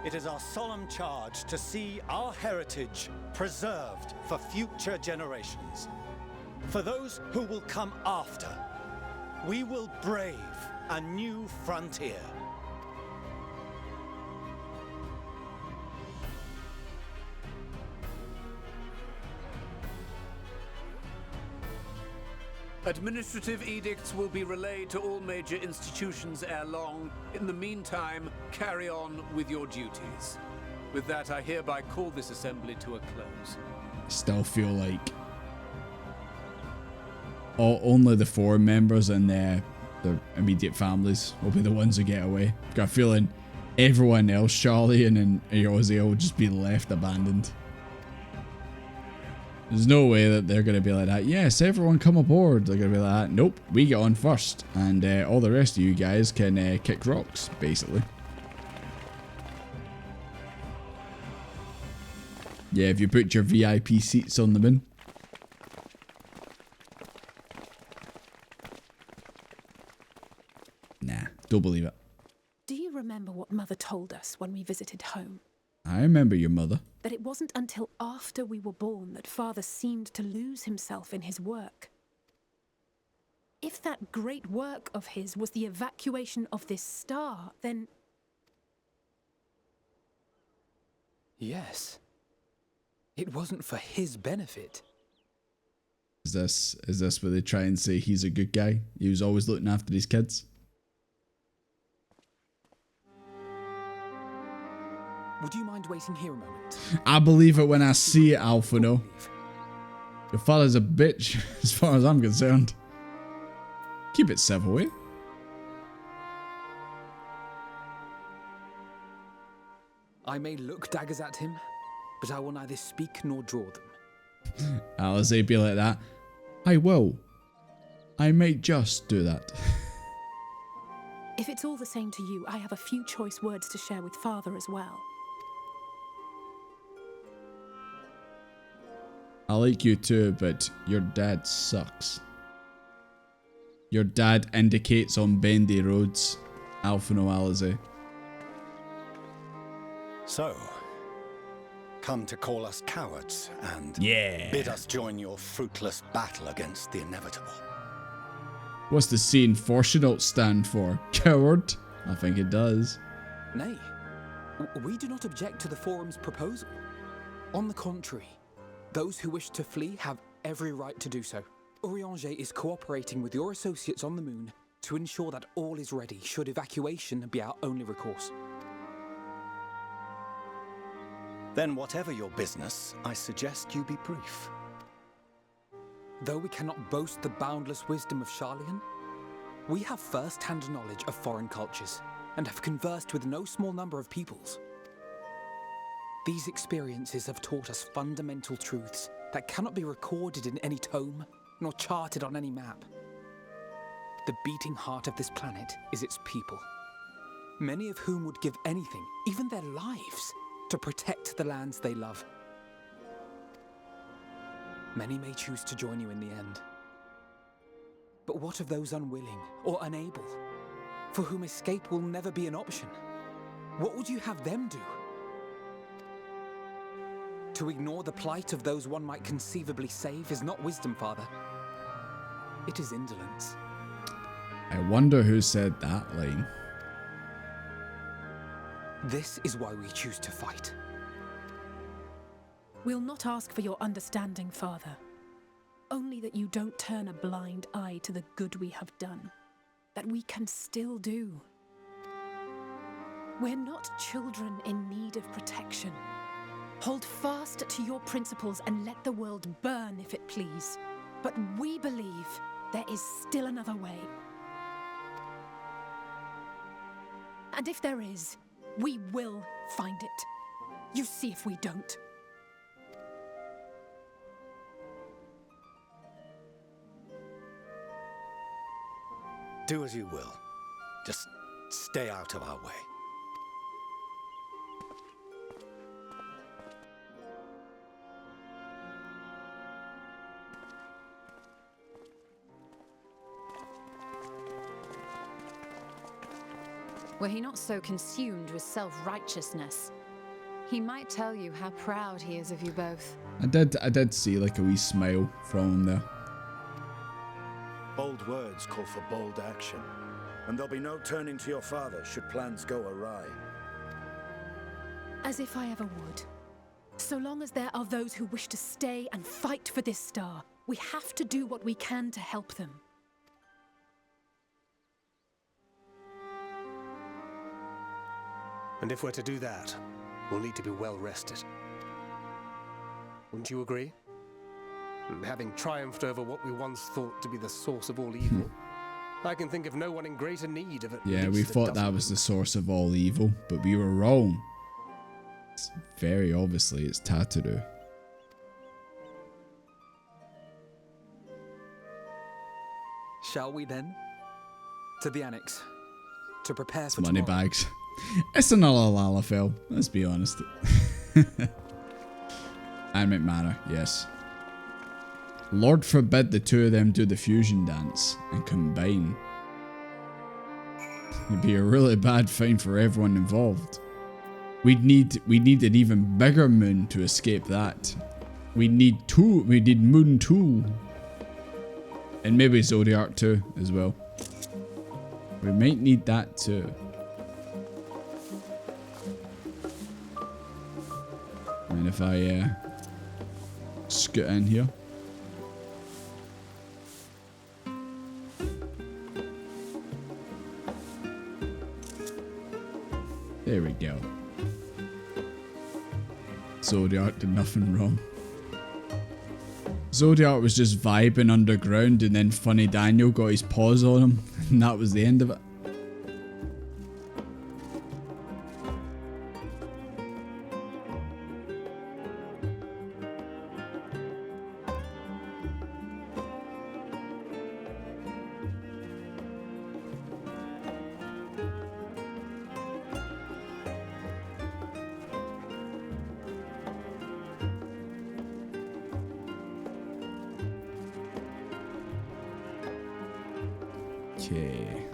Speaker 11: It is our solemn charge to see our heritage preserved for future generations. For those who will come after, we will brave a new frontier.
Speaker 14: Administrative edicts will be relayed to all major institutions ere long. In the meantime, carry on with your duties. With that, I hereby call this assembly to a close.
Speaker 2: Still feel like only the forum members and their immediate families will be the ones who get away. Got a feeling everyone else, Charlie and Ozzy, will just be left abandoned. There's no way that they're going to be like that. Yes, everyone come aboard. They're going to be like that. Nope, we get on first. And all the rest of you guys can kick rocks, basically. Yeah, if you put your VIP seats on the bin. Nah, don't believe it.
Speaker 12: Do you remember what Mother told us when we visited home?
Speaker 2: I remember your mother.
Speaker 12: That it wasn't until after we were born that Father seemed to lose himself in his work. If that great work of his was the evacuation of this star, then...
Speaker 15: Yes. It wasn't for his benefit.
Speaker 2: Is this where they try and say he's a good guy? He was always looking after his kids?
Speaker 15: Would you mind waiting here a moment?
Speaker 2: I believe it when I see it, Alphino. Your father's a bitch, as far as I'm concerned. Keep it civil, eh?
Speaker 15: I may look daggers at him, but I will neither speak nor draw them.
Speaker 2: Alizé be like that. I will. I may just do that.
Speaker 12: If it's all the same to you, I have a few choice words to share with Father as well.
Speaker 2: I like you too, but your dad sucks. Your dad indicates on bendy roads. Alphino Alizé.
Speaker 11: So, come to call us cowards and bid us join your fruitless battle against the inevitable.
Speaker 2: What's the C in Fortunaut stand for? Coward? I think it does.
Speaker 15: Nay, we do not object to the Forum's proposal. On the contrary, those who wish to flee have every right to do so. Urianger is cooperating with your associates on the moon to ensure that all is ready should evacuation be our only recourse.
Speaker 11: Then whatever your business, I suggest you be brief.
Speaker 15: Though we cannot boast the boundless wisdom of Charlian, we have first-hand knowledge of foreign cultures and have conversed with no small number of peoples. These experiences have taught us fundamental truths that cannot be recorded in any tome, nor charted on any map. The beating heart of this planet is its people, many of whom would give anything, even their lives, to protect the lands they love. Many may choose to join you in the end. But what of those unwilling or unable, for whom escape will never be an option? What would you have them do? To ignore the plight of those one might conceivably save is not wisdom, Father. It is indolence.
Speaker 2: I wonder who said that line.
Speaker 15: This is why we choose to fight.
Speaker 12: We'll not ask for your understanding, Father. Only that you don't turn a blind eye to the good we have done, that we can still do. We're not children in need of protection. Hold fast to your principles and let the world burn if it please. But we believe there is still another way. And if there is, we will find it. You see if we don't.
Speaker 11: Do as you will. Just stay out of our way.
Speaker 7: Were he not so consumed with self-righteousness, he might tell you how proud he is of you both.
Speaker 2: I did see like a wee smile from him there.
Speaker 16: Bold words call for bold action, and there'll be no turning to your father should plans go awry.
Speaker 12: As if I ever would. So long as there are those who wish to stay and fight for this star, we have to do what we can to help them.
Speaker 4: And if we're to do that, we'll need to be well rested. Wouldn't you agree? And having triumphed over what we once thought to be the source of all evil, I can think of no one in greater need of it.
Speaker 2: Yeah, we thought that was the source of all evil, but we were wrong. It's very obviously it's Tataru.
Speaker 15: Shall we then? To the annex. To prepare
Speaker 2: It's
Speaker 15: for
Speaker 2: money
Speaker 15: tomorrow.
Speaker 2: bags. It's another Lalafell, let's be honest. And McManor, yes. Lord forbid the two of them do the fusion dance and combine. It'd be a really bad thing for everyone involved. We'd need an even bigger moon to escape that. We need Moon 2. And maybe Zodiac 2 as well. We might need that too. And if I scoot in here. There we go. Zodiac did nothing wrong. Zodiac was just vibing underground and then Funny Daniel got his paws on him and that was the end of it. Okay.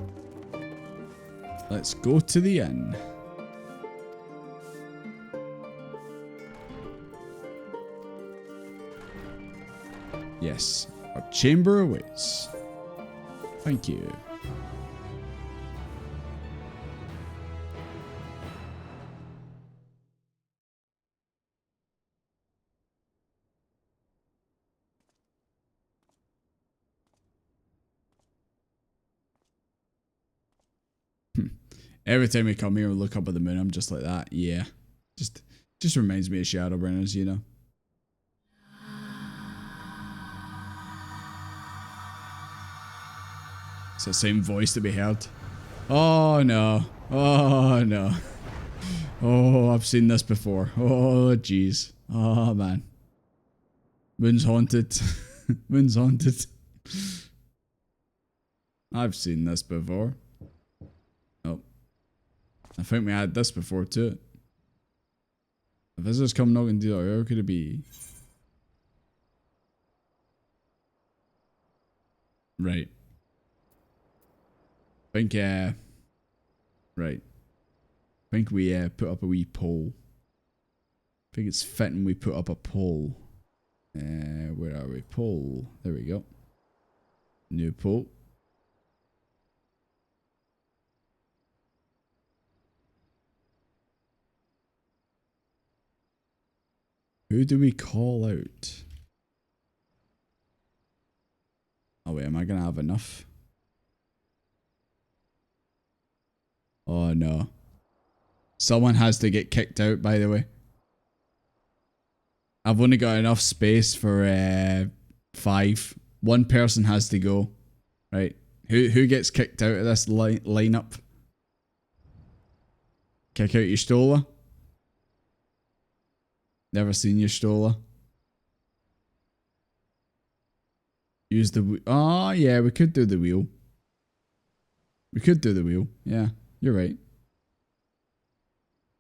Speaker 2: Let's go to the inn. Yes, our chamber awaits. Thank you. Every time we come here and look up at the moon, I'm just like that. Yeah. Just Just reminds me of Shadowbringers, you know. It's the same voice that we heard. Oh no. Oh no. Oh, I've seen this before. Oh jeez. Oh man. Moon's haunted. Moon's haunted. I've seen this before. Oh. I think we had this before too. The visitors come knocking the door. Who could it be? Right. I think, right. I think we put up a wee poll. I think it's fitting we put up a poll. Where are we? Poll. There we go. New poll. Who do we call out? Oh wait, am I gonna have enough? Oh no. Someone has to get kicked out, by the way. I've only got enough space for 5. One person has to go. Right. Who gets kicked out of this lineup? Kick out your Stola? Never seen your Stola. Use the... Oh, yeah, we could do the wheel. We could do the wheel. Yeah, you're right.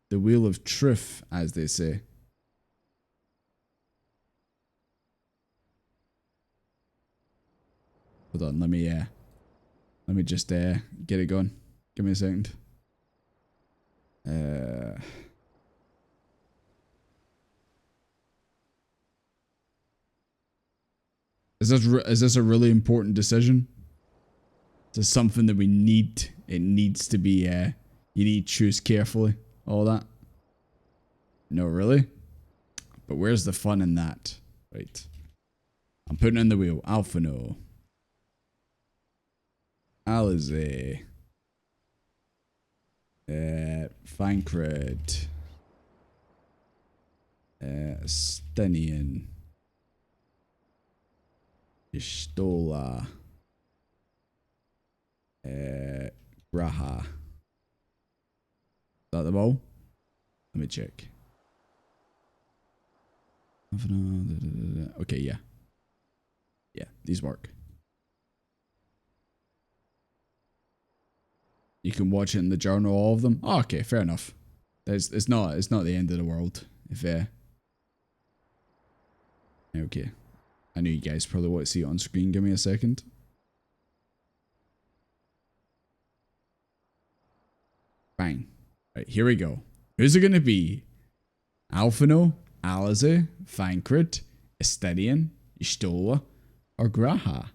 Speaker 2: The wheel of truth, as they say. Hold on, let me just get it going. Give me a second. Is this a really important decision? Is this something that we need? It needs to be, you need to choose carefully. All that? No, really? But where's the fun in that? Right. I'm putting in the wheel. Alphino. Alize. Fancred. Stenian. Istola. Graha. Is that the ball? Let me check. Okay, yeah. Yeah, these work. You can watch it in the journal, all of them. Oh, okay, fair enough. It's not the end of the world. If okay. I know you guys probably want to see it on screen. Give me a second. Bang. Right, here we go. Who's it going to be? Alphino, Alize, Fancred, Estedian, Istola, or Graha?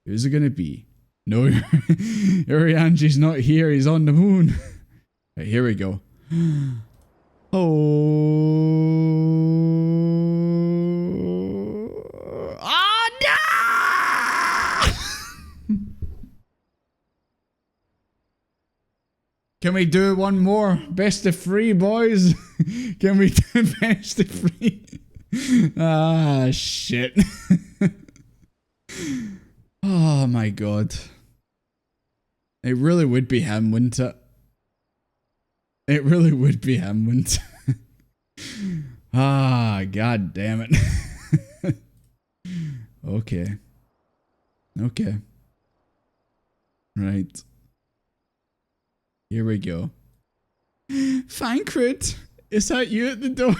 Speaker 2: Who's it going to be? No, Urianji's not here. He's on the moon. Right, here we go. Oh. Ah, no! Can we do one more? Best of 3, boys. Can we do best of 3? Ah, shit. Oh my god. It really would be him, wouldn't it? It really would be him, wouldn't it? Ah, god damn it. Okay. Okay. Right. Here we go. Fancred, is that you at the door?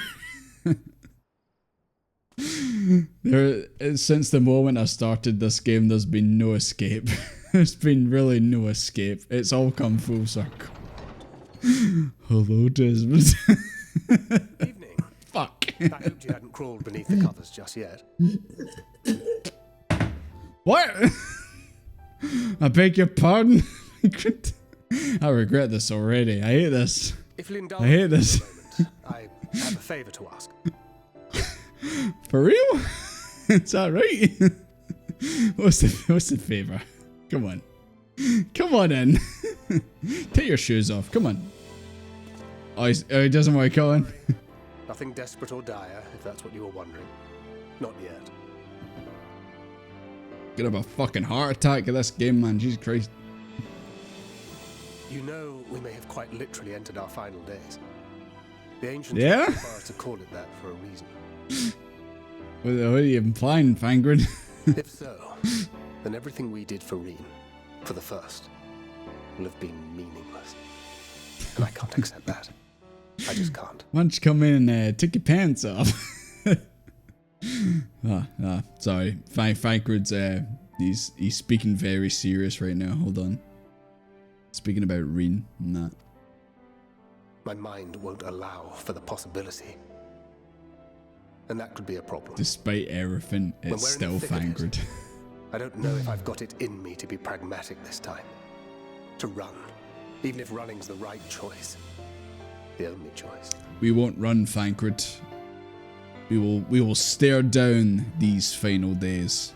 Speaker 2: Since the moment I started this game, there's been no escape. There's been really no escape. It's all come full circle. Hello, Desmond.
Speaker 4: Evening.
Speaker 2: Fuck.
Speaker 4: I hoped you hadn't crawled beneath the covers just yet.
Speaker 2: What? I beg your pardon? I regret this already. I hate this.
Speaker 4: If you'll indulge
Speaker 2: I hate this.
Speaker 4: me for a moment, I have a favour to ask.
Speaker 2: For real? Is that right? What's the favour? Come on. Come on in. Take your shoes off. Come on. Oh, he doesn't want to go in.
Speaker 4: Nothing desperate or dire, if that's what you were wondering. Not yet.
Speaker 2: Gonna have a fucking heart attack at this game, man. Jesus Christ.
Speaker 4: You know, we may have quite literally entered our final days. The ancients
Speaker 2: Yeah?
Speaker 4: went so far as to call it that for a reason.
Speaker 2: What are you implying, Fangren?
Speaker 4: If so, then everything we did for Reen, for the first, will have been meaningless. And I can't accept that. I just can't.
Speaker 2: Why don't you come in and take your pants off? Sorry. Fangren's, he's speaking very serious right now. Hold on. Speaking about Reen and that.
Speaker 4: My mind won't allow for the possibility. And that could be a problem.
Speaker 2: Despite everything,
Speaker 4: When
Speaker 2: it's
Speaker 4: we're in
Speaker 2: still
Speaker 4: the thick of it,
Speaker 2: Fangren.
Speaker 4: I don't know if I've got it in me to be pragmatic this time. To run. Even if running's the right choice. The only choice.
Speaker 2: We won't run, Fangren. We will stare down these final days.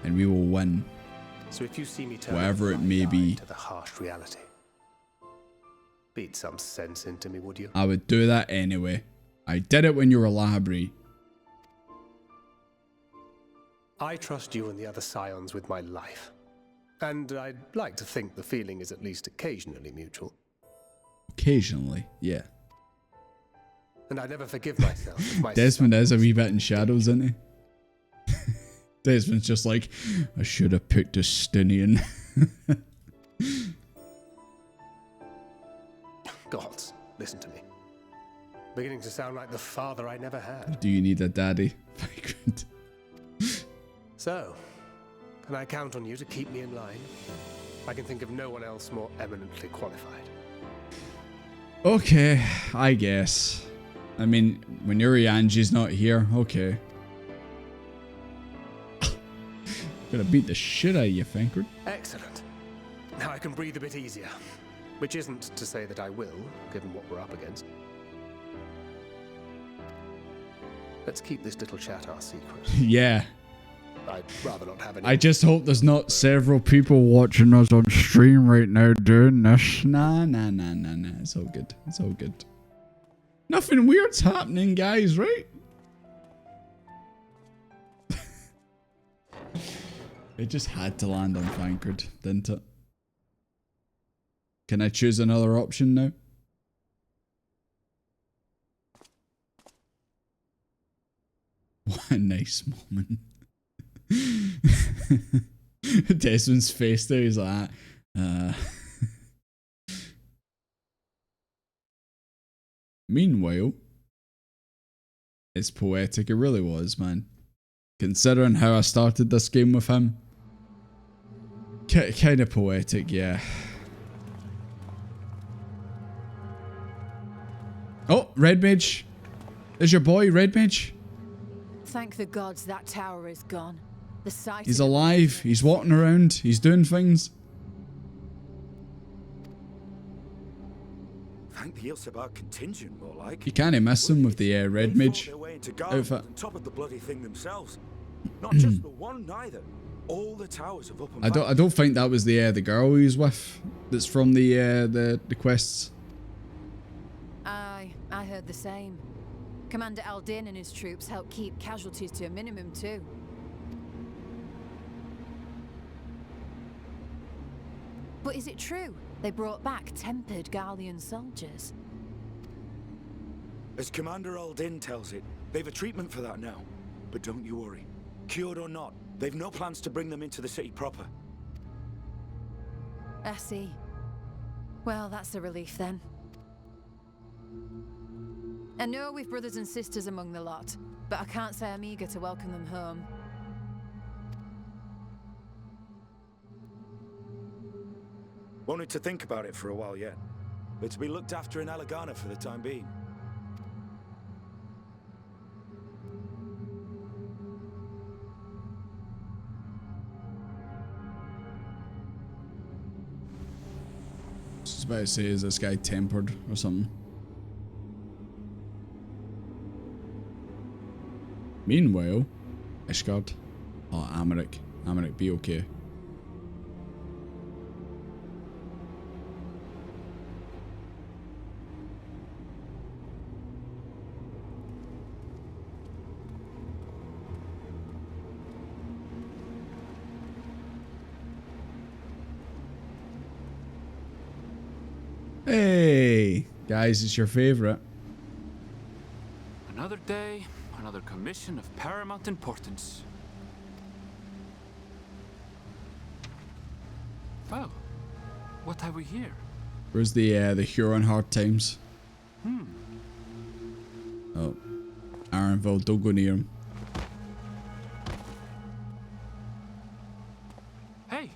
Speaker 2: And we will win.
Speaker 4: So if you see me turn
Speaker 2: Whatever
Speaker 4: a
Speaker 2: it may
Speaker 4: blind eye
Speaker 2: be.
Speaker 4: to the harsh reality, beat some sense into me, would you?
Speaker 2: I would do that anyway. I did it when you were a library.
Speaker 4: I trust you and the other scions with my life. And I'd like to think the feeling is at least occasionally mutual.
Speaker 2: Occasionally, yeah.
Speaker 4: And I never forgive myself if my
Speaker 2: Desmond is a wee bit in shadows, isn't he? Desmond's just like, I should have picked a Stinian.
Speaker 4: gods, listen to me. Beginning to sound like the father I never had.
Speaker 2: Do you need a daddy?
Speaker 4: So, can I count on you to keep me in line? I can think of no one else more eminently qualified.
Speaker 2: Okay, I guess. I mean, when Urianji's not here, okay. Gonna beat the shit out of you, Fangren.
Speaker 4: Excellent. Now I can breathe a bit easier. Which isn't to say that I will, given what we're up against. Let's keep this little chat our secret.
Speaker 2: Yeah.
Speaker 4: I'd rather not have any...
Speaker 2: I just hope there's not several people watching us on stream right now doing this. Nah. It's all good. It's all good. Nothing weird's happening, guys, right? It just had to land on Fangren, didn't it? Can I choose another option now? What a nice moment. Desmond's face there, he's like, Meanwhile, it's poetic, it really was, man. Considering how I started this game with him. Kind of poetic, yeah. Oh, Red Mage. There's your boy, Red Mage.
Speaker 7: Thank the gods that tower is gone. The sight
Speaker 2: He's alive. He's walking around. He's doing things.
Speaker 16: Thank the Ilsabar contingent, more like.
Speaker 2: You can't miss him with the Red Mage outfit.
Speaker 16: On top of the bloody thing themselves. Not just the one, neither. All the towers of Upper
Speaker 2: I don't think that was the girl he was with. That's from the quests.
Speaker 7: Aye, I heard the same. Commander Aldin and his troops helped keep casualties to a minimum too. But is it true they brought back tempered Garlean soldiers?
Speaker 16: As Commander Aldin tells it, they've a treatment for that now. But don't you worry. Cured or not, they've no plans to bring them into the city proper.
Speaker 7: I see. Well, that's a relief then. I know we've brothers and sisters among the lot, but I can't say I'm eager to welcome them home.
Speaker 16: Wanted to think about it for a while yet. But to be looked after in Alagana for the time being.
Speaker 2: I was about to say, is this guy tempered or something? Meanwhile, Ishgard. Oh, Amaric. Amaric, be okay. Hey, guys, it's your favorite.
Speaker 17: Another day, another commission of paramount importance. Well, what have we here?
Speaker 2: Where's the Huron hard times? Oh, Aaronville, don't go near him.
Speaker 17: Hey,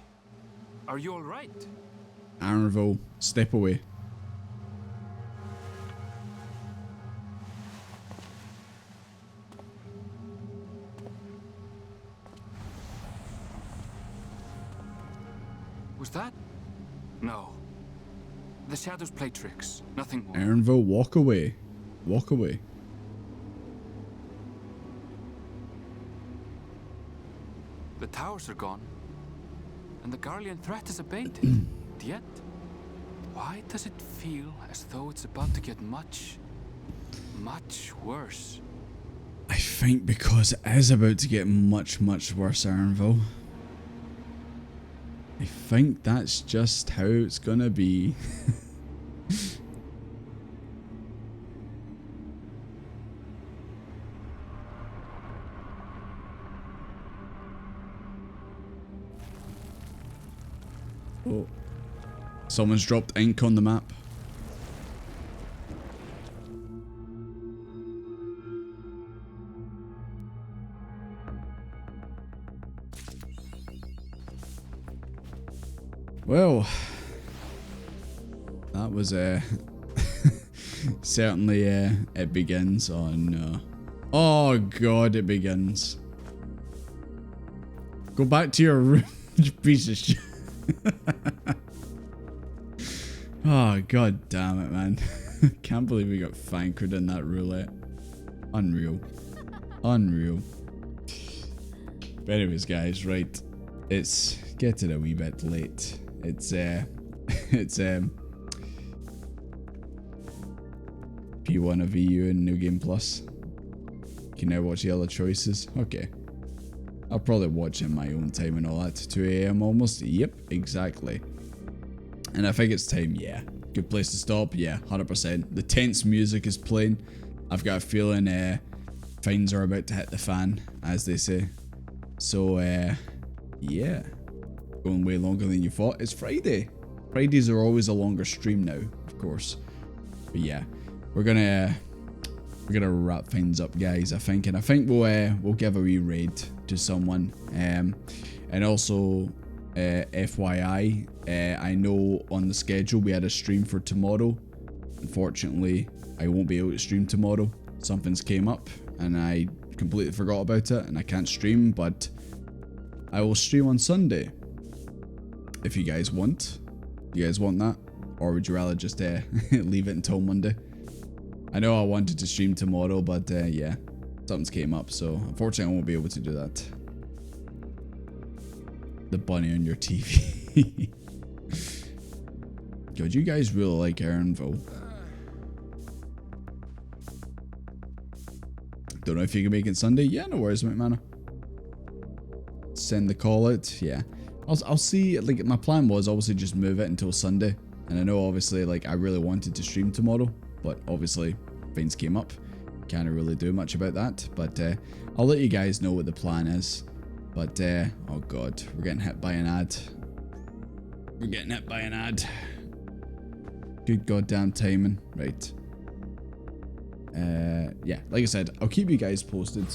Speaker 17: are you all right?
Speaker 2: Aaronville, step away.
Speaker 17: Was that? No. The shadows play tricks, nothing more.
Speaker 2: Aaronville, walk away. Walk away.
Speaker 17: The towers are gone, and the Garlean threat is abated. Yet, why does it feel as though it's about to get much, much worse?
Speaker 2: I think because it is about to get much, much worse, Aaronville. I think that's just how it's gonna be. Oh. Someone's dropped ink on the map. Well, that was certainly it begins. Oh no. Oh god, it begins. Go back to your room, you piece of shit. Oh god damn it, man. Can't believe we got Fankered in that roulette. Unreal. Unreal. But anyways guys, right. It's getting a wee bit late. It's P1 of EU and New Game Plus. Can now watch the other choices. Okay. I'll probably watch in my own time and all that. 2 AM almost. Yep, exactly. And I think it's time, yeah. Good place to stop, yeah, 100%. The tense music is playing. I've got a feeling things are about to hit the fan, as they say. So, yeah. Going way longer than you thought. It's Friday. Fridays are always a longer stream now, of course. But yeah, we're gonna wrap things up, guys. I think, and I think we'll give a wee raid to someone. And also, FYI, I know on the schedule we had a stream for tomorrow. Unfortunately, I won't be able to stream tomorrow. Something's came up, and I completely forgot about it, and I can't stream. But I will stream on Sunday. If you guys want. You guys want that? Or would you rather just leave it until Monday? I know I wanted to stream tomorrow, but yeah, something's came up, so unfortunately I won't be able to do that. The bunny on your TV. God, you guys really like Aaronville. Don't know if you can make it Sunday. Yeah, no worries, mate, man. Send the call out. Yeah. I'll see, like, my plan was obviously just move it until Sunday. And I know obviously, like, I really wanted to stream tomorrow, but obviously things came up. Can't really do much about that, but I'll let you guys know what the plan is. But, oh god, we're getting hit by an ad. We're getting hit by an ad. Good goddamn timing. Right. Yeah, like I said, I'll keep you guys posted.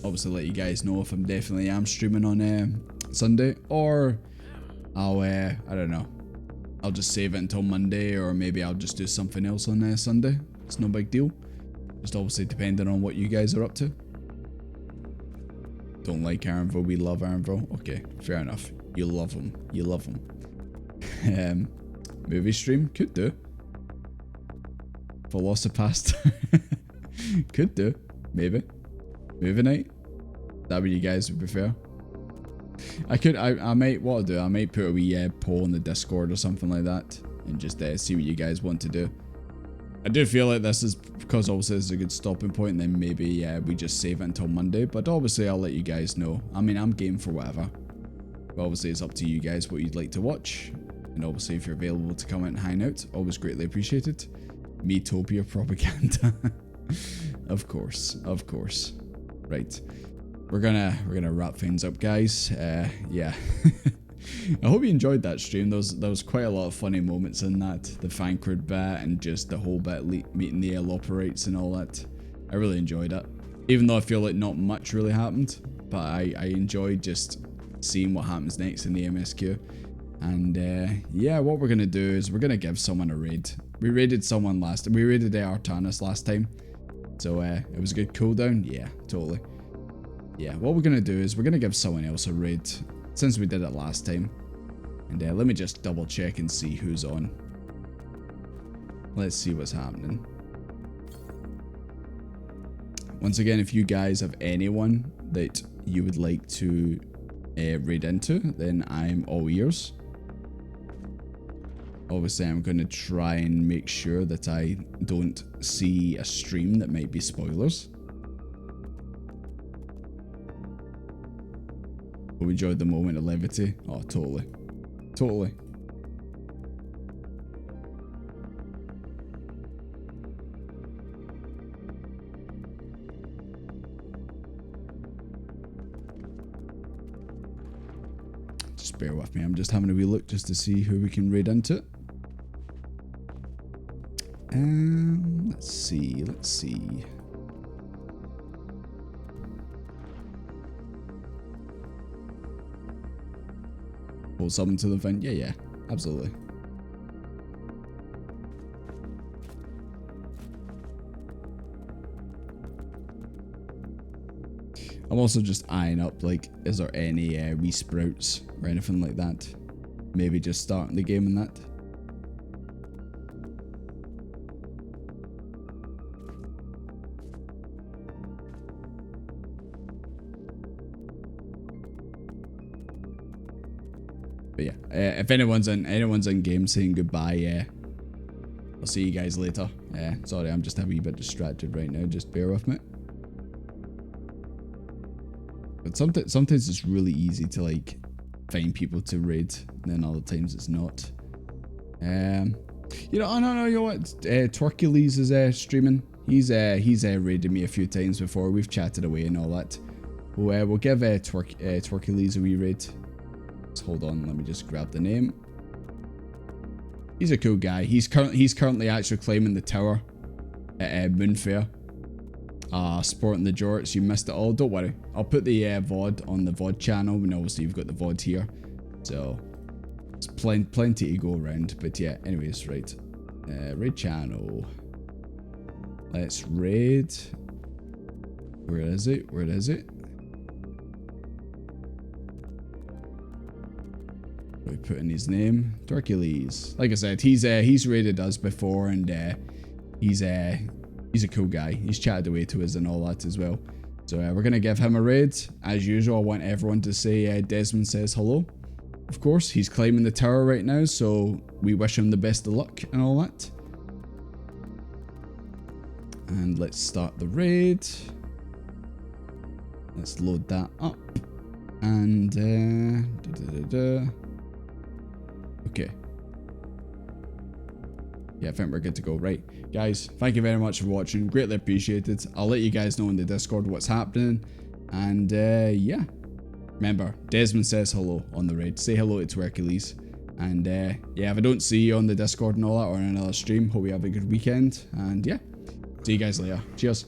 Speaker 2: Obviously let you guys know if I'm definitely am streaming on Sunday, or I'll I don't know, I'll just save it until Monday, or maybe I'll just do something else on Sunday. It's no big deal, just obviously depending on what you guys are up to. Don't like Aaronville, we love Aaronville. Okay, fair enough, you love them, you love them. Movie stream, could do. Velocipastor. Could do, maybe. Movie night, that would you guys would prefer. I might, what I'll do, I might put a wee poll in the Discord or something like that, and just see what you guys want to do. I do feel like this is, because obviously this is a good stopping point, and then maybe we just save it until Monday, but obviously I'll let you guys know. I mean, I'm game for whatever. But obviously it's up to you guys what you'd like to watch. And obviously, if you're available to come out and hang out, always greatly appreciated. Metopia propaganda. Of course, of course. Right. We're gonna wrap things up, guys. Yeah. I hope you enjoyed that stream. There was quite a lot of funny moments in that. The Thancred bit and just the whole bit meeting the operates and all that. I really enjoyed it. Even though I feel like not much really happened. But I enjoyed just seeing what happens next in the MSQ. And yeah, what we're gonna do is we're gonna give someone a raid. We raided someone we raided Artanis last time. So it was a good cooldown. Yeah, totally. Yeah, what we're gonna do is we're gonna give someone else a raid since we did it last time. And let me just double check and see who's on. Let's see what's happening. Once again, if you guys have anyone that you would like to raid into, then I'm all ears. Obviously, I'm going to try and make sure that I don't see a stream that might be spoilers. We enjoyed the moment of levity. Oh, totally. Totally. Just bear with me. I'm just having a wee look just to see who we can raid into. Let's see. Let's see. Pull something to the vent. Yeah, absolutely. I'm also just eyeing up, like, is there any wee sprouts or anything like that? Maybe just starting the game and that. But yeah, if anyone's in game saying goodbye, I'll see you guys later. Sorry, I'm just a wee bit distracted right now. Just bear with me. But sometimes it's really easy to like find people to raid, and then other times it's not. You know, oh no, you know what? Twerkules is streaming. He's raided me a few times before. We've chatted away and all that. We'll give Twerkules a wee raid. Hold on, let me just grab the name. He's a cool guy. He's currently actually climbing the tower at Moonfair. Sporting the jorts. You missed it all. Don't worry. I'll put the VOD on the VOD channel. And obviously you've got the VOD here. So it's plenty to go around. But yeah, anyways, right. Raid channel. Let's raid. Where is it? Where is it? We put in his name, Twerkules. Like I said, he's raided us before, and he's a cool guy. He's chatted away to us and all that as well. So we're gonna give him a raid. As usual, I want everyone to say Desmond says hello. Of course, he's climbing the tower right now, so we wish him the best of luck and all that. And let's start the raid. Let's load that up. And okay. Yeah, I think we're good to go. Right, guys, thank you very much for watching. Greatly appreciated. I'll let you guys know in the Discord what's happening. And yeah, remember, Desmond says hello on the raid. Say hello to Twerkules. And yeah, if I don't see you on the Discord and all that or on another stream, hope you have a good weekend. And yeah, see you guys later. Cheers.